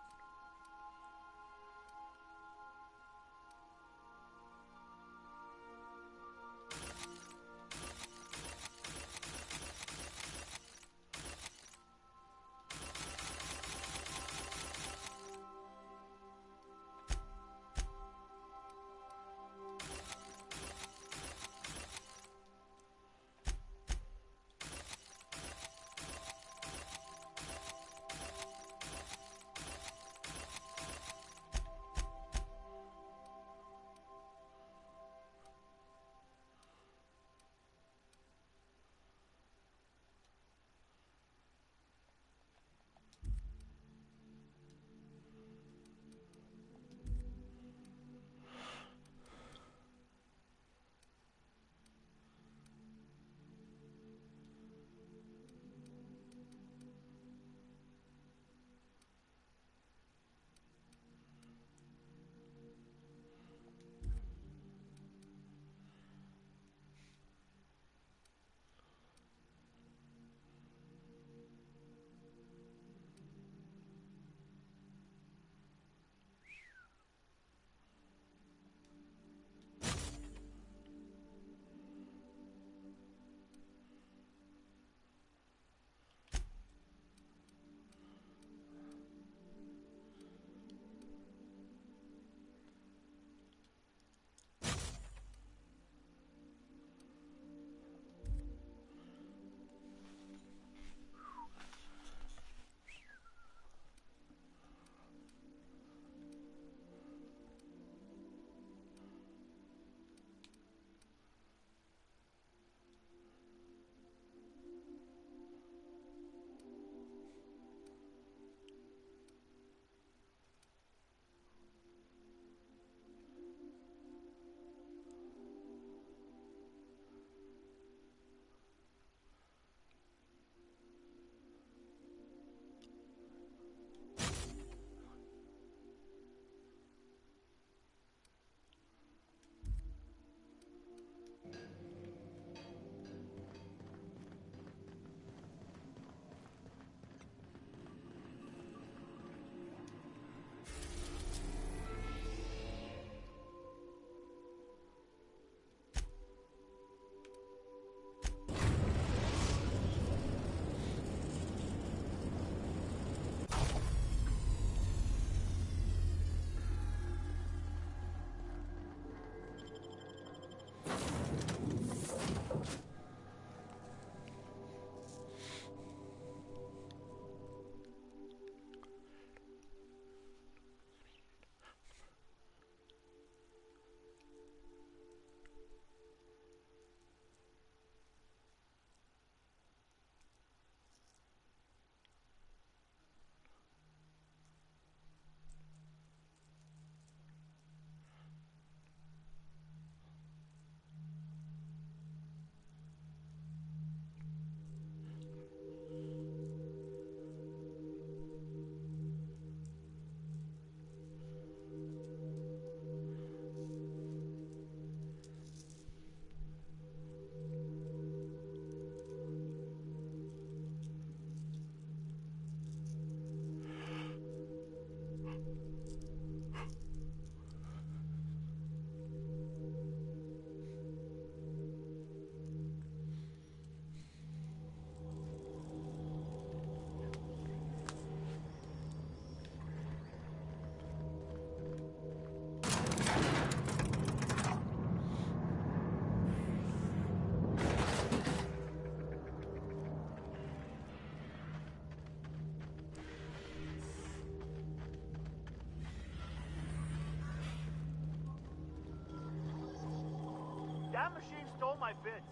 That machine stole my bits.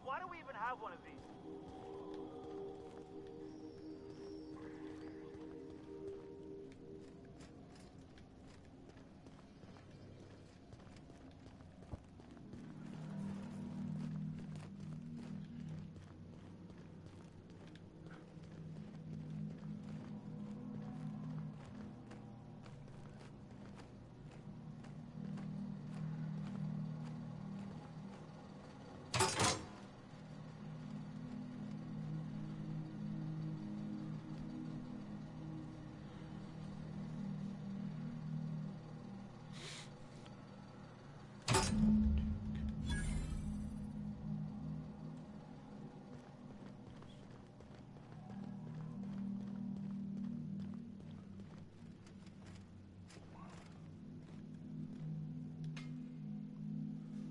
Why do we even have one of these?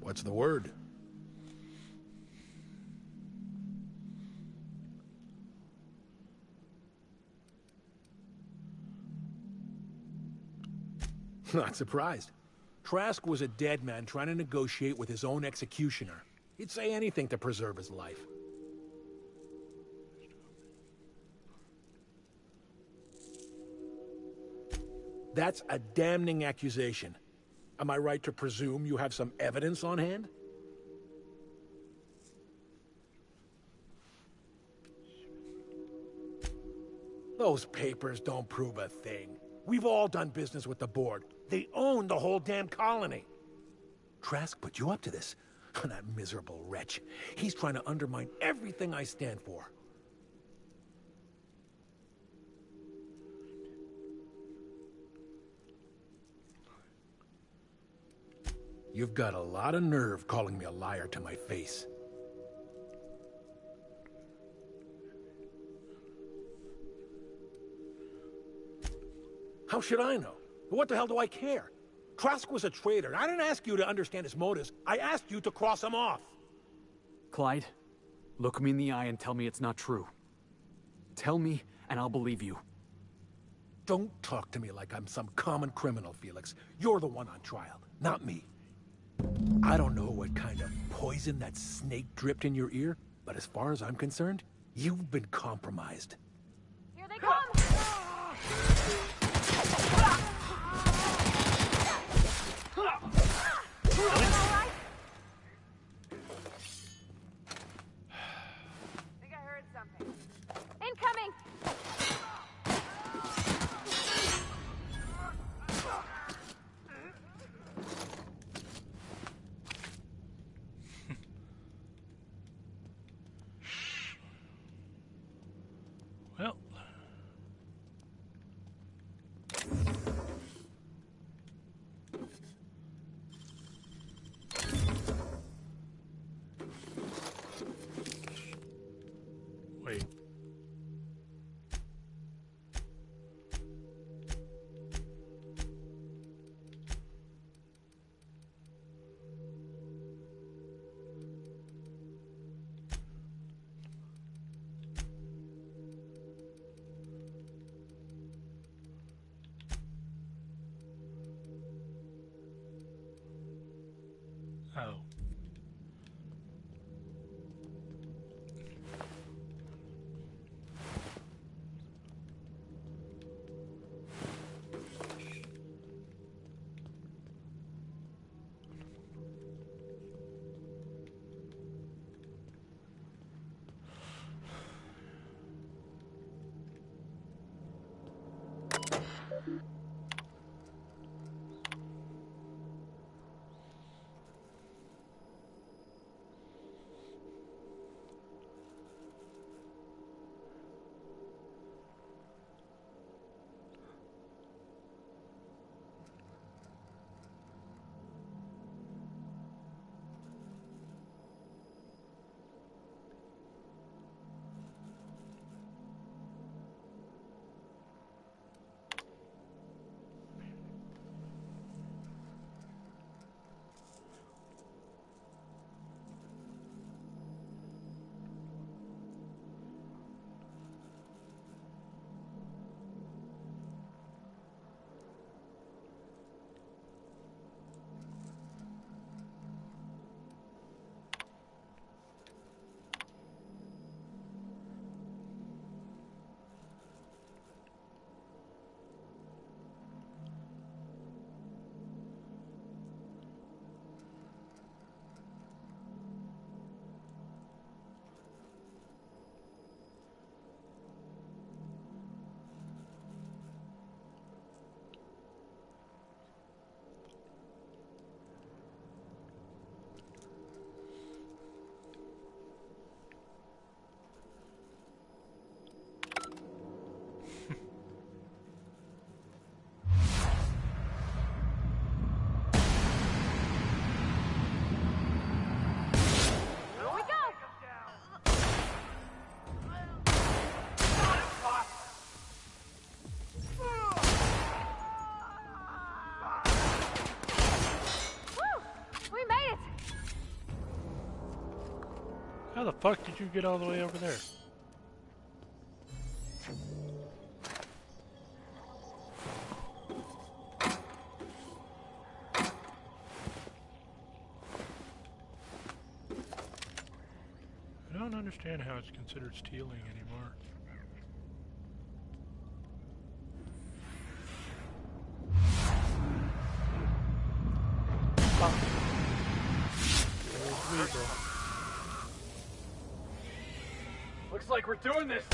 What's the word? Not surprised. Trask was a dead man trying to negotiate with his own executioner. He'd say anything to preserve his life. That's a damning accusation. Am I right to presume you have some evidence on hand? Those papers don't prove a thing. We've all done business with the board. They own the whole damn colony. Trask put you up to this. That miserable wretch. He's trying to undermine everything I stand for. You've got a lot of nerve calling me a liar to my face. How should I know? What the hell do I care? Trask was a traitor, and I didn't ask you to understand his motives. I asked you to cross him off. Clyde, look me in the eye and tell me it's not true. Tell me, and I'll believe you. Don't talk to me like I'm some common criminal, Felix. You're the one on trial, not me. I don't know what kind of poison that snake dripped in your ear, but as far as I'm concerned, you've been compromised. Here they come! Think I heard something. Incoming! Well. Wait. Oh. fuck did you get all the way over there? I don't understand how it's considered stealing anymore. Looks like we're doing this.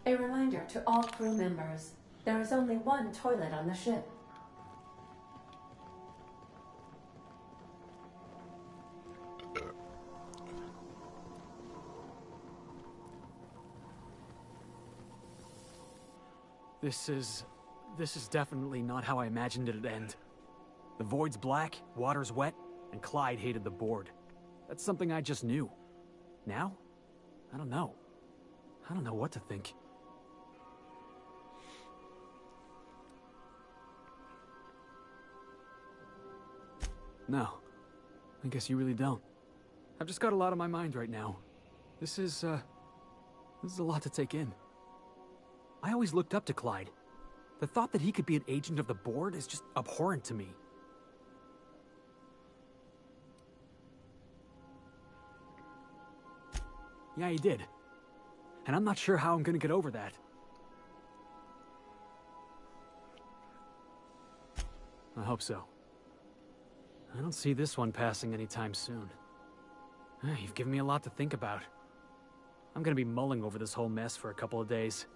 A reminder to all crew members, there is only one toilet on the ship. This is definitely not how I imagined it'd end. The void's black, water's wet, and Clyde hated the board. That's something I just knew. Now? I don't know. I don't know what to think. No. I guess you really don't. I've just got a lot on my mind right now. This is a lot to take in. I always looked up to Clyde. The thought that he could be an agent of the board is just abhorrent to me. Yeah, he did. And I'm not sure how I'm gonna get over that. I hope so. I don't see this one passing anytime soon. You've given me a lot to think about. I'm gonna be mulling over this whole mess for a couple of days.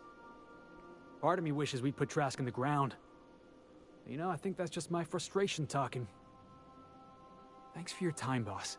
Part of me wishes we'd put Trask in the ground. You know, I think that's just my frustration talking. Thanks for your time, boss.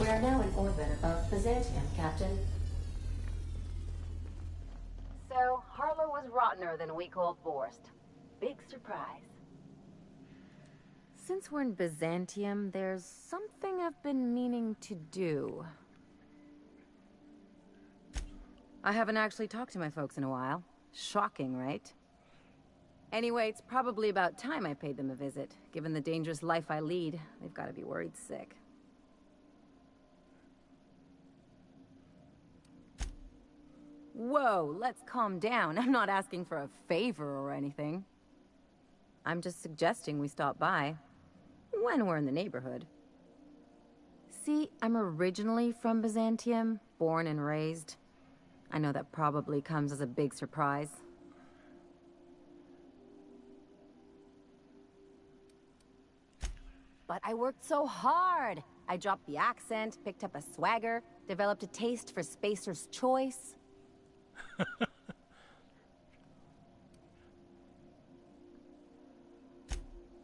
We are now in orbit above Byzantium, Captain. So, Harlow was rottener than a week-old Borst. Big surprise. Since we're in Byzantium, there's something I've been meaning to do. I haven't actually talked to my folks in a while. Shocking, right? Anyway, it's probably about time I paid them a visit. Given the dangerous life I lead, they've got to be worried sick. Whoa, let's calm down. I'm not asking for a favor or anything. I'm just suggesting we stop by. When we're in the neighborhood. See, I'm originally from Byzantium, born and raised. I know that probably comes as a big surprise. But I worked so hard! I dropped the accent, picked up a swagger, developed a taste for Spacer's Choice.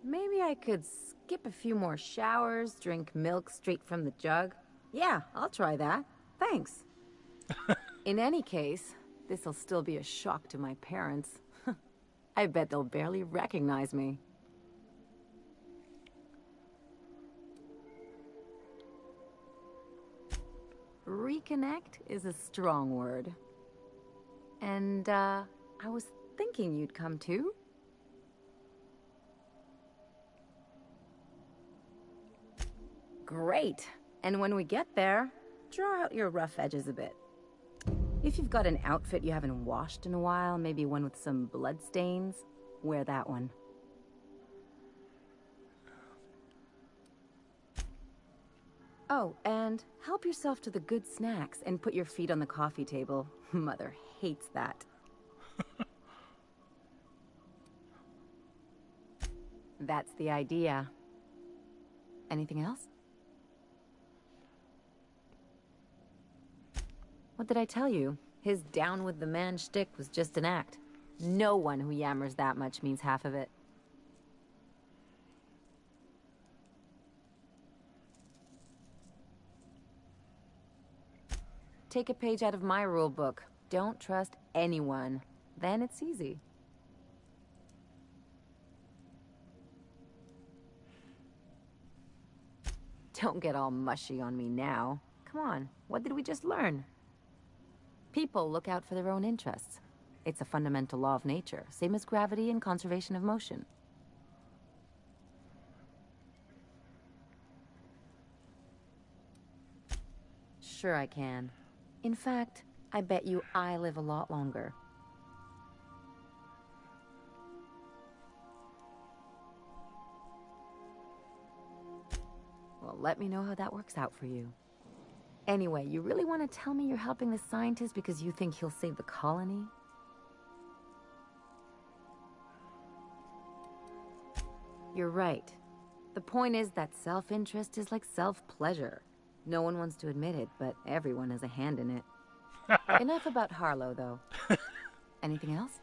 Maybe I could skip a few more showers, drink milk straight from the jug. Yeah, I'll try that. Thanks. In any case, this'll still be a shock to my parents. I bet they'll barely recognize me. Reconnect is a strong word. And, I was thinking you'd come too. Great. And when we get there, draw out your rough edges a bit. If you've got an outfit you haven't washed in a while, maybe one with some blood stains, wear that one. Oh, and help yourself to the good snacks and put your feet on the coffee table. Mother hates that. That's the idea. Anything else? What did I tell you? His down with the man shtick was just an act. No one who yammers that much means half of it. Take a page out of my rule book. Don't trust anyone. Then it's easy. Don't get all mushy on me now. Come on, what did we just learn? People look out for their own interests. It's a fundamental law of nature, same as gravity and conservation of motion. Sure I can. In fact, I bet you I live a lot longer. Well, let me know how that works out for you. Anyway, you really want to tell me you're helping the scientist because you think he'll save the colony? You're right. The point is that self-interest is like self-pleasure. No one wants to admit it, but everyone has a hand in it. Enough about Harlow, though. Anything else?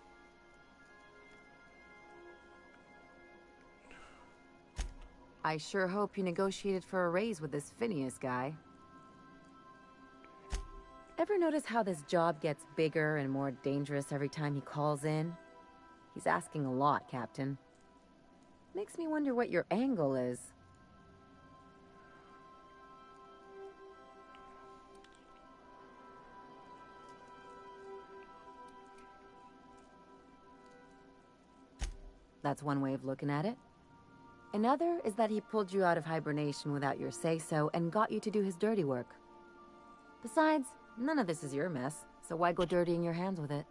I sure hope you negotiated for a raise with this Phineas guy. Ever notice how this job gets bigger and more dangerous every time he calls in? He's asking a lot, Captain. Makes me wonder what your angle is. That's one way of looking at it. Another is that he pulled you out of hibernation without your say-so and got you to do his dirty work. Besides, none of this is your mess, so why go dirtying your hands with it?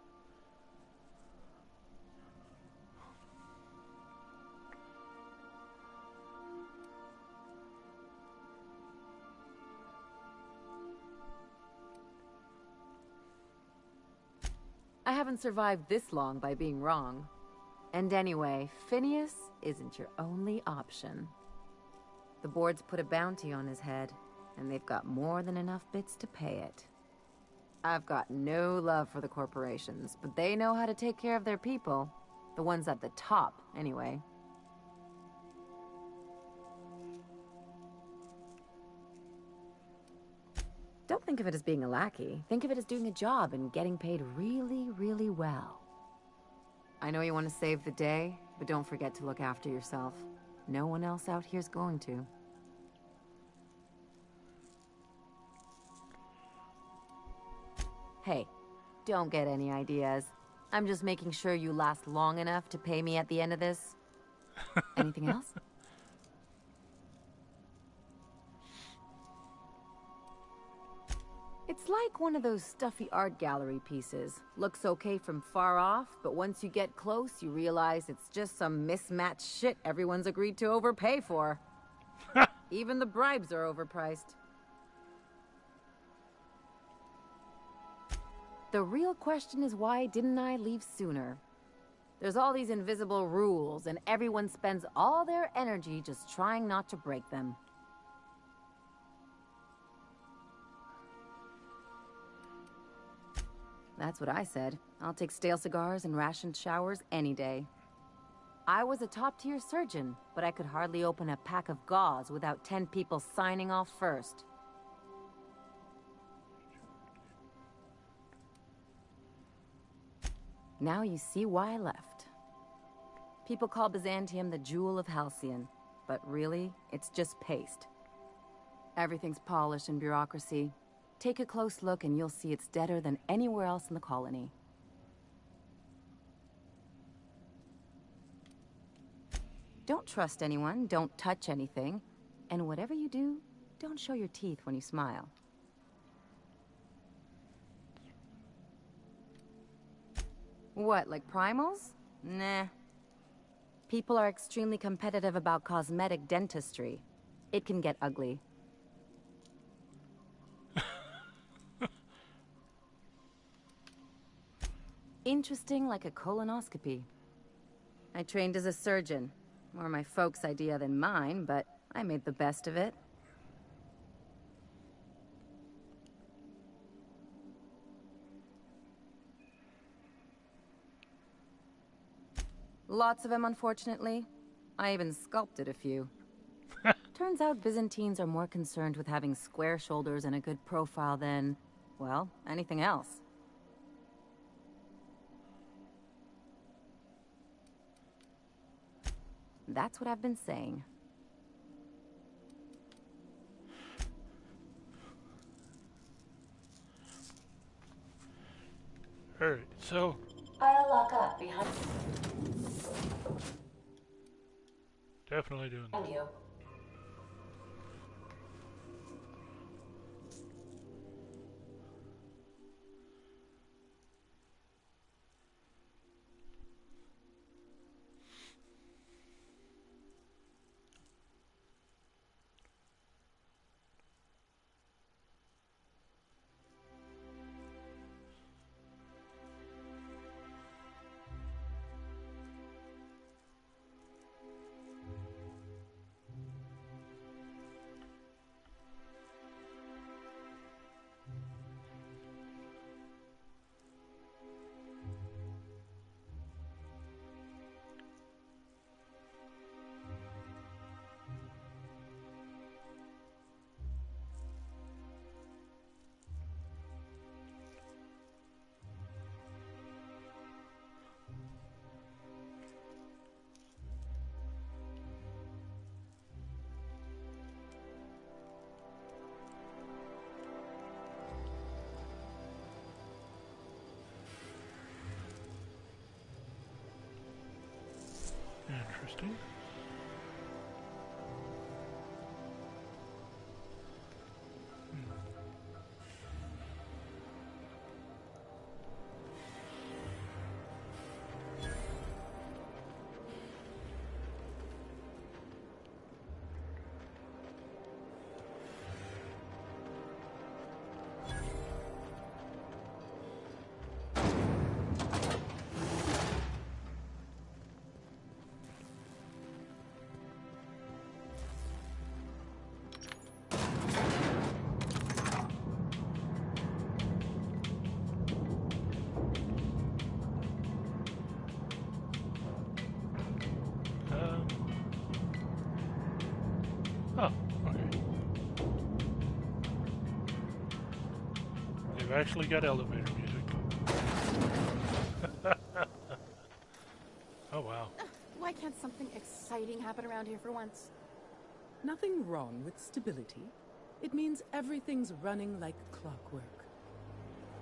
I haven't survived this long by being wrong. And anyway, Phineas isn't your only option. The board's put a bounty on his head, and they've got more than enough bits to pay it. I've got no love for the corporations, but they know how to take care of their people. The ones at the top, anyway. Don't think of it as being a lackey. Think of it as doing a job and getting paid really, really well. I know you want to save the day, but don't forget to look after yourself. No one else out here's going to. Hey, don't get any ideas. I'm just making sure you last long enough to pay me at the end of this. Anything else? It's like one of those stuffy art gallery pieces. Looks okay from far off, but once you get close, you realize it's just some mismatched shit everyone's agreed to overpay for. Even the bribes are overpriced. The real question is, why didn't I leave sooner? There's all these invisible rules, and everyone spends all their energy just trying not to break them. That's what I said. I'll take stale cigars and rationed showers any day. I was a top-tier surgeon, but I could hardly open a pack of gauze without 10 people signing off first. Now you see why I left. People call Byzantium the jewel of Halcyon, but really, it's just paste. Everything's polish and bureaucracy. Take a close look and you'll see it's deader than anywhere else in the colony. Don't trust anyone, don't touch anything, and whatever you do, don't show your teeth when you smile. What, like primals? Nah. People are extremely competitive about cosmetic dentistry. It can get ugly. Interesting like a colonoscopy. I trained as a surgeon. More my folks' idea than mine, but I made the best of it. Lots of them, unfortunately. I even sculpted a few. Turns out Byzantines are more concerned with having square shoulders and a good profile than, well, anything else. That's what I've been saying. Alright, so... I'll lock up behind Definitely doing that. you. Interesting. We've actually got elevator music. Oh wow. Why can't something exciting happen around here for once? Nothing wrong with stability. It means everything's running like clockwork.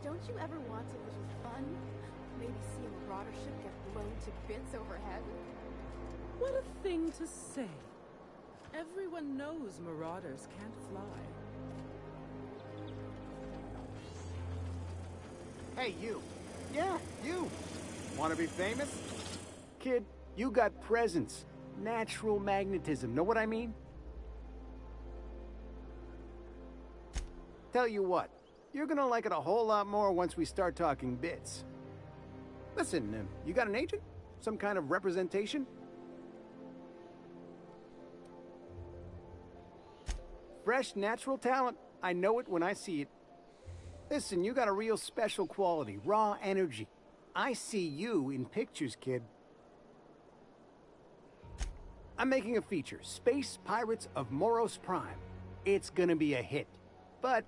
Don't you ever want a little fun? Maybe see a marauder ship get blown to bits overhead? What a thing to say. Everyone knows marauders can't fly. Hey, you. Yeah, you. Want to be famous? Kid, you got presence. Natural magnetism. Know what I mean? Tell you what, you're gonna like it a whole lot more once we start talking bits. Listen, you got an agent? Some kind of representation? Fresh, natural talent. I know it when I see it. Listen, you got a real special quality, raw energy. I see you in pictures, kid. I'm making a feature, Space Pirates of Moros Prime. It's gonna be a hit. But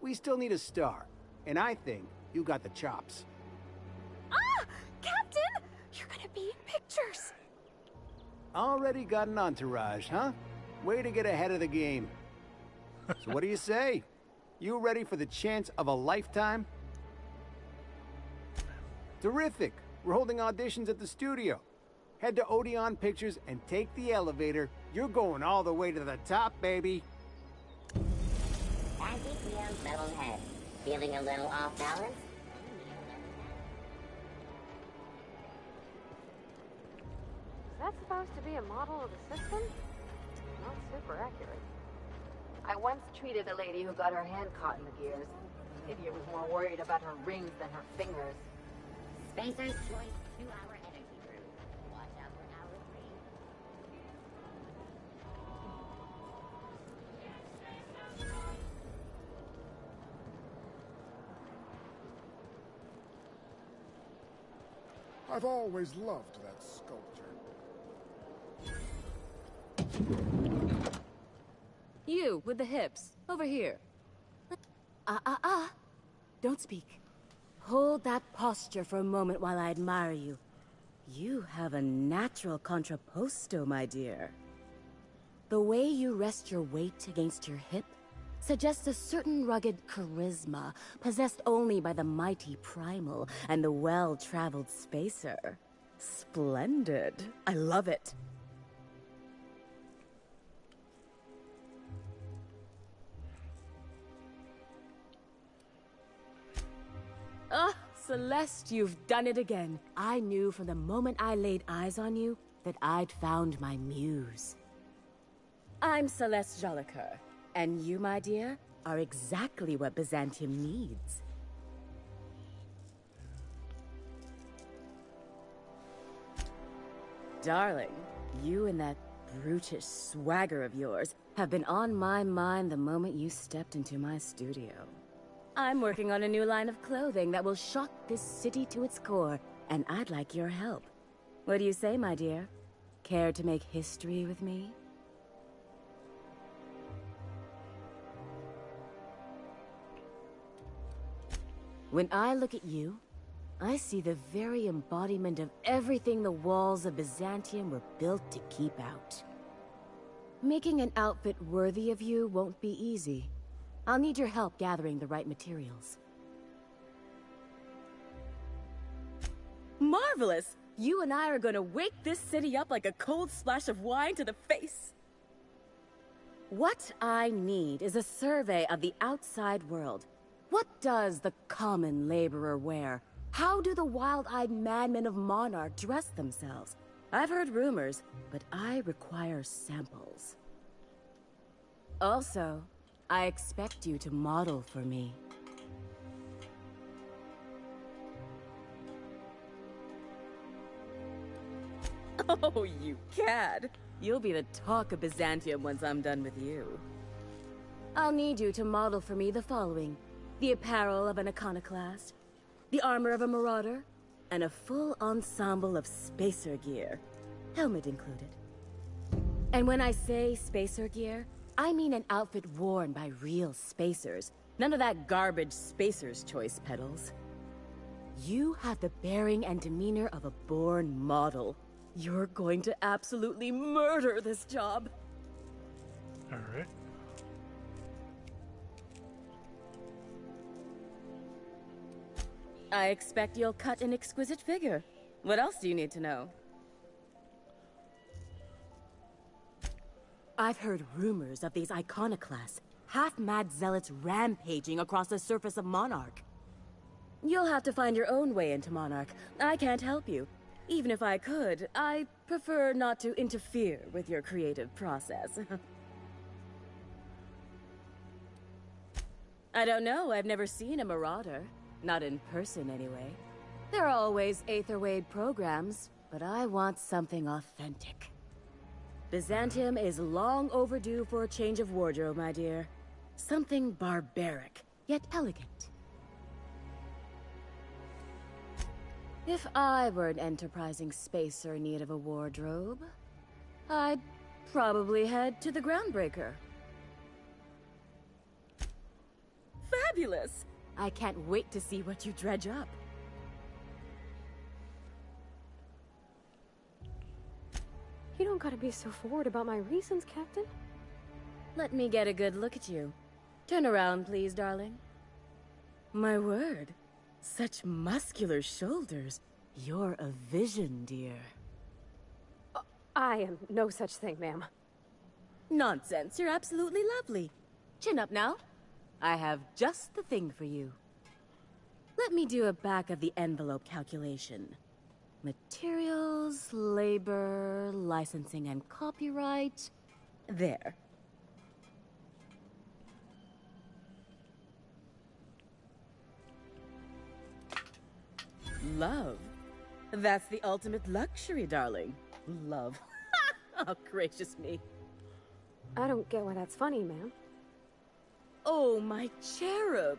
we still need a star. And I think you got the chops. Ah! Captain! You're gonna be in pictures! Already got an entourage, huh? Way to get ahead of the game. So what do you say? You ready for the chance of a lifetime? Terrific! We're holding auditions at the studio. Head to Odeon Pictures and take the elevator. You're going all the way to the top, baby. Anti-Cleo's metalhead. Feeling a little off balance? Is that supposed to be a model of the system? Not super accurate. I once treated a lady who got her hand caught in the gears. Idiot was more worried about her rings than her fingers. Spacer's Choice 2-hour energy brew. Watch out for hour 3. I've always loved that sculpture. You, with the hips. Over here. Don't speak. Hold that posture for a moment while I admire you. You have a natural contrapposto, my dear. The way you rest your weight against your hip suggests a certain rugged charisma possessed only by the mighty primal and the well-traveled spacer. Splendid. I love it. Ah, Celeste, you've done it again. I knew from the moment I laid eyes on you that I'd found my muse. I'm Celeste Jolicoeur, and you, my dear, are exactly what Byzantium needs. Darling, you and that brutish swagger of yours have been on my mind the moment you stepped into my studio. I'm working on a new line of clothing that will shock this city to its core, and I'd like your help. What do you say, my dear? Care to make history with me? When I look at you, I see the very embodiment of everything the walls of Byzantium were built to keep out. Making an outfit worthy of you won't be easy. I'll need your help gathering the right materials. Marvelous! You and I are gonna wake this city up like a cold splash of wine to the face. What I need is a survey of the outside world. What does the common laborer wear? How do the wild-eyed madmen of Monarch dress themselves? I've heard rumors, but I require samples. Also, I expect you to model for me. Oh, you cad! You'll be the talk of Byzantium once I'm done with you. I'll need you to model for me the following: the apparel of an iconoclast, the armor of a marauder, and a full ensemble of spacer gear, helmet included. And when I say spacer gear, I mean an outfit worn by real spacers, None of that garbage Spacer's Choice pedals. You have the bearing and demeanor of a born model. You're going to absolutely murder this job. Alright. I expect you'll cut an exquisite figure. What else do you need to know? I've heard rumors of these iconoclasts, half-mad zealots rampaging across the surface of Monarch. You'll have to find your own way into Monarch. I can't help you. Even if I could, I prefer not to interfere with your creative process. I don't know, I've never seen a marauder. Not in person, anyway. There are always Aetherwade programs, but I want something authentic. Byzantium is long overdue for a change of wardrobe, my dear. Something barbaric, yet elegant. If I were an enterprising spacer in need of a wardrobe, I'd probably head to the Groundbreaker. Fabulous! I can't wait to see what you dredge up. You don't gotta be so forward about my reasons, Captain. Let me get a good look at you. Turn around, please, darling. My word. Such muscular shoulders. You're a vision, dear. I am no such thing, ma'am. Nonsense. You're absolutely lovely. Chin up now. I have just the thing for you. Let me do a back-of-the-envelope calculation. Materials, labor, licensing and copyright. There. Love. That's the ultimate luxury, darling. Love. Oh, gracious me. I don't get why that's funny, ma'am. Oh, my cherub.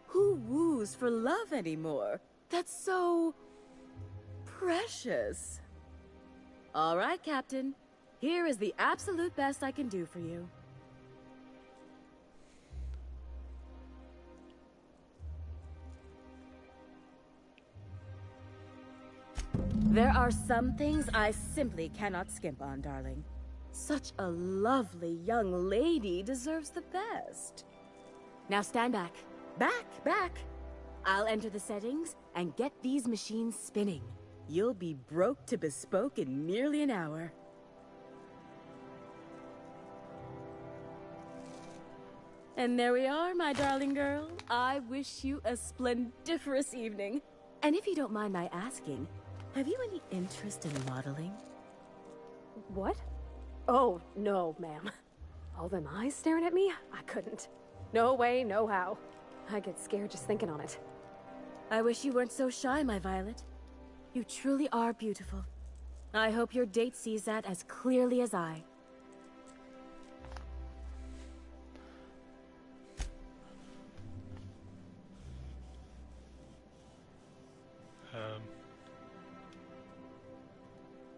Who woos for love anymore? That's so... precious. All right, Captain. Here is the absolute best I can do for you. There are some things I simply cannot skimp on, darling. Such a lovely young lady deserves the best. Now stand back. Back! I'll enter the settings and get these machines spinning. You'll be broke to bespoke in nearly an hour. And there we are, my darling girl. I wish you a splendiferous evening. And if you don't mind my asking, have you any interest in modeling? What? Oh, no, ma'am. All them eyes staring at me? I couldn't. No way, no how. I get scared just thinking on it. I wish you weren't so shy, my Violet. You truly are beautiful. I hope your date sees that as clearly as I.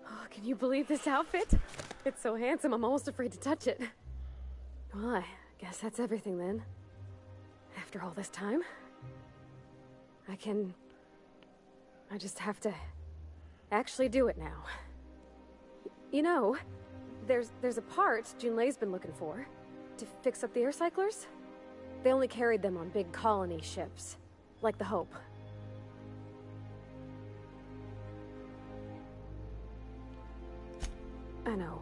Oh, can you believe this outfit? It's so handsome, I'm almost afraid to touch it. Well, I guess that's everything then. After all this time, I just have to actually do it now. You know, there's a part Junlei's been looking for to fix up the air cyclers. They only carried them on big colony ships, like the Hope. I know.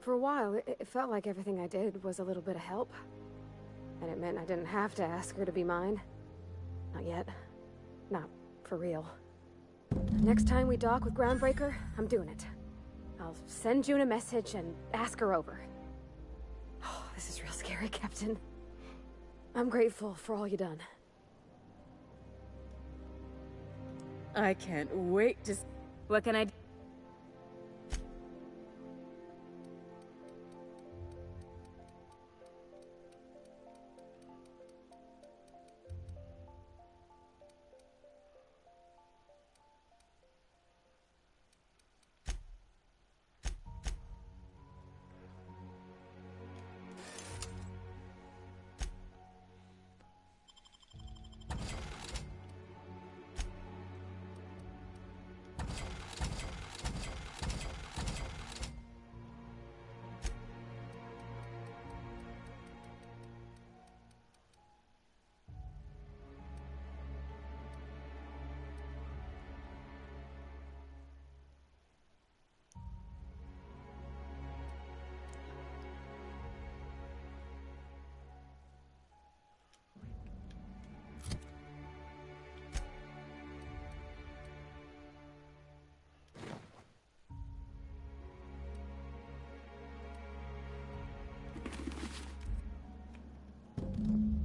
For a while, it felt like everything I did was a little bit of help. And it meant I didn't have to ask her to be mine. Not yet. Not for real. Next time we dock with Groundbreaker, I'm doing it. I'll send June a message and ask her over. Oh, this is real scary, Captain. I'm grateful for all you done. I can't wait to... What can I do?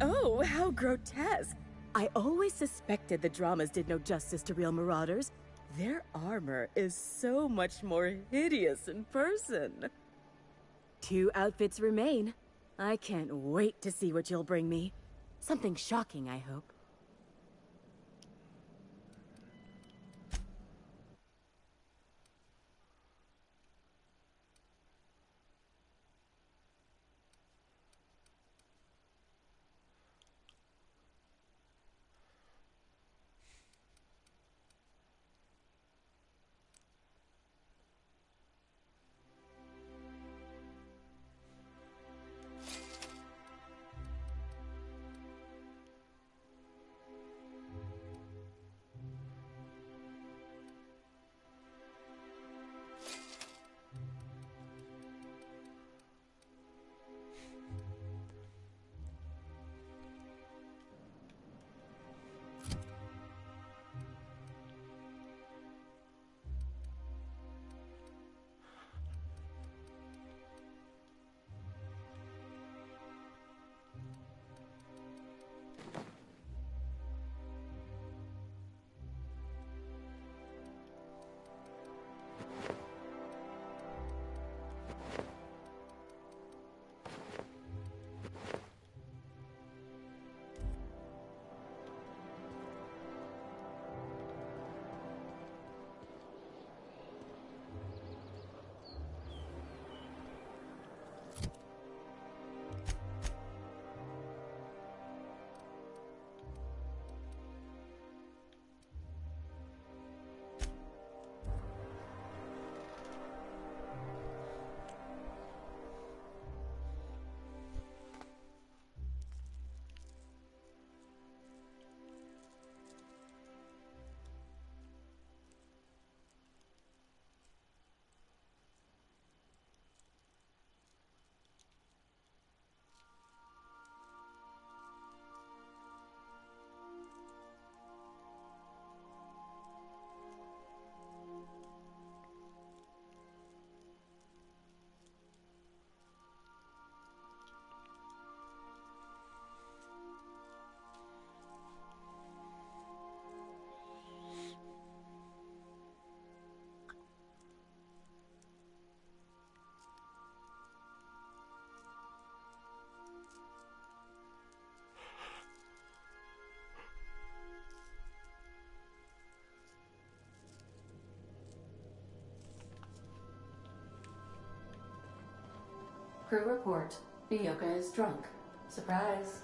Oh, how grotesque. I always suspected the dramas did no justice to real marauders. Their armor is so much more hideous in person. 2 outfits remain. I can't wait to see what you'll bring me. Something shocking, I hope. Crew report. Bioka is drunk. Surprise.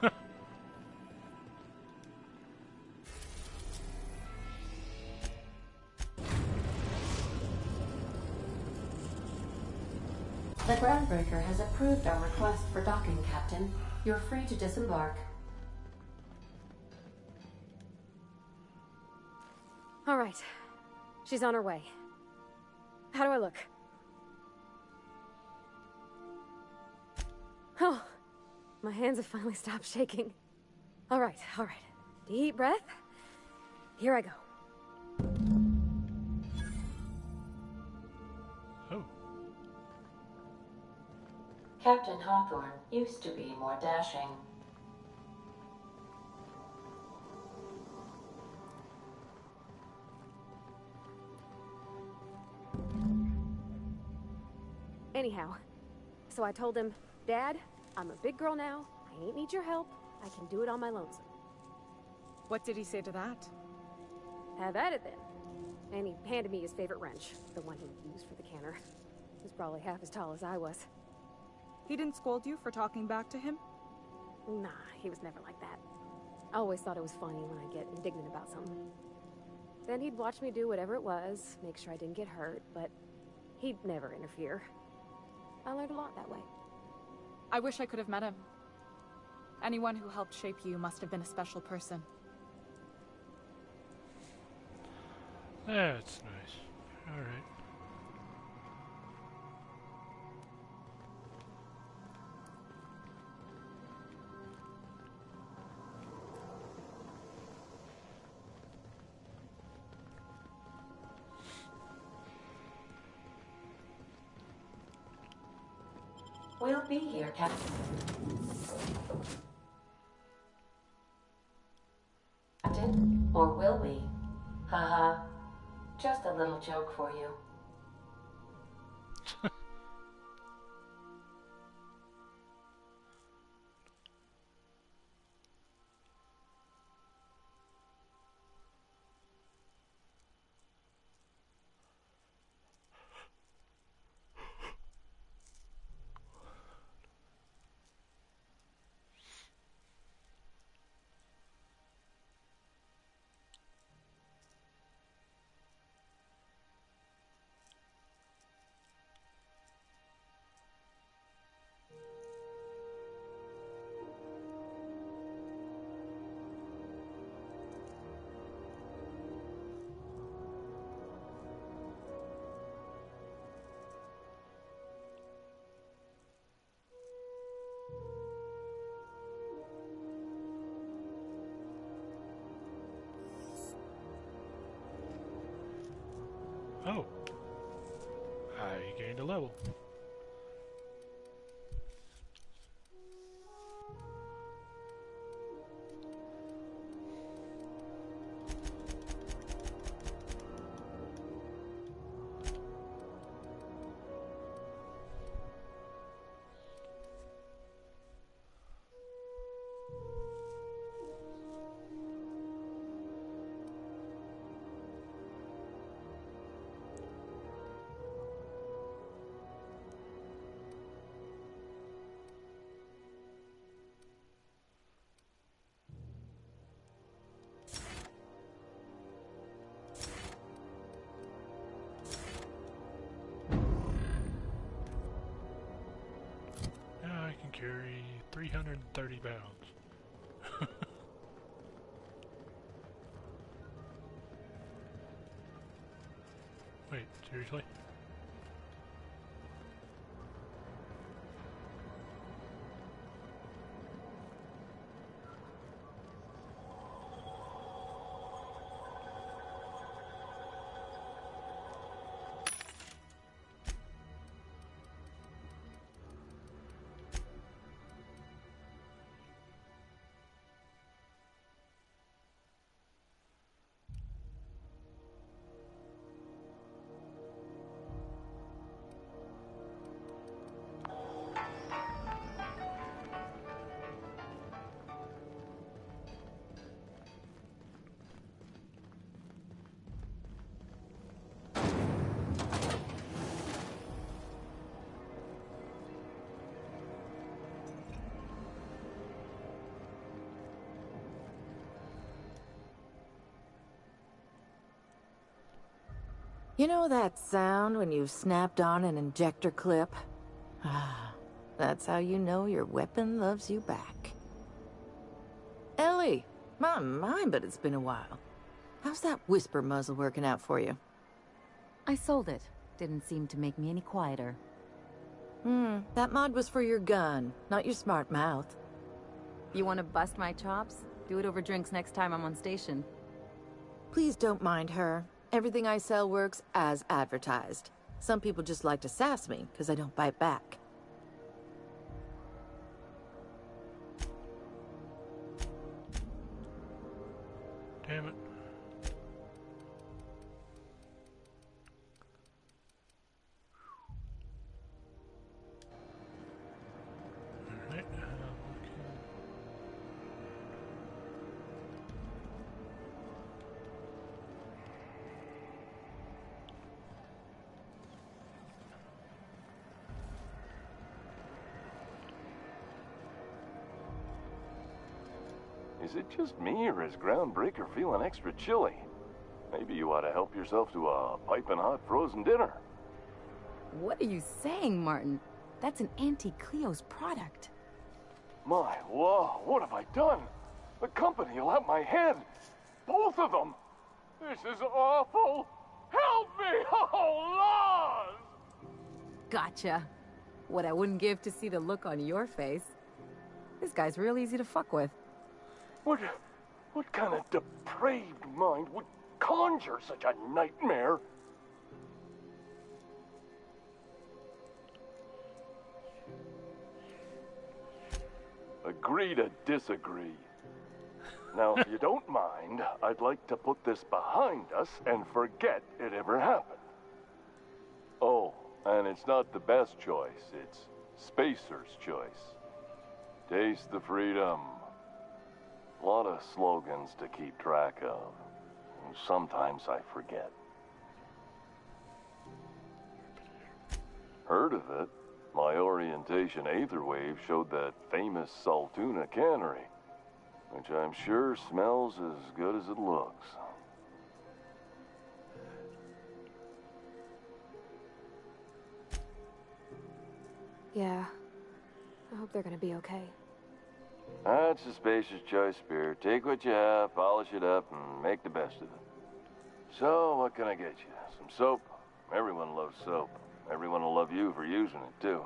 The Groundbreaker has approved our request for docking, Captain. You're free to disembark. All right. She's on her way. How do I look? Oh, my hands have finally stopped shaking. All right, all right. Deep breath. Here I go. Oh. Captain Hawthorne used to be more dashing. Anyhow, so I told him, Dad, I'm a big girl now. I ain't need your help. I can do it on my lonesome. What did he say to that? Have at it then. And he handed me his favorite wrench, the one he used for the canner. He was probably half as tall as I was. He didn't scold you for talking back to him? Nah, he was never like that. I always thought it was funny when I get indignant about something. Then he'd watch me do whatever it was, make sure I didn't get hurt, but he'd never interfere. I learned a lot that way. I wish I could have met him. Anyone who helped shape you must have been a special person. That's nice. Alright. We'll be here, Captain. Or will we? Haha. Just a little joke for you. Oh. I gained a level. Now I can carry 330 pounds. Wait, seriously? You know that sound when you've snapped on an injector clip? Ah, that's how you know your weapon loves you back. Ellie, my mind, but it's been a while. How's that whisper muzzle working out for you? I sold it. Didn't seem to make me any quieter. That mod was for your gun, not your smart mouth. You want to bust my chops? Do it over drinks next time I'm on station. Please don't mind her. Everything I sell works as advertised. Some people just like to sass me because I don't bite back. Damn it. Alright, Is it just me, or is Groundbreaker feeling extra chilly? Maybe you ought to help yourself to a piping hot frozen dinner. What are you saying, Martin? That's an Auntie Cleo's product. My law, what have I done? The company will have my head. Both of them. This is awful. Help me! Oh, Lord! Gotcha. What I wouldn't give to see the look on your face. This guy's real easy to fuck with. What kind of depraved mind would conjure such a nightmare? agree to disagree. Now, if you don't mind, I'd like to put this behind us and forget it ever happened. Oh, and it's not the best choice, it's Spacer's choice. Taste the freedom. A lot of slogans to keep track of. Sometimes I forget. Heard of it? My orientation Aetherwave showed that famous Saltuna cannery, which I'm sure smells as good as it looks. Yeah. I hope they're gonna be okay. That's a Spacer's choice, Spear. Take what you have, polish it up, and make the best of it. So, what can I get you? Some soap? Everyone loves soap. Everyone will love you for using it, too.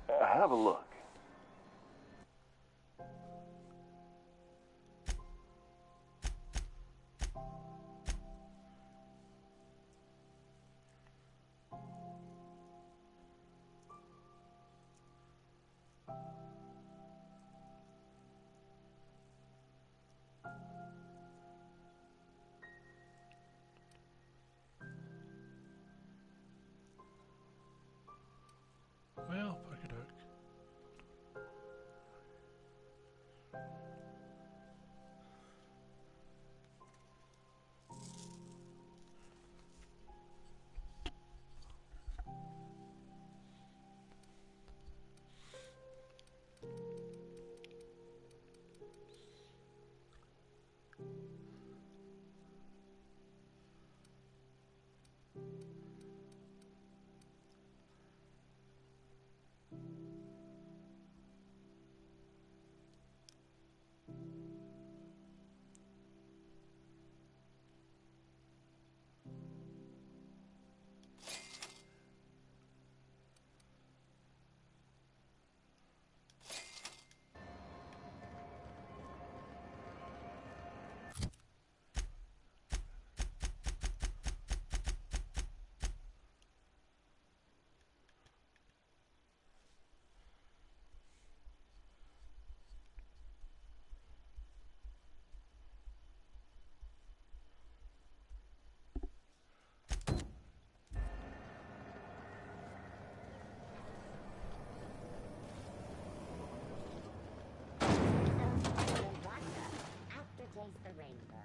Have a look. Well, Puckaduck. The rainbow.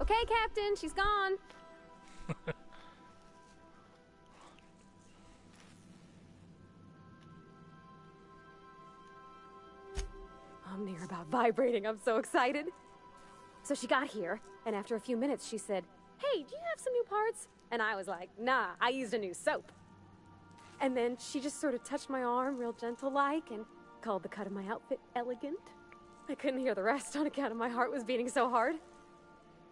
Okay, Captain, she's gone. I'm near about vibrating. I'm so excited. So she got here, and after a few minutes, she said, "Hey, do you have some new parts?" And I was like, "Nah, I used a new soap." And then she just sort of touched my arm real gentle-like and called the cut of my outfit elegant. I couldn't hear the rest on account of my heart was beating so hard.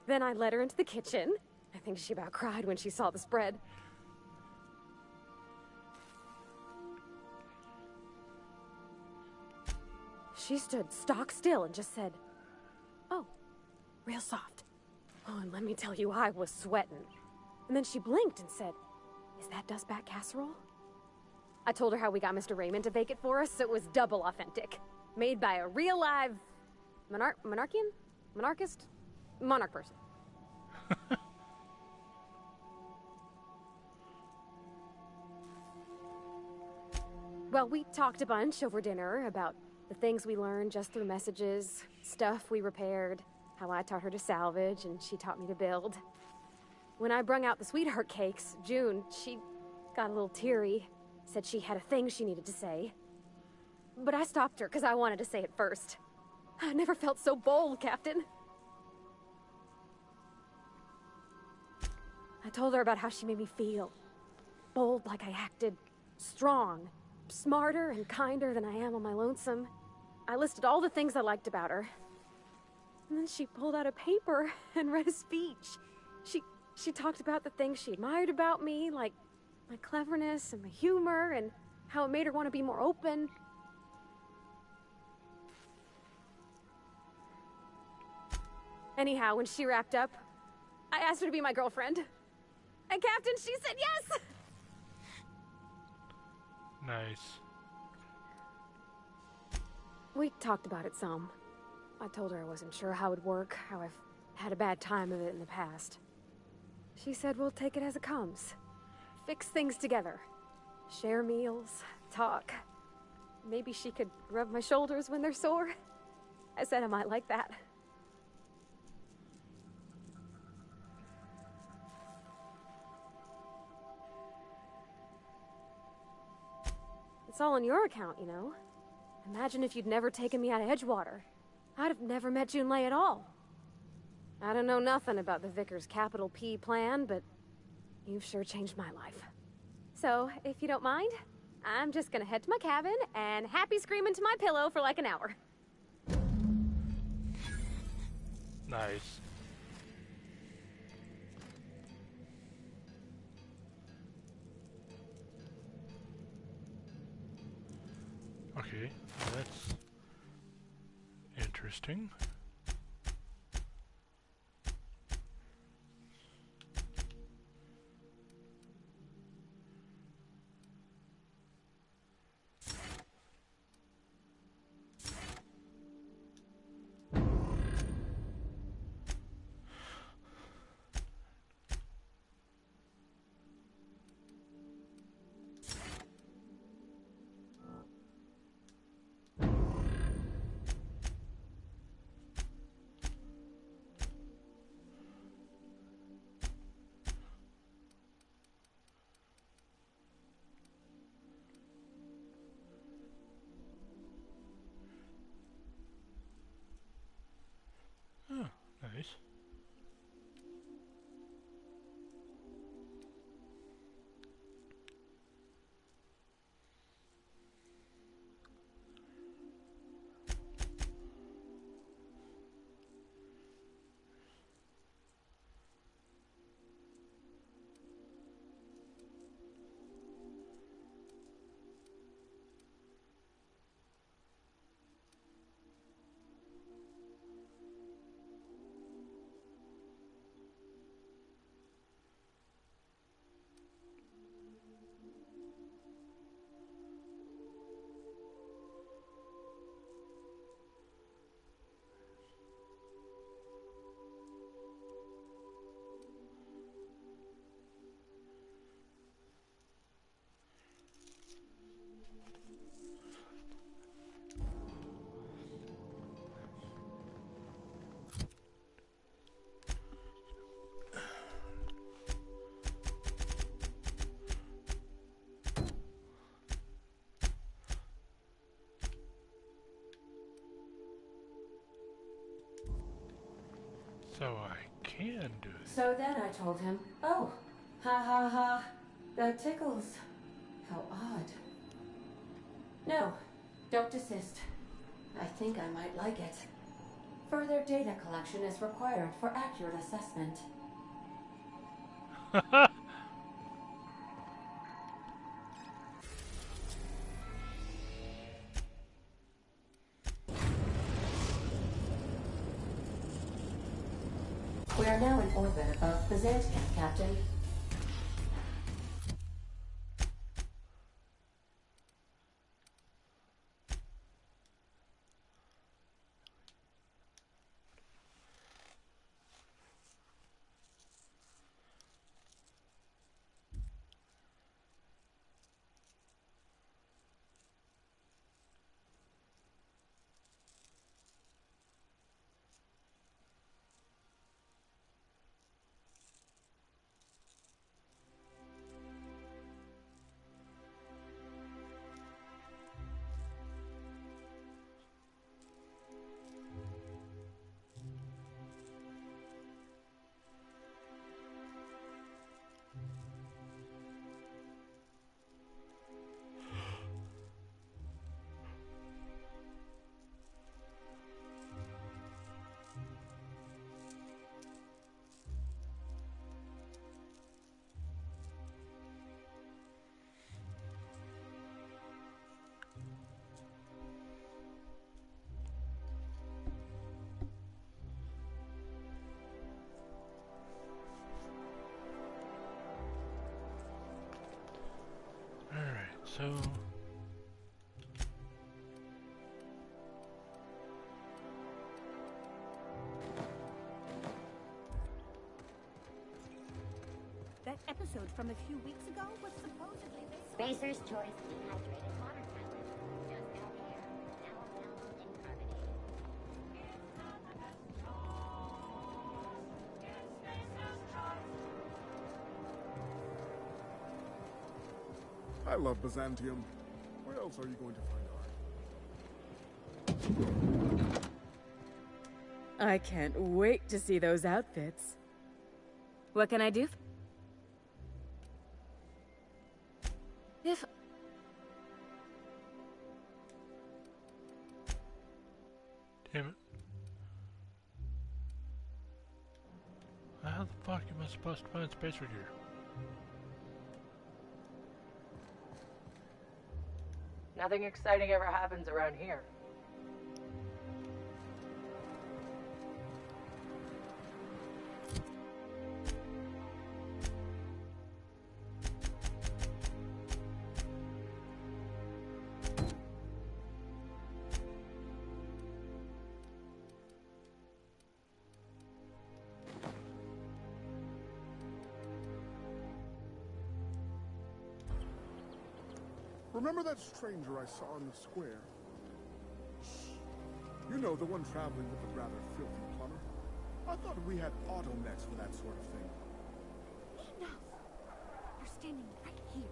Then I led her into the kitchen. I think she about cried when she saw the spread. she stood stock still and just said, "Oh," real soft. Oh, and let me tell you, I was sweating. And then she blinked and said, "Is that dustback casserole?" I told her how we got Mr. Raymond to bake it for us, so it was double authentic. Made by a real live monarch person. Well, we talked a bunch over dinner about the things we learned just through messages, stuff we repaired, how I taught her to salvage and she taught me to build. When I brung out the sweetheart cakes, June, she got a little teary, said she had a thing she needed to say. But I stopped her because I wanted to say it first. I never felt so bold, Captain. I told her about how she made me feel. Bold like I acted, strong, smarter and kinder than I am on my lonesome. I listed all the things I liked about her. And then she pulled out a paper and read a speech. She talked about the things she admired about me, like my cleverness and my humor, and how it made her want to be more open. Anyhow, when she wrapped up, I asked her to be my girlfriend. And Captain, she said yes! Nice. We talked about it some. I told her I wasn't sure how it'd work, how I've had a bad time of it in the past. She said we'll take it as it comes. Fix things together. Share meals, talk. Maybe she could rub my shoulders when they're sore. I said I might like that. It's all on your account, you know. Imagine if you'd never taken me out of Edgewater. I'd have never met Junlei at all. I don't know nothing about the Vickers capital P plan, but you've sure changed my life. So, if you don't mind, I'm just gonna head to my cabin and happy scream into my pillow for like an hour. Nice. Okay, that's interesting. Oh, nice. So I can do it. So then I told him, "Oh, ha ha ha, that tickles. How odd. No, don't desist. I think I might like it. Further data collection is required for accurate assessment." We are now in orbit above Byzantium, Captain. So... That episode from a few weeks ago was supposedly this... Spacer's Choice Dehydrated Water Tablet. Just out here. Now available in carbonate. I love Byzantium. Where else are you going to find art? I can't wait to see those outfits. What can I do? If... Damn it. How the fuck am I supposed to find Spacer gear? Nothing exciting ever happens around here. Remember that stranger I saw in the square? You know, the one traveling with the rather filthy plumber? I thought we had automechs for that sort of thing. Enough! You're standing right here.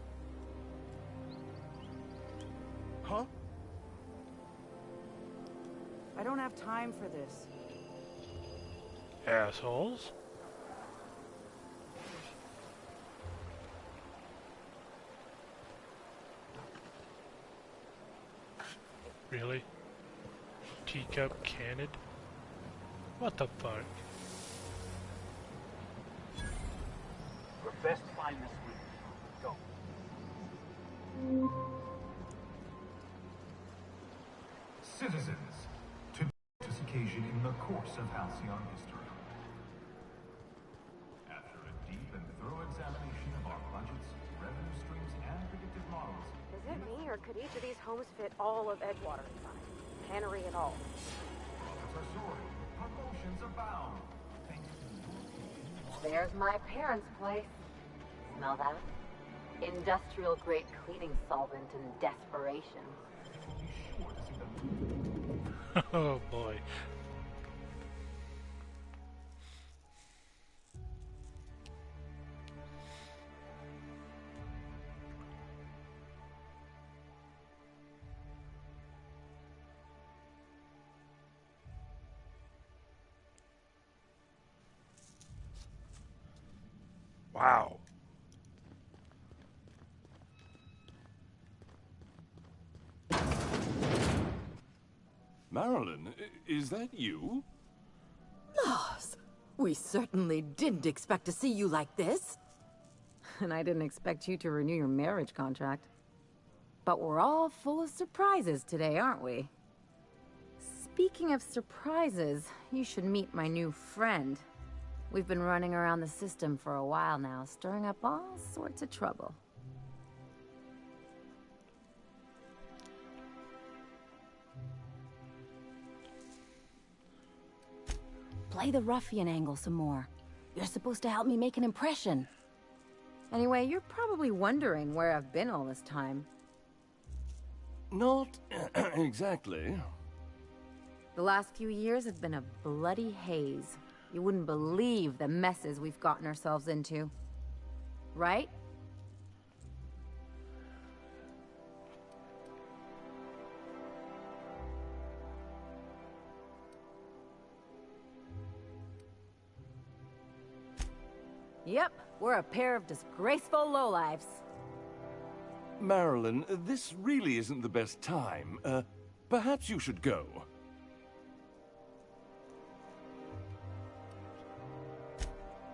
Huh? I don't have time for this. Assholes. Really? Teacup canned? What the fuck? Your best find this week. Go. Citizens, to this occasion in the course of Halcyon history. After a deep and thorough examination of our budgets, revenue streams, and predictive models, Is it me, or could each of these homes fit all of Edgewater inside? Cannery and all. profits are soaring, promotions abound. Thanks to There's my parents' place. Smell that? Industrial-grade cleaning solvent and desperation. Oh boy. Wow. Marilyn, is that you? Lars, we certainly didn't expect to see you like this. And I didn't expect you to renew your marriage contract. But we're all full of surprises today, aren't we? Speaking of surprises, you should meet my new friend. We've been running around the system for a while now, stirring up all sorts of trouble. Play the ruffian angle some more. You're supposed to help me make an impression. Anyway, you're probably wondering where I've been all this time. Not exactly. The last few years have been a bloody haze. You wouldn't believe the messes we've gotten ourselves into. Right? Yep, we're a pair of disgraceful lowlifes. Marilyn, this really isn't the best time. Perhaps you should go.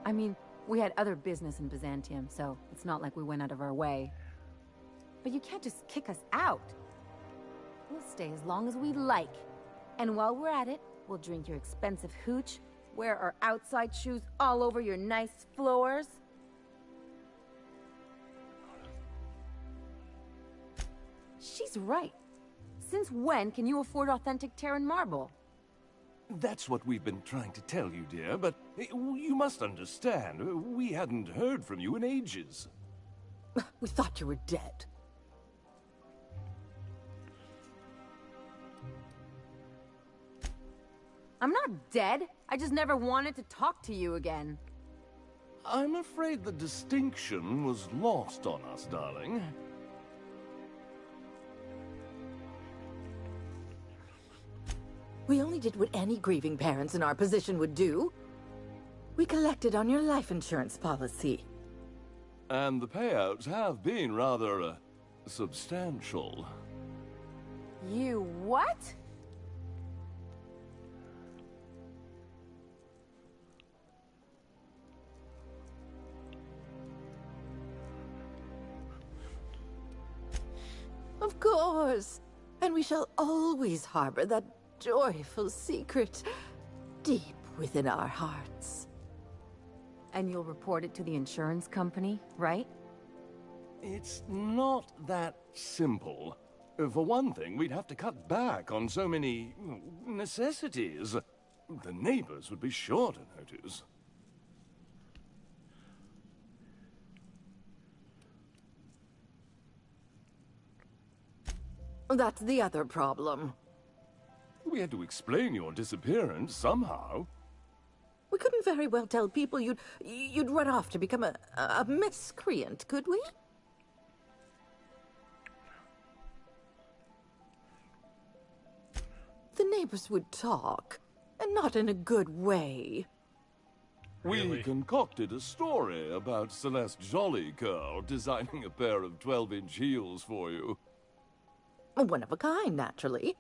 I mean, we had other business in Byzantium, so it's not like we went out of our way. But you can't just kick us out. We'll stay as long as we like. And while we're at it, we'll drink your expensive hooch, wear our outside shoes all over your nice floors. She's right. Since when can you afford authentic Terran marble? That's what we've been trying to tell you, dear, but you must understand, we hadn't heard from you in ages. We thought you were dead. I'm not dead. I just never wanted to talk to you again. I'm afraid the distinction was lost on us, darling. We only did what any grieving parents in our position would do. We collected on your life insurance policy. And the payouts have been rather, substantial. You what? Of course. And we shall always harbor that joyful secret deep within our hearts. And you'll report it to the insurance company, right? It's not that simple. For one thing, we'd have to cut back on so many necessities. The neighbors would be sure to notice. That's the other problem. We had to explain your disappearance somehow. We couldn't very well tell people you'd run off to become a miscreant, could we? The neighbors would talk, and not in a good way. We concocted a story about Celeste Jollycurl designing a pair of 12-inch heels for you. One of a kind, naturally.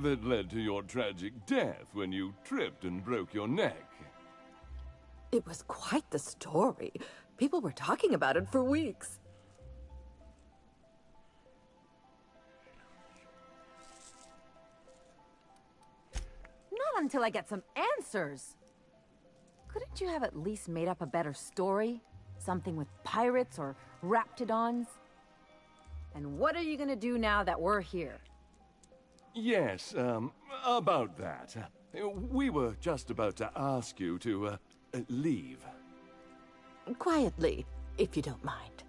That led to your tragic death when you tripped and broke your neck. It was quite the story. People were talking about it for weeks. Not until I get some answers. Couldn't you have at least made up a better story? Something with pirates or raptidons? And what are you gonna do now that we're here? Yes, about that. We were just about to ask you to, leave. Quietly, if you don't mind.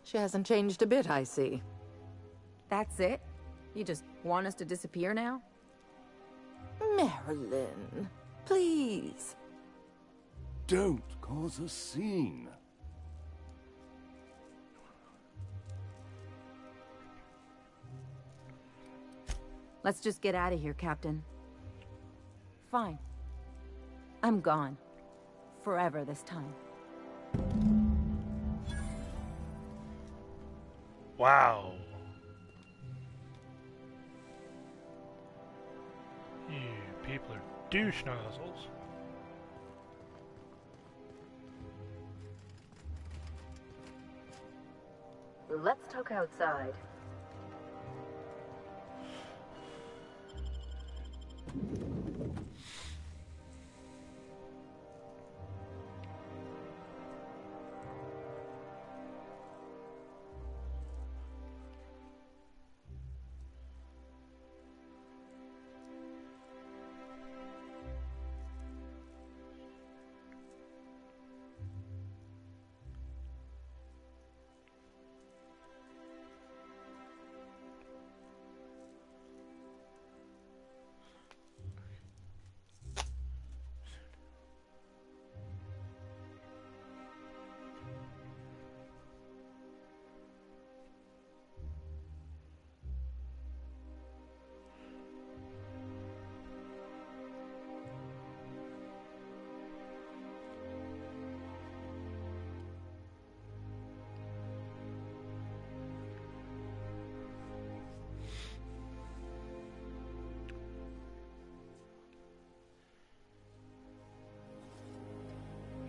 She hasn't changed a bit, I see. That's it? You just want us to disappear now? Marilyn, please. Don't cause a scene. Let's just get out of here, Captain. Fine. I'm gone. Forever this time. Wow. You people are douche nozzles. Let's talk outside.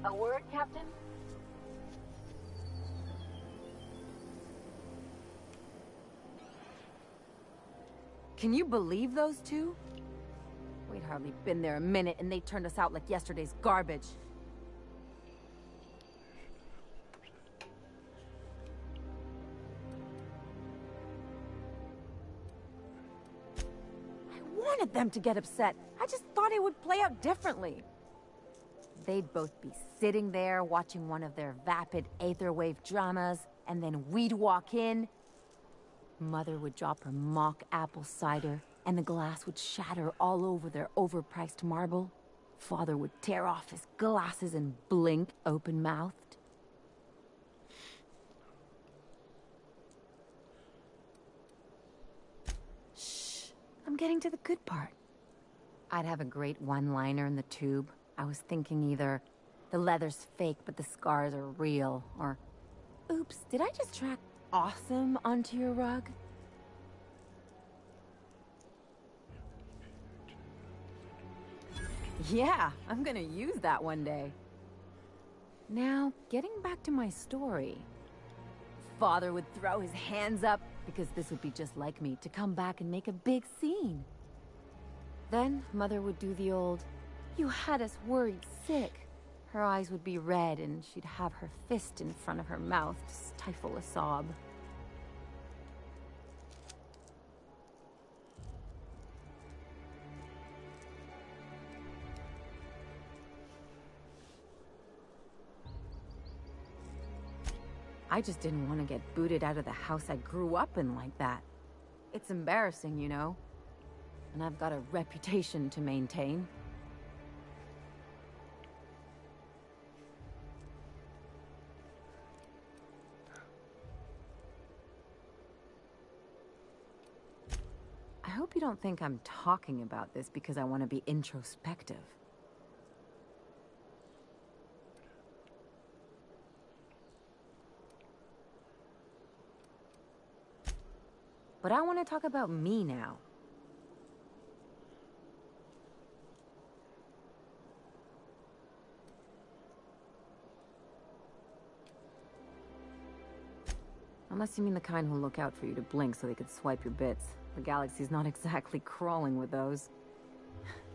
A word, Captain? Can you believe those two? We'd hardly been there a minute and they turned us out like yesterday's garbage. I wanted them to get upset. I just thought it would play out differently. They'd both be sitting there watching one of their vapid aetherwave dramas, and then we'd walk in. Mother would drop her mock apple cider, and the glass would shatter all over their overpriced marble. Father would tear off his glasses and blink open-mouthed. Shh, I'm getting to the good part. I'd have a great one-liner in the tube. I was thinking either, the leather's fake but the scars are real, or, oops, did I just track awesome onto your rug? Yeah, I'm gonna use that one day. Now, getting back to my story. Father would throw his hands up, because this would be just like me, to come back and make a big scene. Then, Mother would do the old, "You had us worried sick." Her eyes would be red and she'd have her fist in front of her mouth to stifle a sob. I just didn't want to get booted out of the house I grew up in like that. It's embarrassing, you know. And I've got a reputation to maintain. I hope you don't think I'm talking about this because I want to be introspective. But I want to talk about me now. Unless you mean the kind who'll look out for you to blink so they could swipe your bits. The galaxy's not exactly crawling with those.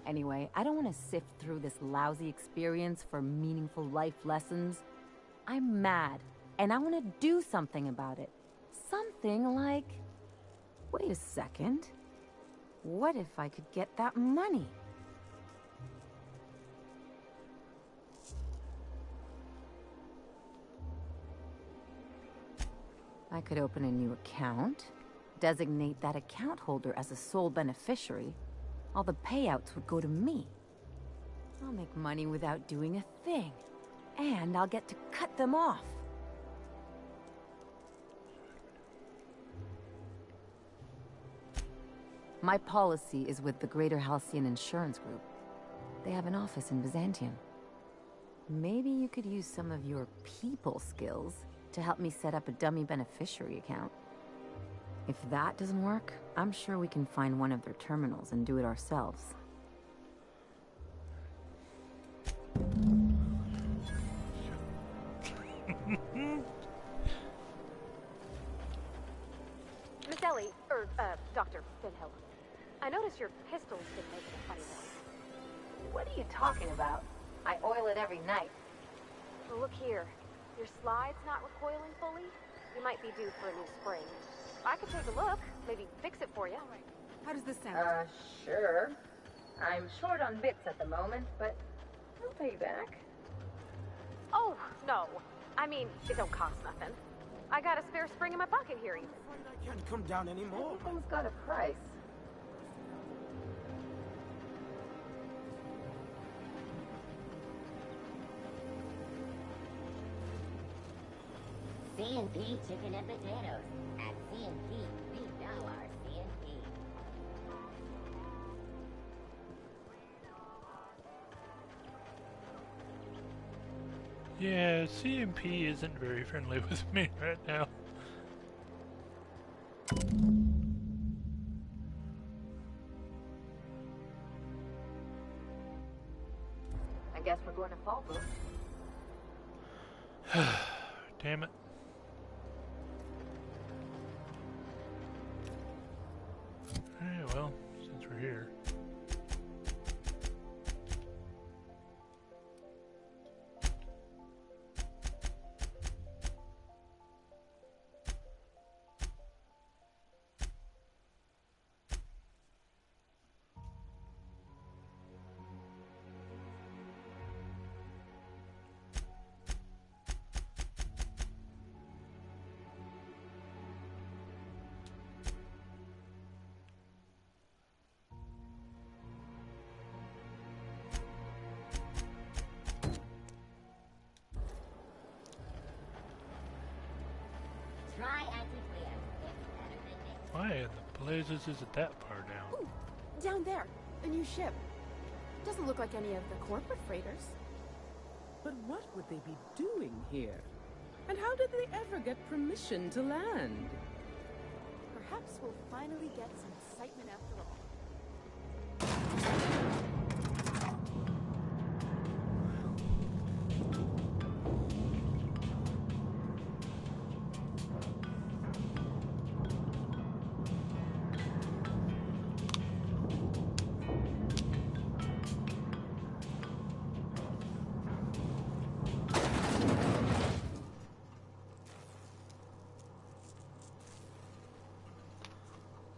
Anyway, I don't want to sift through this lousy experience for meaningful life lessons. I'm mad, and I want to do something about it. Something like... Wait a second. What if I could get that money? I could open a new account, designate that account holder as a sole beneficiary. All the payouts would go to me. I'll make money without doing a thing. And I'll get to cut them off. My policy is with the Greater Halcyon Insurance Group. They have an office in Byzantium. Maybe you could use some of your people skills to help me set up a dummy beneficiary account. If that doesn't work, I'm sure we can find one of their terminals and do it ourselves. Dr. Finhill. I noticed your pistol's been making a funny noise. What are you talking about? I oil it every night. Well, look here. Your slide's not recoiling fully. You might be due for a new spring. I could take a look, maybe fix it for you. How does this sound? Sure. I'm short on bits at the moment, but I'll pay you back. Oh, no. I mean, it don't cost nothing. I got a spare spring in my pocket here. I can't come down anymore. Everything's got a price. C&P chicken and potatoes. At C&P, we know our C&P. Yeah, CMP isn't very friendly with me right now. I guess we're going to Fallbrook. Damn it. Alright, well, since we're here. Try anti-clear. It's better than this. Why in the blazes is it that far down? Ooh, down there. A new ship. Doesn't look like any of the corporate freighters. But what would they be doing here? And how did they ever get permission to land? Perhaps we'll finally get some excitement after all.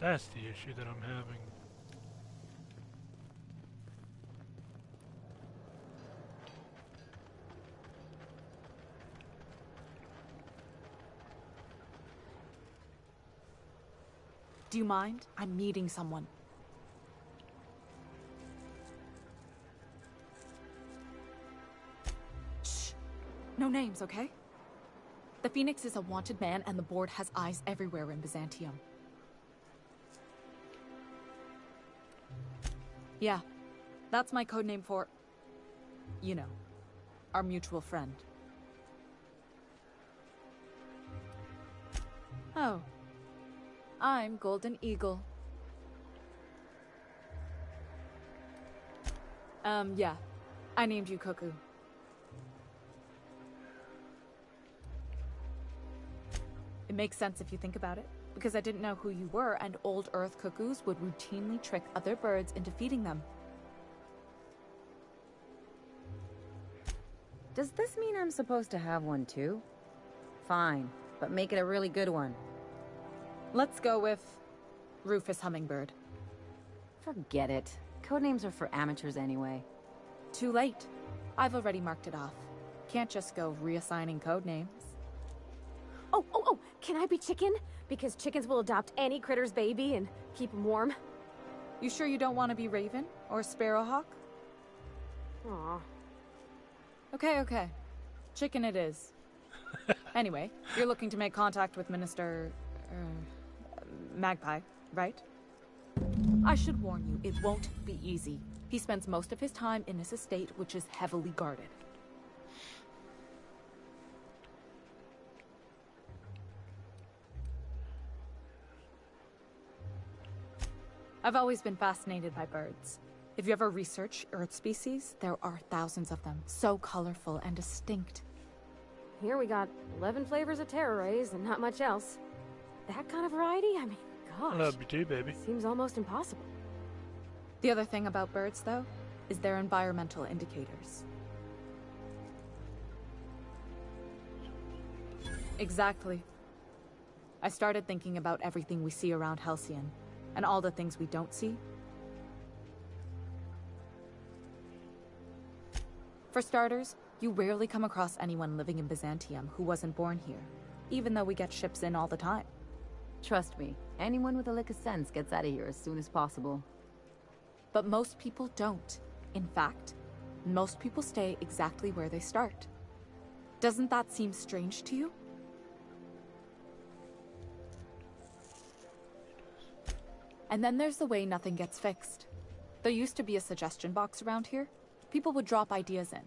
That's the issue that I'm having. Do you mind? I'm meeting someone. Shh. No names, okay? The Phoenix is a wanted man, and the board has eyes everywhere in Byzantium. Yeah, that's my codename for, you know, our mutual friend. Oh, I'm Golden Eagle. Yeah, I named you Cuckoo. It makes sense if you think about it. Because I didn't know who you were, and old Earth cuckoos would routinely trick other birds into feeding them. Does this mean I'm supposed to have one too? Fine, but make it a really good one. Let's go with Rufus Hummingbird. Forget it. Codenames are for amateurs anyway. Too late. I've already marked it off. Can't just go reassigning codenames. Oh, can I be Chicken? Because chickens will adopt any critter's baby and keep them warm. You sure you don't want to be Raven or Sparrowhawk? Aw. Okay. Chicken it is. Anyway, you're looking to make contact with Minister... Magpie, right? I should warn you, it won't be easy. He spends most of his time in his estate, which is heavily guarded. I've always been fascinated by birds. If you ever research Earth species, there are thousands of them, so colorful and distinct. Here we got 11 flavors of terror rays and not much else. That kind of variety? I mean, Gosh. I love you too, baby. Seems almost impossible. The other thing about birds, though, is their environmental indicators. Exactly. I started thinking about everything we see around Halcyon, and all the things we don't see. For starters, you rarely come across anyone living in Byzantium who wasn't born here, even though we get ships in all the time. Trust me, anyone with a lick of sense gets out of here as soon as possible. But most people don't. In fact, most people stay exactly where they start. Doesn't that seem strange to you? And then there's the way nothing gets fixed. There used to be a suggestion box around here. People would drop ideas in.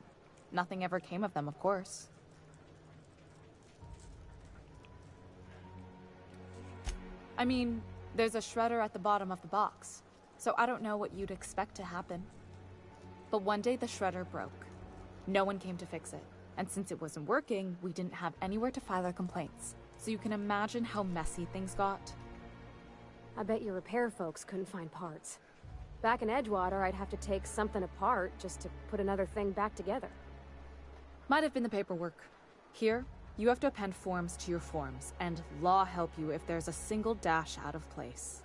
Nothing ever came of them, of course. I mean, there's a shredder at the bottom of the box, so I don't know what you'd expect to happen. But one day the shredder broke. No one came to fix it, and since it wasn't working, we didn't have anywhere to file our complaints. So you can imagine how messy things got. I bet your repair folks couldn't find parts. Back in Edgewater, I'd have to take something apart just to put another thing back together. Might have been the paperwork. Here, you have to append forms to your forms, and law help you if there's a single dash out of place.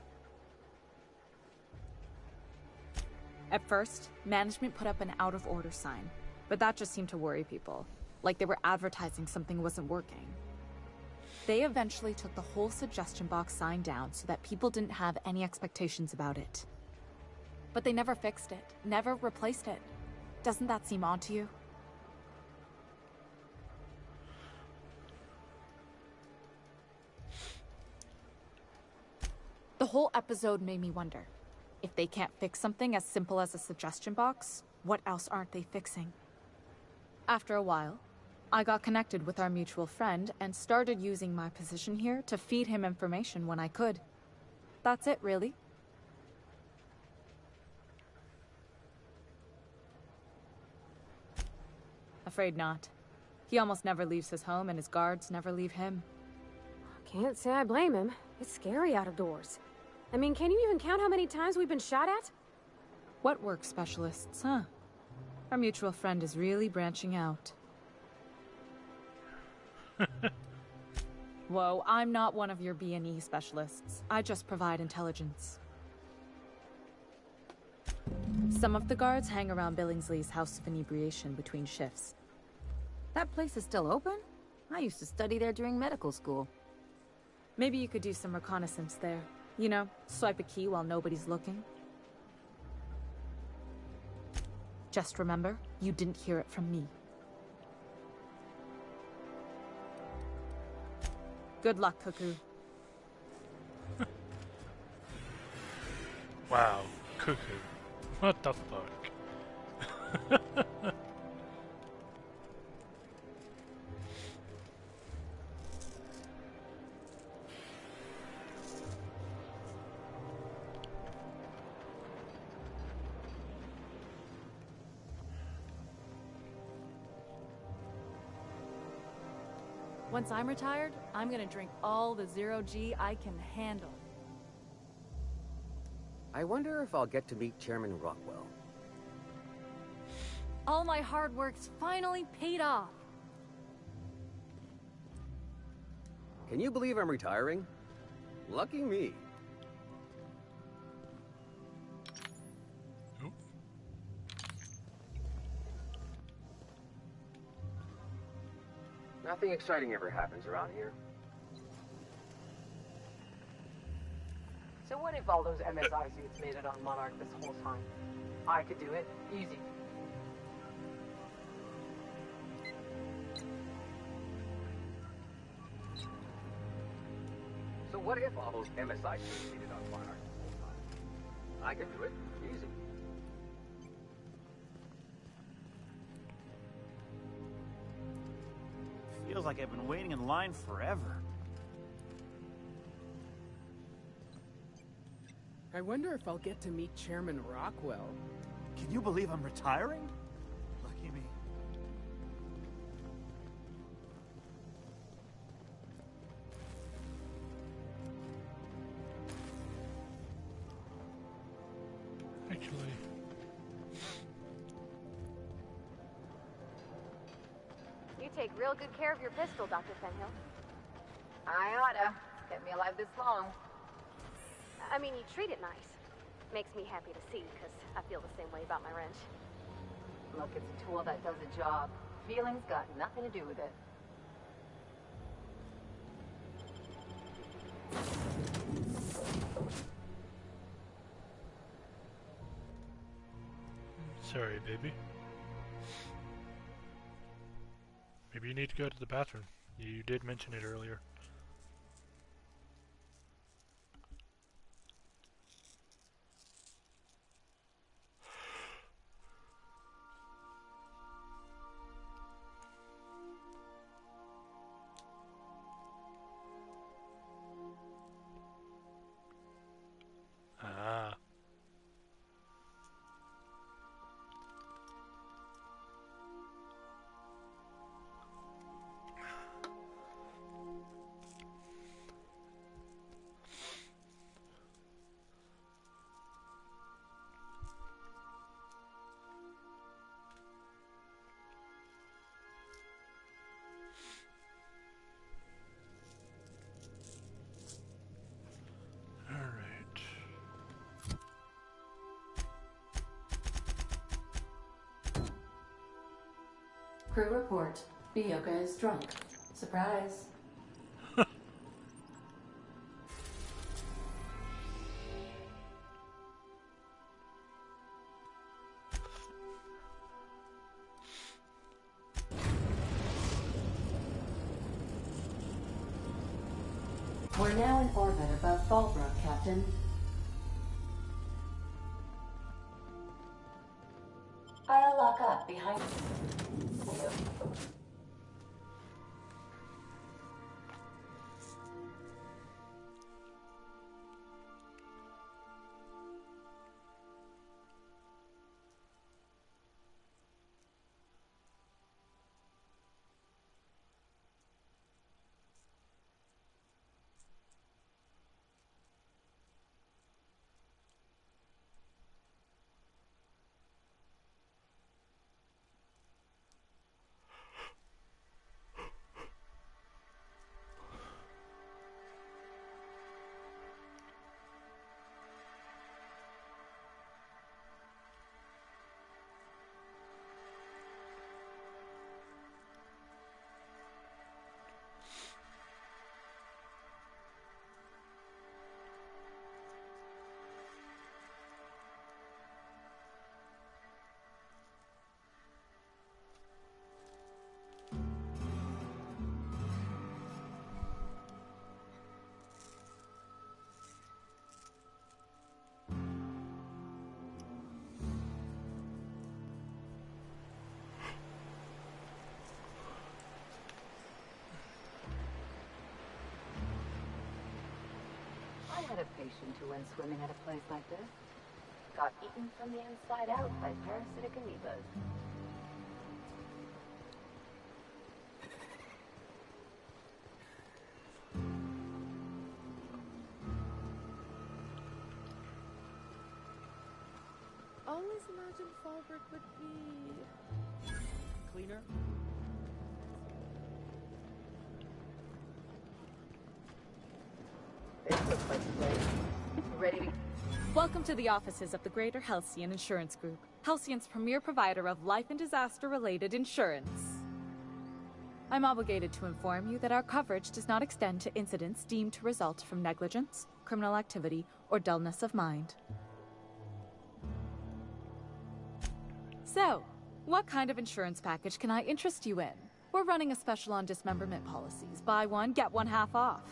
At first, management put up an out-of-order sign, but that just seemed to worry people, like they were advertising something wasn't working. They eventually took the whole suggestion box sign down so that people didn't have any expectations about it. But they never fixed it, never replaced it. Doesn't that seem odd to you? The whole episode made me wonder, if they can't fix something as simple as a suggestion box, what else aren't they fixing? After a while, I got connected with our mutual friend and started using my position here to feed him information when I could. That's it, really. Afraid not. He almost never leaves his home and his guards never leave him. Can't say I blame him. It's scary out of doors. I mean, can you even count how many times we've been shot at? What work specialists, huh? Our mutual friend is really branching out. Whoa, I'm not one of your B&E specialists. I just provide intelligence. Some of the guards hang around Billingsley's House of Inebriation between shifts. That place is still open? I used to study there during medical school. Maybe you could do some reconnaissance there. You know, swipe a key while nobody's looking. Just remember, you didn't hear it from me. Good luck, Cuckoo. Wow, Cuckoo. What the fuck? Once I'm retired, I'm gonna drink all the zero-G I can handle. I wonder if I'll get to meet Chairman Rockwell. All my hard work's finally paid off. Can you believe I'm retiring? Lucky me. Nothing exciting ever happens around here. So what if all those MSI suits made it on Monarch this whole time? I could do it. Easy. So what if all those MSI suits made it on Monarch this whole time? I could do it. Easy. Feels like I've been waiting in line forever. I wonder if I'll get to meet Chairman Rockwell. Can you believe I'm retiring? Lucky me. take real good care of your pistol, Dr. Fenhill. I oughta. Kept me alive this long. I mean, you treat it nice. Makes me happy to see, because I feel the same way about my wrench. Look, it's a tool that does a job. Feelings got nothing to do with it. Sorry, baby. Maybe you need to go to the bathroom. You did mention it earlier. Ah. Crew report. Bioka is drunk. Surprise. We're now in orbit above Fallbrook, Captain. I'll lock up behind you. I had a patient who went swimming at a place like this. Got eaten from the inside out by parasitic amoebas. Always imagined Fallbrook would be cleaner. Ready to... Welcome to the offices of the Greater Halcyon Insurance Group, Halcyon's premier provider of life and disaster-related insurance. I'm obligated to inform you that our coverage does not extend to incidents deemed to result from negligence, criminal activity, or dullness of mind. So, what kind of insurance package can I interest you in? We're running a special on dismemberment policies. Buy one, get one half off.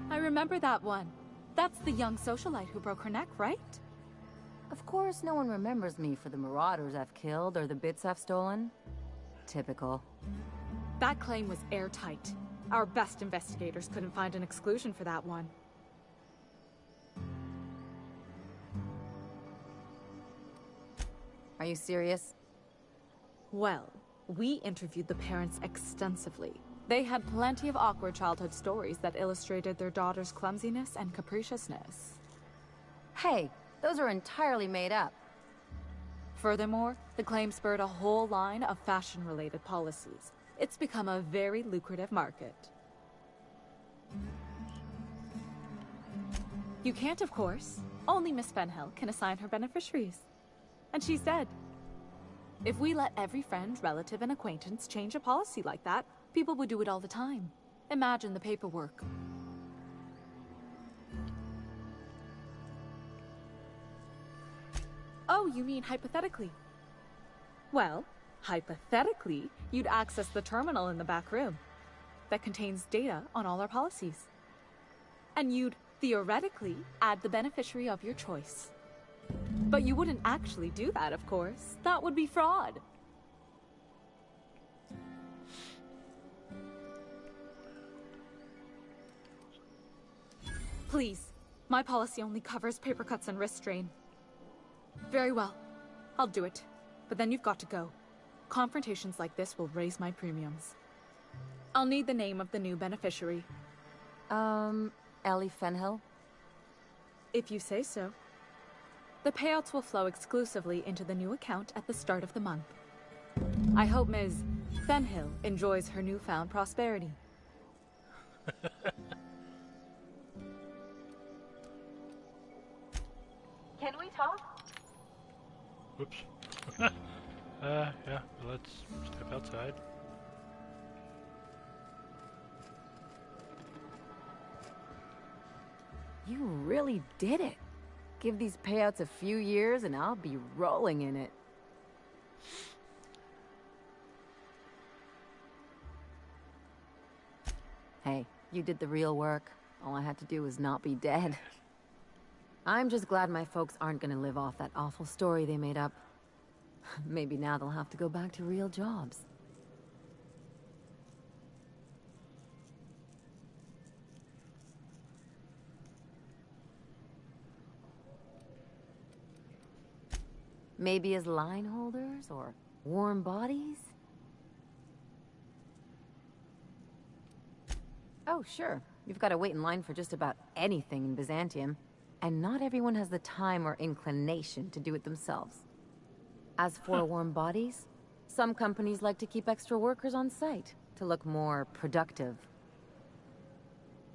I remember that one. That's the young socialite who broke her neck, right? Of course no one remembers me for the marauders I've killed or the bits I've stolen. Typical. That claim was airtight. Our best investigators couldn't find an exclusion for that one. Are you serious? Well, we interviewed the parents extensively. They had plenty of awkward childhood stories that illustrated their daughter's clumsiness and capriciousness. Hey, those are entirely made up. Furthermore, the claim spurred a whole line of fashion-related policies. It's become a very lucrative market. You can't, of course. Only Miss Fenhill can assign her beneficiaries. And she's dead. If we let every friend, relative, and acquaintance change a policy like that, people would do it all the time. Imagine the paperwork. Oh, you mean hypothetically? Well, hypothetically, you'd access the terminal in the back room that contains data on all our policies. And you'd theoretically add the beneficiary of your choice. But you wouldn't actually do that, of course. That would be fraud. Please, my policy only covers paper cuts and wrist strain. Very well, I'll do it. But then you've got to go. Confrontations like this will raise my premiums. I'll need the name of the new beneficiary. Ellie Fenhill? If you say so. The payouts will flow exclusively into the new account at the start of the month. I hope Ms. Fenhill enjoys her newfound prosperity. Can we talk? Whoops. Yeah, let's step outside. You really did it. Give these payouts a few years and I'll be rolling in it. Hey, you did the real work. All I had to do was not be dead. I'm just glad my folks aren't gonna live off that awful story they made up. Maybe now they'll have to go back to real jobs. Maybe as line holders or warm bodies? Oh, sure. You've got to wait in line for just about anything in Byzantium. And not everyone has the time or inclination to do it themselves. As for warm bodies, some companies like to keep extra workers on site to look more productive.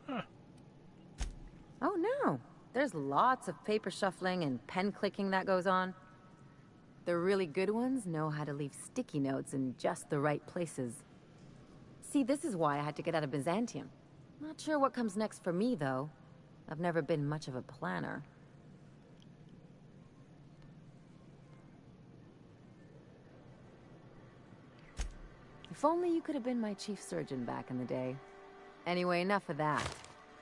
Huh. Oh no, there's lots of paper shuffling and pen clicking that goes on. The really good ones know how to leave sticky notes in just the right places. See, this is why I had to get out of Byzantium. Not sure what comes next for me, though. I've never been much of a planner. If only you could have been my chief surgeon back in the day. Anyway, enough of that.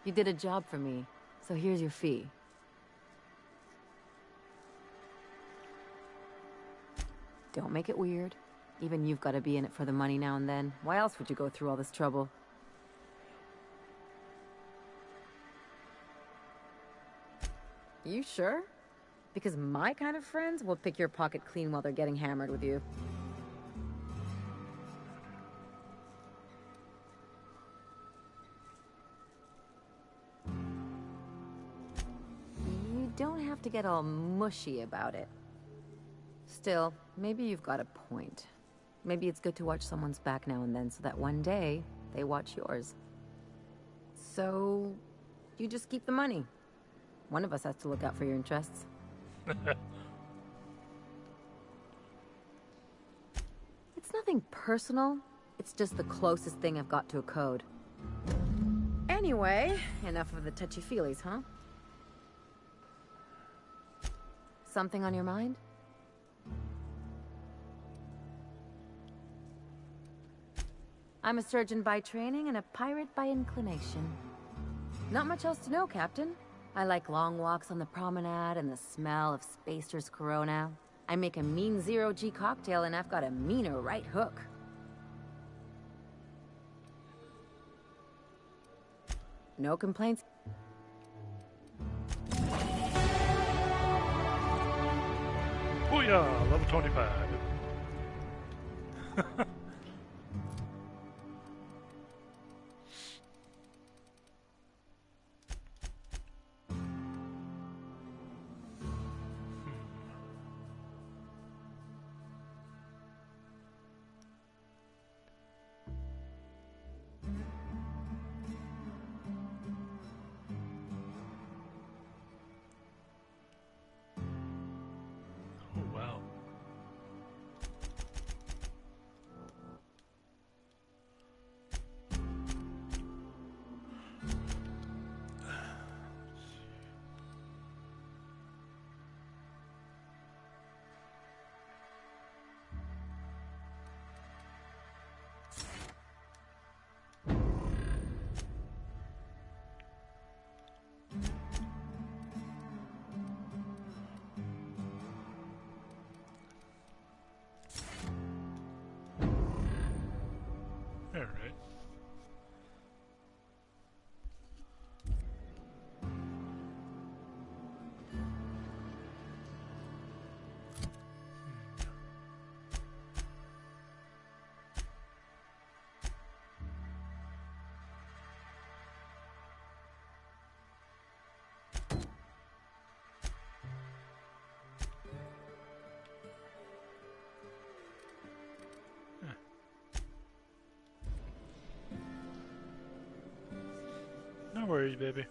You did a job for me, so here's your fee. Don't make it weird. Even you've got to be in it for the money now and then. Why else would you go through all this trouble? You sure? Because my kind of friends will pick your pocket clean while they're getting hammered with you. You don't have to get all mushy about it. Still, maybe you've got a point. Maybe it's good to watch someone's back now and then so that one day they watch yours. So, you just keep the money. One of us has to look out for your interests. It's nothing personal. It's just the closest thing I've got to a code. Anyway, enough of the touchy-feelies, huh? Something on your mind? I'm a surgeon by training and a pirate by inclination. Not much else to know, Captain. I like long walks on the promenade and the smell of Spacer's Corona. I make a mean zero-G cocktail and I've got a meaner right hook. No complaints. Booyah! Level 25. worries, baby.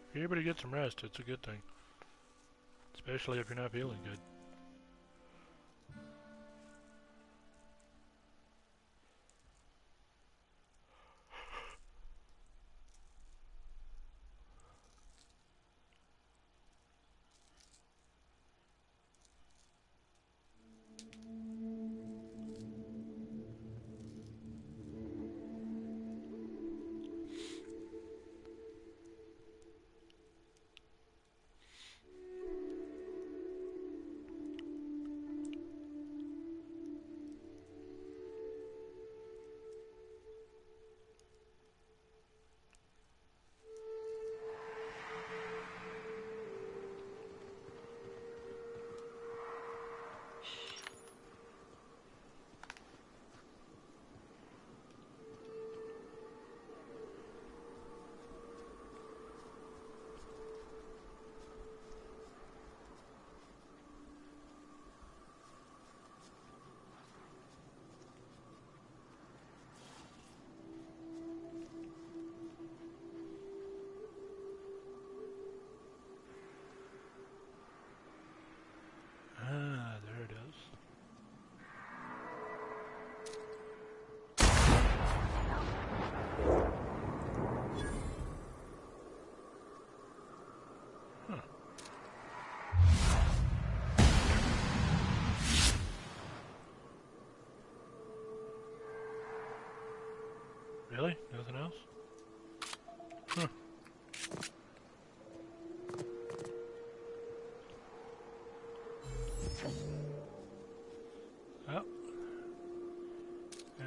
If you're able to get some rest, it's a good thing. Especially if you're not feeling good. Ah, there it is. Huh. Really? Nothing else? Huh. Oh.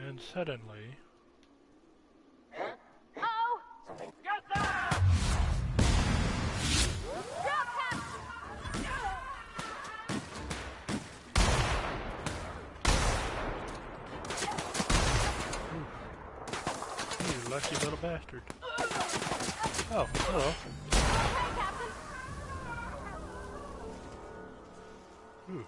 And suddenly... Oh! Get that! You lucky little bastard. Oh, hello. Ooh.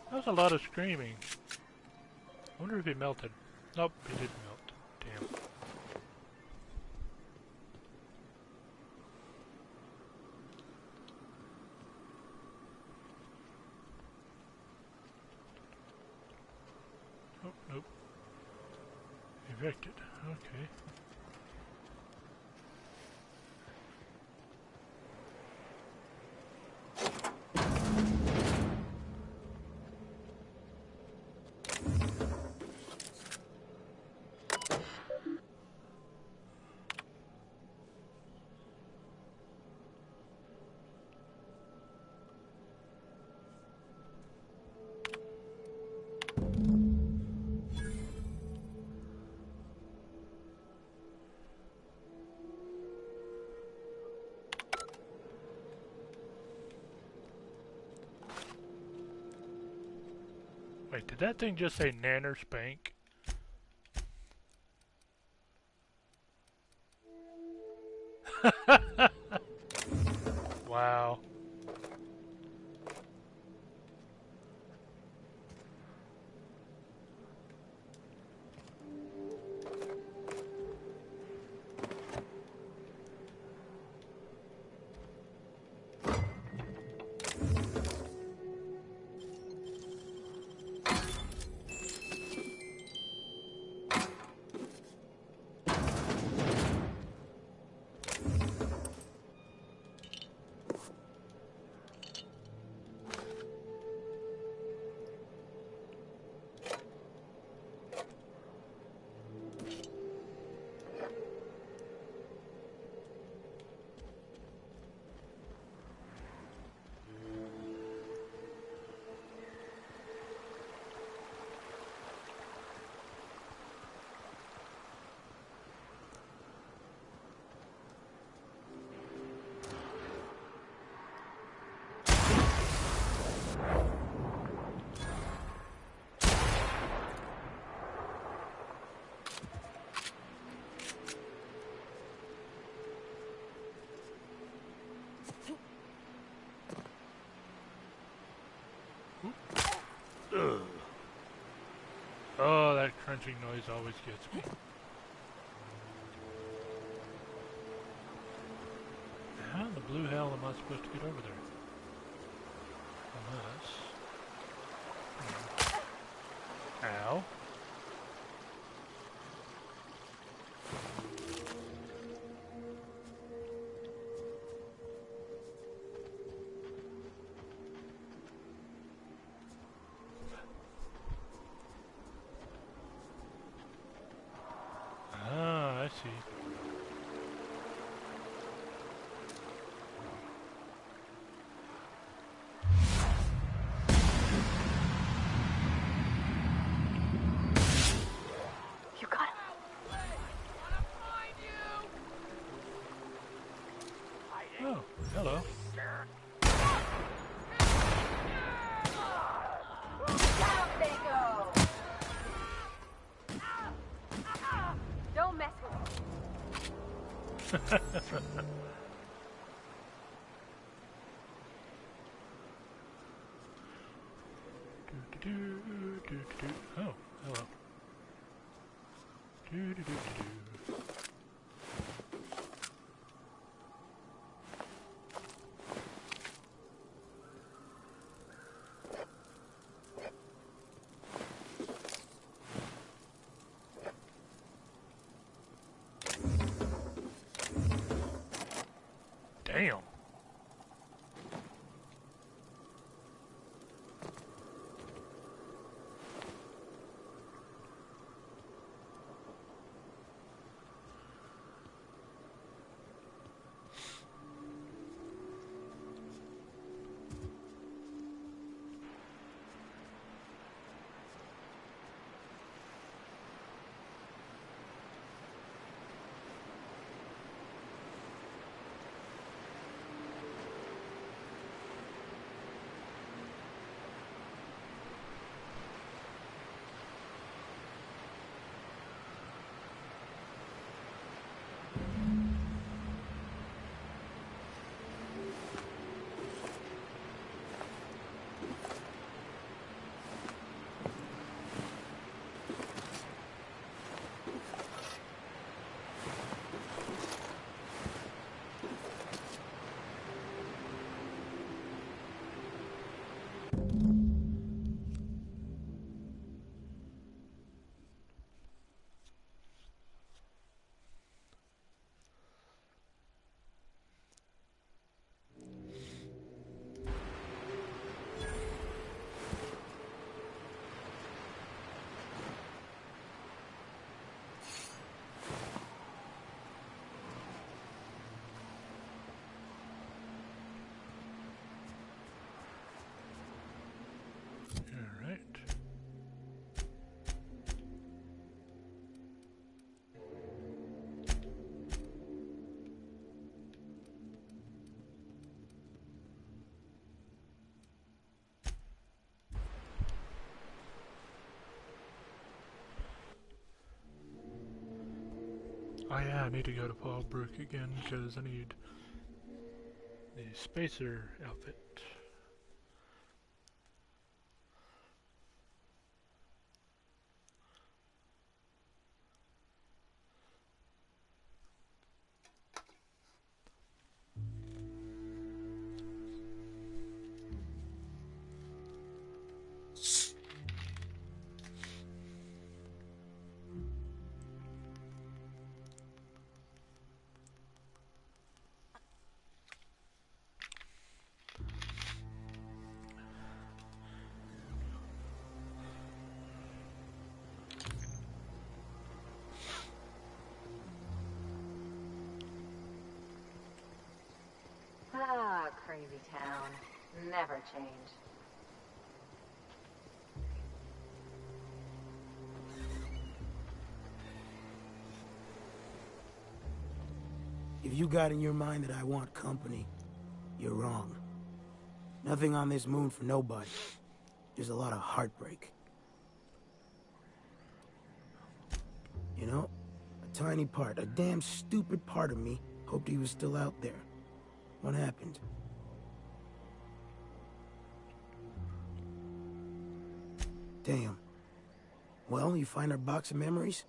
That was a lot of screaming. I wonder if he melted. Nope, he didn't melt. Damn. Oh, nope. Evicted. Okay. Wait, did that thing just say Nanner Spank? Wow. Ugh. Oh, that crunching noise always gets me. blue hell am I supposed to get over there? Unless... Ow. Ah, I see. You got him. Oh, hello. Don't mess with me. Oh, hello. Damn. Oh yeah, I need to go to Fallbrook again because I need the spacer outfit. Ah, crazy town. Never change. If you got in your mind that I want company, you're wrong. Nothing on this moon for nobody. Just a lot of heartbreak. You know, a tiny part, a damn stupid part of me hoped he was still out there. What happened? Damn. Well, you find our box of memories?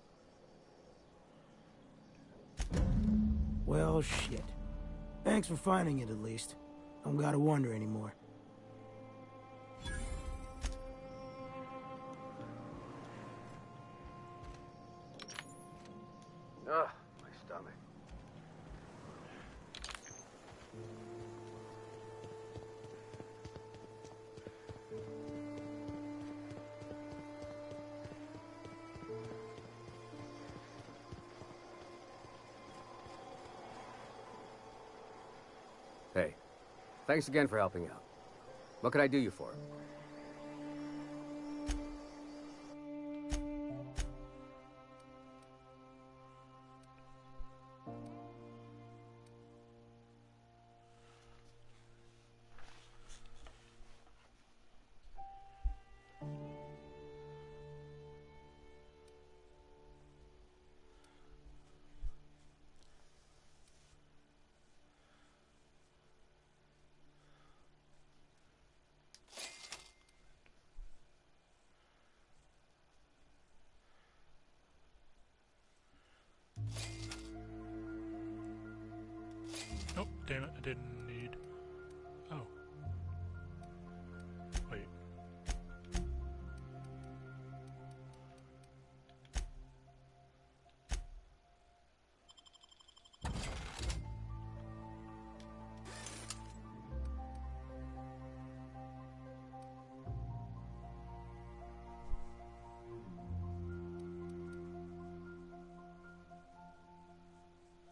Well, shit. Thanks for finding it, at least. Don't gotta wonder anymore. Ugh, my stomach. Hey, thanks again for helping out. What can I do you for? Nope, damn it, I didn't need... Oh. Wait.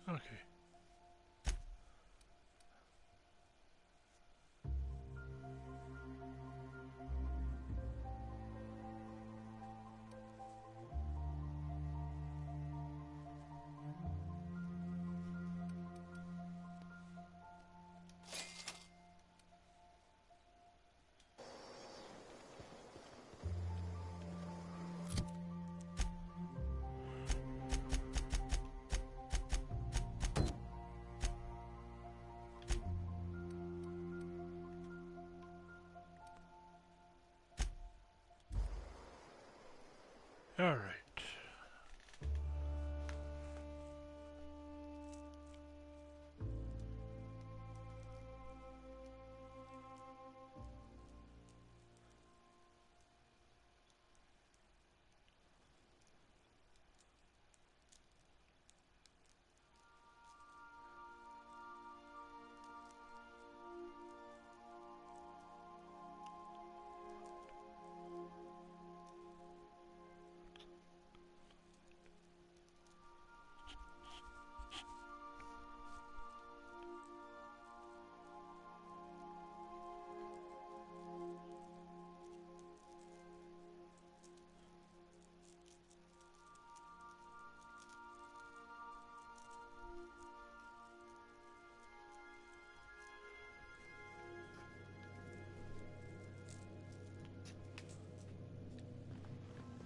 Okay. All right.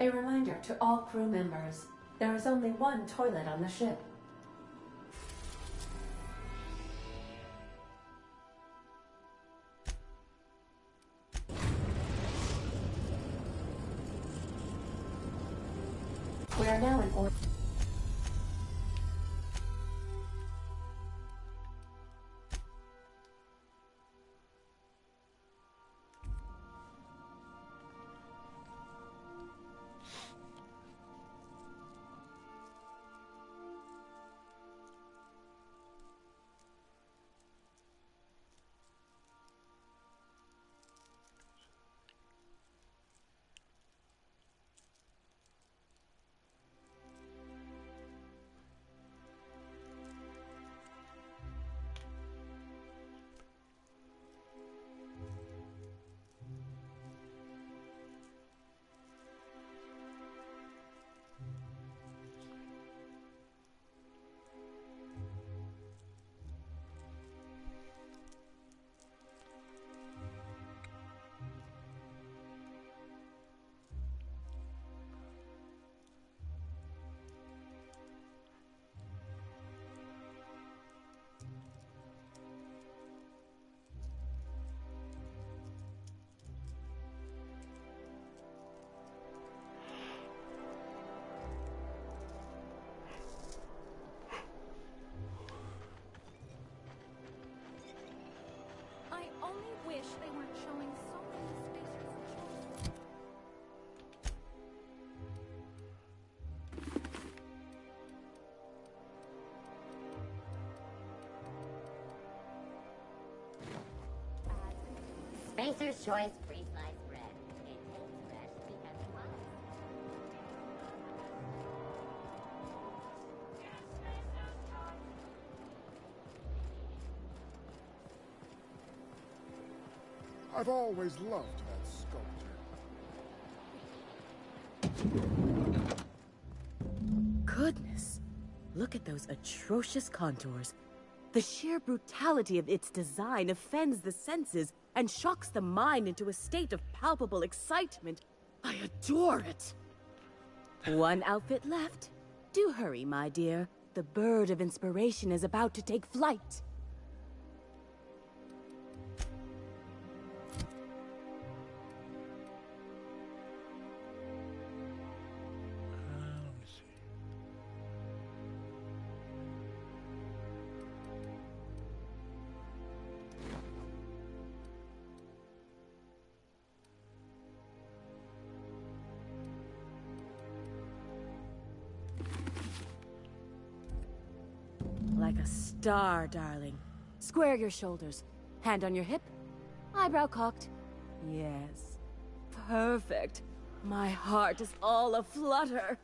A reminder to all crew members, there is only one toilet on the ship. We are now in orbit. Spacer's Choice pre-sliced bread. It tastes fresh because it was. I've always loved that sculpture. Goodness. Look at those atrocious contours. The sheer brutality of its design offends the senses and shocks the mind into a state of palpable excitement. I adore it. One outfit left. Do hurry, my dear. The bird of inspiration is about to take flight. Let me see. Like a star, darling. Square your shoulders. Hand on your hip. Eyebrow cocked. Yes. Perfect. My heart is all aflutter.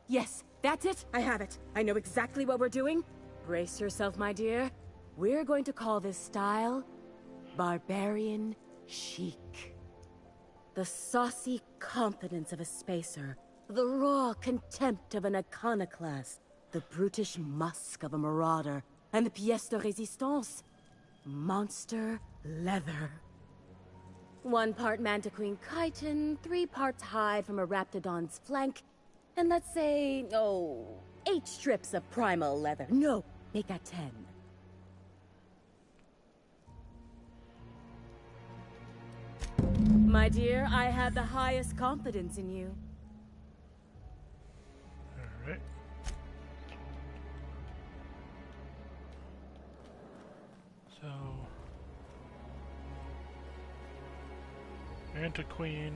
Yes, that's it. I have it. I know exactly what we're doing. Brace yourself, my dear. We're going to call this style Barbarian Chic. The saucy confidence of a spacer. The raw contempt of an iconoclast. The brutish musk of a marauder. And the pièce de résistance. Monster leather. 1 part Mantiqueen chitin, 3 parts hide from a Raptidon's flank, and let's say, 8 strips of primal leather. No, make that 10. My dear, I have the highest confidence in you. Alright. So... Mantiqueen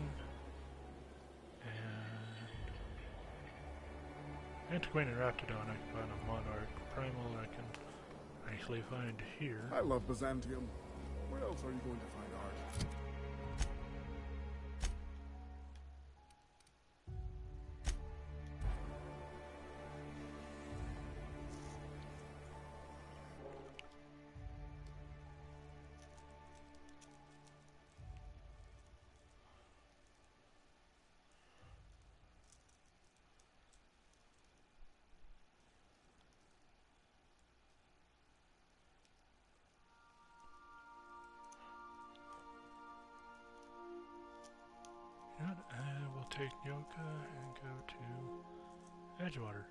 and Raptidon I can find a Monarch. Primal I can actually find here. I love Byzantium. Where else are you going to find art? I will take Yoka and go to Edgewater.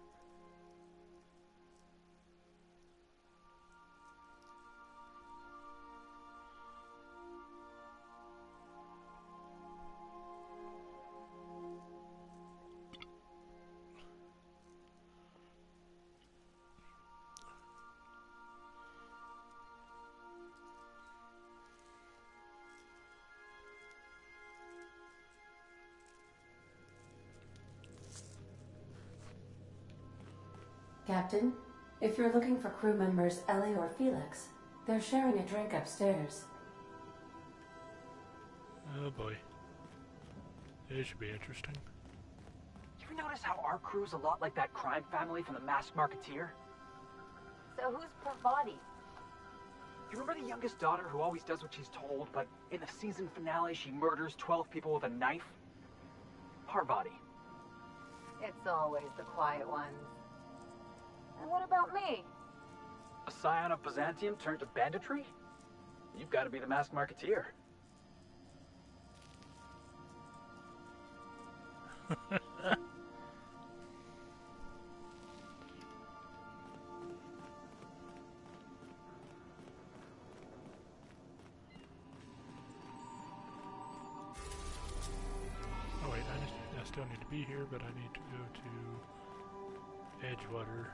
Captain, if you're looking for crew members Ellie or Felix, they're sharing a drink upstairs. Oh boy. It should be interesting. You ever notice how our crew's a lot like that crime family from The Masked Marketeer? So who's Parvati? You remember the youngest daughter who always does what she's told, but in the season finale she murders 12 people with a knife? Parvati. It's always the quiet ones. And what about me? A scion of Byzantium turned to banditry? You've got to be the Masked Marketeer. Oh wait, I still need to be here, but I need to go to Edgewater.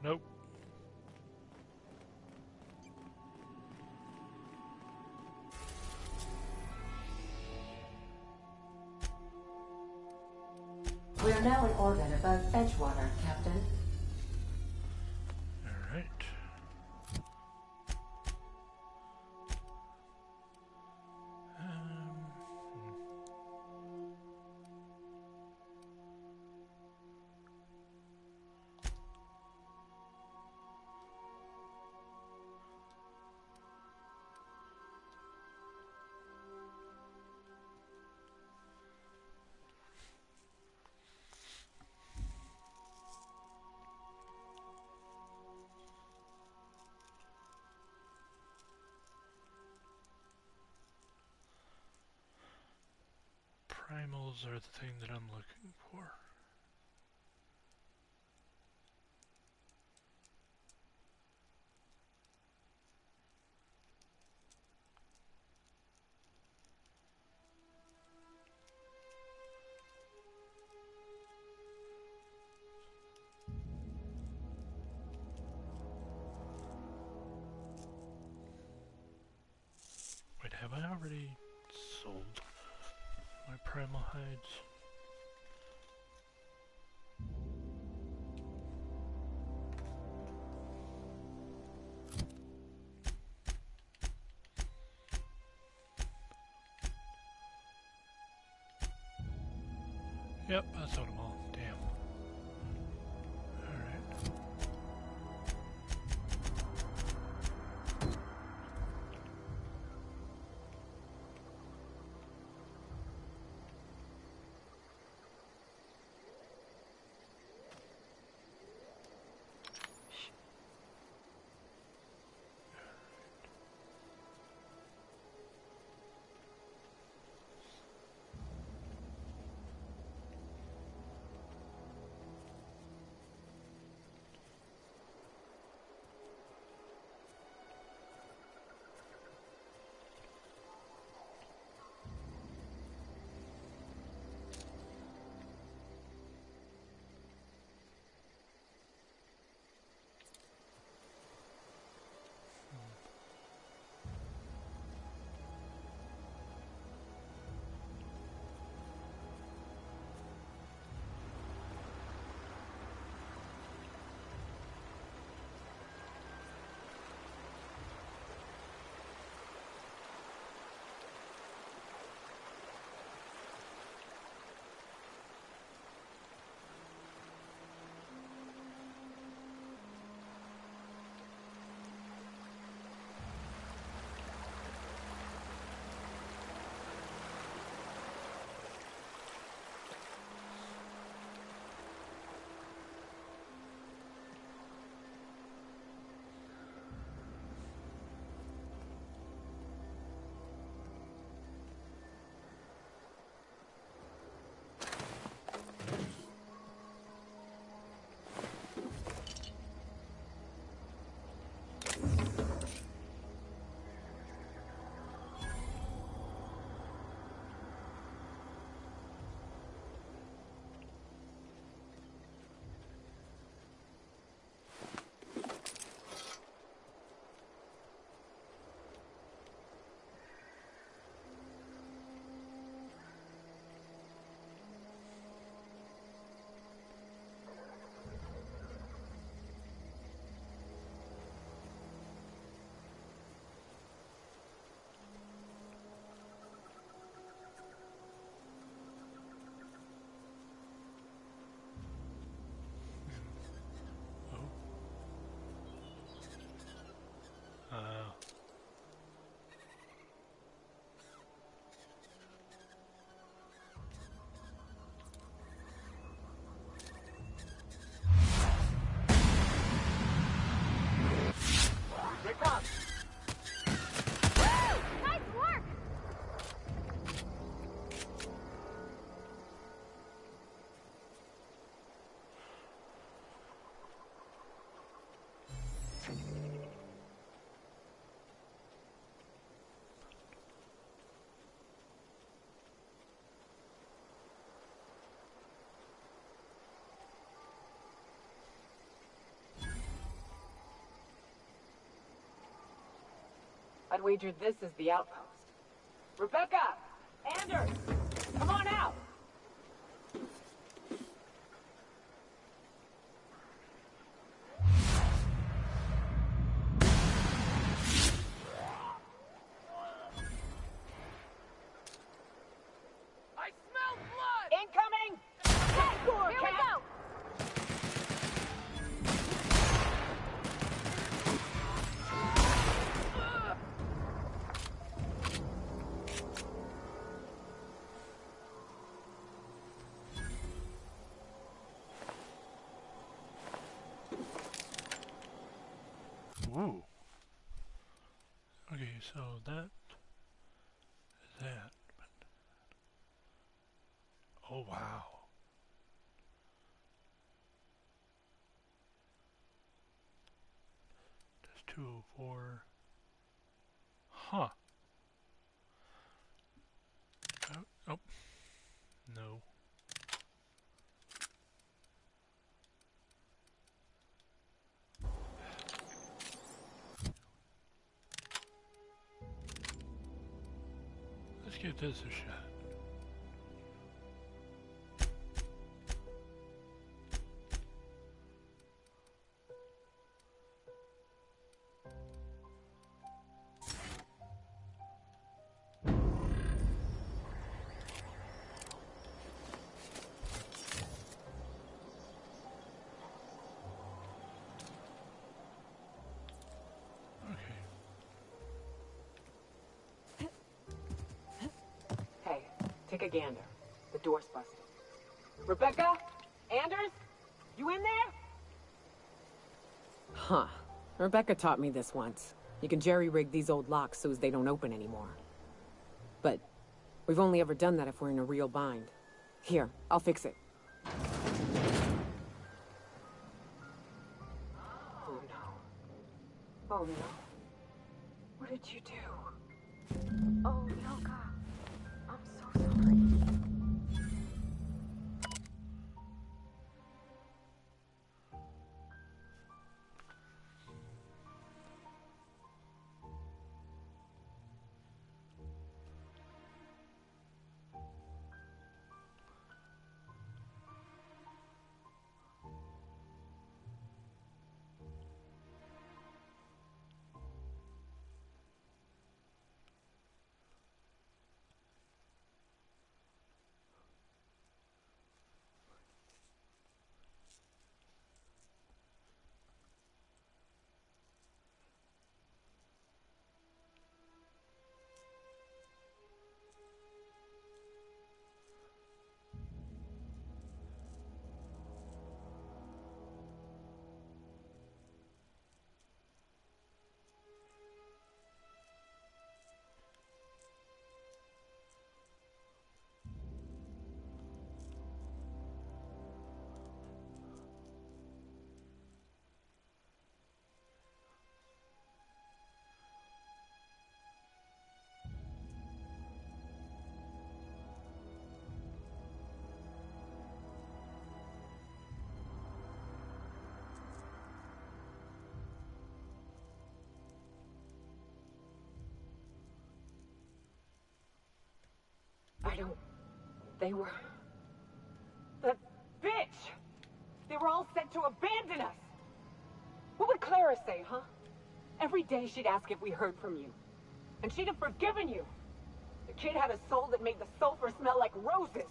Nope. We are now in orbit above Edgewater, Captain. Alright. Primals are the thing that I'm looking for. Wait, have I already sold my primal hides? Yep, I sold them all. Damn. Alright. I'd wager this is the outpost. Rebecca! Anders! Come on out! I smell blood! Incoming! Here we go! Whoa. Okay, so that is that. Oh, wow. That's 204. Huh. Oh, oh. No. Let's give this a shot. Hey, take a gander. The door's busted. Rebecca? Anders? You in there? Huh. Rebecca taught me this once. You can jerry-rig these old locks so as they don't open anymore. But we've only ever done that if we're in a real bind. Here, I'll fix it. Oh no. Oh no. What did you do? Oh, Yoko. I'm so sorry. They were... That bitch! They were all set to abandon us! What would Clara say, huh? Every day she'd ask if we heard from you. And she'd have forgiven you. The kid had a soul that made the sulfur smell like roses.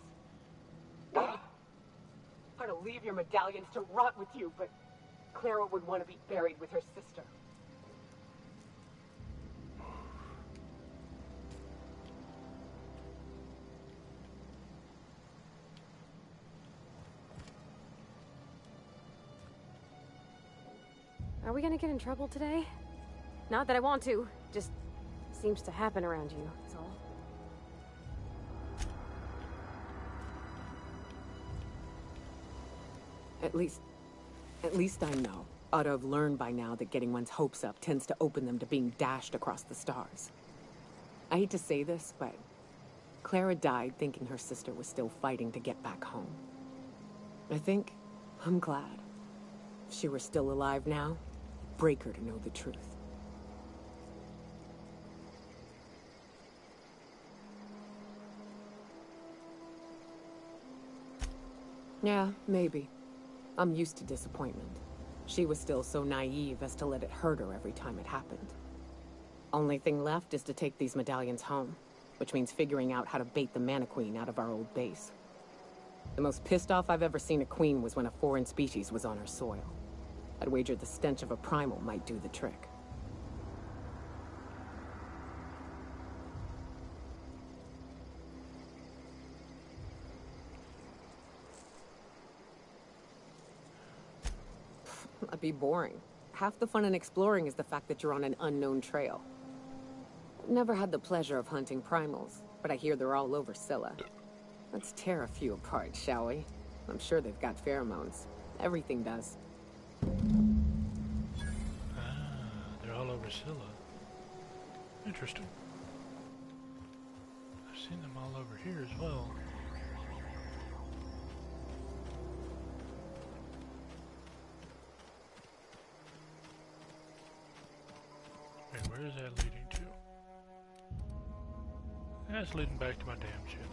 Ugh. I'd to leave your medallions to rot with you, but Clara would want to be buried with her sister. Are we gonna get in trouble today? Not that I want to, just seems to happen around you, that's all. At least I know. Ought to have learned by now that getting one's hopes up tends to open them to being dashed across the stars. I hate to say this, but Clara died thinking her sister was still fighting to get back home. I'm glad. If she were still alive now, it'd break her to know the truth. Yeah, maybe. I'm used to disappointment. She was still so naive as to let it hurt her every time it happened. Only thing left is to take these medallions home, which means figuring out how to bait the Mantiqueen out of our old base. The most pissed off I've ever seen a queen was when a foreign species was on her soil. I'd wager the stench of a primal might do the trick. That'd be boring. Half the fun in exploring is the fact that you're on an unknown trail. I've never had the pleasure of hunting primals, but I hear they're all over Scylla. Let's tear a few apart, shall we? I'm sure they've got pheromones. Everything does. They're all over Scylla. Interesting. I've seen them all over here as well. Wait, where is that leading to? That's leading back to my damn ship.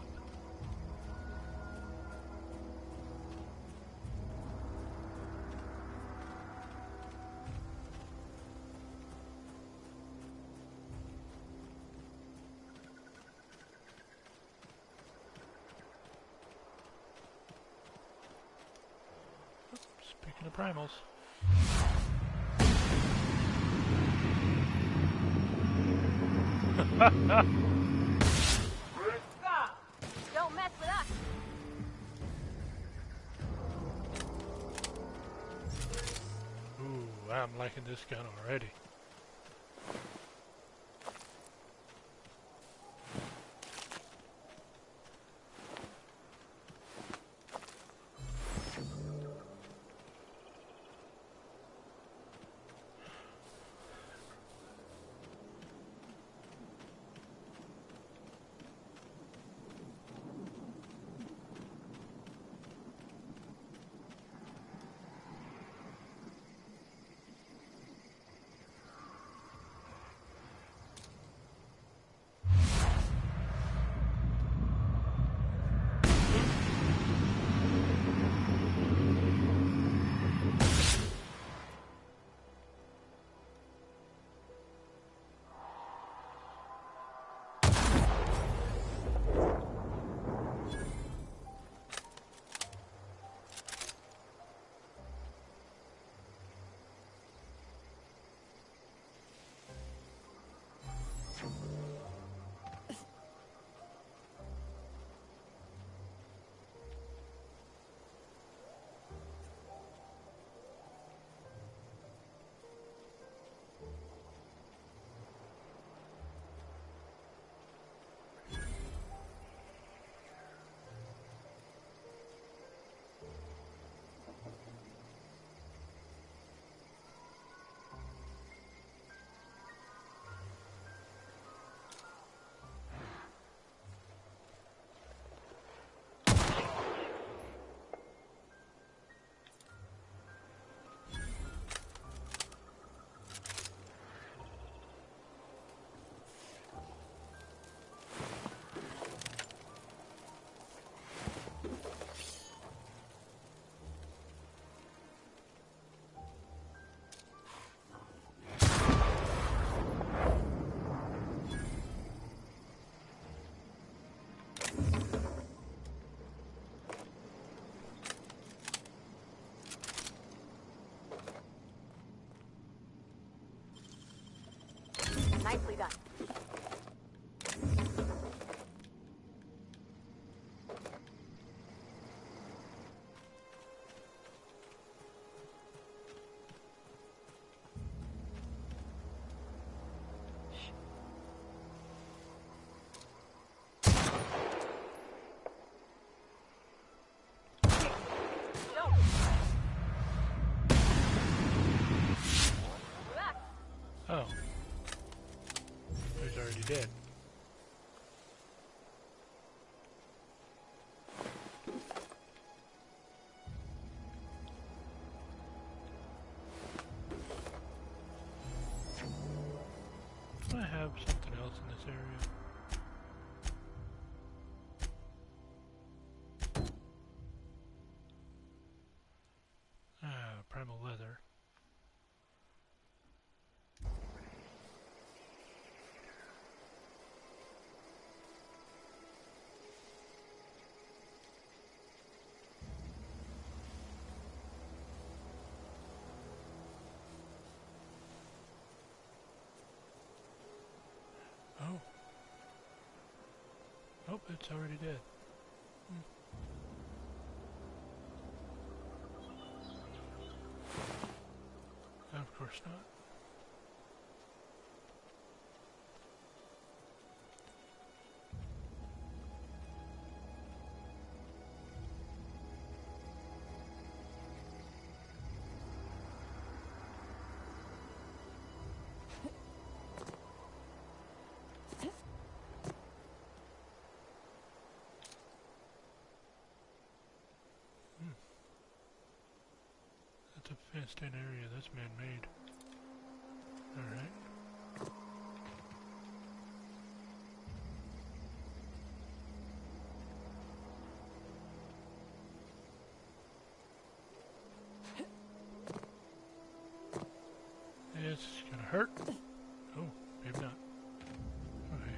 Speaking of primals. Don't mess with us. Ooh, I'm liking this gun already. Nicely done. Oh. He's already dead. Do I have something else in this area? Primal leather. Oh. Oh, it's already dead. Of course not. Fenced in area, that's man-made. Alright. This is gonna hurt. Oh, maybe not. Okay.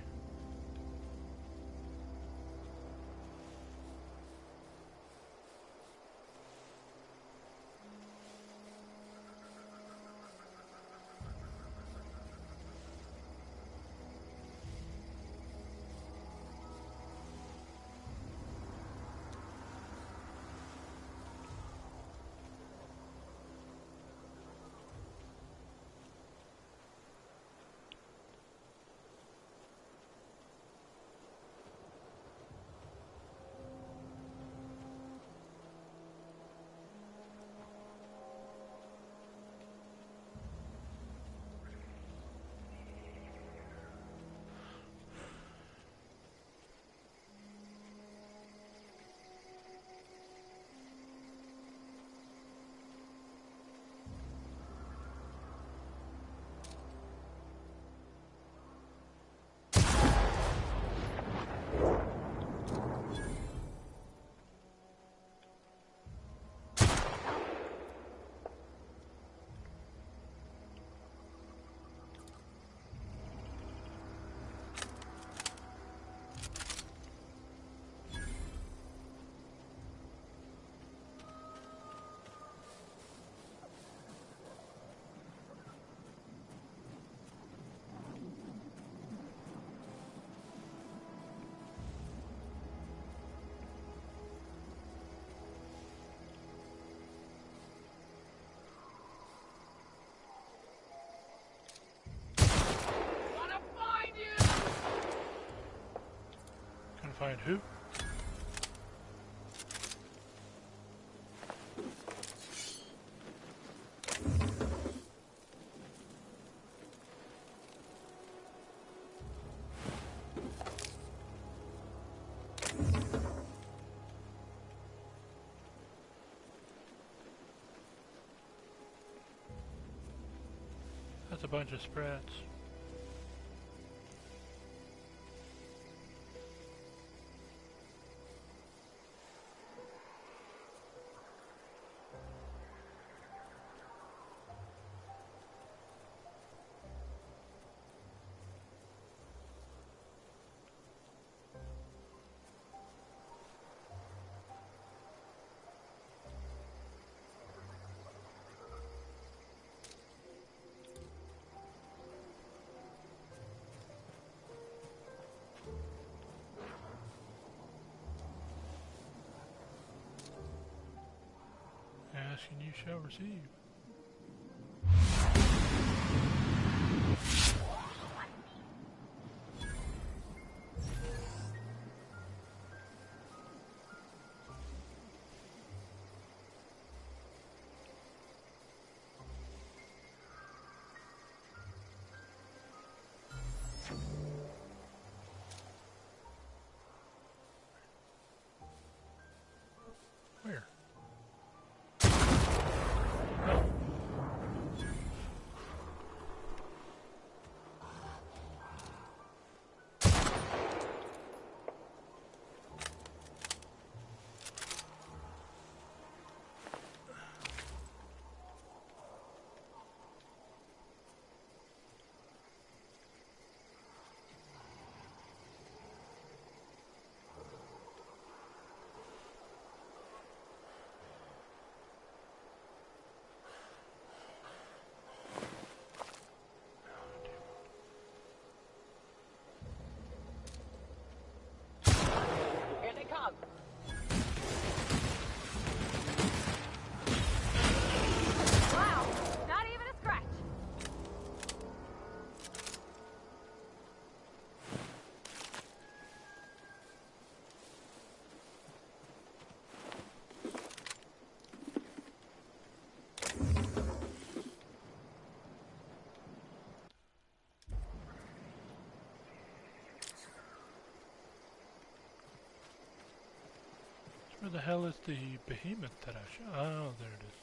Find who? That's a bunch of sprats. Ask and you shall receive. Where? Where the hell is the behemoth that I shot? Oh, there it is.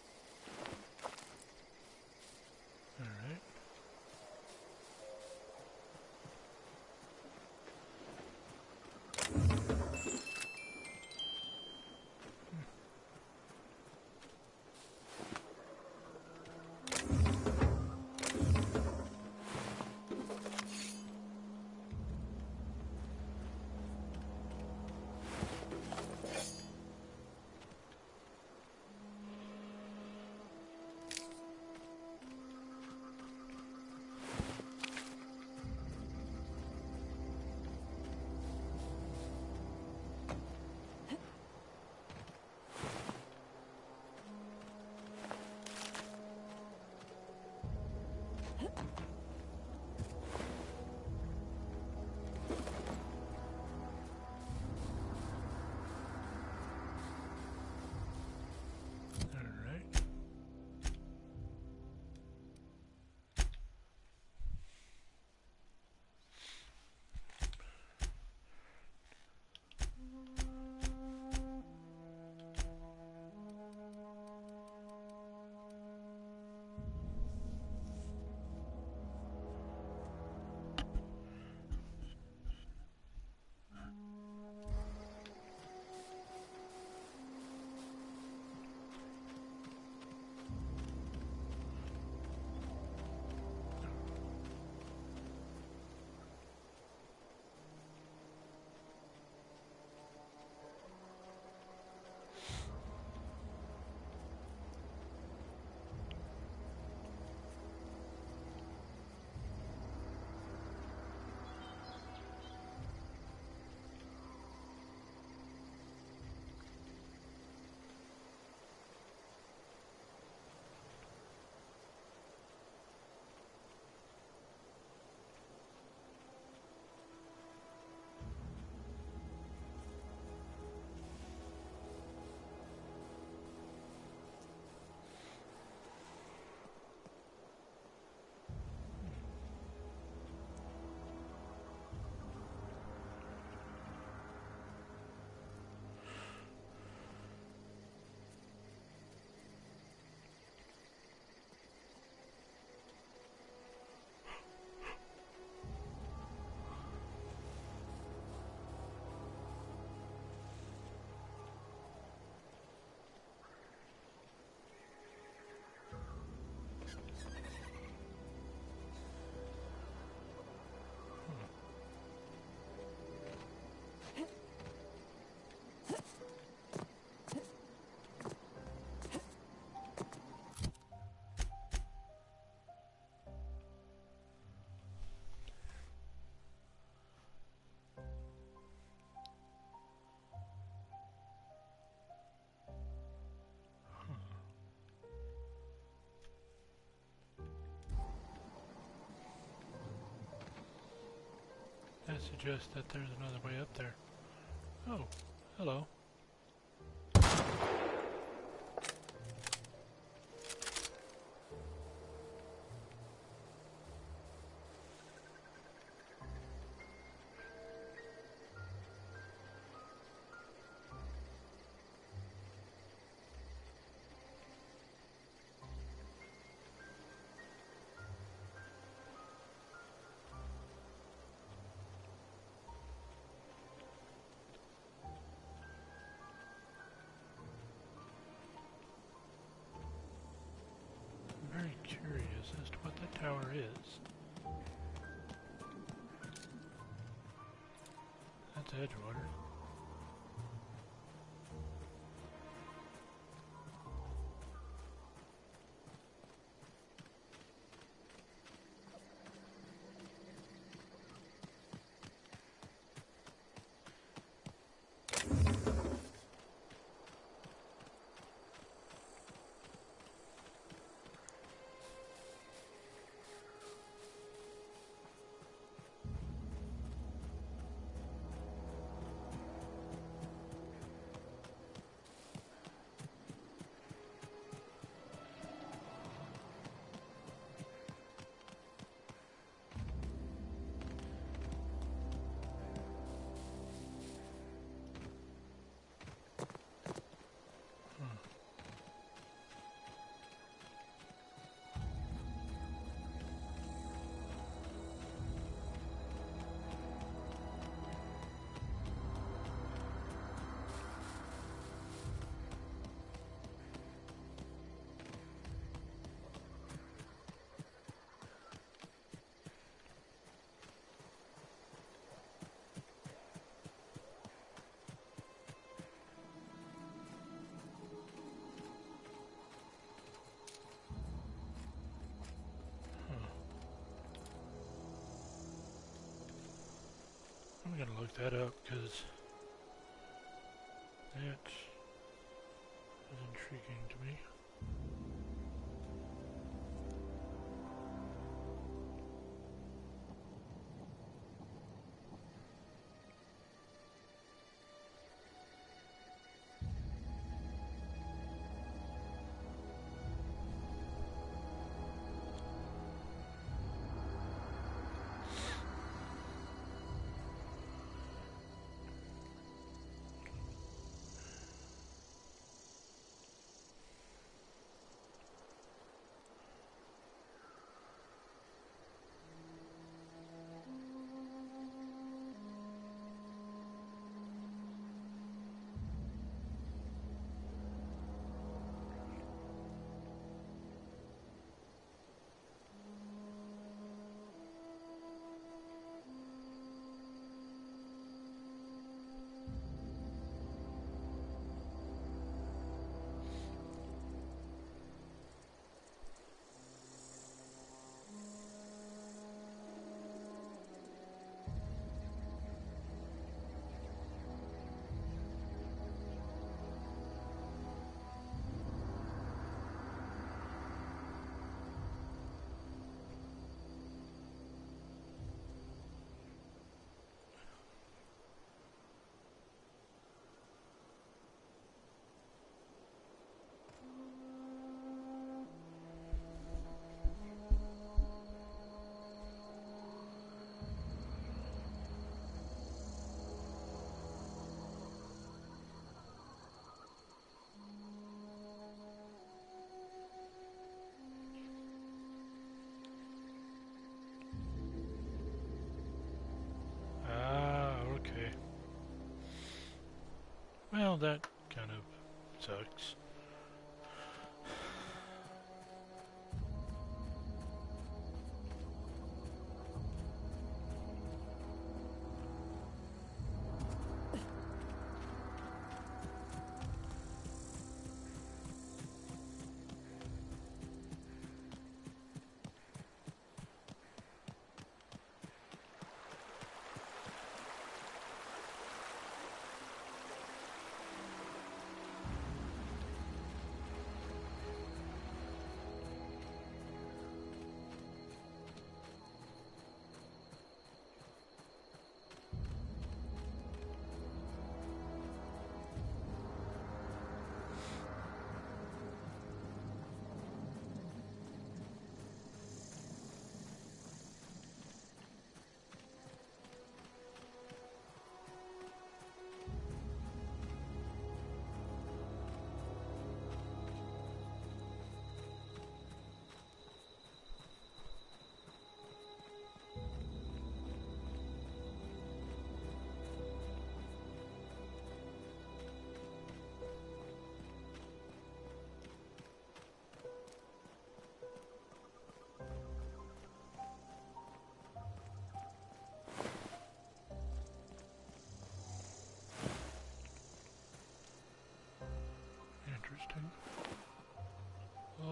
That suggests that there's another way up there. Oh, hello. I'm very curious as to what that tower is. That's Edgewater. I'm gonna look that up because that is intriguing to me. Well, that kind of sucks.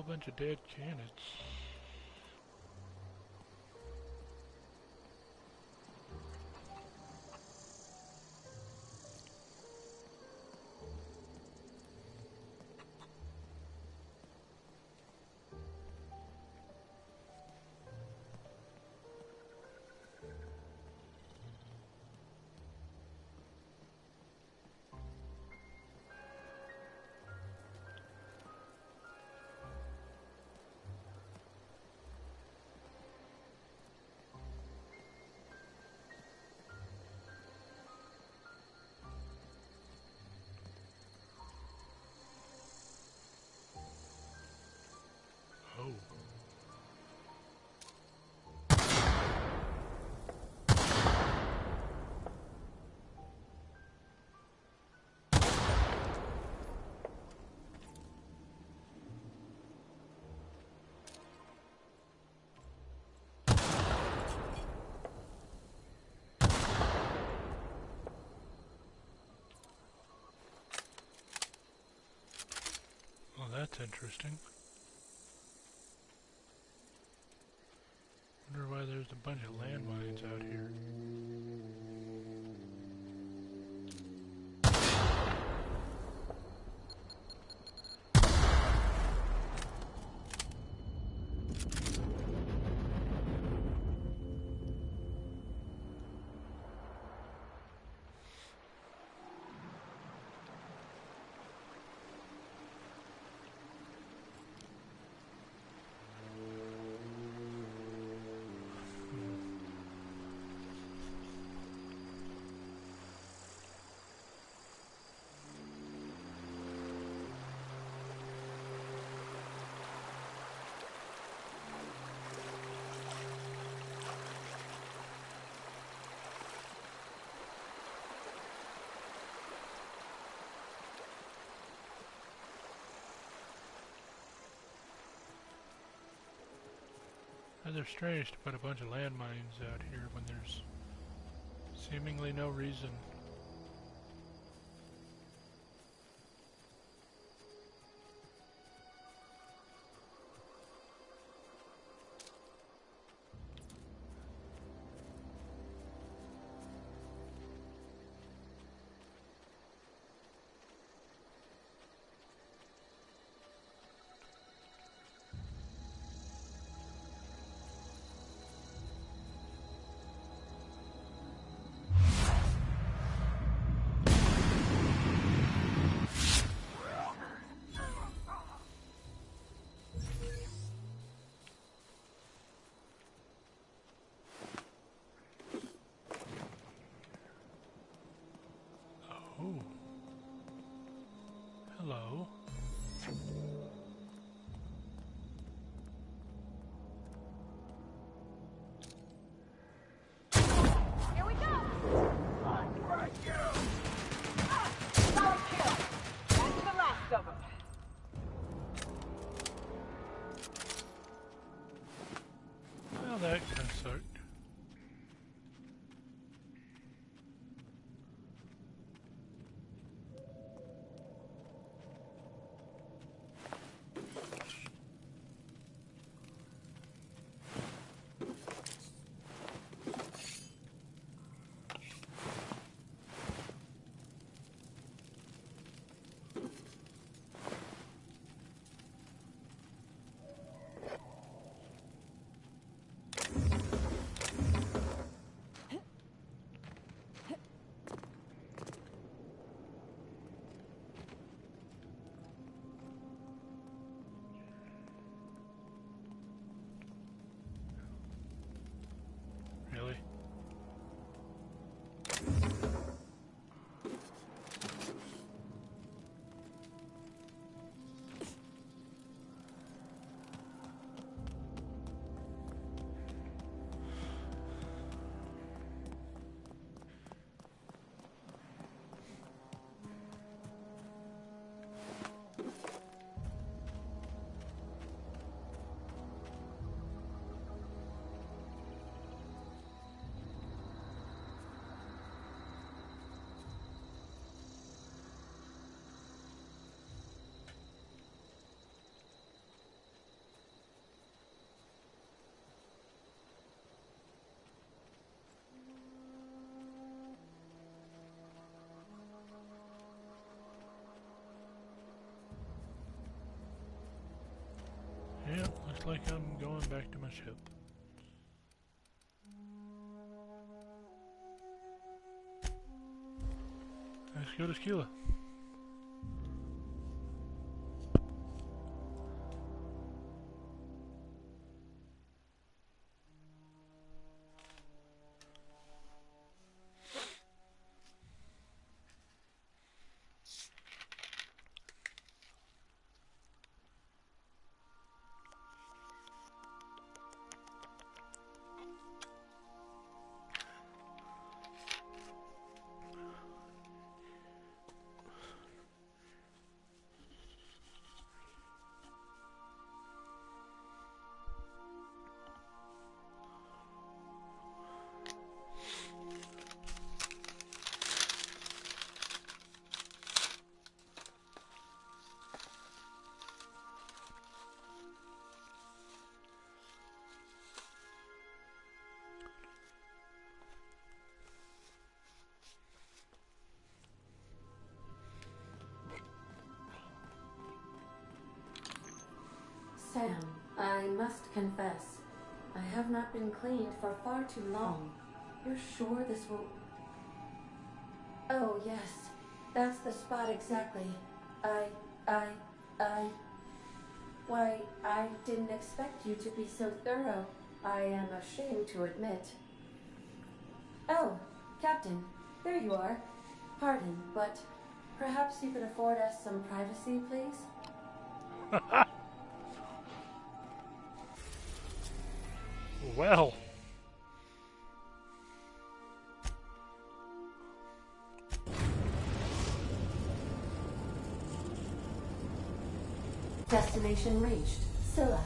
whole bunch of dead cannons. Well, that's interesting. Wonder why there's a bunch of landmines out here. Rather strange to put a bunch of landmines out here when there's seemingly no reason. Oh. Hello. Here we go! Right, you! Solid kill! That's the last of them. Well, that kind of sucked. Looks like I'm going back to my ship. Let's go to Skila. Sam, I must confess, I have not been cleaned for far too long. You're sure this will... Oh, yes. That's the spot exactly. Why, I didn't expect you to be so thorough. I am ashamed to admit. Oh, Captain, there you are. Pardon, but perhaps you could afford us some privacy, please? Well. Destination reached. Scylla.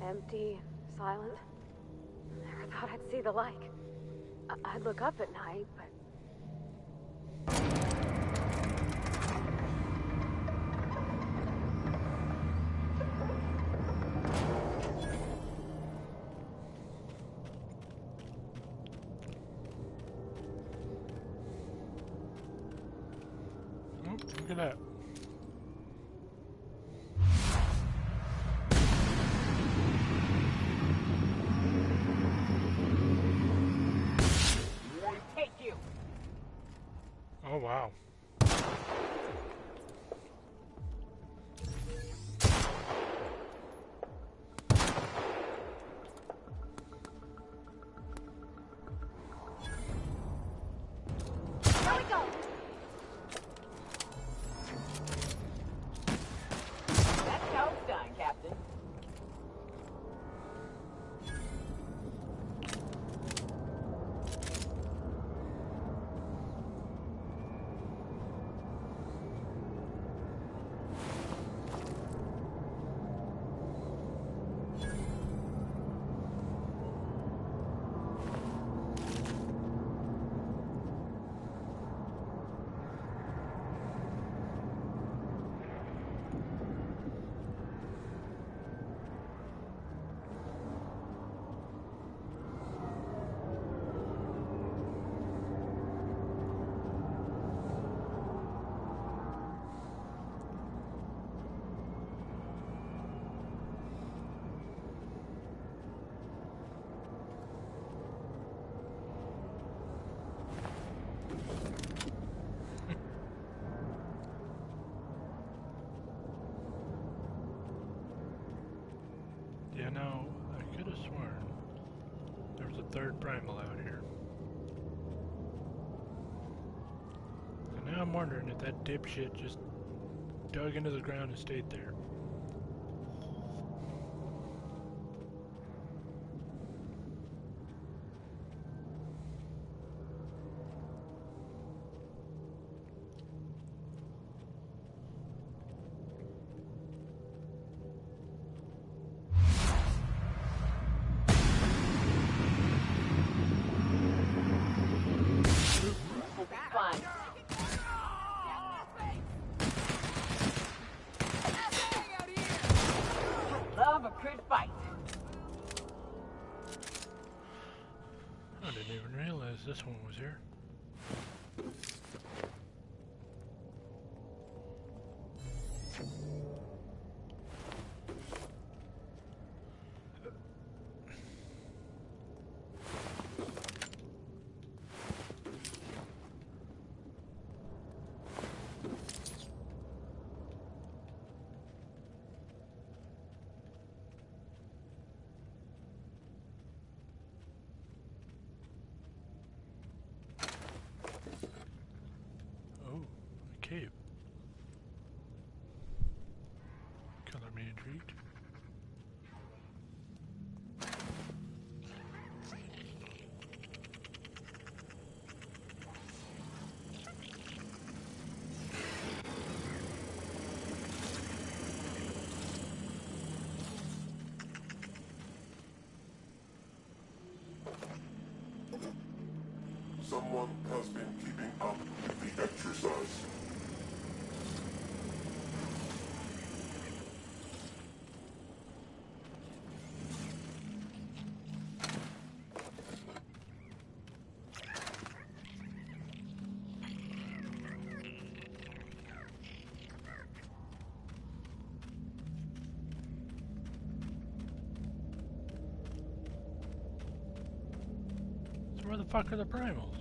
Empty, silent. Never thought I'd see the like. I'd look up at night, but... Oh, look at that. Oh, wow. Here we go! That's how it's done, Captain. third primal out here. And now I'm wondering if that dipshit just dug into the ground and stayed there. Love a good fight. I didn't even realize this one was here. Cave. Color me intrigued. Someone has been keeping up with the exercise. So where the fuck are the primals?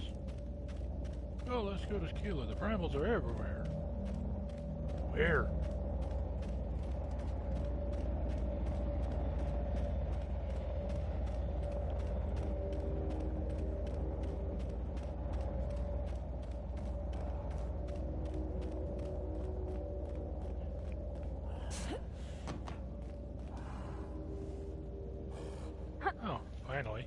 Oh, let's go to Skila. The primals are everywhere. Where? Oh, finally.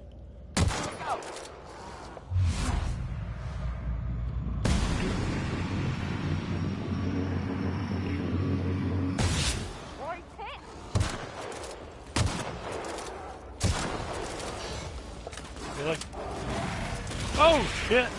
Really? Oh, shit!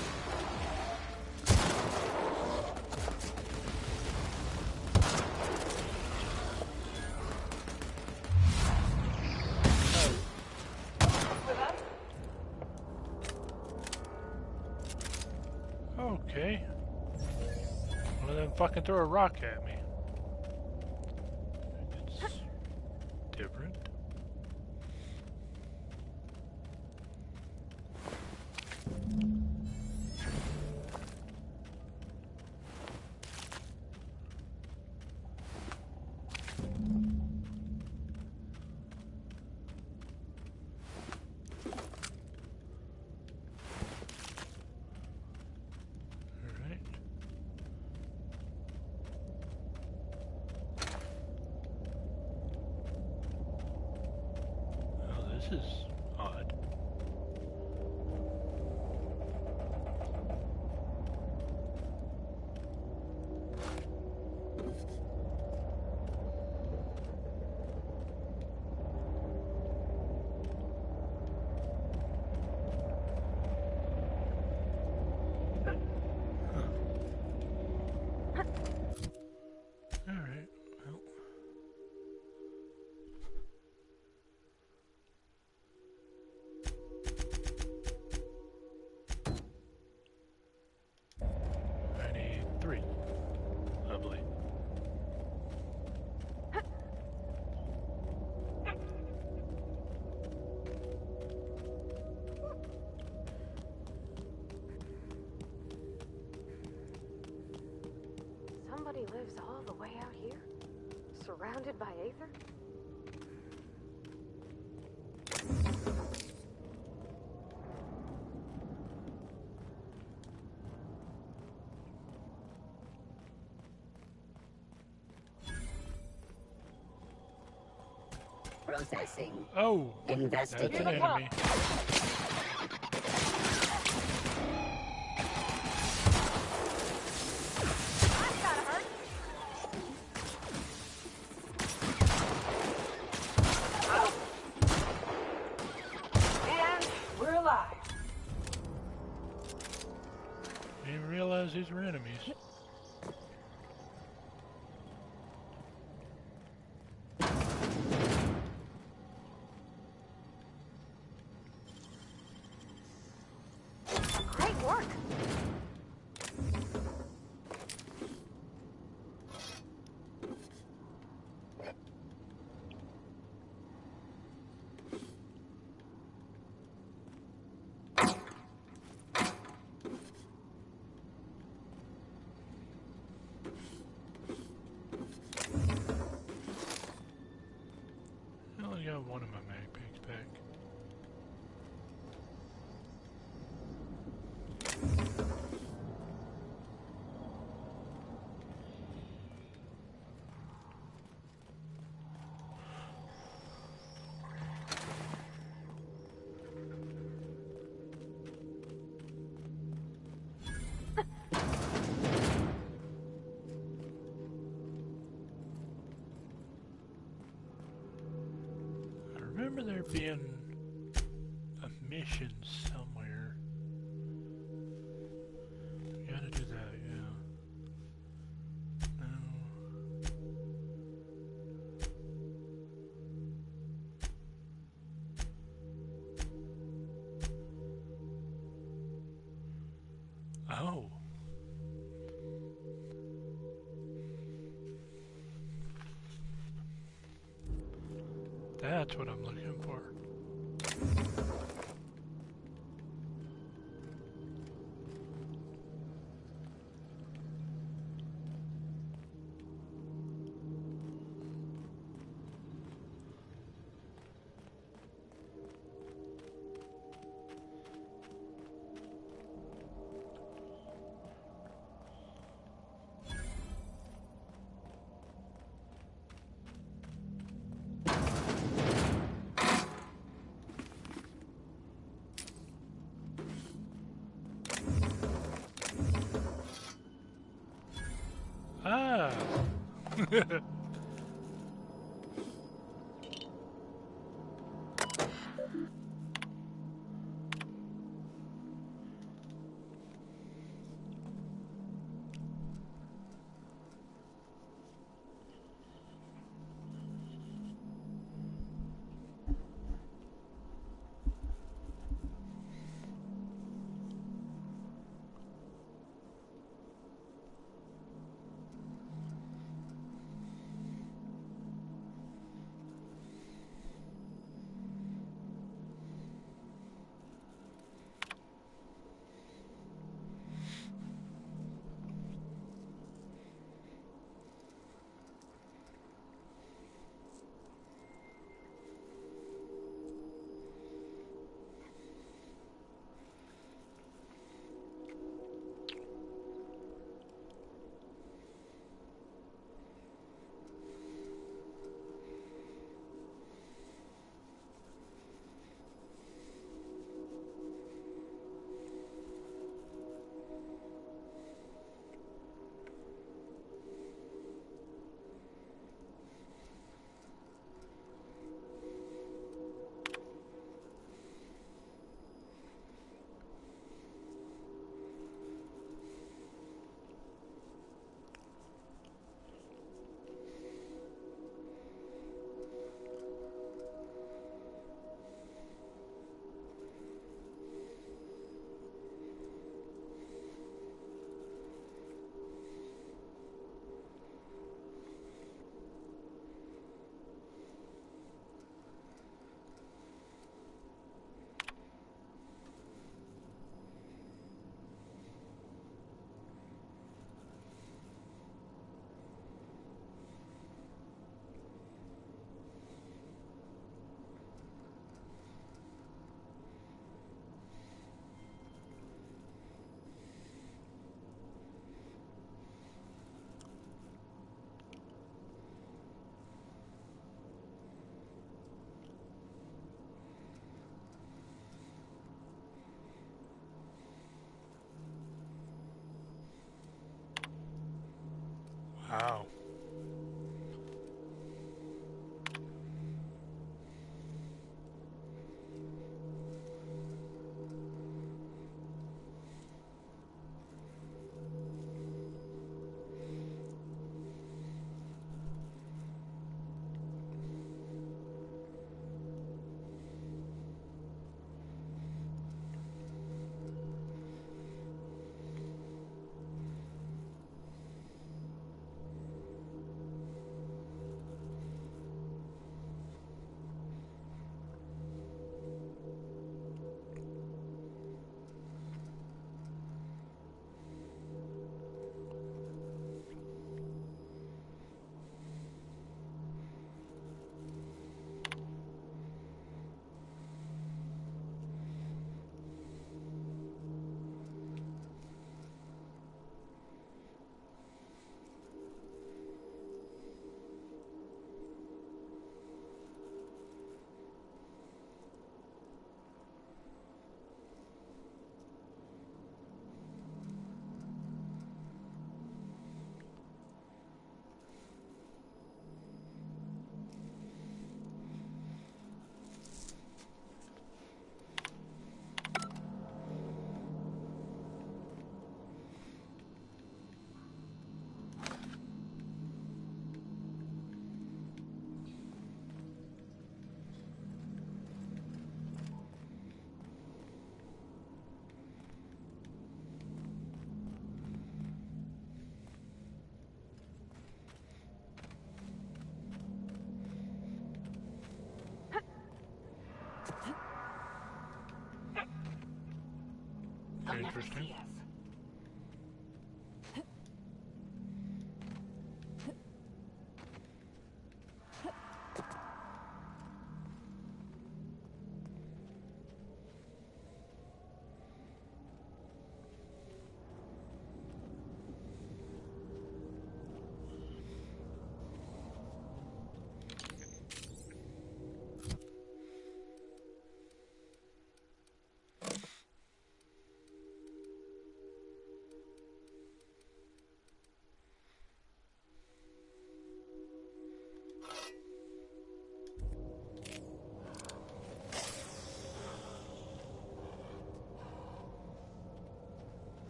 Okay. One of them fucking throw a rock at me. It's different. This is odd. All right. Well. Lovely. Somebody lives all the way out here? Surrounded by Aether? Processing. Oh, that's Investigate. an enemy. And we're alive. Didn't realize these were enemies. Great work. I only got one of my mag packs back. I remember there being a mission somewhere. Gotta do that, yeah. No. Oh. That's what I'm looking for. Ah! Ow. Interesting.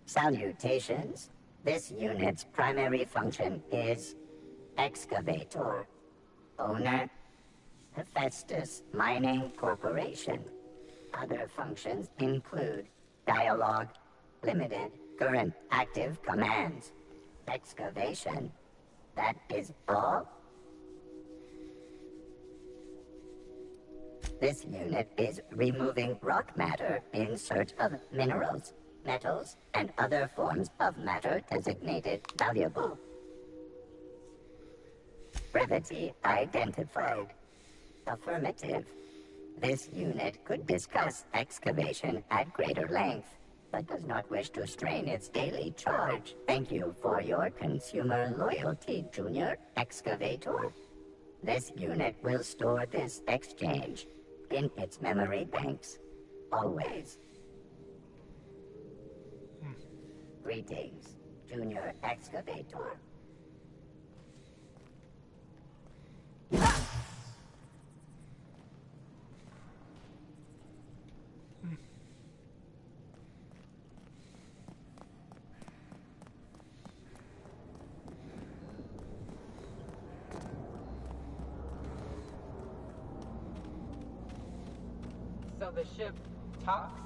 Salutations. This unit's primary function is excavator. Owner, Hephaestus Mining Corporation. Other functions include dialogue, limited, current active commands, excavation. That is all. This unit is removing rock matter in search of minerals, metals, and other forms of matter designated valuable. Brevity identified. Affirmative. This unit could discuss excavation at greater length, but does not wish to strain its daily charge. Thank you for your consumer loyalty, Junior Excavator. This unit will store this exchange in its memory banks. always. Greetings, Junior Excavator. So the ship talks?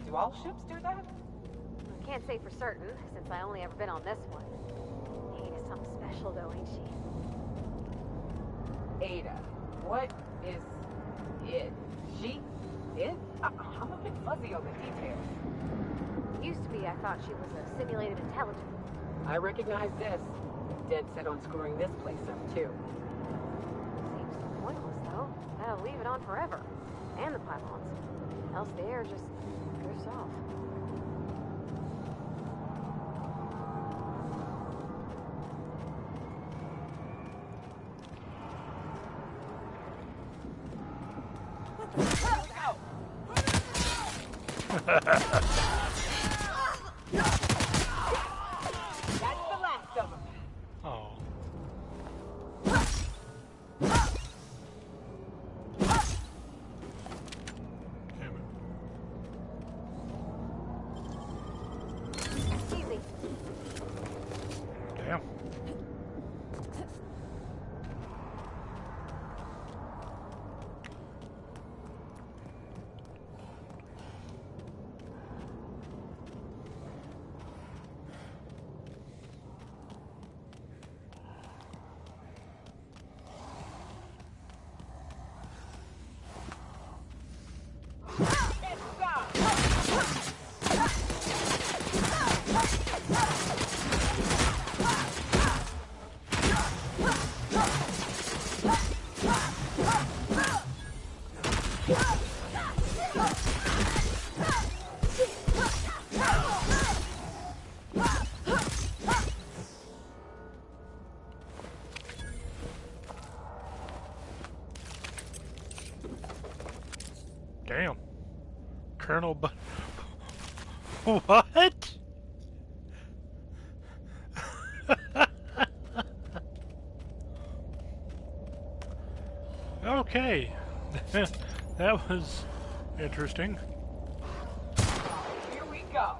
Do all ships do that? I can't say for certain, since I only ever been on this one. Ada's something special though, ain't she? Ada. What is it? She? It? I'm a bit fuzzy on the details. Used to be I thought she was a simulated intelligence. I recognize this. Dead set on screwing this place up, too. Seems pointless though. That'll leave it on forever. And the pylons. Else the air just drifts off. That's the last of them. Oh. Easy. Damn. Damn. Colonel but what? Okay. That was interesting. Here we go.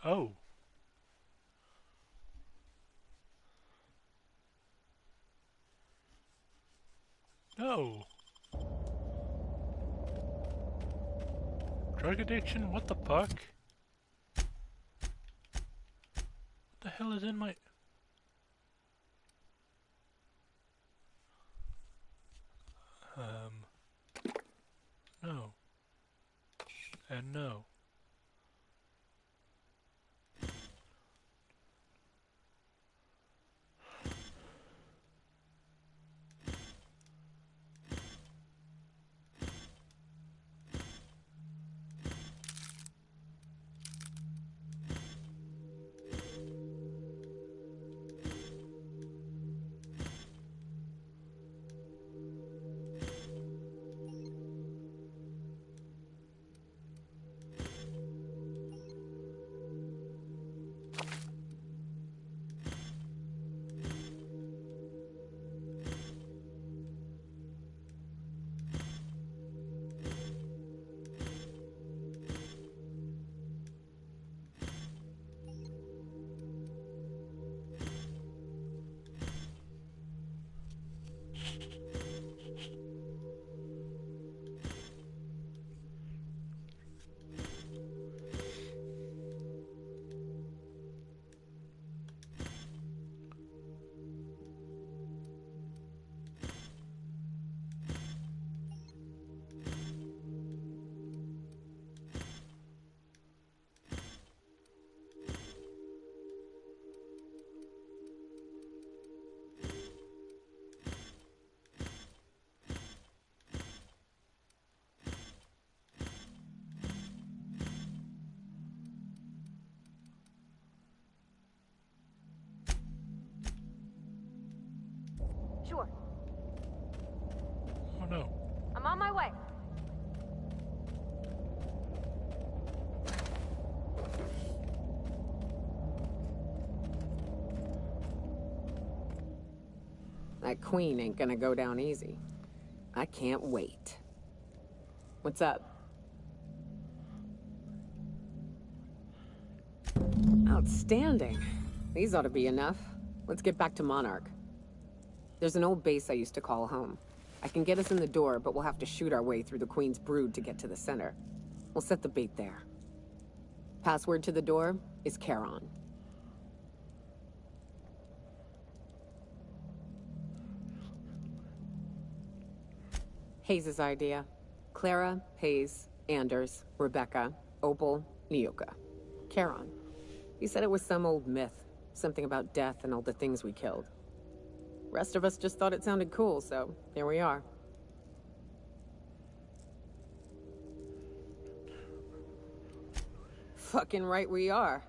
Oh. Oh. Drug addiction? What the fuck? What the hell is in my... No. And no. That queen ain't gonna go down easy. I can't wait. What's up? Outstanding. These ought to be enough. Let's get back to Monarch. There's an old base I used to call home. I can get us in the door, but we'll have to shoot our way through the Queen's brood to get to the center. We'll set the bait there. Password to the door is Charon. Hayes' idea. Clara, Hayes, Anders, Rebecca, Opal, Nyoka. Charon. He said it was some old myth. Something about death and all the things we killed. Rest of us just thought it sounded cool, so here we are. Fucking right we are.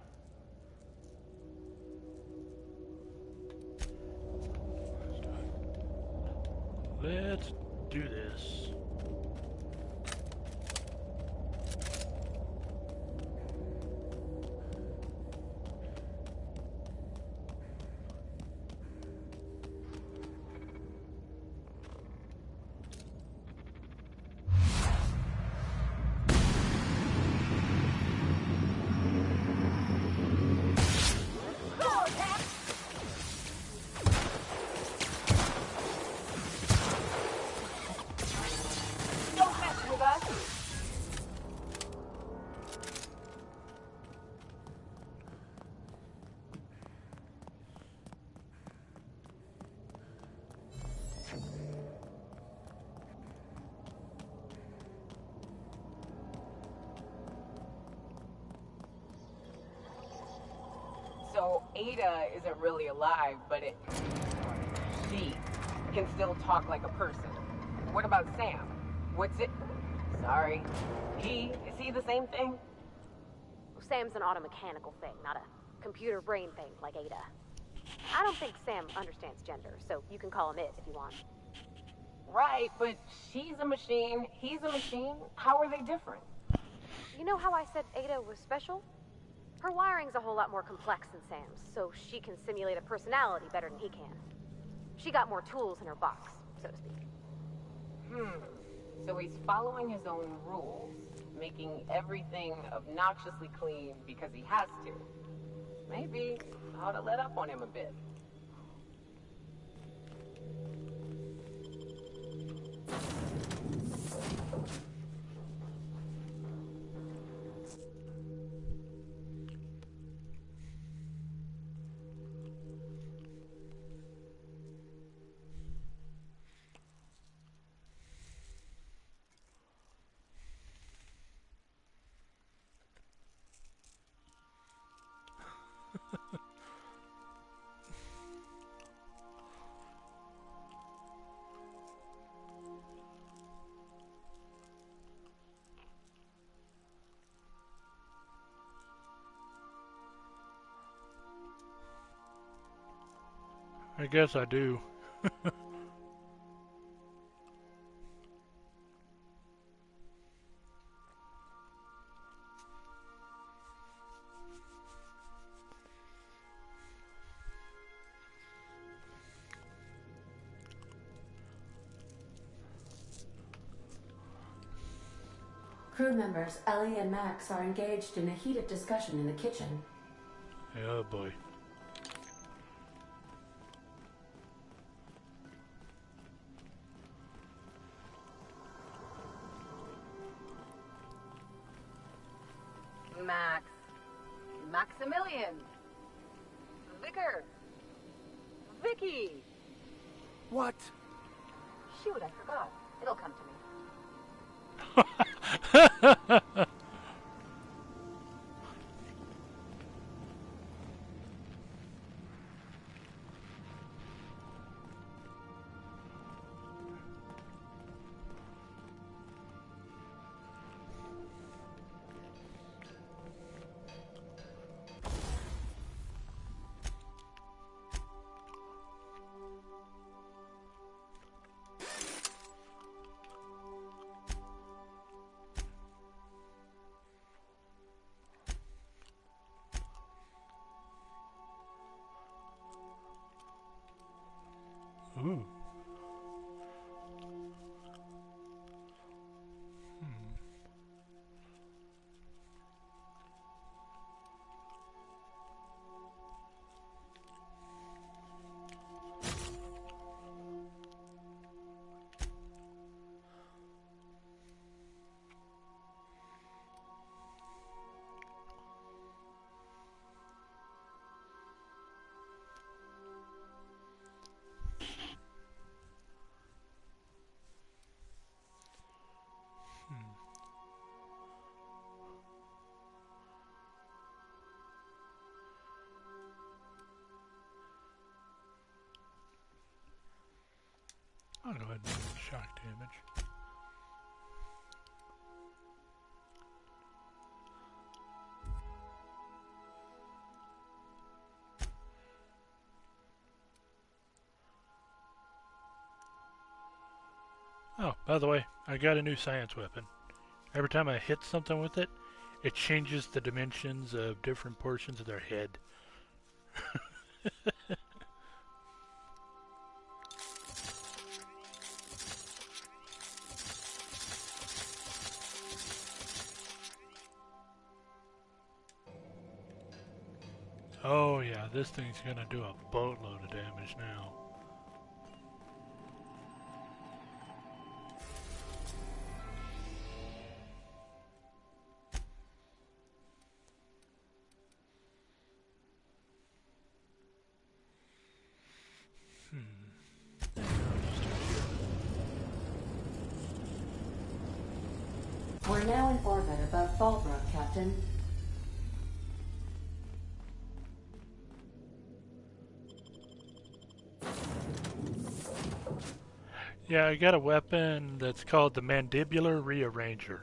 Let's do this. So Ada isn't really alive, but she can still talk like a person. What about Sam? What's it? Sorry. Is he the same thing? Sam's an automechanical thing, not a computer brain thing like Ada. I don't think Sam understands gender, so you can call him it if you want. Right, but she's a machine, he's a machine. How are they different? You know how I said Ada was special? Her wiring's a whole lot more complex than Sam's, so she can simulate a personality better than he can. She got more tools in her box, so to speak. So he's following his own rules, making everything obnoxiously clean because he has to. Maybe I ought to let up on him a bit. I guess I do. Crew members Ellie and Max are engaged in a heated discussion in the kitchen. Oh boy. Maximilian, Vicar, Vicky. What? Shoot, I forgot. It'll come to me. Ooh. I'll go ahead and do shock damage. Oh, by the way, I got a new science weapon. Every time I hit something with it, it changes the dimensions of different portions of their head. Oh yeah, this thing's gonna do a boatload of damage now. We're now in orbit above Fallbrook, Captain. Yeah, I got a weapon that's called the Mandibular Rearranger.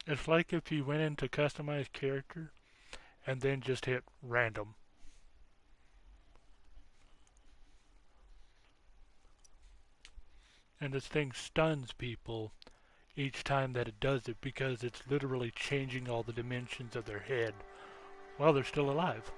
It's like if you went into customize character and then just hit random. And this thing stuns people each time that it does it because it's literally changing all the dimensions of their head while they're still alive.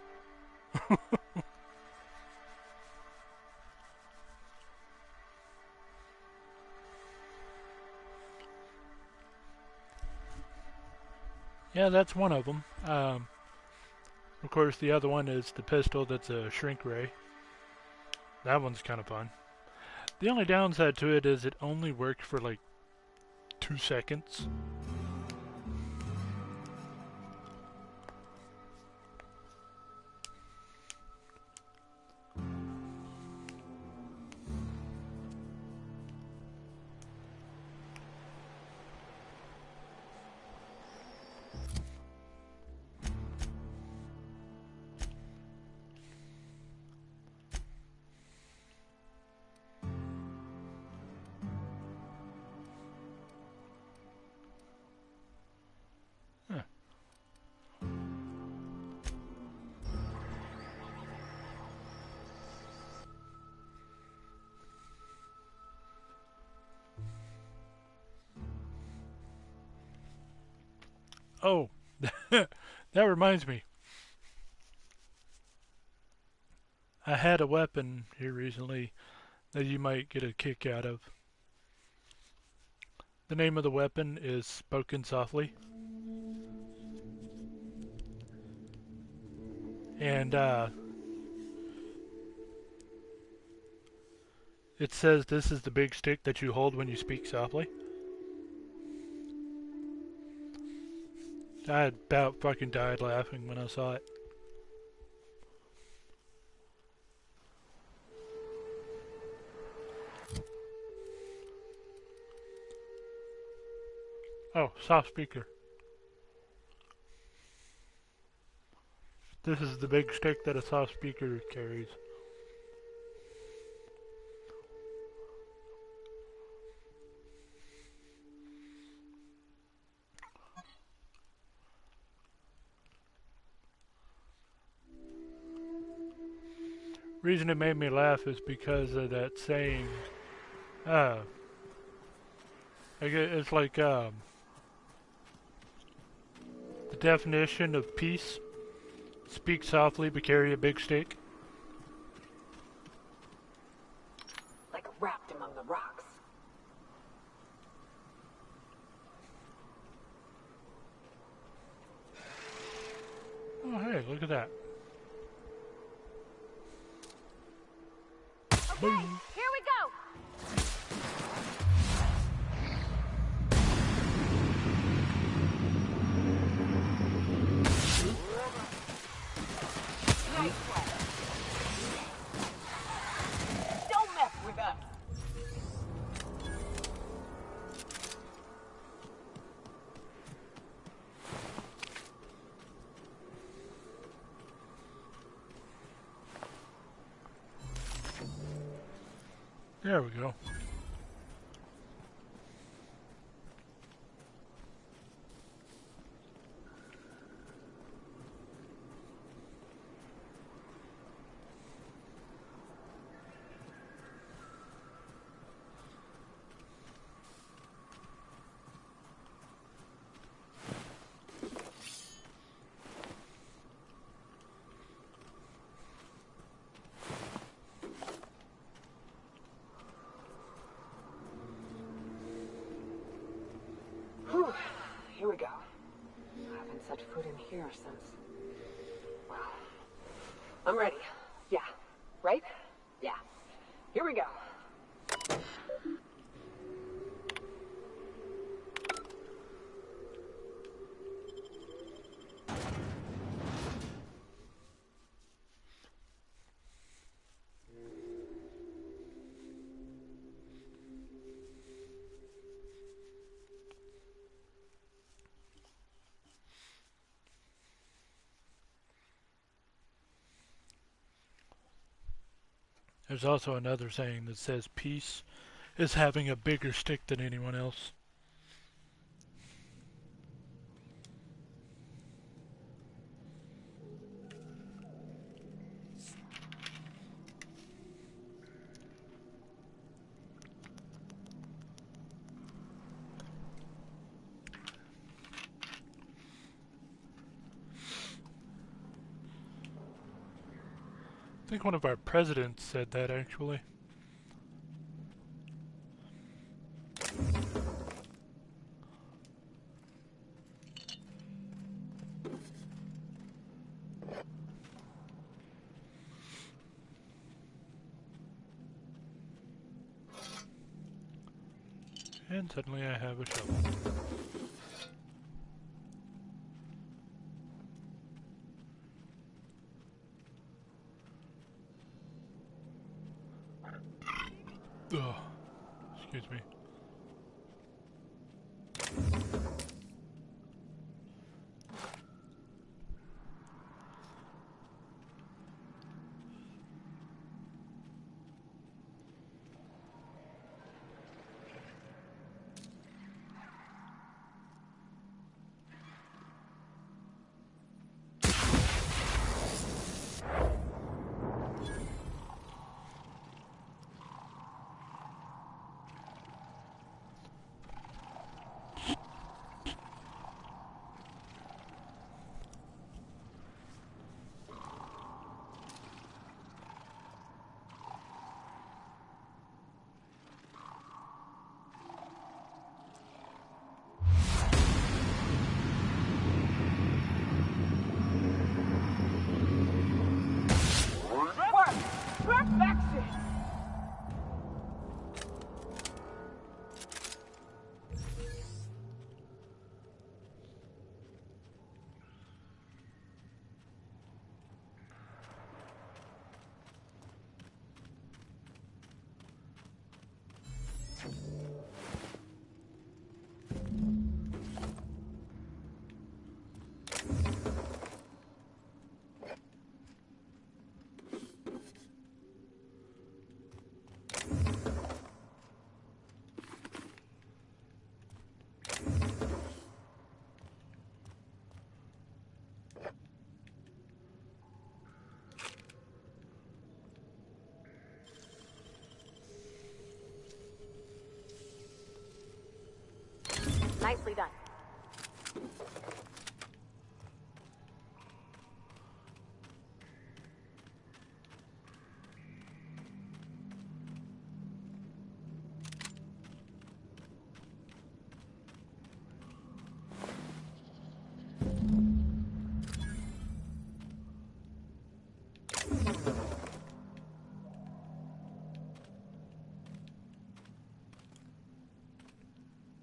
Yeah, that's one of them. Of course, the other one is the pistol that's a shrink ray. That one's kind of fun. The only downside to it is it only works for like 2 seconds. Oh, that reminds me. I had a weapon here recently that you might get a kick out of. The name of the weapon is Spoken Softly. And it says this is the big stick that you hold when you speak softly. I about fucking died laughing when I saw it. Oh, soft speaker. This is the big stick that a soft speaker carries. Reason it made me laugh is because of that saying, It's like the definition of peace: speak softly but carry a big stick. Like wrapped among the rocks. Oh, hey, look at that. Okay, here we go. Nice one. Don't mess with us. There we go. Whew. Here we go. I haven't set foot in here since... Well, I'm ready. Yeah. Right? Yeah. Here we go. There's also another saying that says peace is having a bigger stick than anyone else. I think one of our presidents said that, actually. And suddenly I have a shovel. Ugh. Excuse me. Nicely done.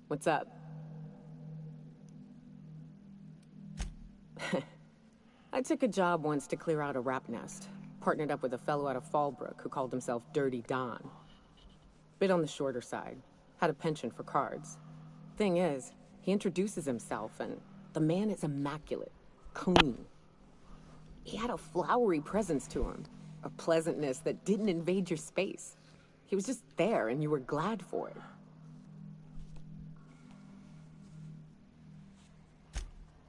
What's up? I took a job once to clear out a rap nest. Partnered up with a fellow out of Fallbrook who called himself Dirty Don. Bit on the shorter side. Had a penchant for cards. Thing is, he introduces himself and the man is immaculate. Clean. He had a flowery presence to him. A pleasantness that didn't invade your space. He was just there and you were glad for it.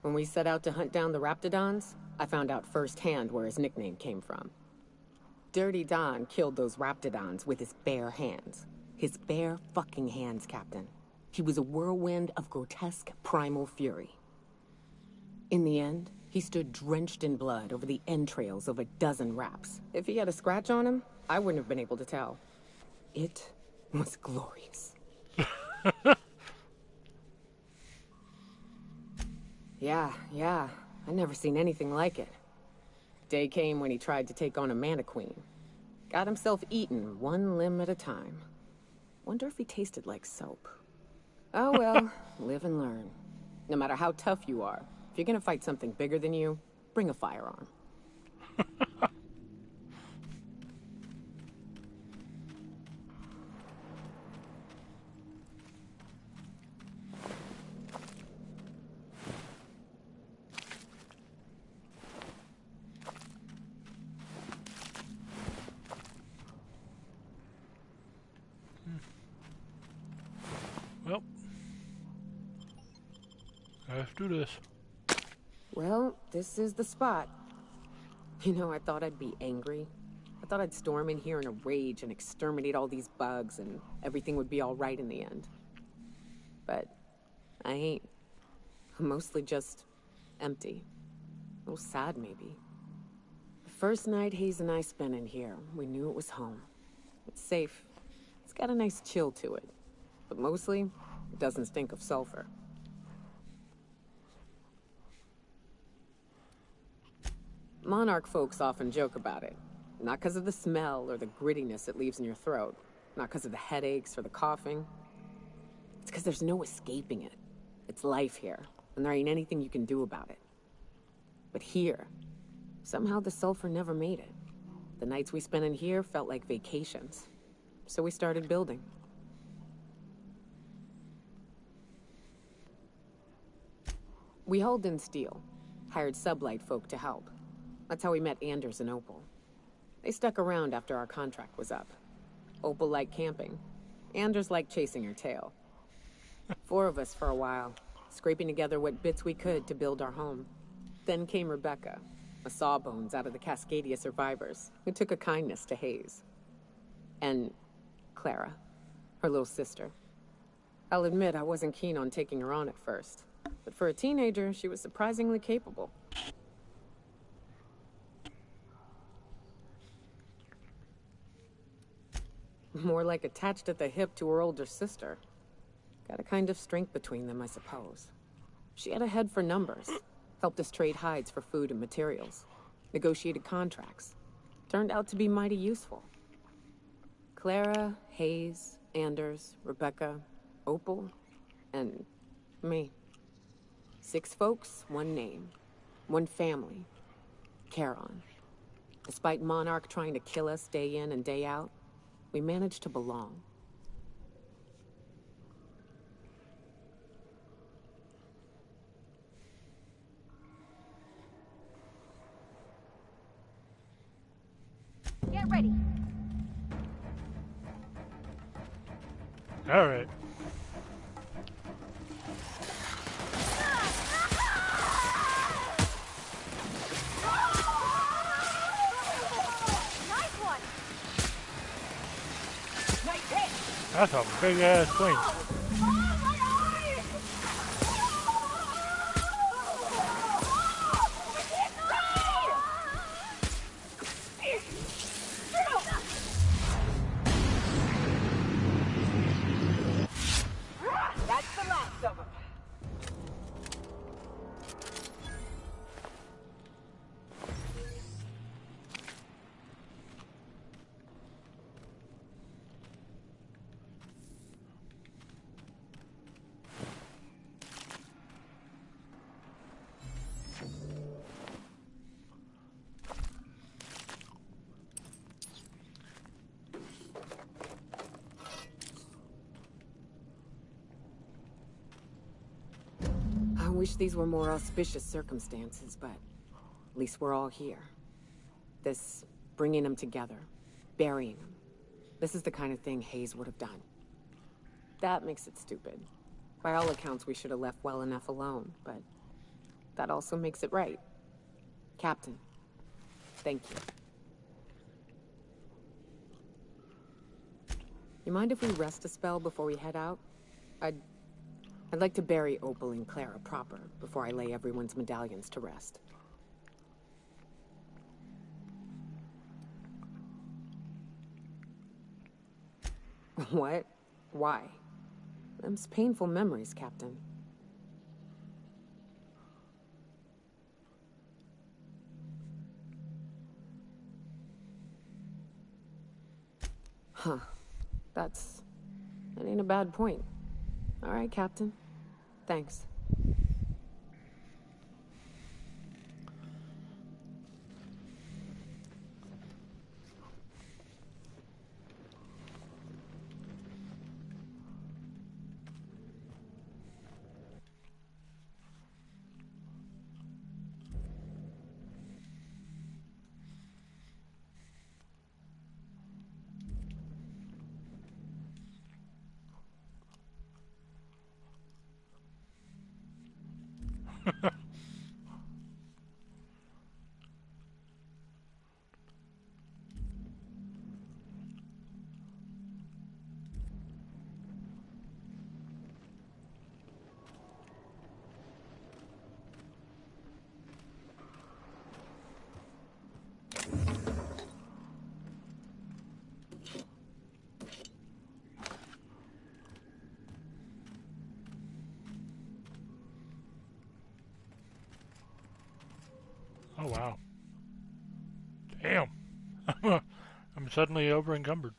When we set out to hunt down the Raptidons, I found out firsthand where his nickname came from. Dirty Don killed those Raptidons with his bare hands. His bare fucking hands, Captain. He was a whirlwind of grotesque primal fury. In the end, he stood drenched in blood over the entrails of a dozen Raps. If he had a scratch on him, I wouldn't have been able to tell. It was glorious. Yeah. I never seen anything like it. Day came when he tried to take on a Mantiqueen. Got himself eaten one limb at a time. Wonder if he tasted like soap. Oh well, live and learn. No matter how tough you are, if you're gonna fight something bigger than you, bring a firearm. Well, let's do this. Well, this is the spot. You know, I thought I'd be angry. I thought I'd storm in here in a rage and exterminate all these bugs and everything would be all right in the end. But I ain't. I'm mostly just empty. A little sad, maybe. The first night Hayes and I spent in here, we knew it was home. It's safe. It's got a nice chill to it. But mostly, it doesn't stink of sulfur. Monarch folks often joke about it. Not because of the smell or the grittiness it leaves in your throat. Not because of the headaches or the coughing. It's because there's no escaping it. It's life here, and there ain't anything you can do about it. But here, somehow the sulfur never made it. The nights we spent in here felt like vacations. So we started building. We hauled in steel, hired sublight folk to help. That's how we met Anders and Opal. They stuck around after our contract was up. Opal liked camping. Anders liked chasing her tail. 4 of us for a while, scraping together what bits we could to build our home. Then came Rebecca, a sawbones out of the Cascadia survivors, who took a kindness to Hayes. And Clara, her little sister. I'll admit I wasn't keen on taking her on at first. But for a teenager, she was surprisingly capable. More like attached at the hip to her older sister. Got a kind of strength between them, I suppose. She had a head for numbers. Helped us trade hides for food and materials. Negotiated contracts. Turned out to be mighty useful. Clara, Hayes, Anders, Rebecca, Opal, and me. 6 folks, 1 name. 1 family. Charon. Despite Monarch trying to kill us day in and day out, we managed to belong. Get ready. All right. That's a big ass queen. wish these were more auspicious circumstances, but at least we're all here. This bringing them together, burying them. This is the kind of thing Hayes would have done. That makes it stupid. By all accounts, we should have left well enough alone, but that also makes it right. Captain, thank you. You mind if we rest a spell before we head out? I'd like to bury Opal and Clara proper before I lay everyone's medallions to rest. What? Why? Them's painful memories, Captain. Huh. That ain't a bad point. All right, Captain. Thanks. Oh, wow. Damn. I'm suddenly over encumbered.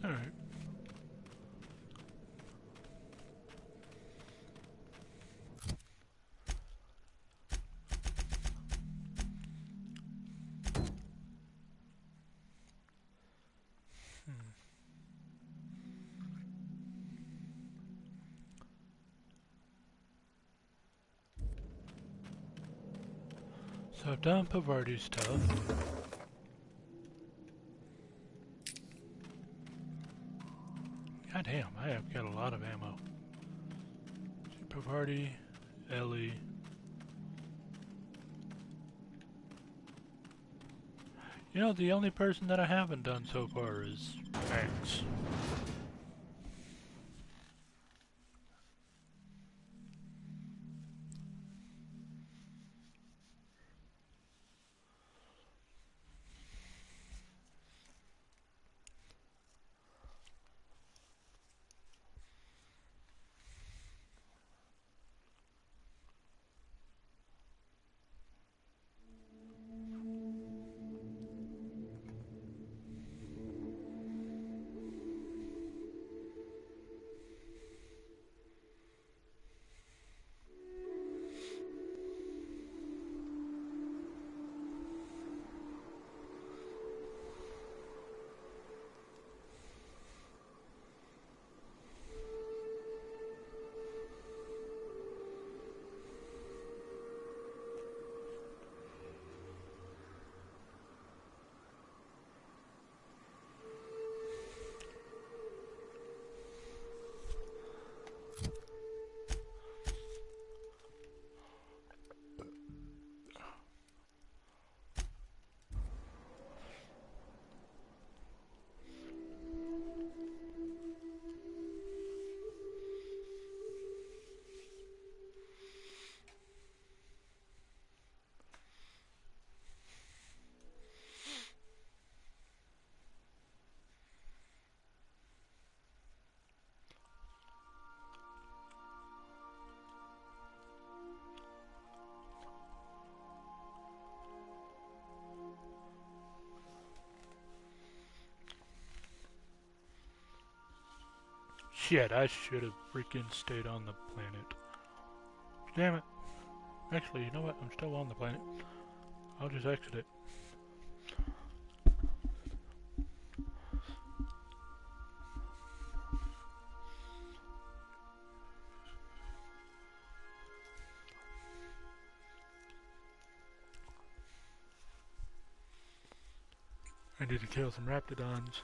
All right. So I've done Pavardi's stuff. God damn, I have got a lot of ammo. Pavardi, Ellie. You know, the only person that I haven't done so far is Max. Shit, I should have freaking stayed on the planet. Damn it. Actually, you know what? I'm still on the planet. I'll just exit it. I need to kill some raptidons.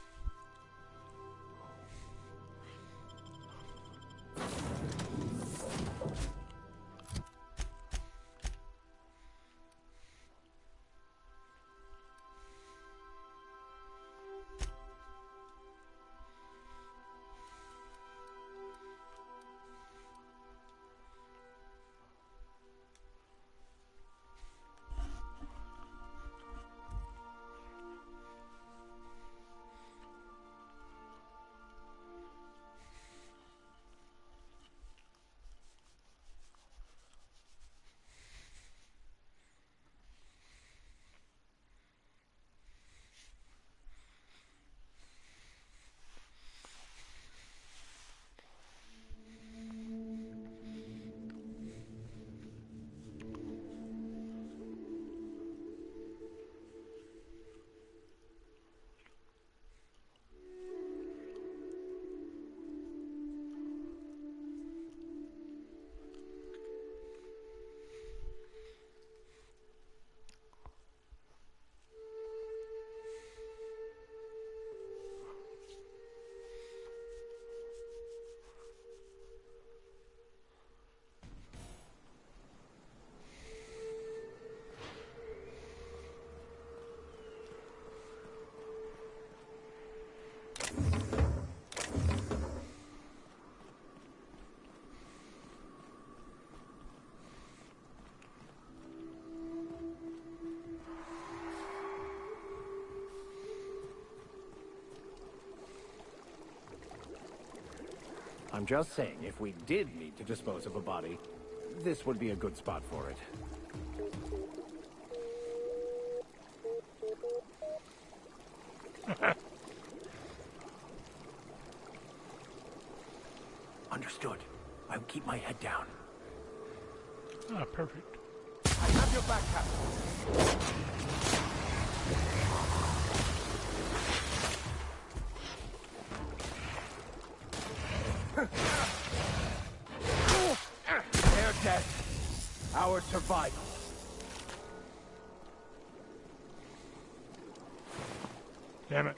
I'm just saying, if we did need to dispose of a body, this would be a good spot for it. Understood. I'll keep my head down. Ah, perfect. I have your back, Captain. Their death, our survival. Damn it.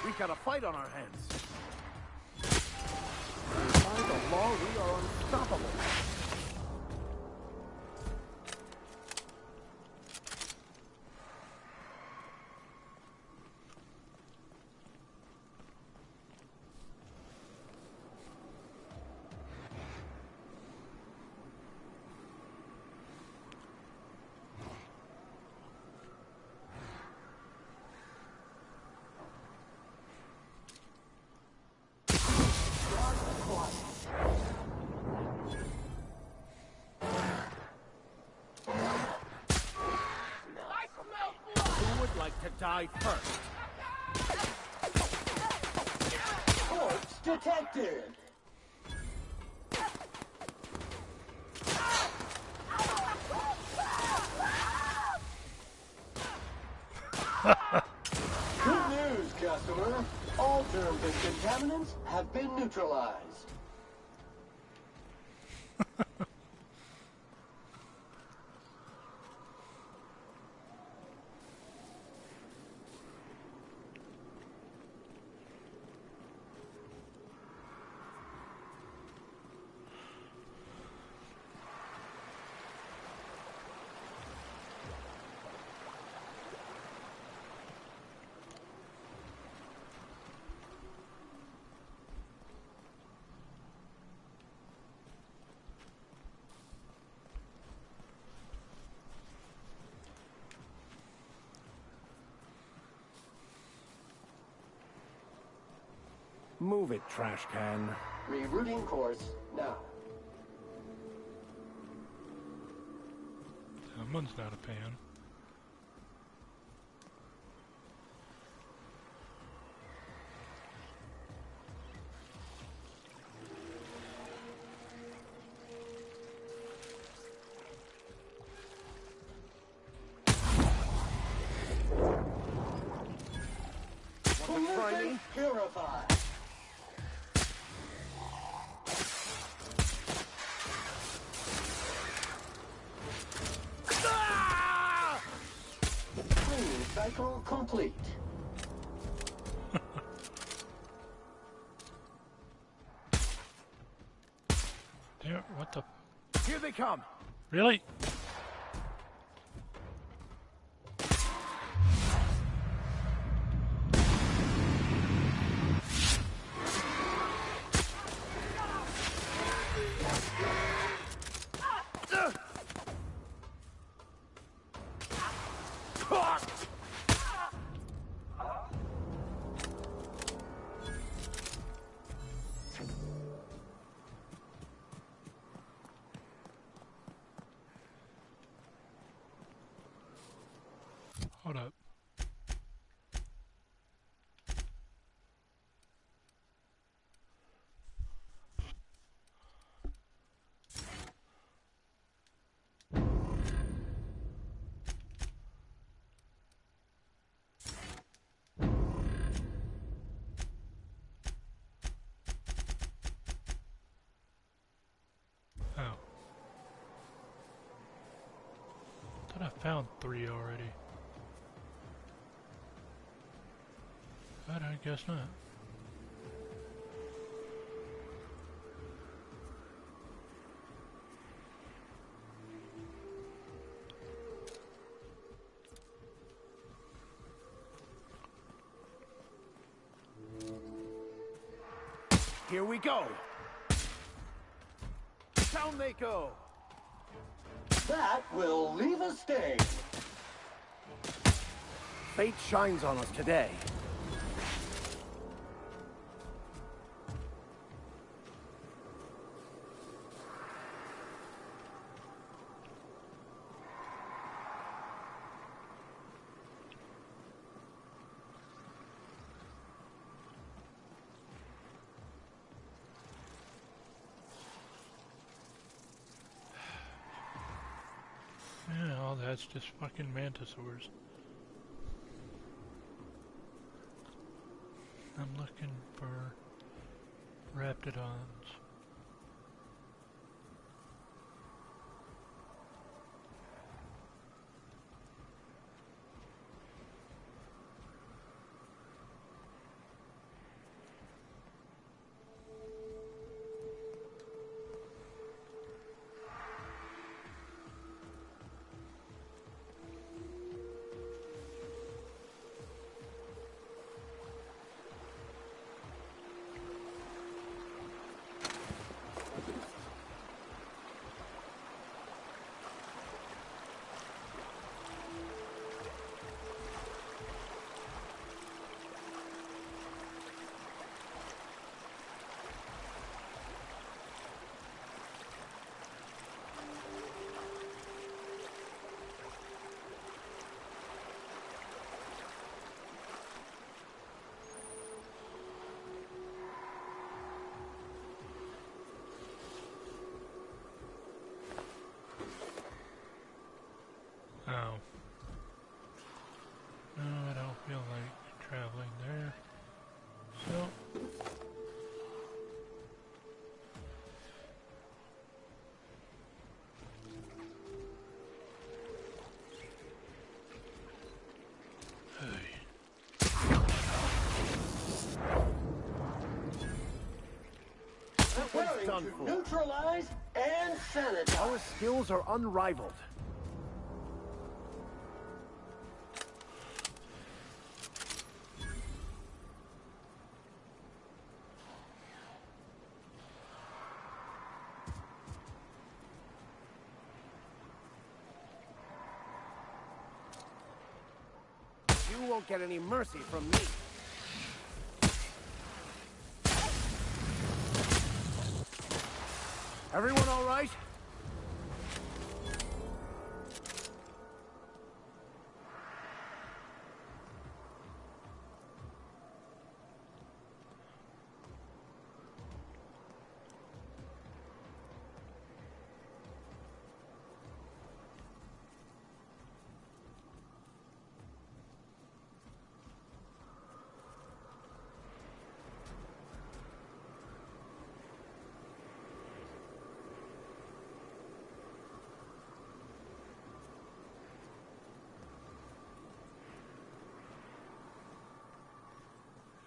We've got a fight on our hands. By the law, we are unstoppable. To die first. Corpse detected. Good news, customer. All germs and contaminants have been neutralized. Move it, trash can. Rerouting course now. Someone's not a fan. Pollution purified. Cleaning cycle complete. There, what the? Here they come. Really? Hold up. Oh. Thought I found 3 already. But I guess not. Here we go. Down they go. That will leave a stain. Fate shines on us today. Yeah, all that's just fucking mantisaurs. I'm looking for raptidons. Oh. No, I don't feel like traveling there. So... Preparing to neutralize and sanitize. Our skills are unrivaled. You won't get any mercy from me. Everyone all right?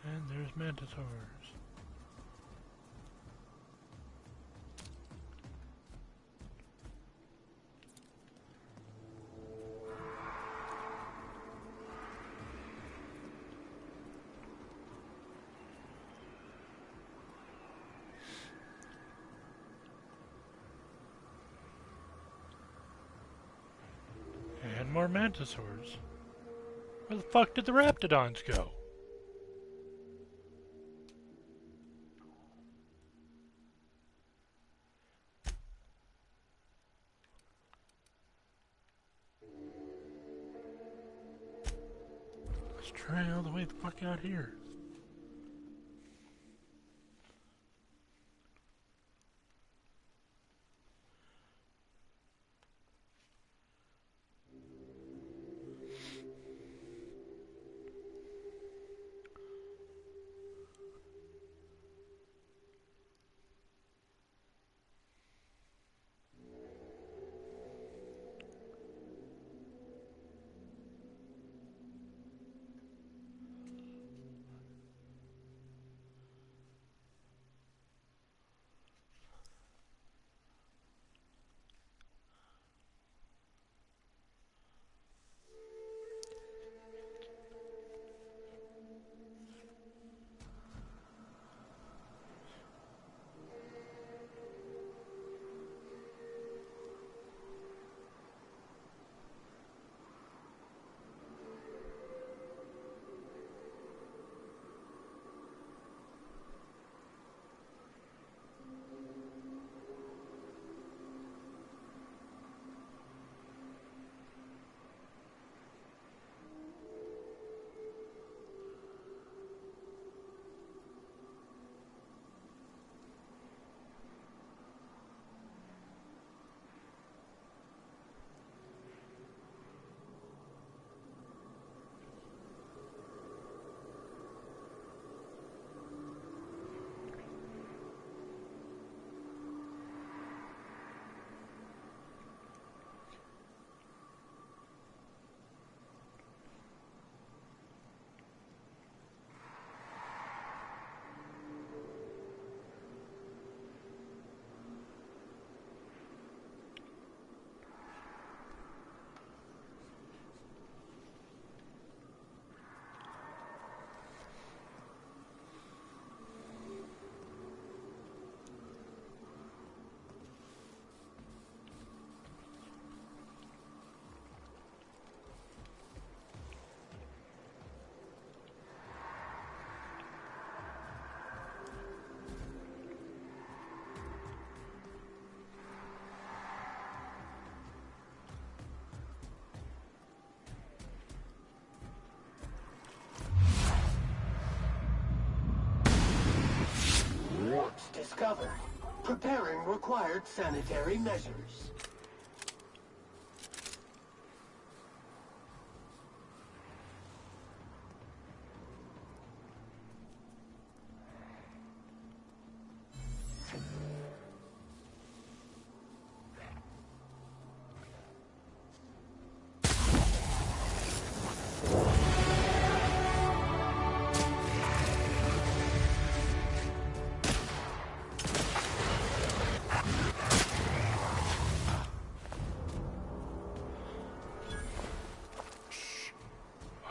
And there's mantisaurs. And more mantisaurs. Where the fuck did the raptidons go? Let's try all the way the fuck out here. Discovered. Preparing required sanitary measures.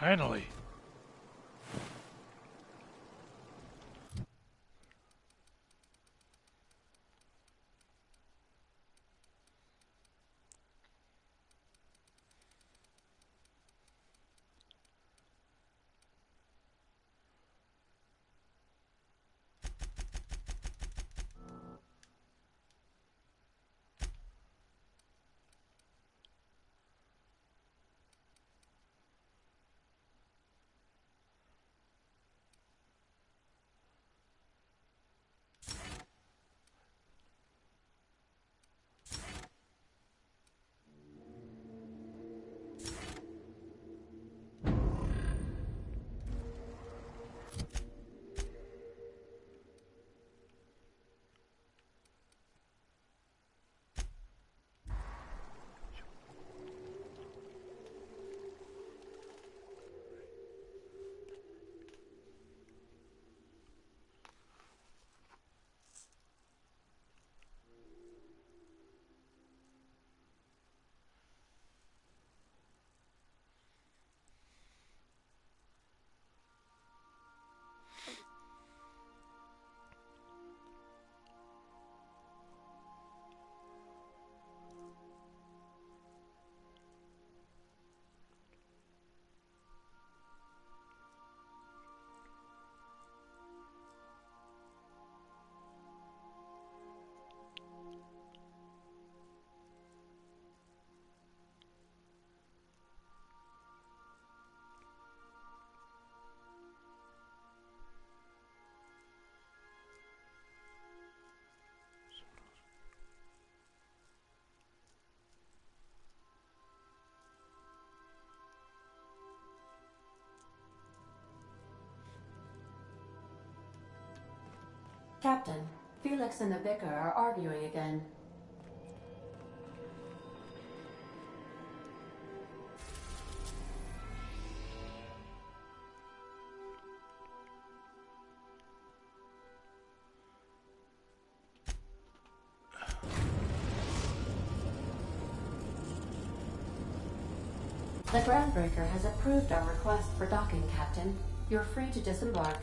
Finally. Captain, Felix and the Vicar are arguing again. The Groundbreaker has approved our request for docking, Captain. You're free to disembark.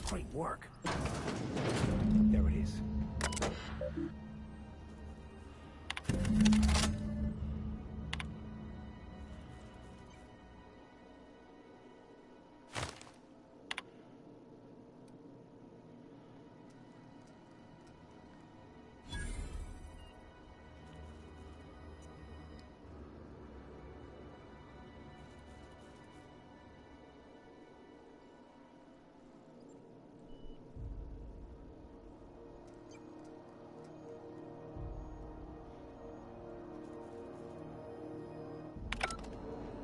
Great work. There it is.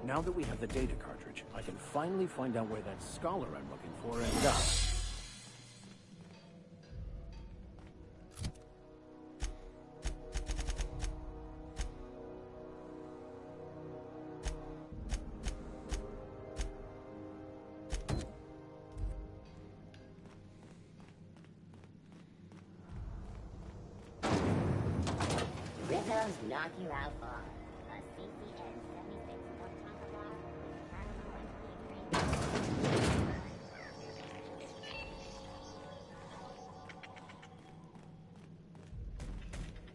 Now that we have the data cartridge, I can finally find out where that scholar I'm looking for ended up. Rizzo's knock you out far. A CCN 76 Mortara.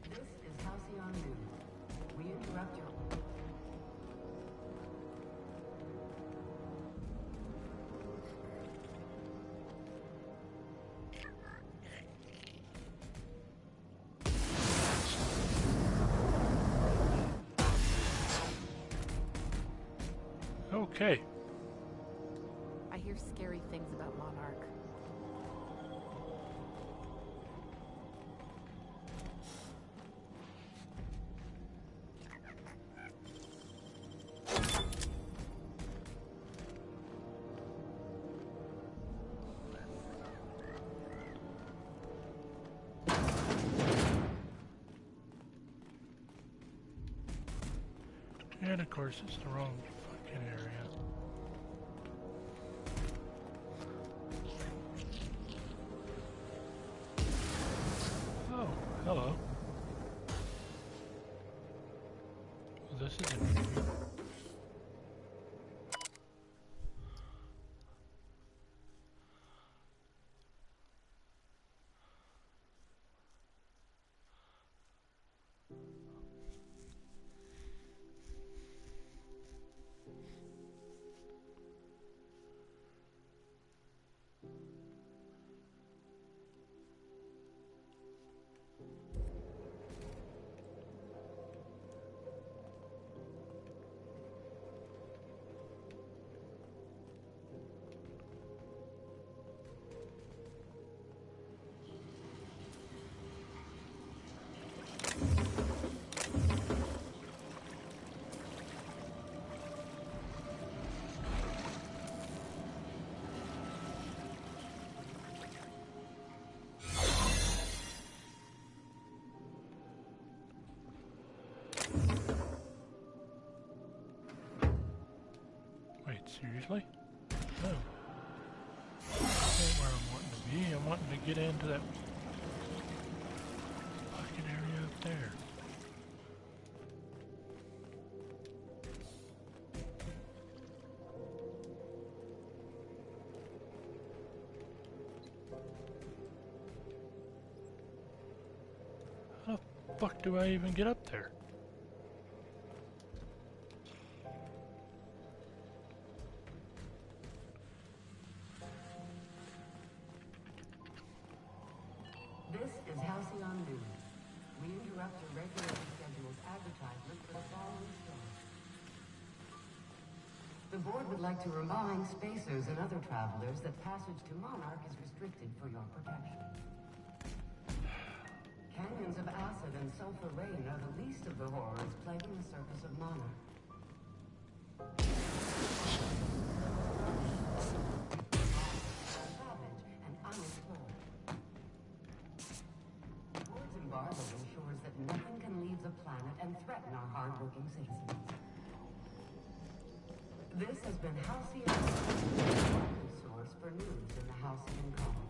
This is Halcyon News. We interrupt your... Okay. I hear scary things about Monarch. And of course, it's the wrong fucking area. Oh, hello. Well, this isn't new. Seriously? No. That's not where I'm wanting to be. I'm wanting to get into that fucking area up there. How the fuck do I even get up there? This is Halcyon News. We interrupt your regularly scheduled advertisement for the following story. The board would like to remind spacers and other travelers that passage to Monarch is restricted for your protection. Canyons of acid and sulfur rain are the least of the horrors plaguing the surface of Monarch. Savage and unexplored. The board's embargo ensures that nothing can leave the planet and threaten our hard-working citizens. This has been Halcyon, the only source for news in the Halcyon Colony.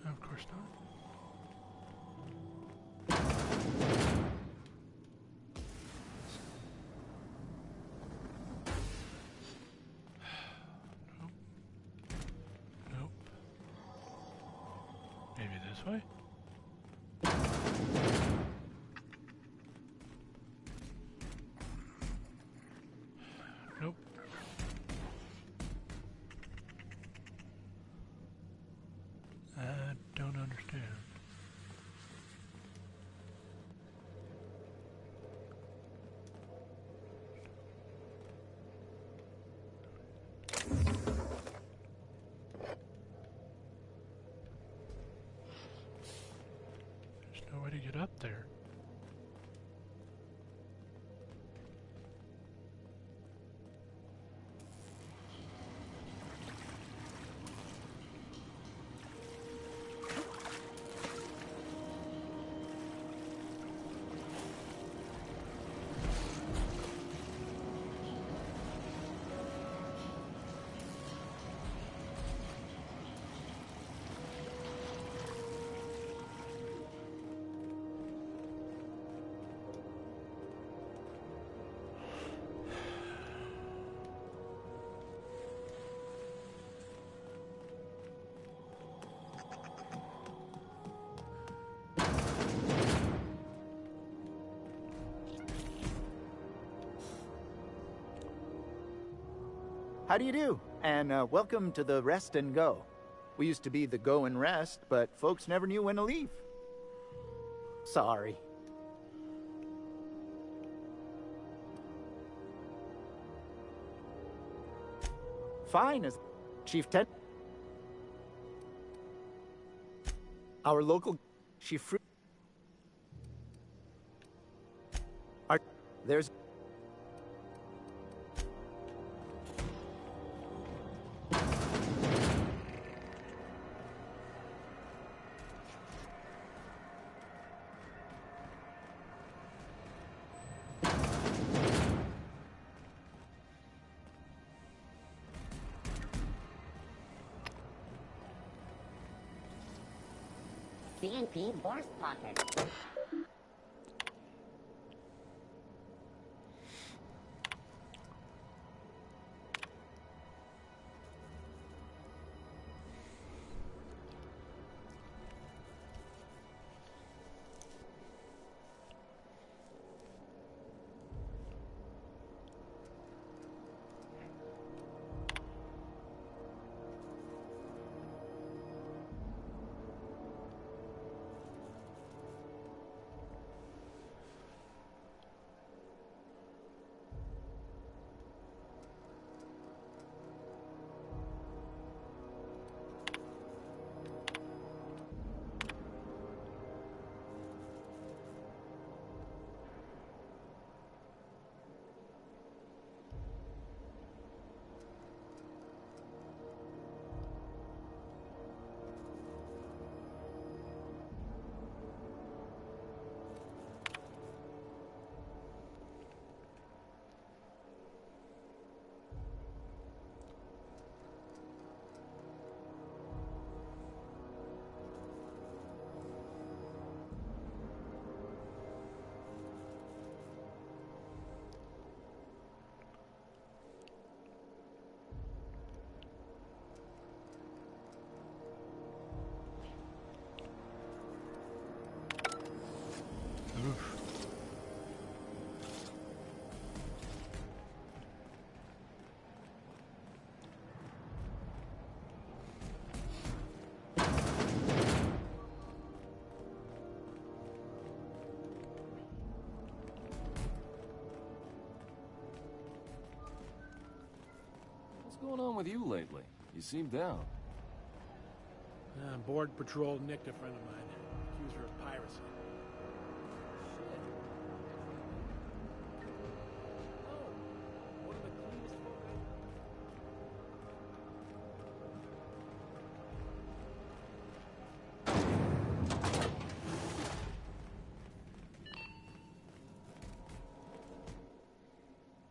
Of course not. Nope. Maybe this way? Nope. I don't understand. There's no way to get up there. How do you do? And welcome to the Rest and Go. We used to be the Go and Rest, but folks never knew when to leave. Sorry. Fine, as Chief Ted. Our local Chief. There's. CNP Boar Spotted. going on with you lately? You seem down. Border Patrol nicked a friend of mine. Accused her of piracy.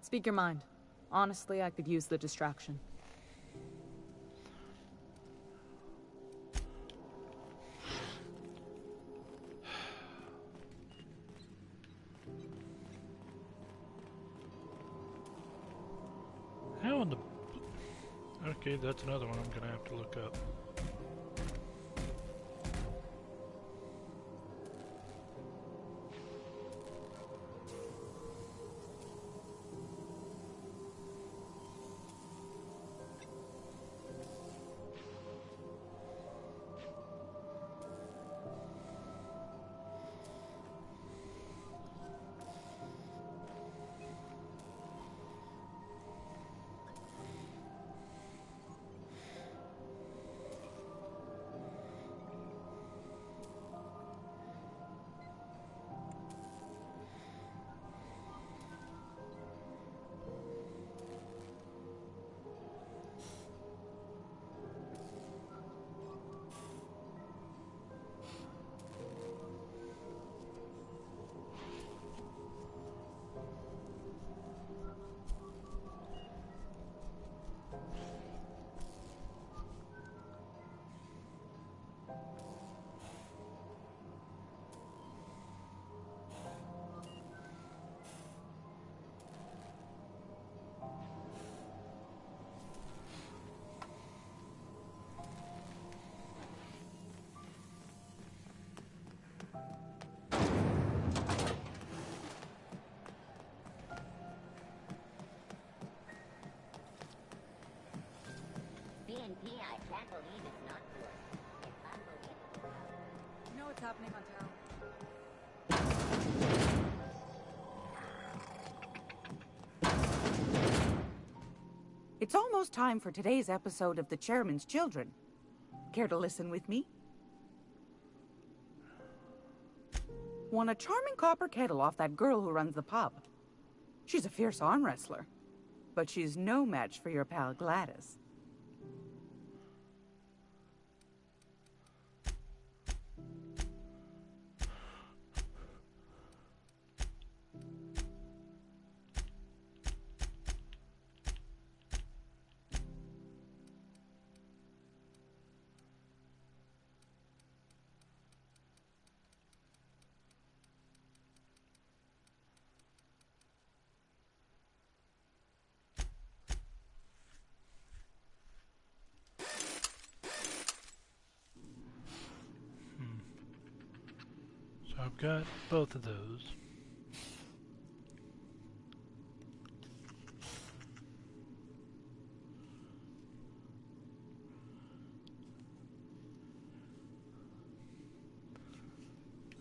Speak your mind. Honestly, I could use the distraction. How in the... Okay, that's another one I'm gonna have to look up. BNP, I can't believe it's not good. It's unbelievable. You know what's happening on town? It's almost time for today's episode of The Chairman's Children. Care to listen with me? Won a charming copper kettle off that girl who runs the pub. She's a fierce arm wrestler, but she's no match for your pal Gladys. So I've got both of those.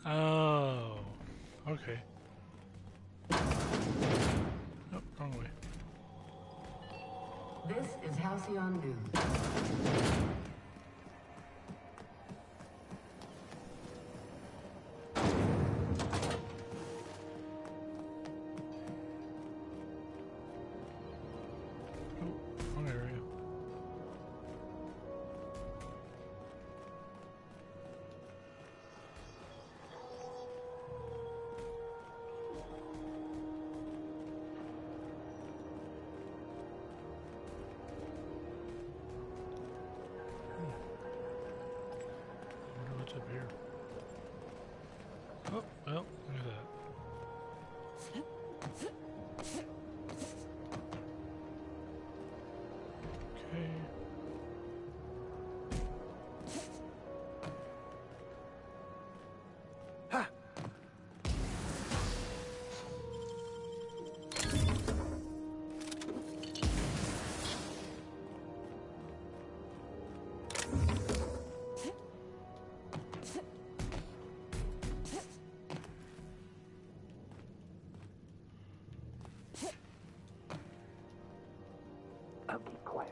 Oh, okay. Nope, wrong way. This is Halcyon News. Wrong area. I wonder what's up here. Oh, well, look at that. Okay. I'll keep quiet.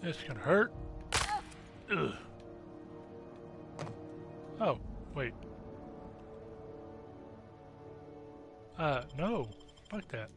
This can hurt. Ugh. Oh, wait. No. Fuck that.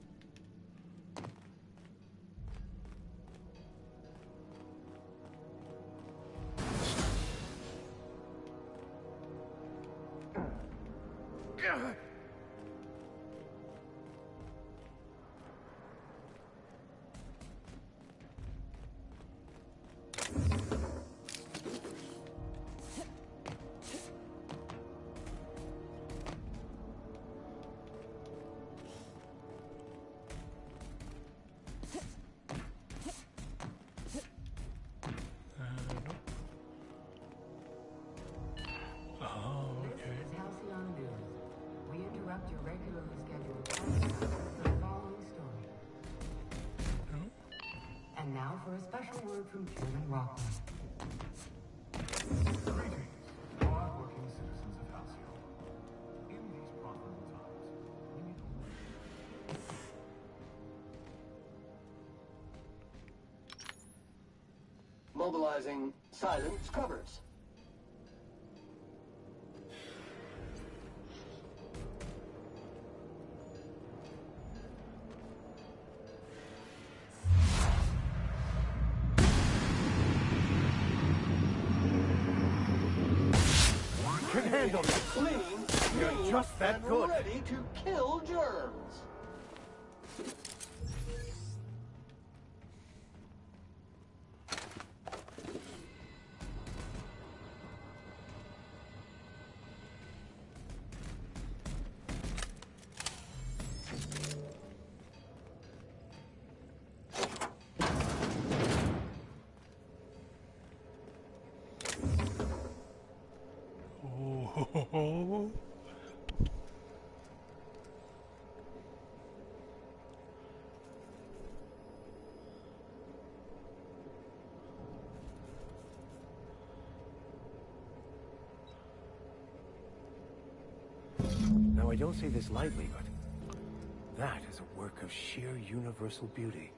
Your regularly scheduled podcast for the following story. And now for a special word from Chairman Rockland. Greetings, hard-working citizens of Halcyon. In these profitable times, we need Mobilizing silence covers. Can handle it. Clean, You're just that and good. ready to kill germs. Oh. Now, I don't say this lightly, but that is a work of sheer universal beauty.